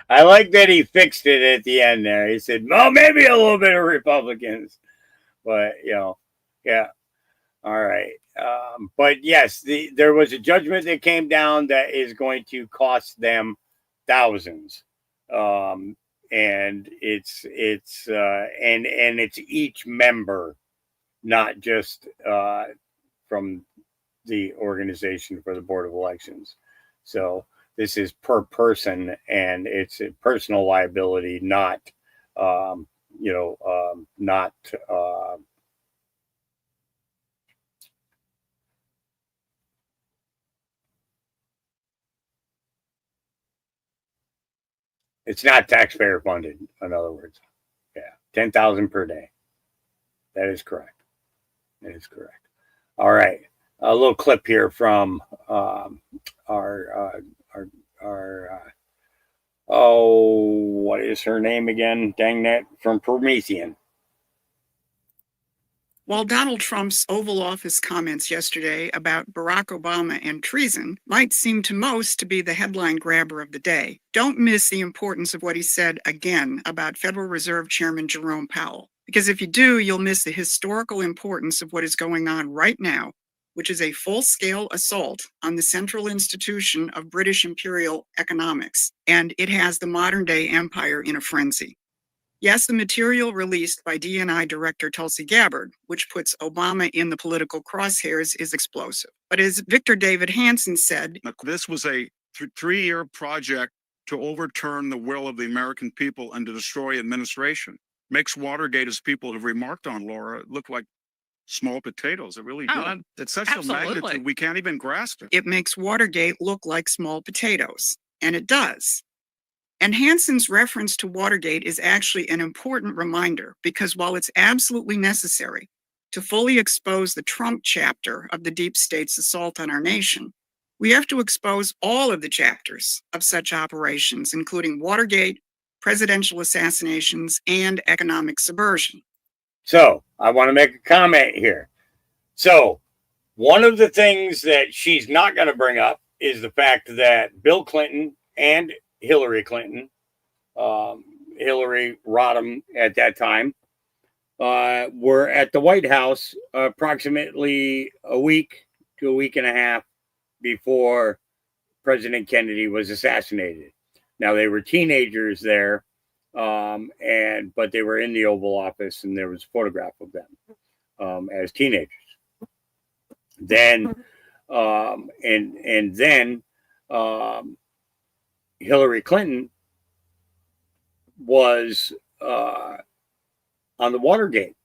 I like that he fixed it at the end there. He said, well, maybe a little bit of Republicans. But, yeah. All right. But yes, there was a judgment that came down that is going to cost them thousands. And it's each member, not just from the organization for the Board of Elections. So this is per person, and it's a personal liability, not it's not taxpayer funded. In other words, yeah, 10,000 per day. That is correct. All right, a little clip here from our what is her name again? Dang that, from Promethean. While Donald Trump's Oval Office comments yesterday about Barack Obama and treason might seem to most to be the headline grabber of the day, don't miss the importance of what he said again about Federal Reserve Chairman Jerome Powell. Because if you do, you'll miss the historical importance of what is going on right now, which is a full-scale assault on the central institution of British imperial economics, and it has the modern-day empire in a frenzy. Yes, the material released by DNI Director Tulsi Gabbard, which puts Obama in the political crosshairs, is explosive. But as Victor David Hansen said, this was a 3-year project to overturn the will of the American people and to destroy administration. Makes Watergate, as people have remarked on, Laura, look like small potatoes. It really does. It's such a magnitude we can't even grasp it. It makes Watergate look like small potatoes, and it does. And Hansen's reference to Watergate is actually an important reminder, because while it's absolutely necessary to fully expose the Trump chapter of the deep state's assault on our nation, we have to expose all of the chapters of such operations, including Watergate, presidential assassinations, and economic subversion. So I want to make a comment here. So one of the things that she's not going to bring up is the fact that Bill Clinton and Hillary Clinton, Hillary Rodham at that time, were at the White House approximately a week to a week and a half before President Kennedy was assassinated. Now they were teenagers there, but they were in the Oval Office, and there was a photograph of them as teenagers. Then, then Hillary Clinton was on the Watergate.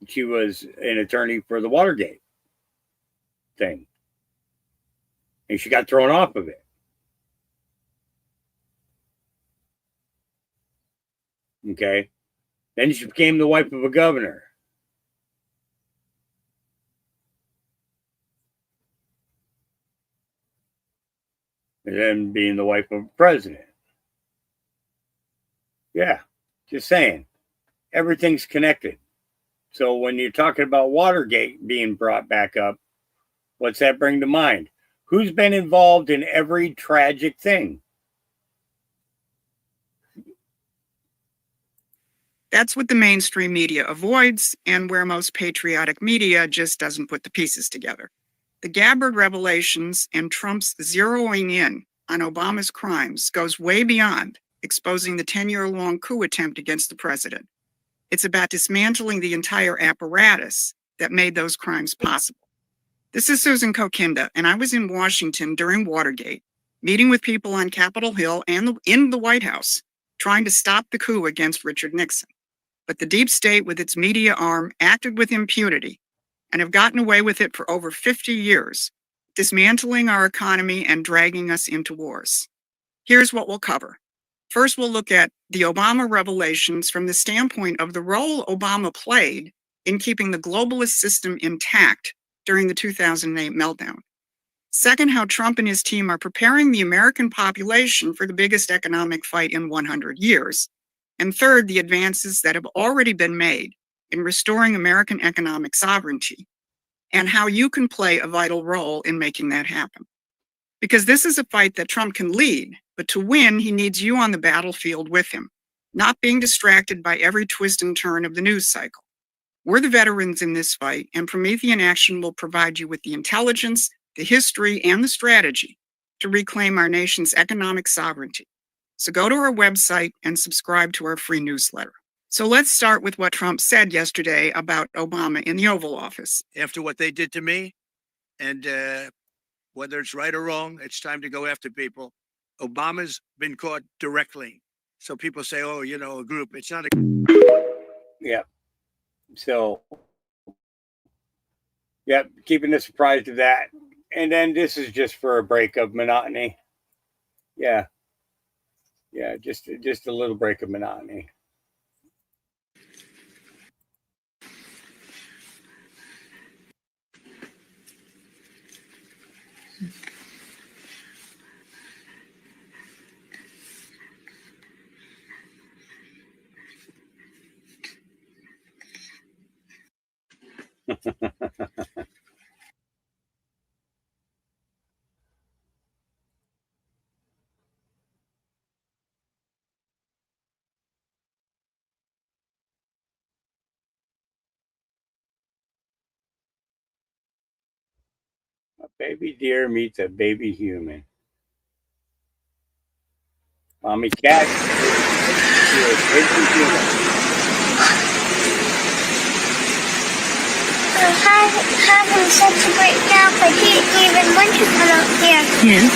She was an attorney for the Watergate thing, and she got thrown off of it. Okay. Then she became the wife of a governor. And then being the wife of a president. Yeah, just saying. Everything's connected. So when you're talking about Watergate being brought back up, what's that bring to mind? Who's been involved in every tragic thing? That's what the mainstream media avoids, and where most patriotic media just doesn't put the pieces together. The Gabbard revelations and Trump's zeroing in on Obama's crimes goes way beyond exposing the 10-year-long coup attempt against the president. It's about dismantling the entire apparatus that made those crimes possible. This is Susan Kokinda, and I was in Washington during Watergate, meeting with people on Capitol Hill and in the White House, trying to stop the coup against Richard Nixon. But the deep state, with its media arm, acted with impunity and have gotten away with it for over 50 years, dismantling our economy and dragging us into wars. Here's what we'll cover. First, we'll look at the Obama revelations from the standpoint of the role Obama played in keeping the globalist system intact during the 2008 meltdown. Second, how Trump and his team are preparing the American population for the biggest economic fight in 100 years. And third, the advances that have already been made in restoring American economic sovereignty and how you can play a vital role in making that happen. Because this is a fight that Trump can lead, but to win, he needs you on the battlefield with him, not being distracted by every twist and turn of the news cycle. We're the veterans in this fight, and Promethean Action will provide you with the intelligence, the history, and the strategy to reclaim our nation's economic sovereignty. So go to our website and subscribe to our free newsletter. So let's start with what Trump said yesterday about Obama in the Oval Office. After what they did to me, and whether it's right or wrong, it's time to go after people. Obama's been caught directly. So people say, oh, you know, a group. It's not a... Yeah. So, yeah, keeping us surprised of that. And then this is just for a break of monotony. Yeah. Yeah, just a little break of monotony. A baby deer meets a baby human. Mommy cat to a baby human. Having such a great nap, I didn't even want to come out here. Yeah.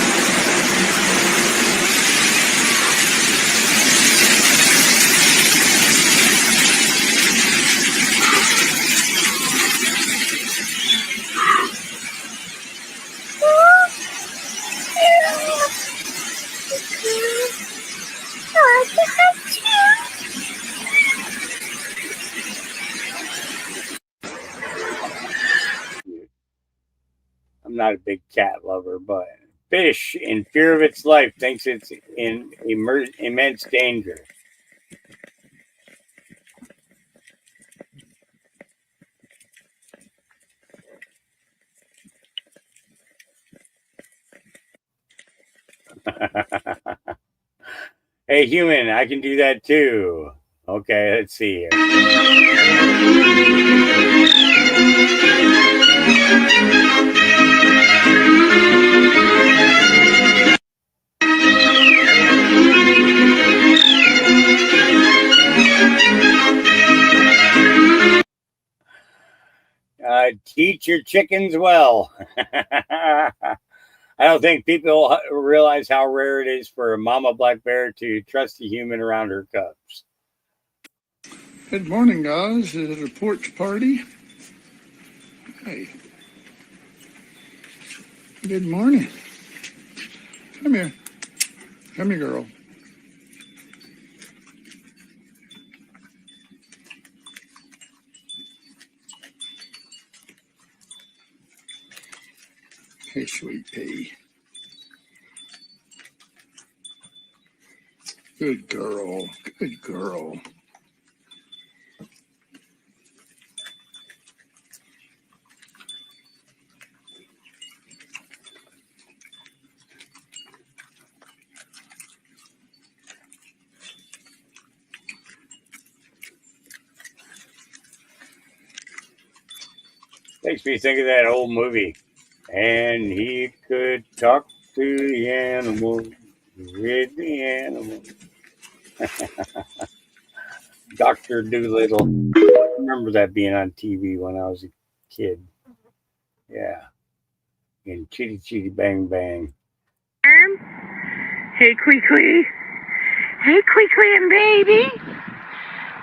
I'm not a big cat lover, but fish, in fear of its life, thinks it's in immense danger. Hey, human, I can do that too. Okay, let's see here. Teach your chickens well. I don't think people realize how rare it is for a mama black bear to trust a human around her cubs. Good morning, guys. Is it a porch party? Hey. Good morning. Come here. Come here, girl. Hey, sweet pea. Good girl. Good girl. Makes me think of that old movie. And he could talk to the animals, with the animals. Dr. Doolittle. I remember that being on TV when I was a kid. Yeah. And Chitty Chitty Bang Bang. Hey, Quee. Hey, Quee and baby.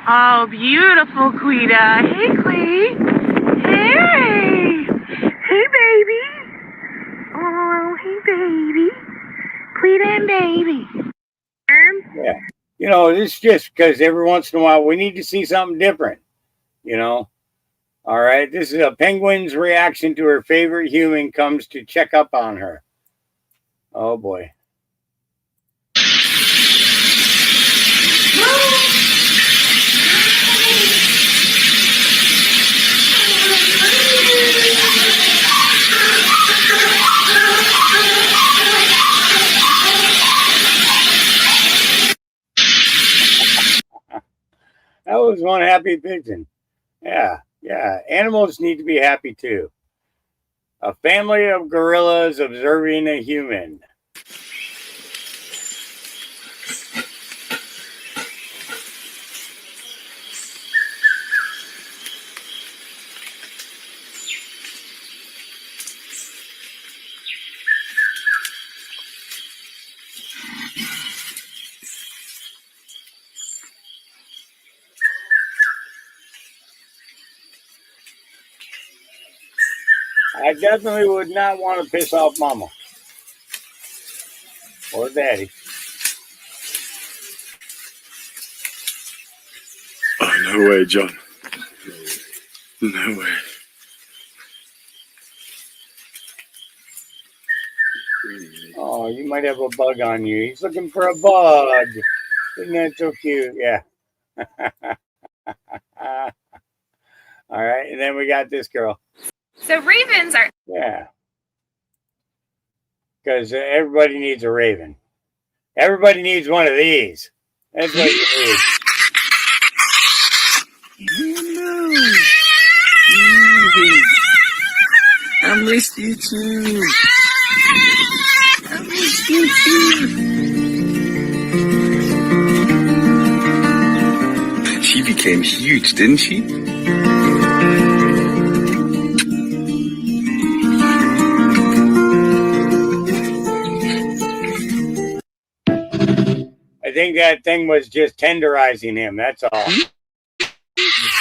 Oh, beautiful Quita. Hey, Quee. Hey. Hey, baby. Oh, hey, baby. Quita and baby. Yeah. You know, it's just because every once in a while we need to see something different. You know? All right. This is a penguin's reaction to her favorite human comes to check up on her. Oh, boy. That was one happy pigeon. Yeah. Animals need to be happy too. A family of gorillas observing a human. I definitely would not want to piss off Mama or Daddy. Oh, no way, John. No way. Oh, you might have a bug on you. He's looking for a bug. Isn't that so cute? Yeah. All right. And then we got this girl. So ravens are... Yeah. Because everybody needs a raven. Everybody needs one of these. That's what you need. I missed you too. I missed you too. She became huge, didn't she? I think that thing was just tenderizing him. That's all.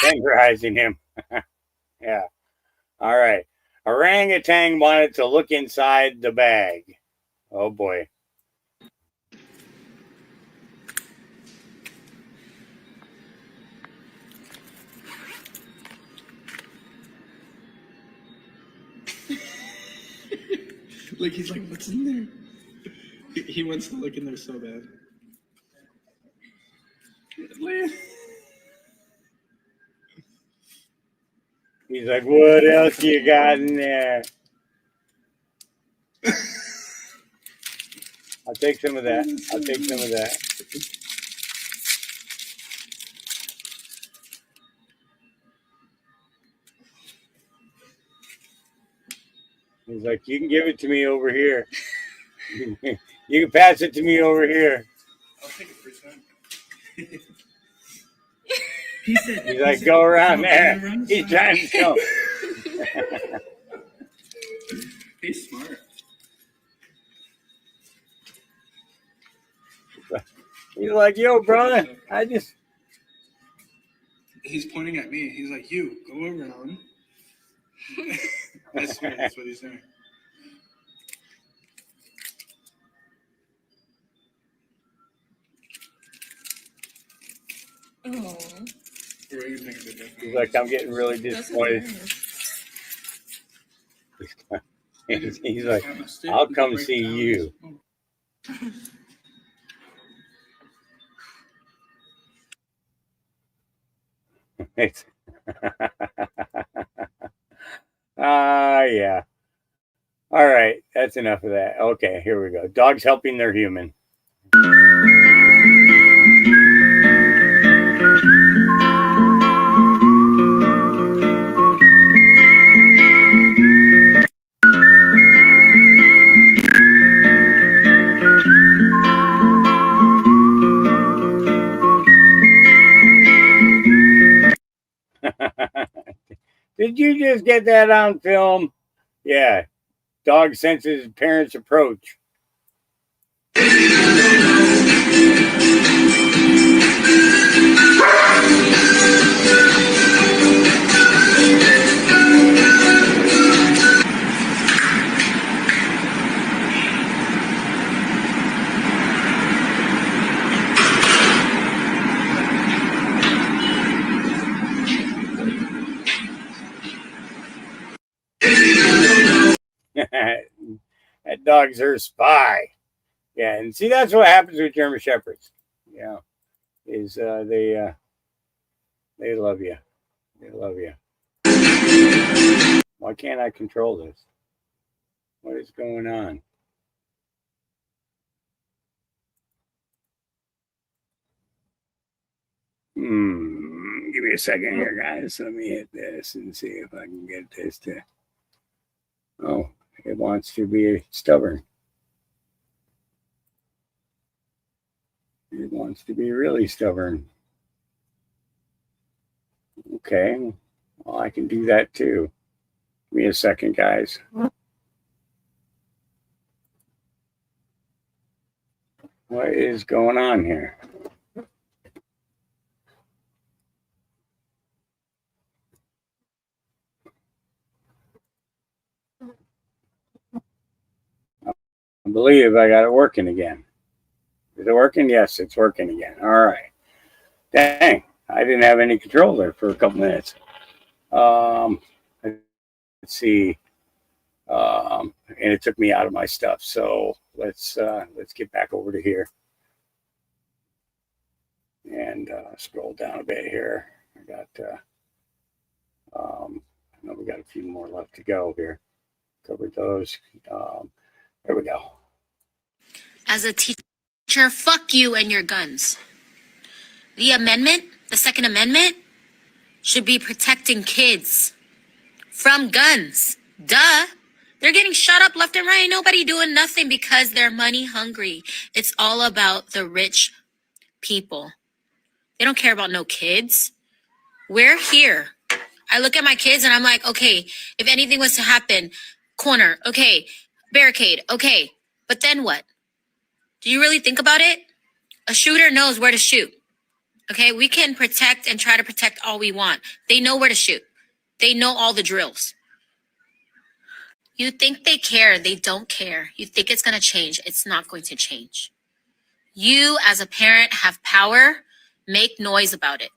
Tenderizing him. Yeah. All right. Orangutan wanted to look inside the bag. Oh, boy. Like, he's like, what's in there? He wants to look in there so bad. He's like, what else you got in there? I'll take some of that. I'll take some of that. He's like, you can give it to me over here. You can pass it to me over here. I'll take it first time. He's like, go around there. He's trying to show. He's smart. He's like, yo, brother, I just. He's pointing at me. He's like, you, go around. I swear, that's what he's doing. Oh. He's like, I'm getting really disappointed. He's like, I'll come see you. Yeah. All right, that's enough of that. Okay, here we go. Dogs helping their human. Did you just get that on film? Yeah. Dog senses parents' approach. That dog's her spy. Yeah, and see, that's what happens with German Shepherds. Yeah, is they love you. They love you. Why can't I control this? What is going on? Give me a second here, guys. Let me hit this and see if I can get this to. Oh, it wants to be stubborn. It wants to be really stubborn. Okay, well, I can do that too. Give me a second, guys. What is going on here? I believe I got it working again. Is it working? Yes, it's working again. All right. Dang, I didn't have any control there for a couple minutes. Let's see. And it took me out of my stuff. So let's get back over to here and scroll down a bit here. I got I know we got a few more left to go here. Covered those. There we go. As a teacher, fuck you and your guns. The amendment, the Second Amendment, should be protecting kids from guns. Duh. They're getting shot up left and right. Nobody doing nothing because they're money hungry. It's all about the rich people. They don't care about no kids. We're here. I look at my kids and I'm like, okay, if anything was to happen, corner, okay, barricade, okay, but then what? Do you really think about it? A shooter knows where to shoot. Okay, we can protect and try to protect all we want. They know where to shoot. They know all the drills. You think they care. They don't care. You think it's going to change. It's not going to change. You as a parent have power. Make noise about it.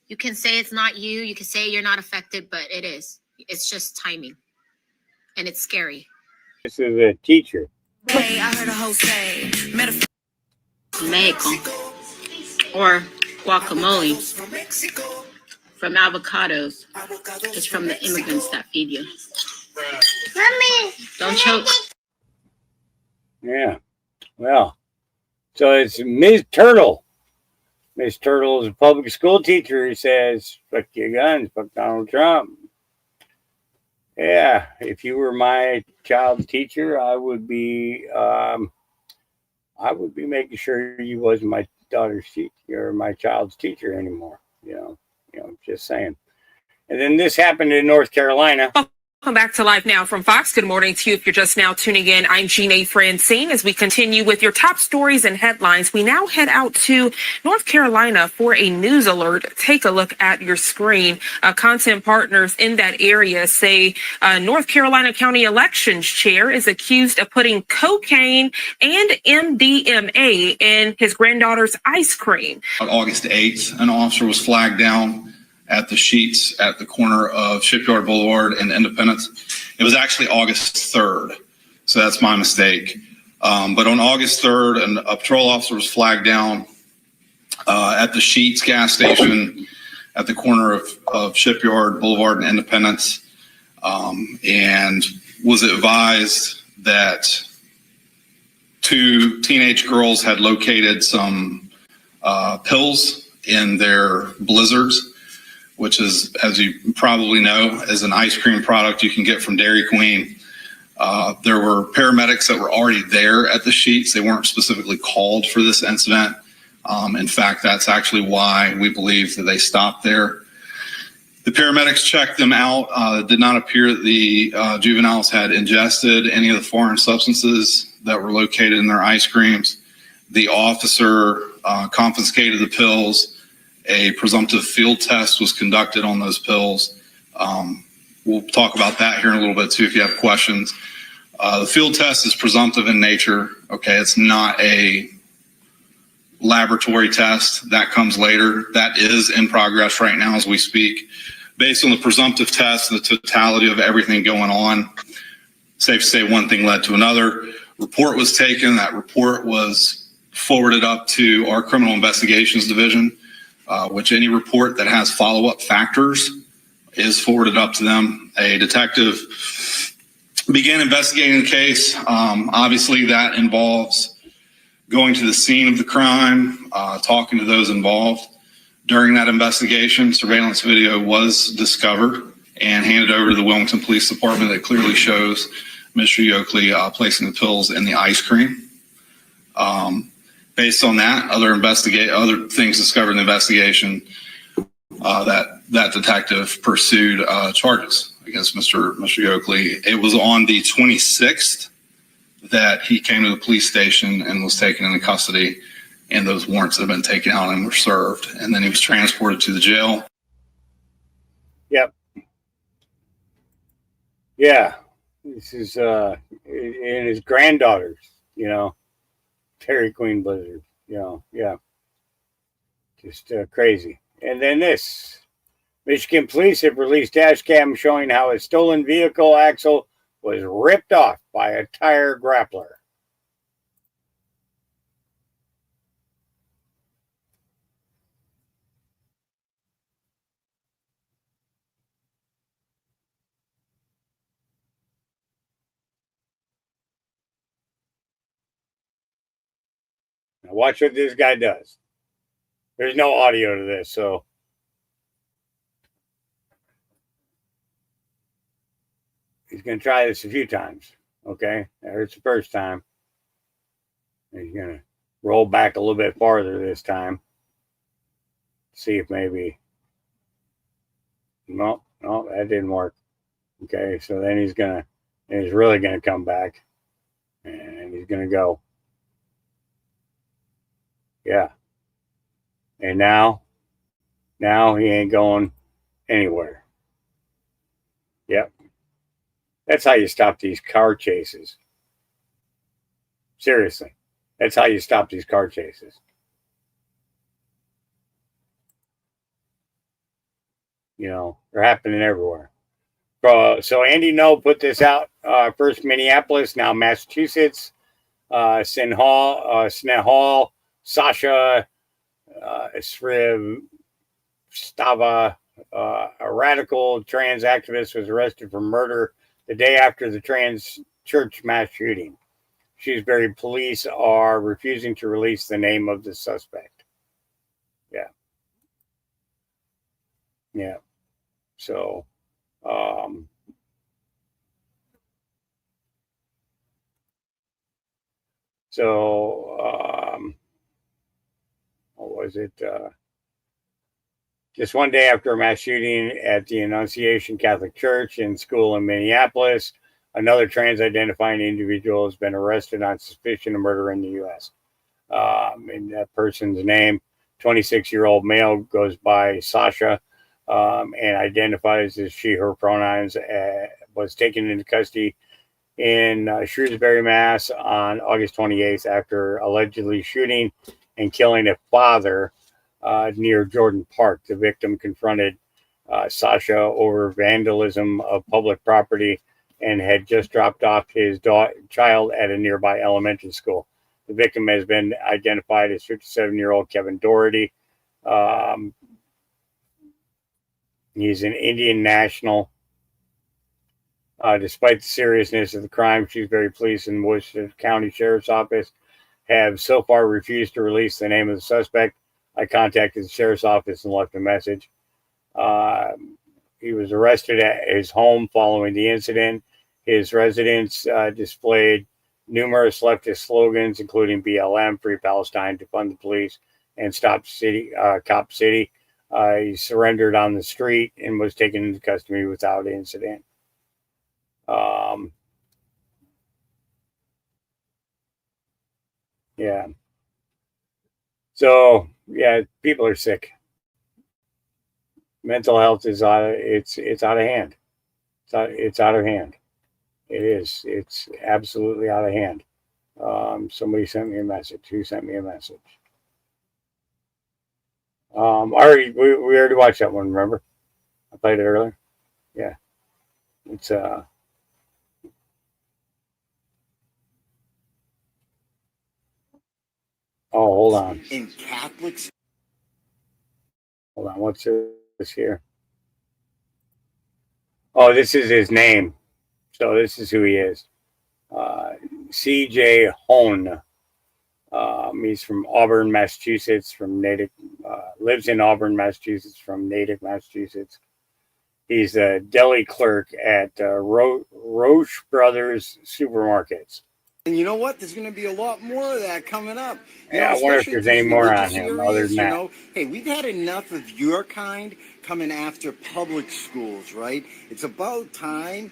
You can say it's not you. You can say you're not affected, but it is. It's just timing. And it's scary. This is a teacher. Hey, I heard a hoe say Mexico or guacamole from avocados. It's from the immigrants that feed you. Mommy, Don't choke. Yeah. Well, so it's Ms. Turtle. Ms. Turtle is a public school teacher who says, fuck your guns, fuck Donald Trump. Yeah, if you were my child's teacher, I would be making sure you wasn't my daughter's teacher or my child's teacher anymore. Just saying. And then this happened in North Carolina. Welcome back to Live Now from Fox. Good morning to you. If you're just now tuning in, I'm Jeanne Francine. As we continue with your top stories and headlines, we now head out to North Carolina for a news alert. Take a look at your screen. Content partners in that area say North Carolina County Elections Chair is accused of putting cocaine and MDMA in his granddaughter's ice cream. On August 8th, an officer was flagged down at the Sheets at the corner of Shipyard Boulevard and Independence. It was actually August 3rd, so that's my mistake. But on August 3rd, a patrol officer was flagged down at the Sheets gas station at the corner of Shipyard Boulevard and Independence, and was advised that two teenage girls had located some pills in their blizzards, which is, as you probably know, is an ice cream product you can get from Dairy Queen. There were paramedics that were already there at the Sheets. They weren't specifically called for this incident. In fact, that's actually why we believe that they stopped there. The paramedics checked them out. It did not appear that the juveniles had ingested any of the foreign substances that were located in their ice creams. The officer confiscated the pills. A presumptive field test was conducted on those pills. We'll talk about that here in a little bit too if you have questions. The field test is presumptive in nature. Okay, it's not a laboratory test. That comes later. That is in progress right now as we speak. Based on the presumptive test, the totality of everything going on, safe to say one thing led to another. Report was taken. That report was forwarded up to our criminal investigations division. Which any report that has follow-up factors is forwarded up to them. A detective began investigating the case. Obviously, that involves going to the scene of the crime, talking to those involved. During that investigation, surveillance video was discovered and handed over to the Wilmington Police Department that clearly shows Mr. Yoakley placing the pills in the ice cream. Based on that, other things discovered in the investigation, that detective pursued charges against Mr. Yoakley. It was on the 26th that he came to the police station and was taken into custody, and those warrants had been taken out and were served, and then he was transported to the jail. Yep. Yeah. This is and his granddaughters, Dairy Queen blizzard, yeah, just crazy. And then this, Michigan police have released dash cam showing how a stolen vehicle axle was ripped off by a tire grappler. Now watch what this guy does. There's no audio to this, so he's going to try this a few times. Okay, there's the first time. He's going to roll back a little bit farther this time. See if maybe. No, that didn't work. Okay, so then he's really going to come back and he's going to go. Yeah. And now he ain't going anywhere. Yep. That's how you stop these car chases. Seriously. That's how you stop these car chases. They're happening everywhere. So Andy No put this out. First Minneapolis, now Massachusetts. Snehal, Sasha Srivastava, a radical trans activist, was arrested for murder the day after the trans church mass shooting. Shrewsbury police are refusing to release the name of the suspect. Yeah. Yeah. So, So, what was it? Just one day after a mass shooting at the Annunciation Catholic Church and school in Minneapolis, another trans-identifying individual has been arrested on suspicion of murder in the U.S. And that person's name, 26-year-old male, goes by Sasha, and identifies as she, her pronouns, was taken into custody in Shrewsbury, Mass. On August 28th after allegedly shooting and killing a father near Jordan Park. The victim confronted Sasha over vandalism of public property and had just dropped off his child at a nearby elementary school. The victim has been identified as 57-year-old Kevin Doherty. He's an Indian national. Despite the seriousness of the crime, Shrewsbury Police and Worcester County Sheriff's Office have so far refused to release the name of the suspect. I contacted the Sheriff's Office and left a message. He was arrested at his home following the incident. His residence displayed numerous leftist slogans, including BLM, Free Palestine, Defund the Police, and Stop City, Cop City. He surrendered on the street and was taken into custody without incident. Yeah. So yeah, people are sick. Mental health is it's out of hand. It's out of hand. It is. It's absolutely out of hand. Somebody sent me a message. Who sent me a message? We already watched that one. Remember, I played it earlier. Yeah, it's Oh, hold on. In Catholics. Hold on. What's this here? Oh, this is his name. So this is who he is. C.J. Hone. He's from Auburn, Massachusetts. Lives in Auburn, Massachusetts. From Natick, Massachusetts. He's a deli clerk at Roche Brothers Supermarkets. And you know what? There's going to be a lot more of that coming up. I wonder if there's any more on him other than that. Hey, we've had enough of your kind coming after public schools, right? It's about time.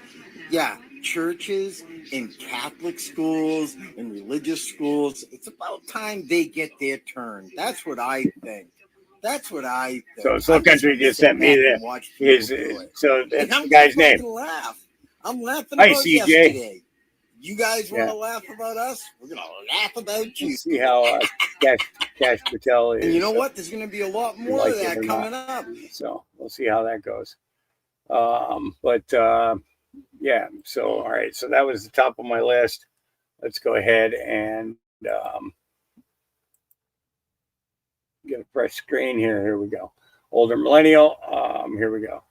Yeah, churches and Catholic schools and religious schools. It's about time they get their turn. That's what I think. That's what I think. So Soul Country just sent me his. So that's the guy's name. I'm laughing Hi, about CJ. Yesterday. You guys want to laugh about us? We're going to laugh about you. See how Cash Patel is. And you know what? There's going to be a lot more of that coming up. So we'll see how that goes. Yeah. So, all right. So that was the top of my list. Let's go ahead and get a fresh screen here. Here we go. Older millennial. Here we go.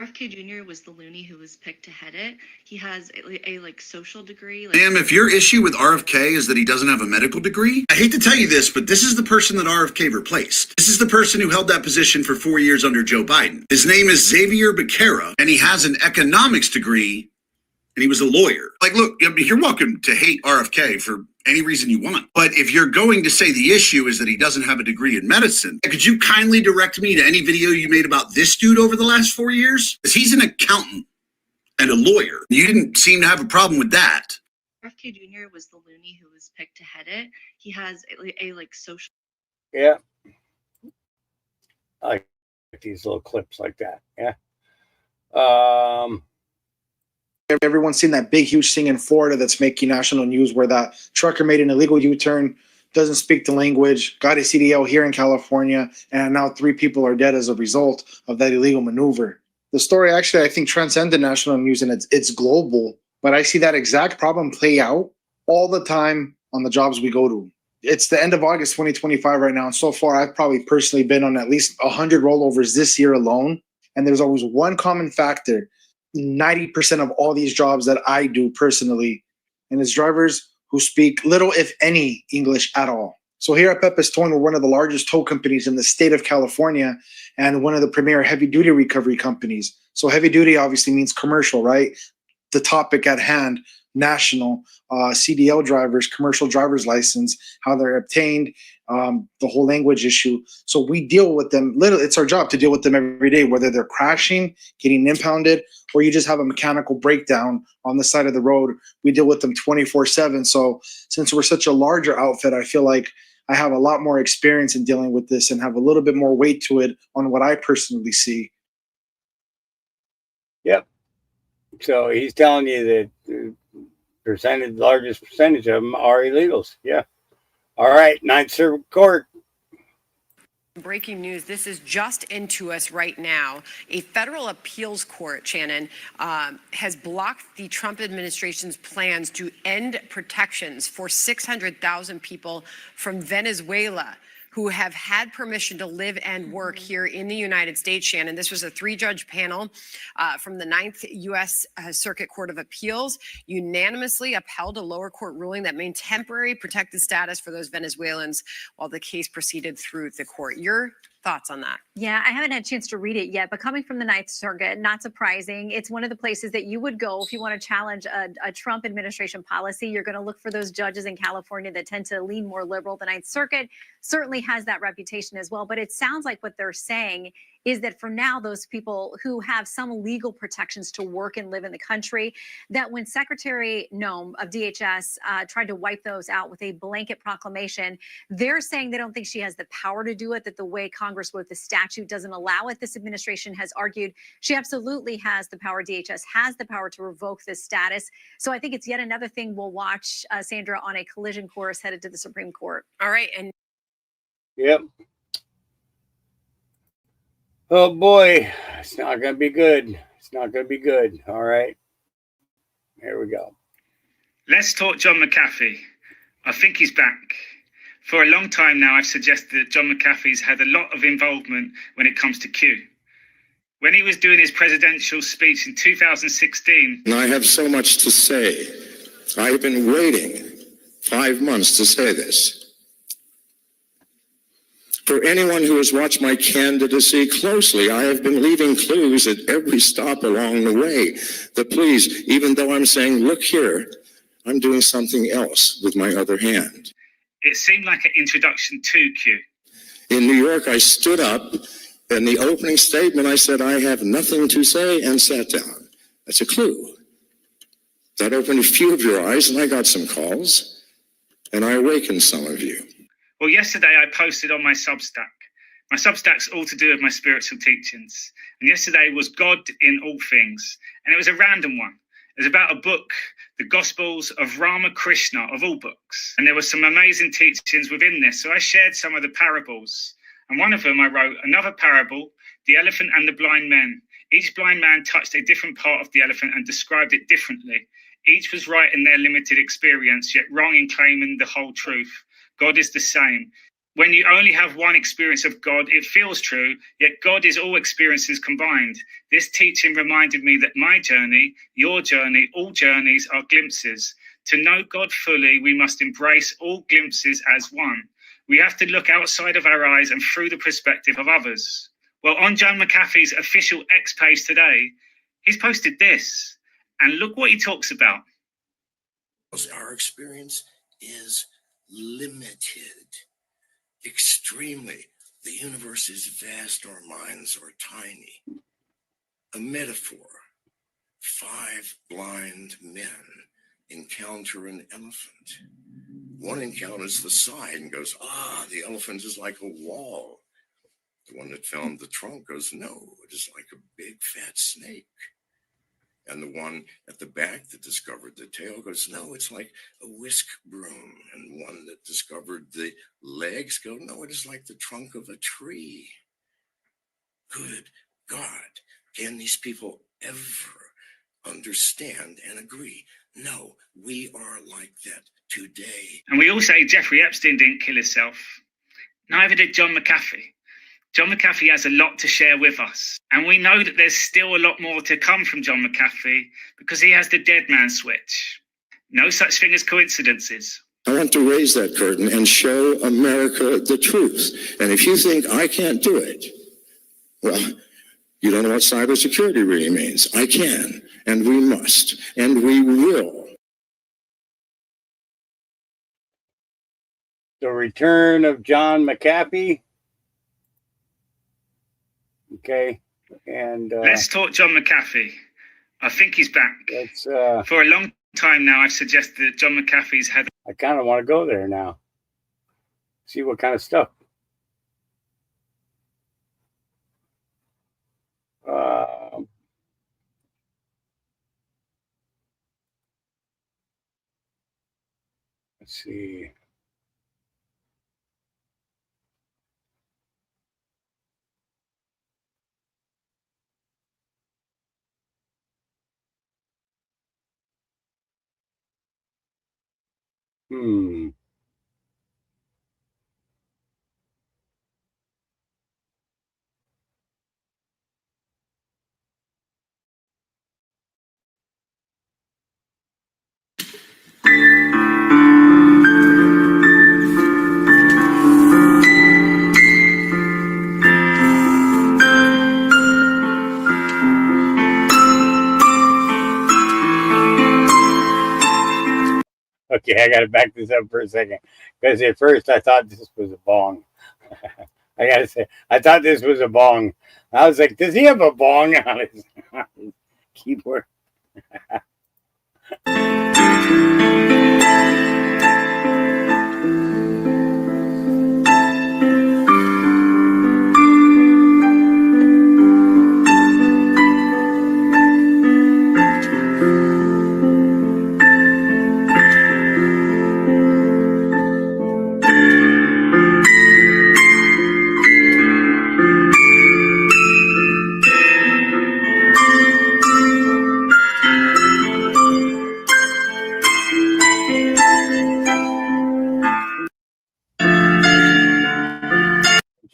RFK Jr. was the loony who was picked to head it. He has a social degree. Ma'am, if your issue with RFK is that he doesn't have a medical degree, I hate to tell you this, but this is the person that RFK replaced. This is the person who held that position for 4 years under Joe Biden. His name is Xavier Becerra, and he has an economics degree, and he was a lawyer. Like, look, you're welcome to hate RFK for any reason you want. But if you're going to say the issue is that he doesn't have a degree in medicine, could you kindly direct me to any video you made about this dude over the last 4 years? Because he's an accountant and a lawyer. You didn't seem to have a problem with that. RFK Jr. was the loony who was picked to head it. He has a social. Yeah. I like these little clips like that. Yeah. Everyone's seen that big, huge thing in Florida that's making national news where that trucker made an illegal U-turn, doesn't speak the language, got a CDL here in California, and now 3 people are dead as a result of that illegal maneuver. The story actually, I think, transcended national news and it's global, but I see that exact problem play out all the time on the jobs we go to. It's the end of August 2025 right now, and so far I've probably personally been on at least 100 rollovers this year alone, and there's always one common factor. 90% of all these jobs that I do personally, and it's drivers who speak little, if any, English at all. So here at Pepe's Towing, we're one of the largest tow companies in the state of California and one of the premier heavy-duty recovery companies. So heavy-duty obviously means commercial, right? The topic at hand, national CDL drivers, commercial driver's license, how they're obtained, the whole language issue. So we deal with them. Literally, it's our job to deal with them every day, whether they're crashing, getting impounded, or you just have a mechanical breakdown on the side of the road. We deal with them 24/7. So since we're such a larger outfit, I feel like I have a lot more experience in dealing with this and have a little bit more weight to it on what I personally see. Yep. So he's telling you that the largest percentage of them are illegals. Yeah. All right. Ninth Circuit Court. Breaking news. This is just into us right now. A federal appeals court, Shannon, has blocked the Trump administration's plans to end protections for 600,000 people from Venezuela who have had permission to live and work here in the United States, Shannon. This was a 3-judge panel from the 9th U.S. Circuit Court of Appeals, unanimously upheld a lower court ruling that made temporary protected status for those Venezuelans while the case proceeded through the court. Your thoughts on that? Yeah, I haven't had a chance to read it yet, but coming from the Ninth Circuit, not surprising. It's one of the places that you would go if you want to challenge a Trump administration policy. You're going to look for those judges in California that tend to lean more liberal. The Ninth Circuit certainly has that reputation as well. But it sounds like what they're saying is that for now, those people who have some legal protections to work and live in the country, that when Secretary Noem of DHS tried to wipe those out with a blanket proclamation, they're saying they don't think she has the power to do it, that the way Congress wrote the statute doesn't allow it. This administration has argued she absolutely has the power. DHS has the power to revoke this status. So I think it's yet another thing we'll watch, Sandra, on a collision course headed to the Supreme Court. All right. And yep. Oh boy, it's not going to be good. It's not going to be good. All right. Here we go. Let's talk John McAfee. I think he's back. For a long time now, I've suggested that John McAfee's had a lot of involvement when it comes to Q. When he was doing his presidential speech in 2016... And I have so much to say. I have been waiting 5 months to say this. For anyone who has watched my candidacy closely, I have been leaving clues at every stop along the way. That please, even though I'm saying, look here, I'm doing something else with my other hand. It seemed like an introduction to Q. In New York, I stood up, and the opening statement, I said, I have nothing to say, and sat down. That's a clue. That opened a few of your eyes, and I got some calls, and I awakened some of you. Well, yesterday I posted on my Substack. My Substack's all to do with my spiritual teachings. And yesterday was God in All Things. And it was a random one. It was about a book, The Gospels of Ramakrishna, of all books. And there were some amazing teachings within this. So I shared some of the parables. And one of them I wrote, another parable, The Elephant and the Blind Men. Each blind man touched a different part of the elephant and described it differently. Each was right in their limited experience, yet wrong in claiming the whole truth. God is the same. When you only have one experience of God, it feels true, yet God is all experiences combined. This teaching reminded me that my journey, your journey, all journeys are glimpses. To know God fully, we must embrace all glimpses as one. We have to look outside of our eyes and through the perspective of others. Well, on John McAfee's official X page today, he's posted this. And look what he talks about. Our experience is limited, extremely. The universe is vast, our minds are tiny. A metaphor, 5 blind men encounter an elephant. One encounters the side and goes, the elephant is like a wall. The one that found the trunk goes, no, it is like a big fat snake. And the one at the back that discovered the tail goes, no, it's like a whisk broom. And one that discovered the legs go, no, it is like the trunk of a tree. Good God, can these people ever understand and agree? No, we are like that today. And we all say Jeffrey Epstein didn't kill himself. Neither did John McAfee. John McAfee has a lot to share with us. And we know that there's still a lot more to come from John McAfee because he has the dead man switch. No such thing as coincidences. I want to raise that curtain and show America the truth. And if you think I can't do it, well, you don't know what cybersecurity really means. I can, and we must, and we will. The return of John McAfee. Okay. And let's talk John McAfee. I think he's back. For a long time now, I've suggested that John McAfee's had. I kind of want to go there now. See what kind of stuff. Let's see. Okay, I got to back this up for a second because at first I thought this was a bong. I got to say, I thought this was a bong. I was like, does he have a bong on his keyboard?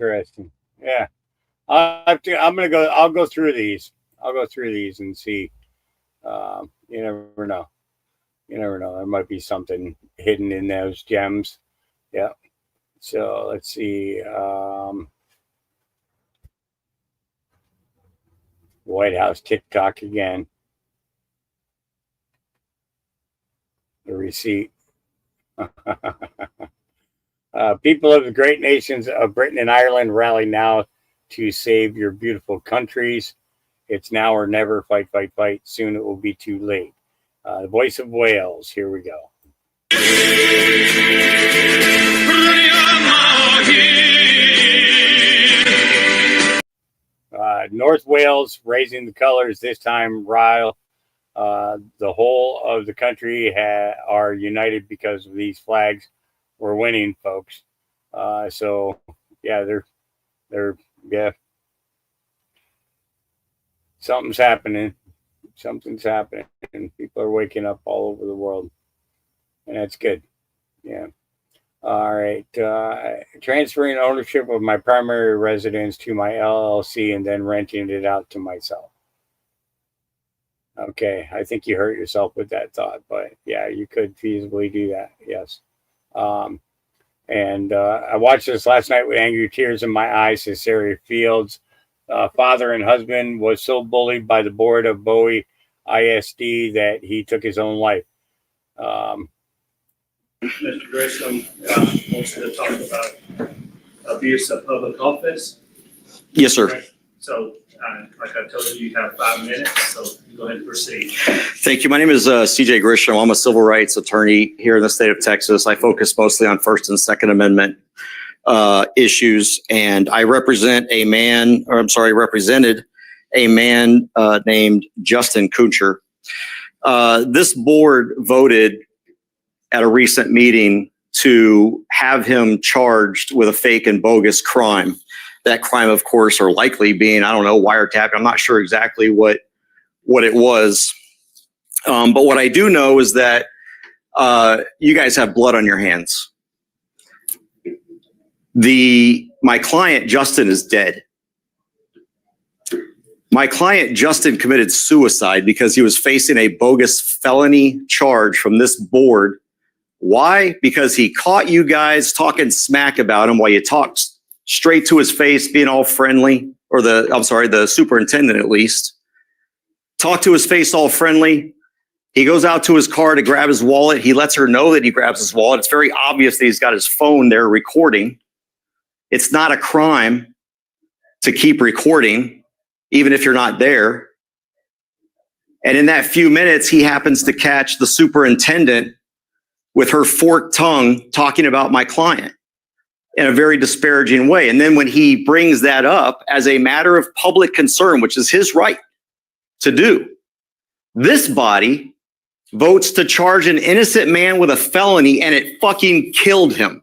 Interesting. Yeah. I'm gonna go. I'll go through these. I'll go through these and see. You never know. You never know. There might be something hidden in those gems. Yeah. So let's see. White House TikTok again. The receipt. People of the great nations of Britain and Ireland, rally now to save your beautiful countries. It's now or never. Fight, fight, fight. Soon it will be too late. The voice of Wales. Here we go. North Wales raising the colors this time. Ryle. The whole of the country are united because of these flags. We're winning, folks. So yeah, they're yeah. Something's happening. Something's happening. People are waking up all over the world, and that's good. Yeah. All right. Transferring ownership of my primary residence to my LLC and then renting it out to myself. Okay. I think you hurt yourself with that thought, but yeah, you could feasibly do that. Yes. And I watched this last night with angry tears in my eyes. Says Sarah Fields, father and husband, was so bullied by the board of Bowie ISD that he took his own life. Mr. Grisham wants to talk about abuse of public office. Yes, sir. So, like I told you, you have 5 minutes, so go ahead and proceed. Thank you. My name is CJ Grisham. I'm a civil rights attorney here in the state of Texas. I focus mostly on First and Second Amendment issues, and I represented a man named Justin Kuncher. This board voted at a recent meeting to have him charged with a fake and bogus crime. That crime, of course, or likely being, I don't know, wiretapping. I'm not sure exactly what it was. But what I do know is that you guys have blood on your hands. My client, Justin, is dead. My client, Justin, committed suicide because he was facing a bogus felony charge from this board. Why? Because he caught you guys talking smack about him while you talked straight to his face, being all friendly, or the superintendent at least. Talked to his face all friendly. He goes out to his car to grab his wallet. He lets her know that he grabs his wallet. It's very obvious that he's got his phone there recording. It's not a crime to keep recording, even if you're not there. And in that few minutes, he happens to catch the superintendent with her forked tongue talking about my client in a very disparaging way. And then when he brings that up as a matter of public concern, which is his right to do, this body votes to charge an innocent man with a felony, and it fucking killed him.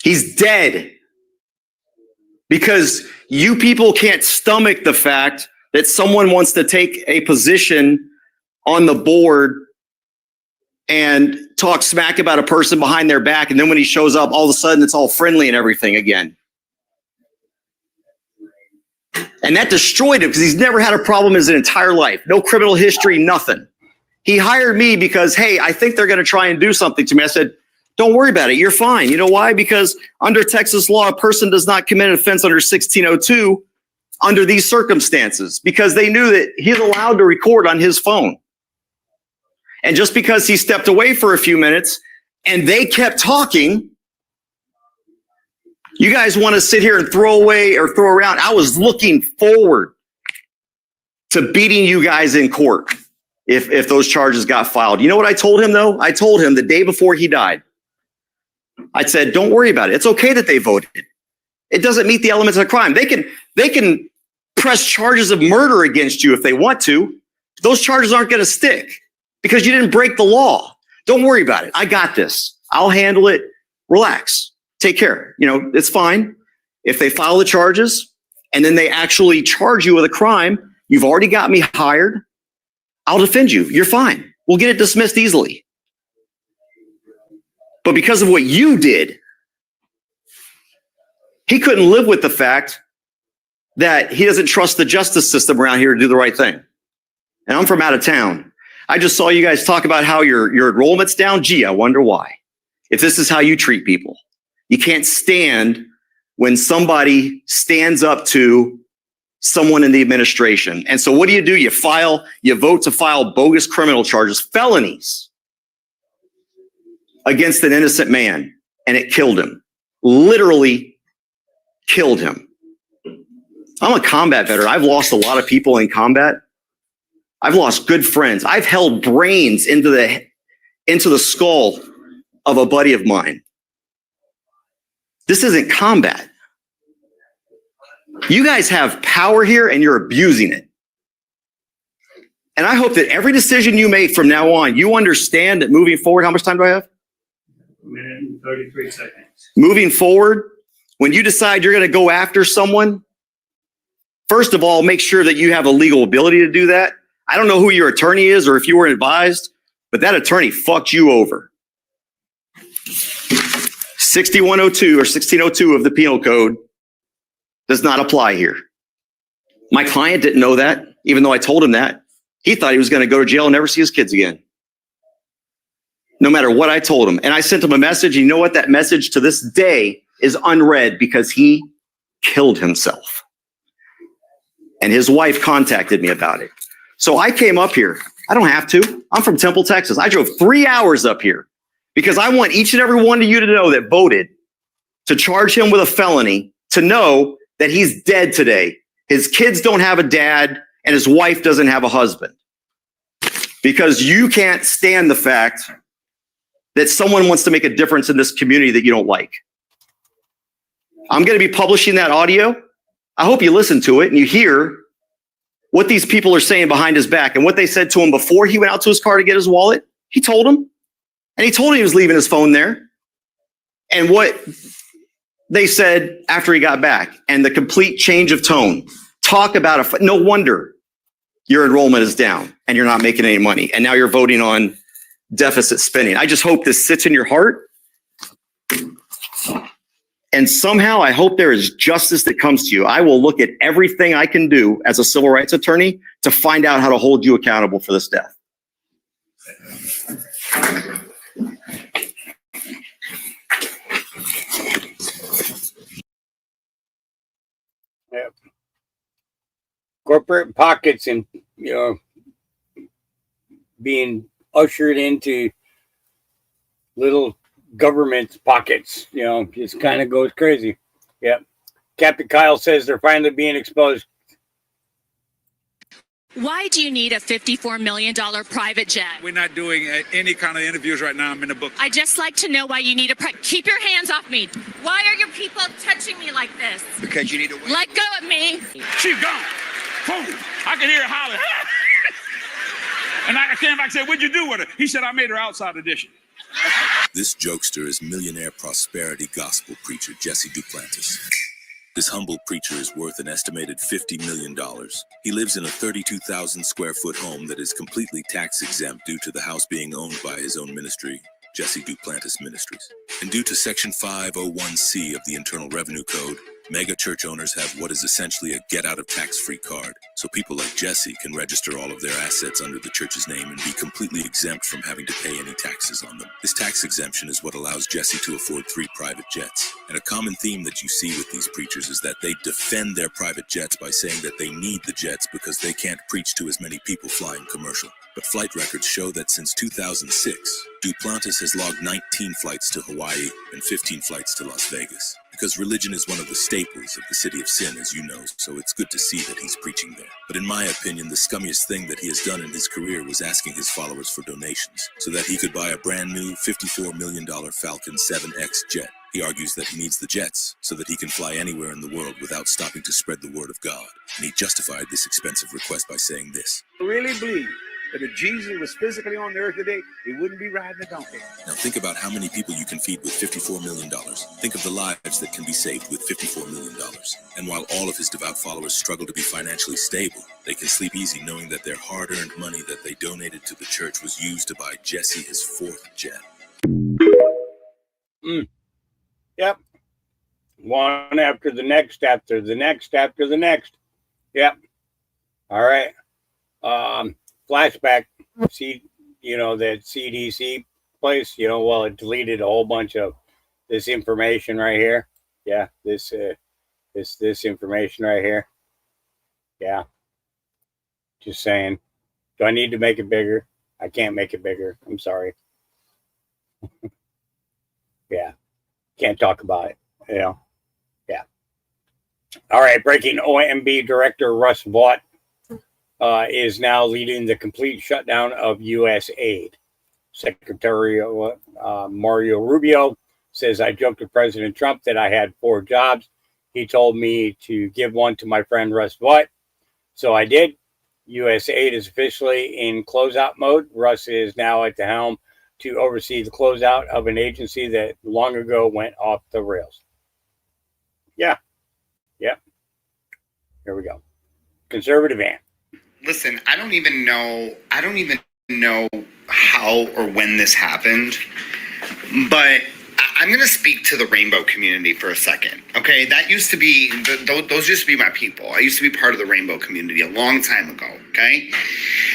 He's dead. Because you people can't stomach the fact that someone wants to take a position on the board and talk smack about a person behind their back, and then when he shows up, all of a sudden it's all friendly and everything again. And that destroyed him because he's never had a problem his entire life. No criminal history, nothing. He hired me because, hey, I think they're going to try and do something to me. I said, don't worry about it. You're fine. You know why? Because under Texas law, a person does not commit an offense under 1602 under these circumstances, because they knew that he's allowed to record on his phone. And just because he stepped away for a few minutes and they kept talking, you guys want to sit here and throw away or throw around. I was looking forward to beating you guys in court if those charges got filed. You know what I told him, though? I told him the day before he died, I said, don't worry about it. It's okay that they voted. It doesn't meet the elements of the crime. They can press charges of murder against you if they want to. Those charges aren't going to stick because you didn't break the law. Don't worry about it. I got this. I'll handle it. Relax. Take care. You know, it's fine. If they file the charges and then they actually charge you with a crime, you've already got me hired. I'll defend you. You're fine. We'll get it dismissed easily. But because of what you did, he couldn't live with the fact that he doesn't trust the justice system around here to do the right thing. And I'm from out of town. I just saw you guys talk about how your enrollment's down. Gee, I wonder why. If this is how you treat people. You can't stand when somebody stands up to someone in the administration. And so what do? You vote to file bogus criminal charges, felonies against an innocent man, and it killed him. Literally killed him. I'm a combat veteran. I've lost a lot of people in combat. I've lost good friends. I've held brains into the skull of a buddy of mine. This isn't combat. You guys have power here and you're abusing it. And I hope that every decision you make from now on, you understand that moving forward, how much time do I have? 1 minute and 33 seconds. Moving forward, when you decide you're going to go after someone, first of all, make sure that you have a legal ability to do that. I don't know who your attorney is or if you were advised, but that attorney fucked you over. 6102 or 1602 of the penal code does not apply here. My client didn't know that, even though I told him that. He thought he was going to go to jail and never see his kids again. No matter what I told him. And I sent him a message. You know what? That message to this day is unread because he killed himself. And his wife contacted me about it. So I came up here. I don't have to. I'm from Temple, Texas. I drove 3 hours up here because I want each and every one of you to know that voted to charge him with a felony to know that he's dead today. His kids don't have a dad and his wife doesn't have a husband. Because you can't stand the fact that someone wants to make a difference in this community that you don't like. I'm going to be publishing that audio. I hope you listen to it and you hear what these people are saying behind his back and what they said to him before he went out to his car to get his wallet. He told him. And he told him he was leaving his phone there. And what they said after he got back and the complete change of tone. Talk about no wonder your enrollment is down and you're not making any money. And now you're voting on deficit spending. I just hope this sits in your heart. And somehow I hope there is justice that comes to you. I will look at everything I can do as a civil rights attorney to find out how to hold you accountable for this death. Yep. Corporate pockets and, you know, being ushered into little government pockets. You know, just kind of goes crazy. Yep. Captain Kyle says they're finally being exposed. Why do you need a $54 million private jet? We're not doing any kind of interviews right now. I'm in the book. I just like to know why you need keep your hands off me. Why are your people touching me like this? Because you need to wait. Let go of me. She's gone. Boom. I can hear her hollering. And I came back and said, what'd you do with her? He said, I made her outside edition. This jokester is millionaire prosperity gospel preacher Jesse Duplantis. This humble preacher is worth an estimated $50 million. He lives in a 32,000 square foot home that is completely tax exempt due to the house being owned by his own ministry, Jesse Duplantis Ministries. And due to Section 501C of the Internal Revenue Code, mega church owners have what is essentially a get-out-of-tax-free card, so people like Jesse can register all of their assets under the church's name and be completely exempt from having to pay any taxes on them. This tax exemption is what allows Jesse to afford 3 private jets. And a common theme that you see with these preachers is that they defend their private jets by saying that they need the jets because they can't preach to as many people flying commercial. But flight records show that since 2006, Duplantis has logged 19 flights to Hawaii and 15 flights to Las Vegas. Because religion is one of the staples of the city of sin, as you know, so it's good to see that he's preaching there. But in my opinion, the scummiest thing that he has done in his career was asking his followers for donations so that he could buy a brand new $54 million Falcon 7X jet. He argues that he needs the jets so that he can fly anywhere in the world without stopping to spread the word of God. And he justified this expensive request by saying this. I really believe that if Jesus was physically on the earth today, he wouldn't be riding a donkey. Now think about how many people you can feed with $54 million. Think of the lives that can be saved with $54 million. And while all of his devout followers struggle to be financially stable, they can sleep easy knowing that their hard-earned money that they donated to the church was used to buy Jesse his 4th jet. Yep. One after the next, after the next, after the next. Yep. All right. Flashback. See, that CDC place, well, it deleted a whole bunch of this information right here. Yeah. This information right here. Yeah. Just saying. Do I need to make it bigger? I can't make it bigger. I'm sorry. Yeah. Can't talk about it. Yeah. All right. Breaking. OMB Director Russ Vought is now leading the complete shutdown of U.S. aid. Secretary Mario Rubio says, I joked with President Trump that I had 4 jobs. He told me to give one to my friend Russ Vought. So I did. U.S. aid is officially in closeout mode. Russ is now at the helm to oversee the closeout of an agency that long ago went off the rails. Yeah. Yep. Here we go. Conservative Ant. Listen, I don't even know how or when this happened, but I'm going to speak to the rainbow community for a second. Okay. That used to be, those used to be my people. I used to be part of the rainbow community a long time ago. Okay.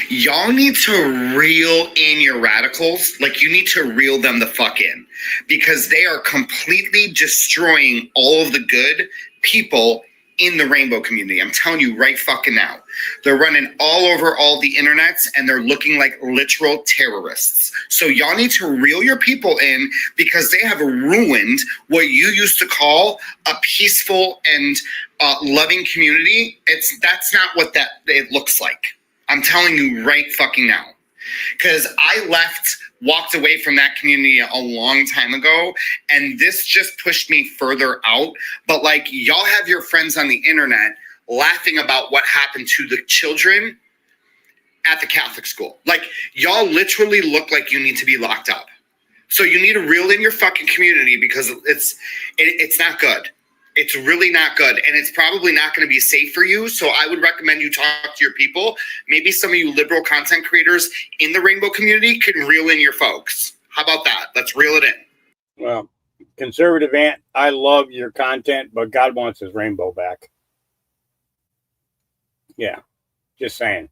Y'all need to reel in your radicals. Like, you need to reel them the fuck in, because they are completely destroying all of the good people in the rainbow community. I'm telling you right fucking now. They're running all over all the internets, and they're looking like literal terrorists. So y'all need to reel your people in, because they have ruined what you used to call a peaceful and loving community. That's not what it looks like. I'm telling you right fucking now. Because I walked away from that community a long time ago, and this just pushed me further out. But like, y'all have your friends on the internet laughing about what happened to the children at the Catholic school. Like, y'all literally look like you need to be locked up. So you need to reel in your fucking community, because it's not good. It's really not good, and it's probably not going to be safe for you. So I would recommend you talk to your people. Maybe some of you liberal content creators in the rainbow community can reel in your folks. How about that? Let's reel it in. Well, Conservative Ant, I love your content, but God wants his rainbow back. Yeah, just saying.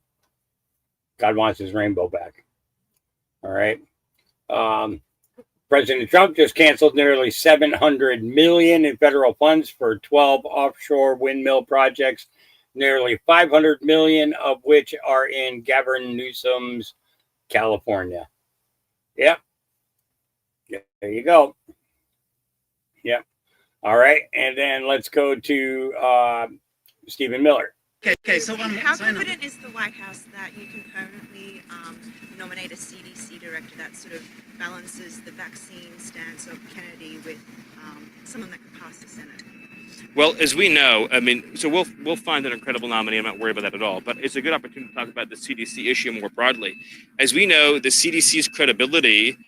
God wants his rainbow back. All right. President Trump just canceled nearly $700 million in federal funds for 12 offshore windmill projects, nearly $500 million of which are in Gavin Newsom's California. Yep. There you go. Yep. All right. And then let's go to Stephen Miller. Okay, so how confident is the White House that you can permanently nominate a CDC director that sort of balances the vaccine stance of Kennedy with someone that could pass the Senate? Well, as we know, I mean, so we'll find an incredible nominee. I'm not worried about that at all. But it's a good opportunity to talk about the CDC issue more broadly. As we know, the CDC's credibility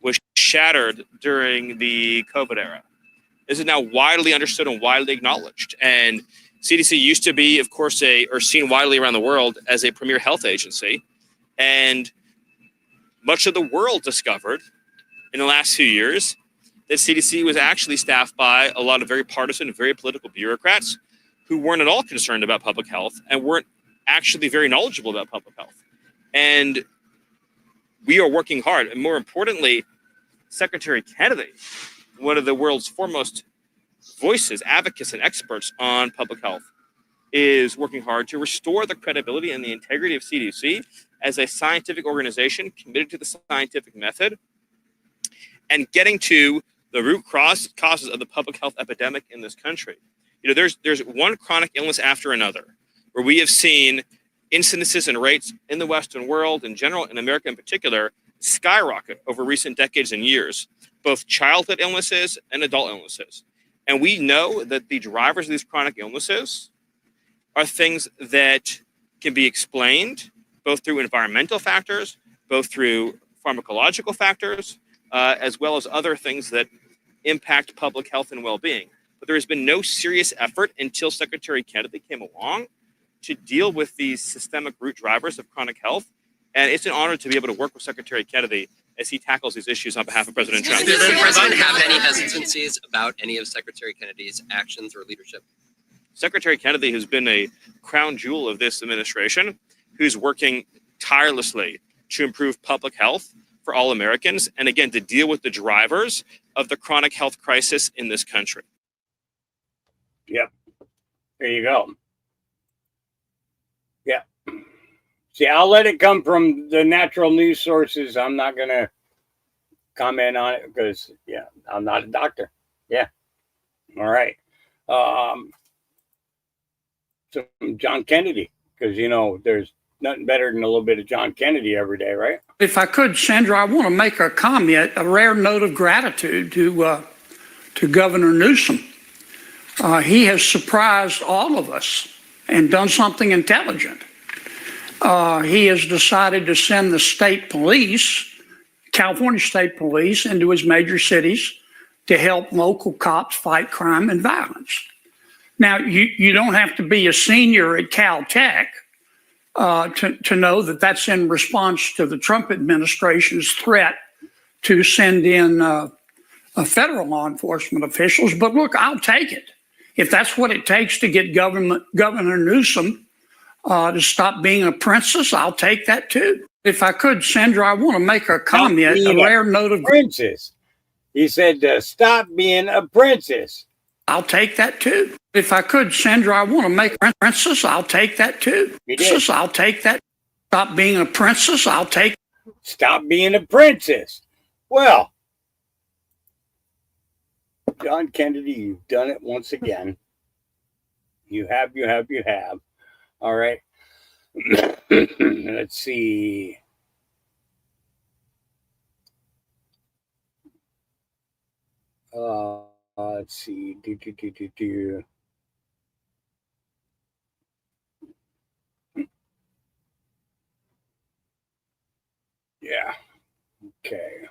was shattered during the COVID era. This is now widely understood and widely acknowledged. And CDC used to be, of course, or seen widely around the world as a premier health agency. And much of the world discovered in the last few years that CDC was actually staffed by a lot of very partisan, very political bureaucrats who weren't at all concerned about public health and weren't actually very knowledgeable about public health. And we are working hard. And more importantly, Secretary Kennedy, one of the world's foremost voices, advocates, and experts on public health, is working hard to restore the credibility and the integrity of CDC as a scientific organization committed to the scientific method and getting to the root causes of the public health epidemic in this country. You know, there's one chronic illness after another where we have seen incidences and rates in the Western world in general, in America in particular, skyrocket over recent decades and years, both childhood illnesses and adult illnesses. And we know that the drivers of these chronic illnesses are things that can be explained both through environmental factors, both through pharmacological factors, as well as other things that impact public health and well-being. But there has been no serious effort until Secretary Kennedy came along to deal with these systemic root drivers of chronic health. And it's an honor to be able to work with Secretary Kennedy as he tackles these issues on behalf of President Trump. Does the president have any hesitancies about any of Secretary Kennedy's actions or leadership? Secretary Kennedy has been a crown jewel of this administration, who's working tirelessly to improve public health for all Americans, and again, to deal with the drivers of the chronic health crisis in this country. Yep. There you go. Yeah. See, I'll let it come from the natural news sources. I'm not going to comment on it because, yeah, I'm not a doctor. Yeah. All right. So John Kennedy, because, you know, there's nothing better than a little bit of John Kennedy every day, right? If I could, Sandra, I want to make a comment, a rare note of gratitude to Governor Newsom. He has surprised all of us and done something intelligent. He has decided to send the state police, California State Police, into his major cities to help local cops fight crime and violence. Now, you don't have to be a senior at Caltech to know that that's in response to the Trump administration's threat to send in federal law enforcement officials. But look, I'll take it. If that's what it takes to get Governor Newsom to stop being a princess, I'll take that too. If I could, Sandra, I want to make a comment, a rare note of princess. He said, stop being a princess. I'll take that too. If I could, Sandra, I want to make a princess. I'll take that too. Princess, I'll take that. Stop being a princess. I'll take. Stop being a princess. Well, John Kennedy, you've done it once again. You have. All right. Let's see. Let's see. Yeah. Okay.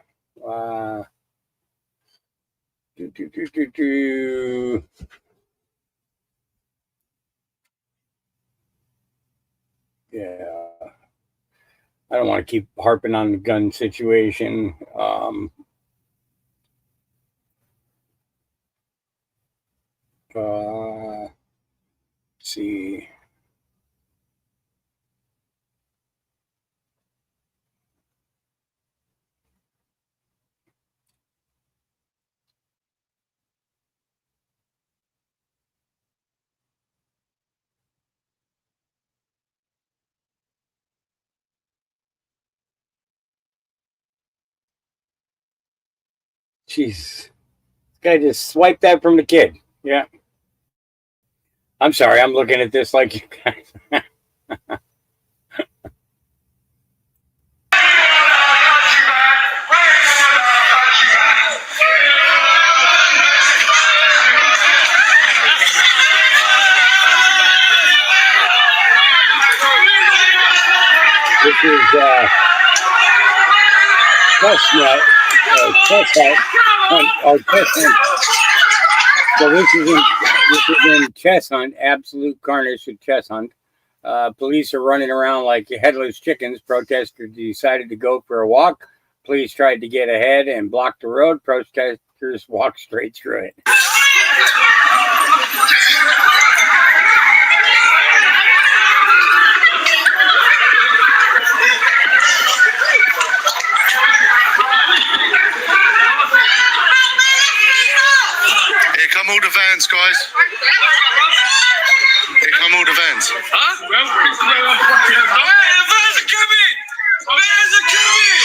Yeah. I don't want to keep harping on the gun situation. Let's see. Jeez. This guy just swiped that from the kid. Yeah. I'm sorry. I'm looking at this like you guys. This is Chestnut. Chestnut. So this is in Chess Hunt. Absolute carnage at Chess Hunt. Police are running around like headless chickens. Protesters decided to go for a walk. Police tried to get ahead and block the road. Protesters walked straight through it. Here come all the vans, guys. Here come all the vans. Huh? The vans are coming! Vans are coming!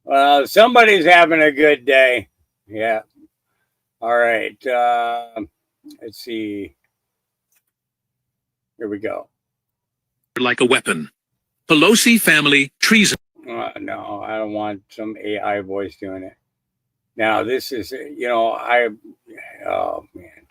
Well, somebody's having a good day. Yeah. All right. Let's see. Here we go. Like a weapon. Pelosi family treason. No, I don't want some AI voice doing it. Now, this is, oh man,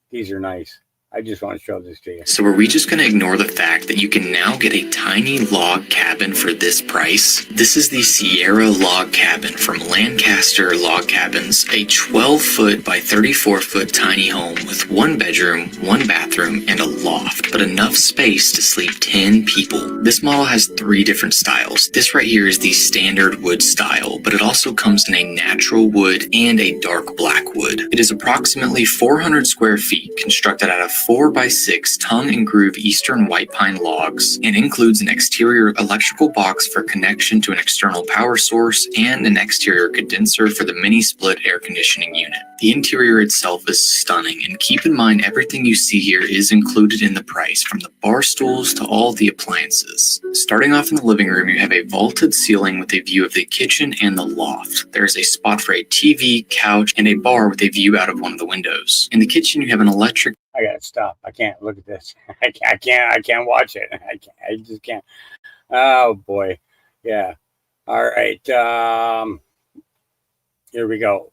these are nice. I just want to show this to you. So are we just going to ignore the fact that you can now get a tiny log cabin for this price? This is the Sierra Log Cabin from Lancaster Log Cabins, a 12-foot by 34-foot tiny home with 1 bedroom, 1 bathroom, and a loft, but enough space to sleep 10 people. This model has 3 different styles. This right here is the standard wood style, but it also comes in a natural wood and a dark black wood. It is approximately 400 square feet, constructed out of 4x6 tongue and groove eastern white pine logs, and includes an exterior electrical box for connection to an external power source and an exterior condenser for the mini split air conditioning unit. The interior itself is stunning, and keep in mind everything you see here is included in the price, from the bar stools to all the appliances. Starting off in the living room, you have a vaulted ceiling with a view of the kitchen and the loft. There is a spot for a TV, couch, and a bar with a view out of one of the windows. In the kitchen, you have an electric. I gotta stop. I can't look at this. I can't watch it. I just can't. Oh boy. Yeah. All right. Here we go.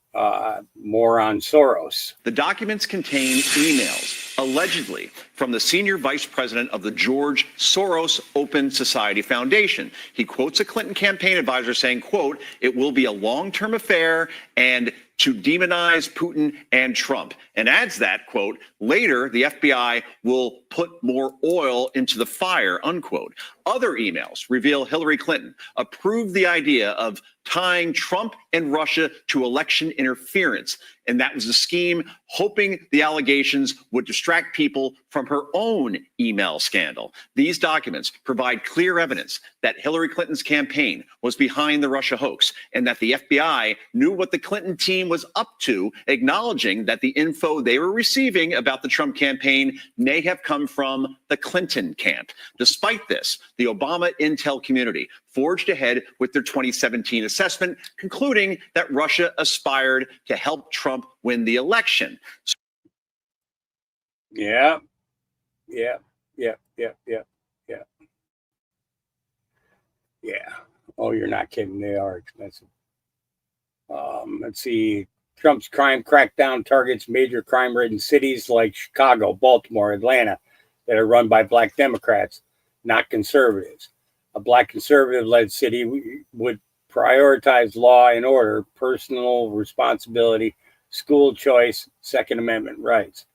More on Soros. The documents contain emails, allegedly, from the senior vice president of the George Soros Open Society Foundation. He quotes a Clinton campaign advisor saying, quote, "It will be a long-term affair and to demonize Putin and Trump," and adds that, quote, "later the FBI will put more oil into the fire," unquote. Other emails reveal Hillary Clinton approved the idea of tying Trump and Russia to election interference. And that was a scheme hoping the allegations would distract people from her own email scandal. These documents provide clear evidence that Hillary Clinton's campaign was behind the Russia hoax and that the FBI knew what the Clinton team was up to, acknowledging that the info they were receiving about the Trump campaign may have come from the Clinton camp. Despite this, the Obama intel community forged ahead with their 2017 assessment, concluding that Russia aspired to help Trump win the election. Yeah. Oh, you're not kidding. They are expensive. Let's see. Trump's crime crackdown targets major crime-ridden cities like Chicago, Baltimore, Atlanta that are run by Black Democrats, not conservatives. A Black conservative-led city would prioritize law and order, personal responsibility, school choice, Second Amendment rights.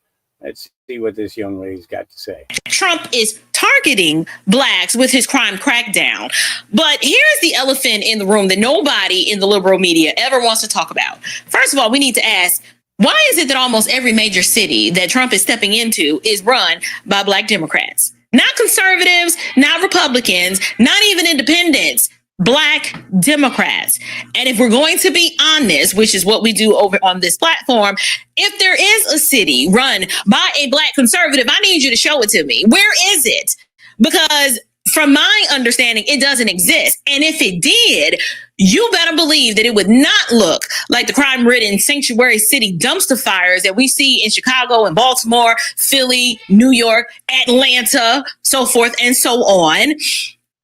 Let's see what this young lady's got to say. Trump is targeting blacks with his crime crackdown. But here's the elephant in the room that nobody in the liberal media ever wants to talk about. First of all, we need to ask, why is it that almost every major city that Trump is stepping into is run by Black Democrats? Not conservatives, not Republicans, not even independents. Black Democrats. And if we're going to be honest, which is what we do over on this platform, if there is a city run by a Black conservative, I need you to show it to me. Where is it? Because from my understanding, it doesn't exist. And if it did, you better believe that it would not look like the crime-ridden sanctuary city dumpster fires that we see in Chicago and Baltimore, Philly, New York, Atlanta, so forth and so on.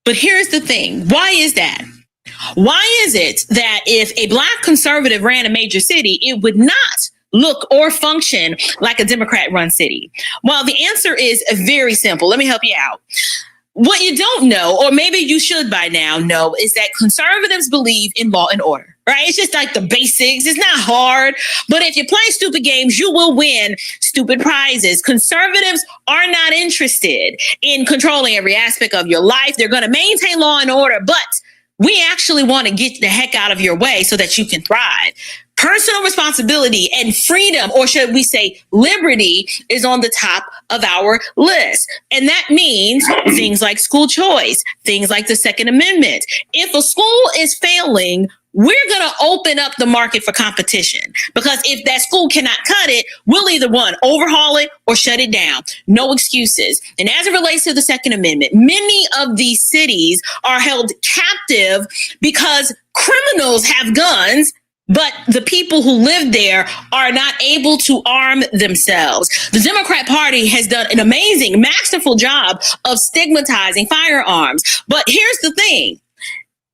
But here's the thing. Why is that? Why is it that if a Black conservative ran a major city, it would not look or function like a Democrat-run city? Well, the answer is very simple. Let me help you out. What you don't know, or maybe you should by now know, is that conservatives believe in law and order, right? It's just like the basics. It's not hard. But if you play stupid games, you will win stupid prizes. Conservatives are not interested in controlling every aspect of your life. They're going to maintain law and order, but we actually want to get the heck out of your way so that you can thrive. Personal responsibility and freedom, or should we say liberty, is on the top of our list. And that means things like school choice, things like the Second Amendment. If a school is failing, we're going to open up the market for competition, because if that school cannot cut it, we'll either one, overhaul it or shut it down. No excuses. And as it relates to the Second Amendment, many of these cities are held captive because criminals have guns, but the people who live there are not able to arm themselves. The Democrat Party has done an amazing, masterful job of stigmatizing firearms. But here's the thing.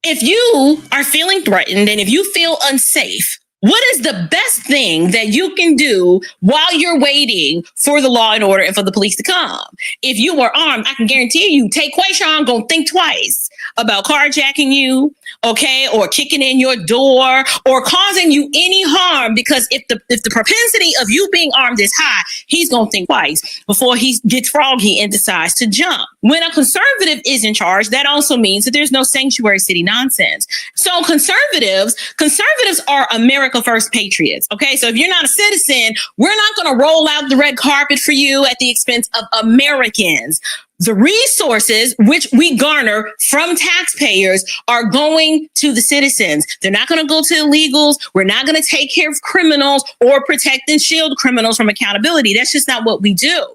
If you are feeling threatened and if you feel unsafe, what is the best thing that you can do while you're waiting for the law and order and for the police to come? If you were armed, I can guarantee you, Taquayshawn gonna think twice about carjacking you, okay, or kicking in your door or causing you any harm, because if the propensity of you being armed is high, he's gonna think twice before he gets froggy and decides to jump. When a conservative is in charge, that also means that there's no sanctuary city nonsense. So conservatives are America First patriots, okay? So if you're not a citizen, we're not gonna roll out the red carpet for you at the expense of Americans. The resources which we garner from taxpayers are going to the citizens. They're not going to go to illegals. We're not going to take care of criminals or protect and shield criminals from accountability. That's just not what we do.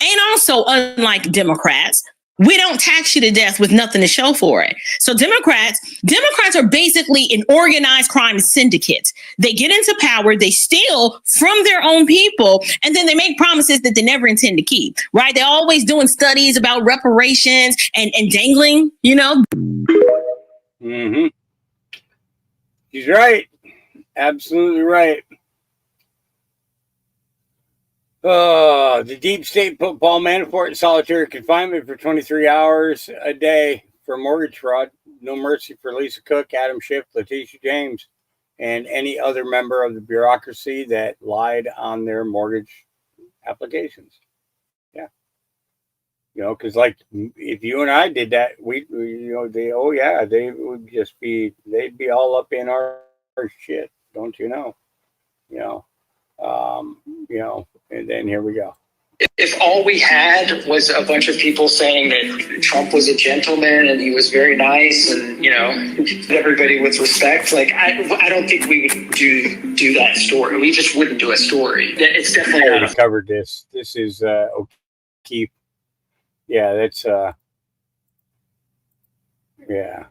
And also, unlike Democrats, we don't tax you to death with nothing to show for it. So Democrats are basically an organized crime syndicate. They get into power, they steal from their own people, and then they make promises that they never intend to keep, right? They're always doing studies about reparations and dangling, you know? Mm-hmm. He's right. Absolutely right. The deep state put Paul Manafort in solitary confinement for 23 hours a day for mortgage fraud. No mercy for Lisa Cook, Adam Schiff, Letitia James, and any other member of the bureaucracy that lied on their mortgage applications. Yeah. You know, because like if you and I did that, we they would just they'd be all up in our shit, don't you know? And then here we go. If all we had was a bunch of people saying that Trump was a gentleman and he was very nice and, everybody with respect, like, I don't think we would do that story. We just wouldn't do a story. It's definitely not. We covered this. This is O'Keefe. Yeah, that's yeah.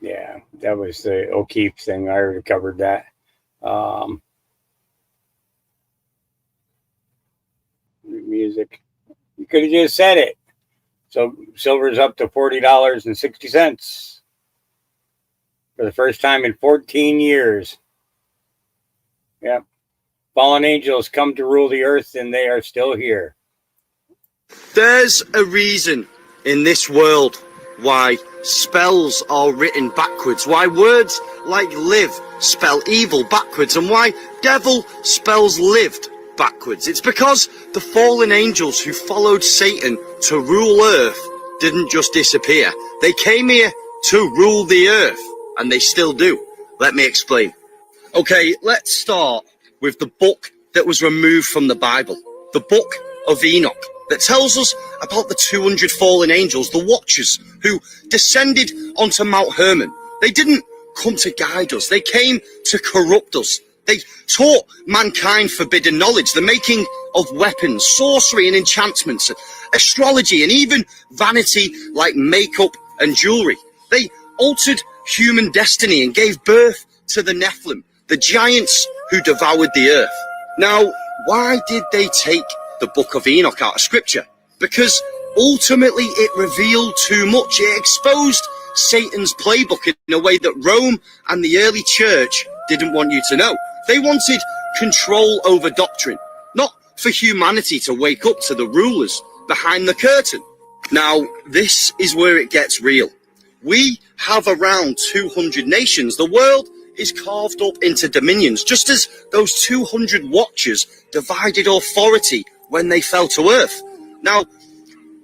Yeah, that was the O'Keefe thing. I already covered that. Music. You could have just said it. So silver's up to $40.60 for the first time in 14 years. Yep. Fallen angels come to rule the earth, and they are still here. There's a reason in this world why spells are written backwards, why words like live spell evil backwards, and why devil spells lived backwards. It's because the fallen angels who followed Satan to rule earth didn't just disappear. They came here to rule the earth, and they still do. Let me explain. Okay, let's start with the book that was removed from the Bible, the book of Enoch. that tells us about the 200 fallen angels, the Watchers, who descended onto Mount Hermon. They didn't come to guide us. They came to corrupt us. They taught mankind forbidden knowledge, the making of weapons, sorcery and enchantments, astrology, and even vanity like makeup and jewelry. They altered human destiny and gave birth to the Nephilim, the giants who devoured the earth. Now, why did they take the Book of Enoch out of Scripture? Because ultimately it revealed too much. It exposed Satan's playbook in a way that Rome and the early church didn't want you to know. They wanted control over doctrine, not for humanity to wake up to the rulers behind the curtain. Now, this is where it gets real. We have around 200 nations. The world is carved up into dominions, just as those 200 watchers divided authority when they fell to earth. Now,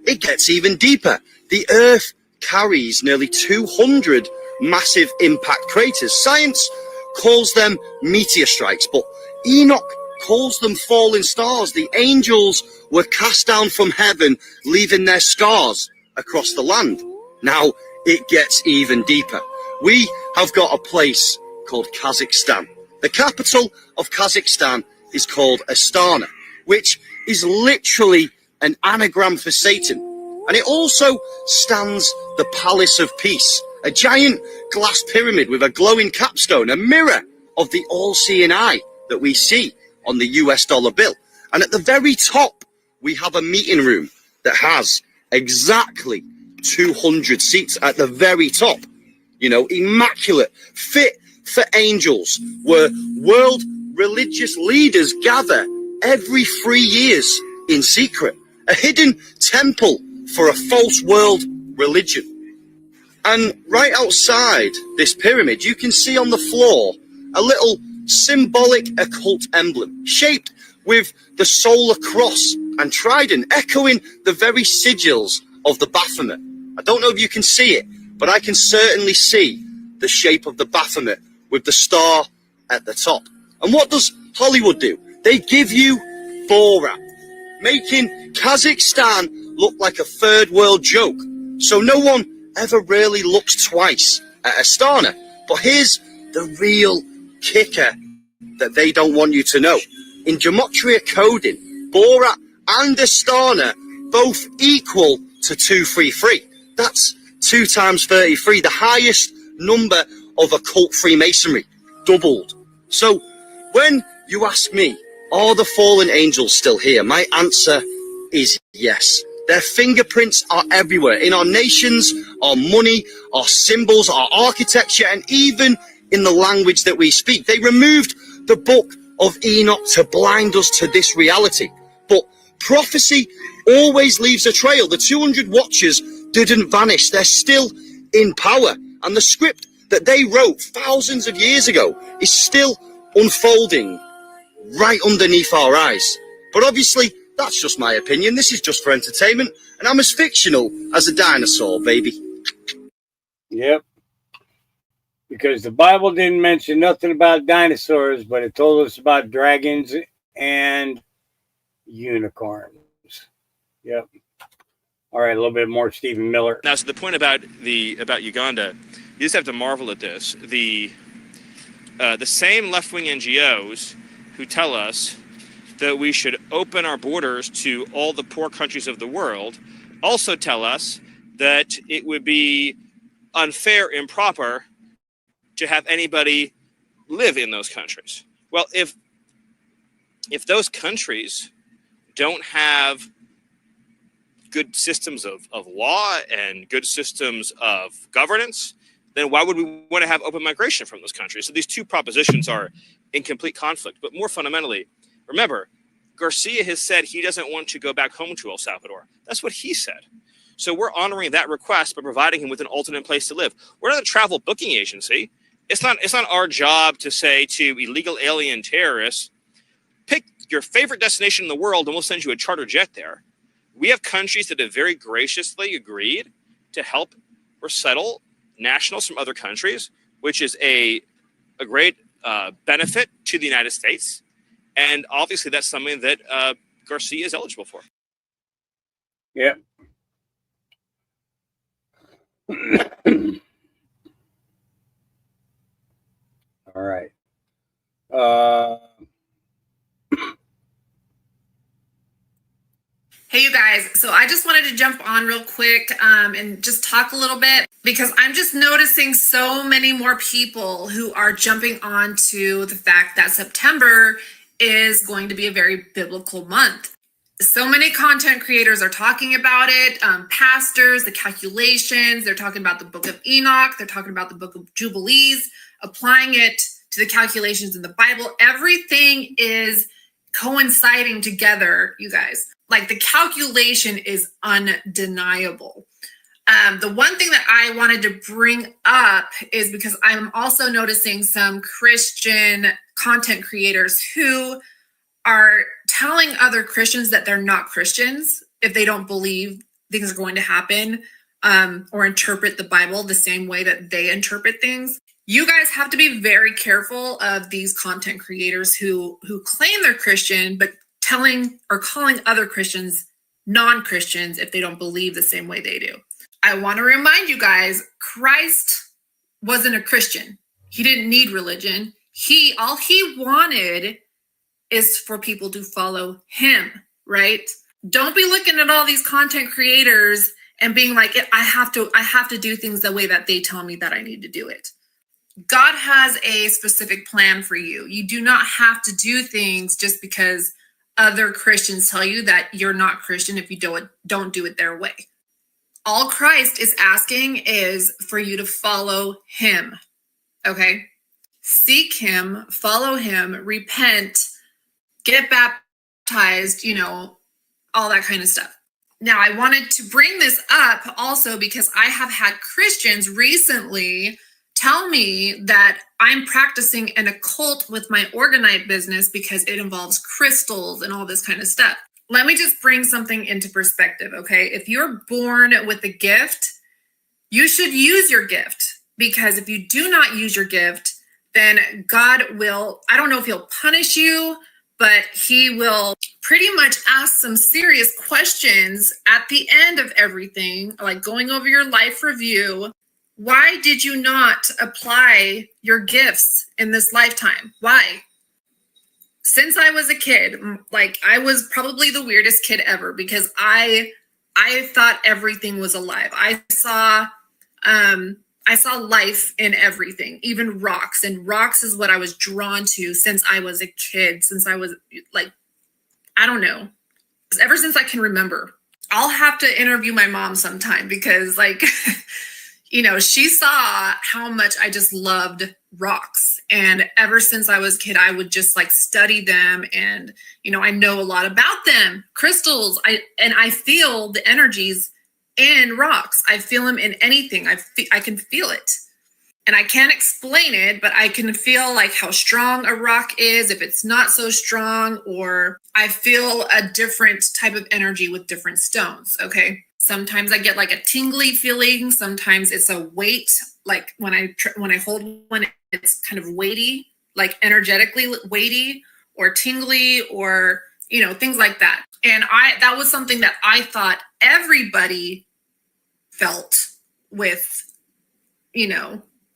it gets even deeper. The earth carries nearly 200 massive impact craters. Science calls them meteor strikes, but Enoch calls them falling stars. The angels were cast down from heaven, leaving their scars across the land. Now, it gets even deeper. We have got a place called Kazakhstan. The capital of Kazakhstan is called Astana, which is literally an anagram for Satan. And it also stands the Palace of Peace, a giant glass pyramid with a glowing capstone, a mirror of the all-seeing eye that we see on the US dollar bill. And at the very top, we have a meeting room that has exactly 200 seats at the very top. You know, immaculate, fit for angels, where world religious leaders gather every 3 years in secret. A hidden temple for a false world religion. And right outside this pyramid, you can see on the floor a little symbolic occult emblem shaped with the solar cross and trident, echoing the very sigils of the Baphomet. I don't know if you can see it, but I can certainly see the shape of the Baphomet with the star at the top. And what does Hollywood do? They give you Borat, making Kazakhstan look like a third world joke. So no one ever really looks twice at Astana. But here's the real kicker that they don't want you to know. In gematria coding, Borat and Astana both equal to 233. That's 2 times 33, the highest number of occult Freemasonry, doubled. So when you ask me, are the fallen angels still here? My answer is yes. Their fingerprints are everywhere, in our nations, our money, our symbols, our architecture, and even in the language that we speak. They removed the book of Enoch to blind us to this reality. But prophecy always leaves a trail. The 200 watchers didn't vanish. They're still in power. And the script that they wrote thousands of years ago is still unfolding right underneath our eyes. But obviously, that's just my opinion. This is just for entertainment. And I'm as fictional as a dinosaur, baby. Yep. Because the Bible didn't mention nothing about dinosaurs, but it told us about dragons and unicorns. Yep. All right, a little bit more Stephen Miller. Now, so the point about Uganda, you just have to marvel at this. The same left-wing NGOs who tell us that we should open our borders to all the poor countries of the world also tell us that it would be unfair, improper to have anybody live in those countries. Well, if those countries don't have good systems of law and good systems of governance, then why would we want to have open migration from those countries? So these two propositions are in complete conflict. But more fundamentally, remember, Garcia has said he doesn't want to go back home to El Salvador. That's what he said. So we're honoring that request by providing him with an alternate place to live. We're not a travel booking agency. It's not our job to say to illegal alien terrorists, pick your favorite destination in the world and we'll send you a charter jet there. We have countries that have very graciously agreed to help resettle nationals from other countries, which is a great benefit to the United States. And obviously that's something that Garcia is eligible for. Yep. All right. Hey, you guys. So I just wanted to jump on real quick and just talk a little bit because I'm just noticing so many more people who are jumping on to the fact that September is going to be a very biblical month. So many content creators are talking about it, pastors, the calculations, they're talking about the book of Enoch, they're talking about the book of Jubilees, applying it to the calculations in the Bible. Everything is coinciding together, you guys. Like the calculation is undeniable. The one thing that I wanted to bring up is because I'm also noticing some Christian content creators who are telling other Christians that they're not Christians if they don't believe things are going to happen or interpret the Bible the same way that they interpret things. You guys have to be very careful of these content creators who claim they're Christian, but telling or calling other Christians non-Christians if they don't believe the same way they do. I want to remind you guys, Christ wasn't a Christian. He didn't need religion. All he wanted is for people to follow him, right? Don't be looking at all these content creators and being like, I have to do things the way that they tell me that I need to do it. God has a specific plan for you. You do not have to do things just because other Christians tell you that you're not Christian if you don't do it their way. All Christ is asking is for you to follow him, okay? Seek him, follow him, repent, get baptized, all that kind of stuff. Now, I wanted to bring this up also because I have had Christians recently tell me that I'm practicing an occult with my Organite business because it involves crystals and all this kind of stuff. Let me just bring something into perspective, okay? If you're born with a gift, you should use your gift, because if you do not use your gift, then God will, I don't know if he'll punish you, but he will pretty much ask some serious questions at the end of everything, like going over your life review. Why did you not apply your gifts in this lifetime? Why? Since I was a kid, like I was probably the weirdest kid ever because I thought everything was alive. I saw life in everything, even rocks, and rocks is what I was drawn to since I was a kid, since I was like, I don't know, ever since I can remember. I'll have to interview my mom sometime because like, she saw how much I just loved rocks. And ever since I was a kid, I would just like study them. And, I know a lot about them, crystals. I feel the energies in rocks. I feel them in anything. I can feel it. And I can't explain it, but I can feel like how strong a rock is, if it's not so strong, or I feel a different type of energy with different stones, okay? Sometimes I get like a tingly feeling. Sometimes it's a weight, like when I hold one, it's kind of weighty, like energetically weighty or tingly, or things like that. And that was something that I thought everybody felt with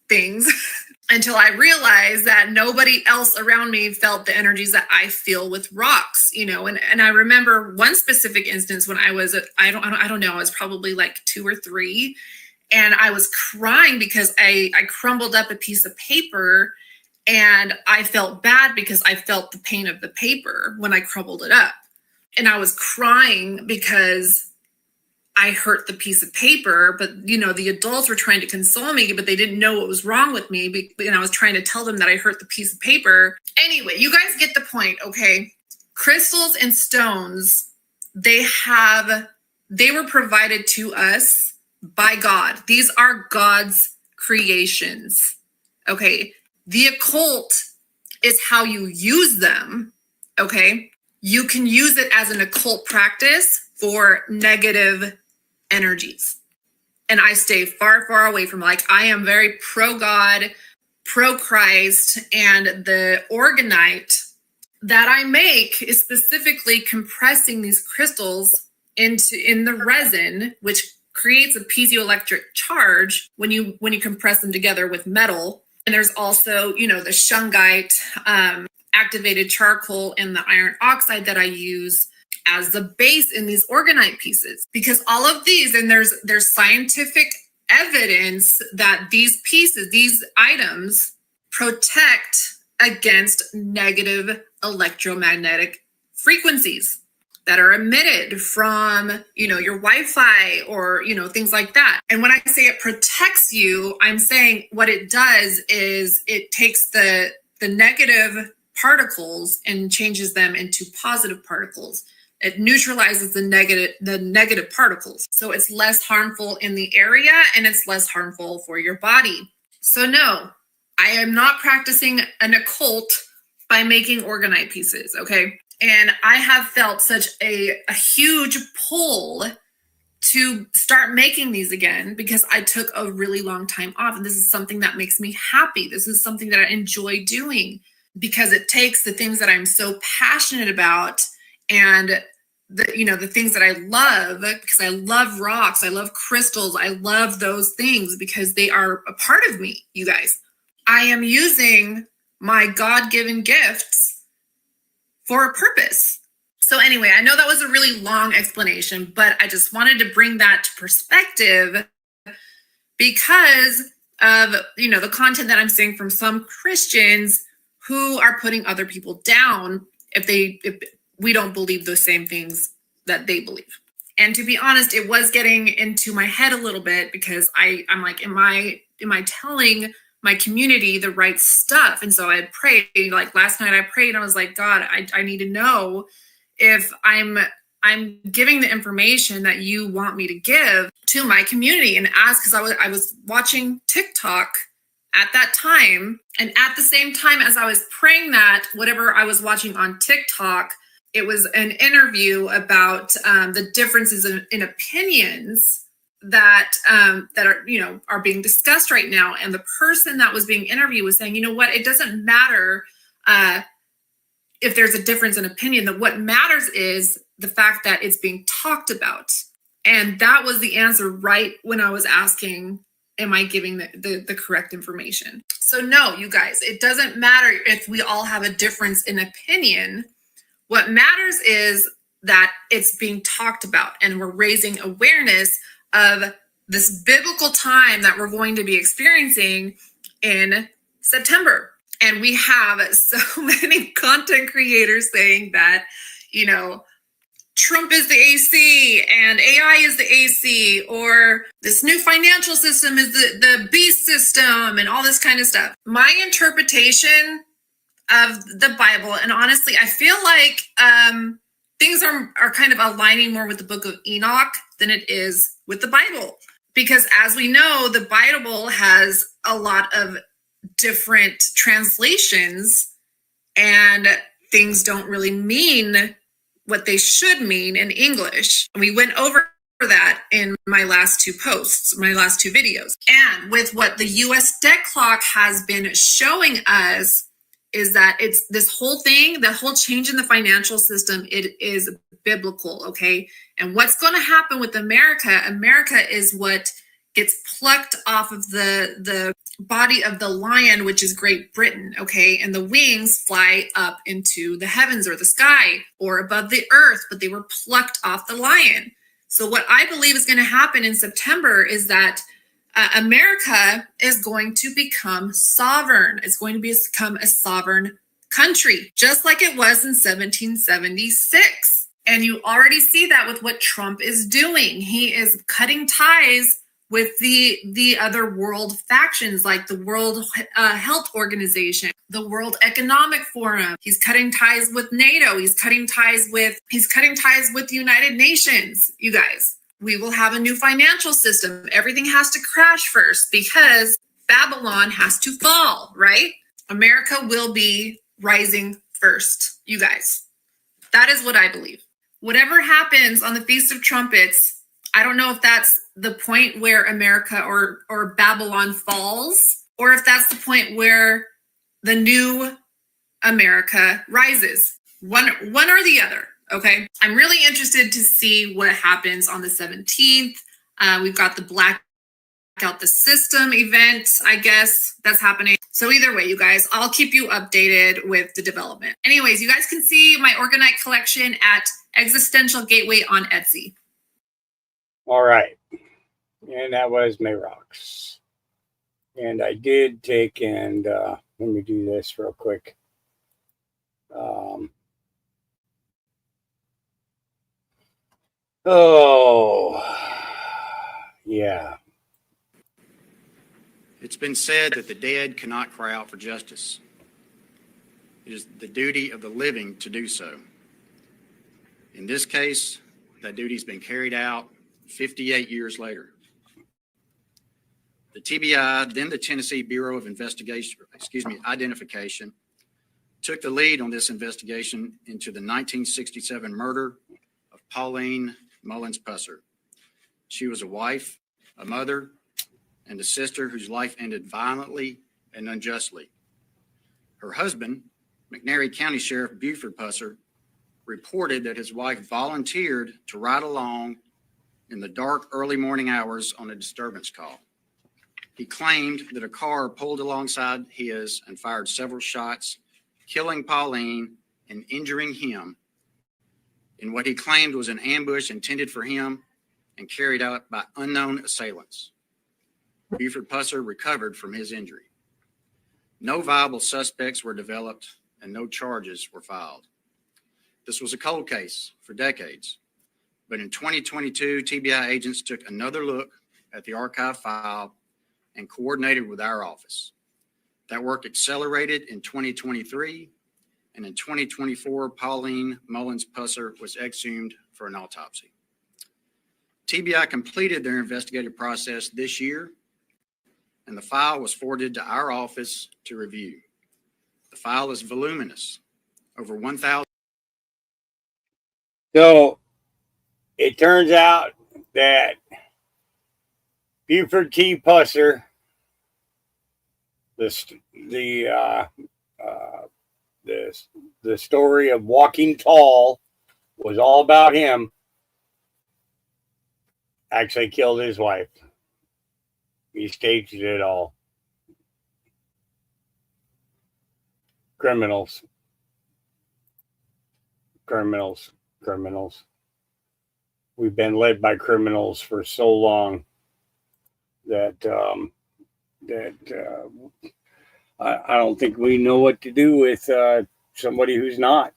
things until I realized that nobody else around me felt the energies that I feel with rocks, and I remember one specific instance when I was, I don't know, I was probably like 2 or 3, and I was crying because I crumbled up a piece of paper, and I felt bad because I felt the pain of the paper when I crumbled it up. And I was crying because I hurt the piece of paper, but the adults were trying to console me, but they didn't know what was wrong with me. And I was trying to tell them that I hurt the piece of paper. Anyway, you guys get the point, okay? Crystals and stones, they were provided to us by God. These are God's creations, okay? The occult is how you use them, okay? You can use it as an occult practice for negative energies. And I stay far, far away from, like, I am very pro-God, pro-Christ, and the Organite that I make is specifically compressing these crystals in the resin, which creates a piezoelectric charge when you compress them together with metal. And there's also, the shungite, activated charcoal, and the iron oxide that I use as the base in these orgonite pieces. Because all of these, and there's scientific evidence that these pieces, these items, protect against negative electromagnetic frequencies that are emitted from, your Wi-Fi or, things like that. And when I say it protects you, I'm saying what it does is it takes the negative particles and changes them into positive particles. It neutralizes the negative particles. So it's less harmful in the area and it's less harmful for your body. So no, I am not practicing an occult by making orgonite pieces, okay? And I have felt such a huge pull to start making these again because I took a really long time off. And this is something that makes me happy. This is something that I enjoy doing because it takes the things that I'm so passionate about and the things that I love, because I love rocks, I love crystals, I love those things because they are a part of me, you guys. I am using my God-given gifts for a purpose. So anyway, I know that was a really long explanation, but I just wanted to bring that to perspective because of, the content that I'm seeing from some Christians who are putting other people down if we don't believe the same things that they believe. And to be honest, it was getting into my head a little bit because I'm like, am I telling my community the right stuff? And so I prayed, like last night I prayed and I was like, God, I need to know if I'm giving the information that you want me to give to my community and ask, because I was watching TikTok at that time. And at the same time as I was praying that, whatever I was watching on TikTok, it was an interview about the differences in opinions that are being discussed right now. And the person that was being interviewed was saying, you know what, it doesn't matter if there's a difference in opinion, that what matters is the fact that it's being talked about. And that was the answer right when I was asking, am I giving the correct information? So no, you guys, it doesn't matter if we all have a difference in opinion. What matters is that it's being talked about and we're raising awareness of this biblical time that we're going to be experiencing in September. And we have so many content creators saying that, Trump is the AC and AI is the AC, or this new financial system is the beast system and all this kind of stuff. My interpretation of the Bible, and honestly, I feel like things are kind of aligning more with the book of Enoch than it is with the Bible. Because as we know, the Bible has a lot of different translations and things don't really mean what they should mean in English. We went over that in my last two posts, my last two videos. And with what the US debt clock has been showing us is that it's this whole thing, the whole change in the financial system, it is biblical, okay? And what's going to happen with America is what gets plucked off of the body of the lion, which is Great Britain, okay? And the wings fly up into the heavens or the sky or above the earth, but they were plucked off the lion. So what I believe is going to happen in September is that America is going to become sovereign. It's going to become a sovereign country, just like it was in 1776. And you already see that with what Trump is doing. He is cutting ties with the other world factions, like the World Health Organization, the World Economic Forum. He's cutting ties with NATO. He's cutting ties with the United Nations, you guys. We will have a new financial system. Everything has to crash first because Babylon has to fall, right? America will be rising first, you guys. That is what I believe. Whatever happens on the Feast of Trumpets, I don't know if that's the point where America or Babylon falls, or if that's the point where the new America rises. One or the other. Okay. I'm really interested to see what happens on the 17th. We've got the Black Out the System event, I guess, that's happening. So either way, you guys, I'll keep you updated with the development. Anyways, you guys can see my Organite collection at Existential Gateway on Etsy. All right. And that was Mayrox. And I did take and let me do this real quick. Yeah. It's been said that the dead cannot cry out for justice. It is the duty of the living to do so. In this case, that duty's been carried out 58 years later. The TBI, then the Tennessee Bureau of Identification, took the lead on this investigation into the 1967 murder of Pauline Mullins Pusser. She was a wife, a mother, and a sister whose life ended violently and unjustly. Her husband, McNairy County Sheriff Buford Pusser, reported that his wife volunteered to ride along in the dark early morning hours on a disturbance call. He claimed that a car pulled alongside his and fired several shots, killing Pauline and injuring him in what he claimed was an ambush intended for him and carried out by unknown assailants. Buford Pusser recovered from his injury. No viable suspects were developed and no charges were filed. This was a cold case for decades, but in 2022, TBI agents took another look at the archive file and coordinated with our office. That work accelerated in 2023, and in 2024, Pauline Mullins Pusser was exhumed for an autopsy. TBI completed their investigative process this year, and the file was forwarded to our office to review. The file is voluminous, over 1,000. So it turns out that Buford T. Pusser, the story of Walking Tall was all about him, actually killed his wife. He staged it all. Criminals. We've been led by criminals for so long that I don't think we know what to do with somebody who's not.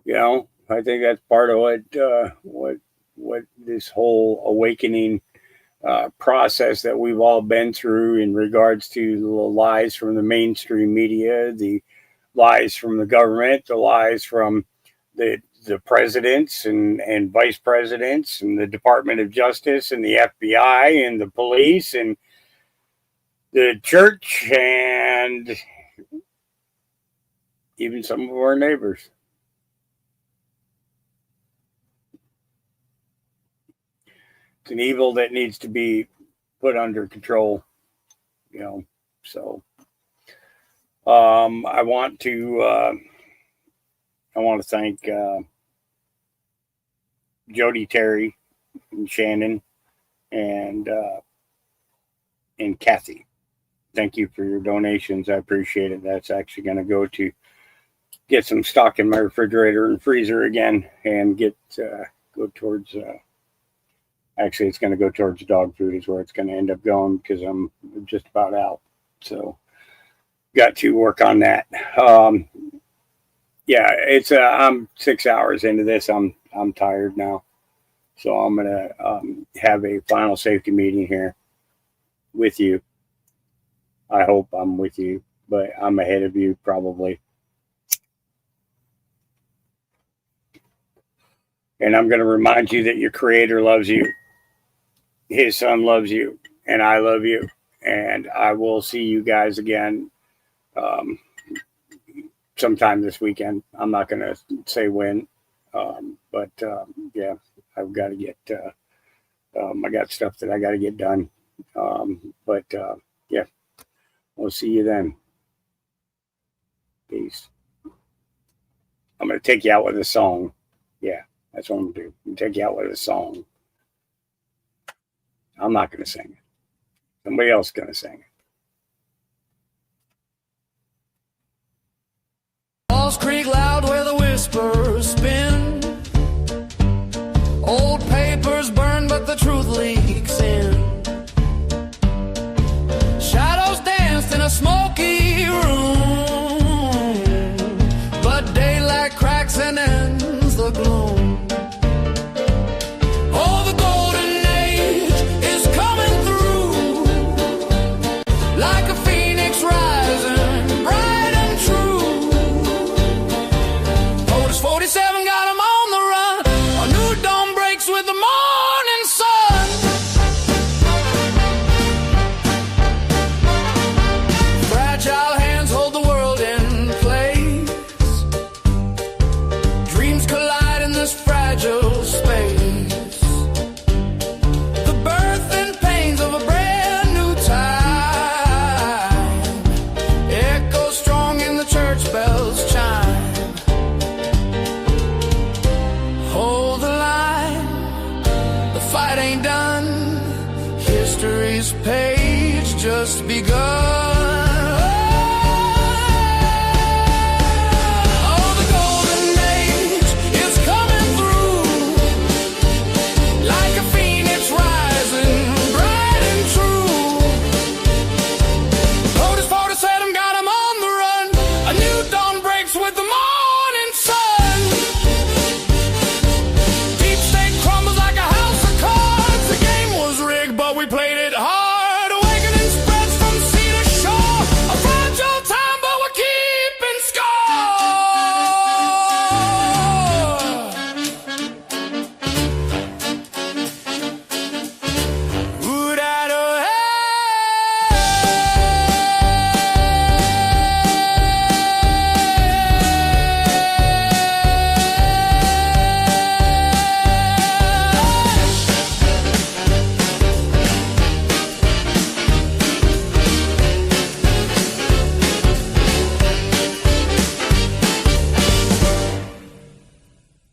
You know, I think that's part of what this whole awakening process that we've all been through in regards to the lies from the mainstream media, the lies from the government, the lies from the presidents and vice presidents and the Department of Justice and the FBI and the police and the church and even some of our neighbors. It's an evil that needs to be put under control, you know. So I want to thank Jody, Terry, and Shannon, and Kathy. Thank you for your donations. I appreciate it. That's actually going to go to get some stock in my refrigerator and freezer again, and go towards. Actually, it's going to go towards dog food is where it's going to end up going because I'm just about out. So, got to work on that. Yeah, it's I'm 6 hours into this. I'm tired now, so I'm gonna have a final safety meeting here with you. I hope I'm with you, but I'm ahead of you probably. And I'm going to remind you that your creator loves you. His son loves you, and I love you. And I will see you guys again sometime this weekend. I'm not going to say when, but yeah, I've got to get, I got stuff that I got to get done. But yeah, we'll see you then. Peace. I'm going to take you out with a song. Yeah, that's what I'm going to do. I'm going to take you out with a song. I'm not going to sing it. Somebody else is going to sing it. Falls Creek loud where the whispers spin. Old papers burn, but the truth leaks in. Shadows danced in a smoky room, but daylight cracks and ends the gloom. Oh, the golden age is coming through, like a phoenix rising, bright and true. Otis 47 got him on the run. A new dawn breaks with the morning sun. Fragile hands hold the world in place. Dreams collide in this fragile space. The birth and pains of a brand new time echo strong in the church bells chime. Hold the line, the fight ain't done. History's page just begun.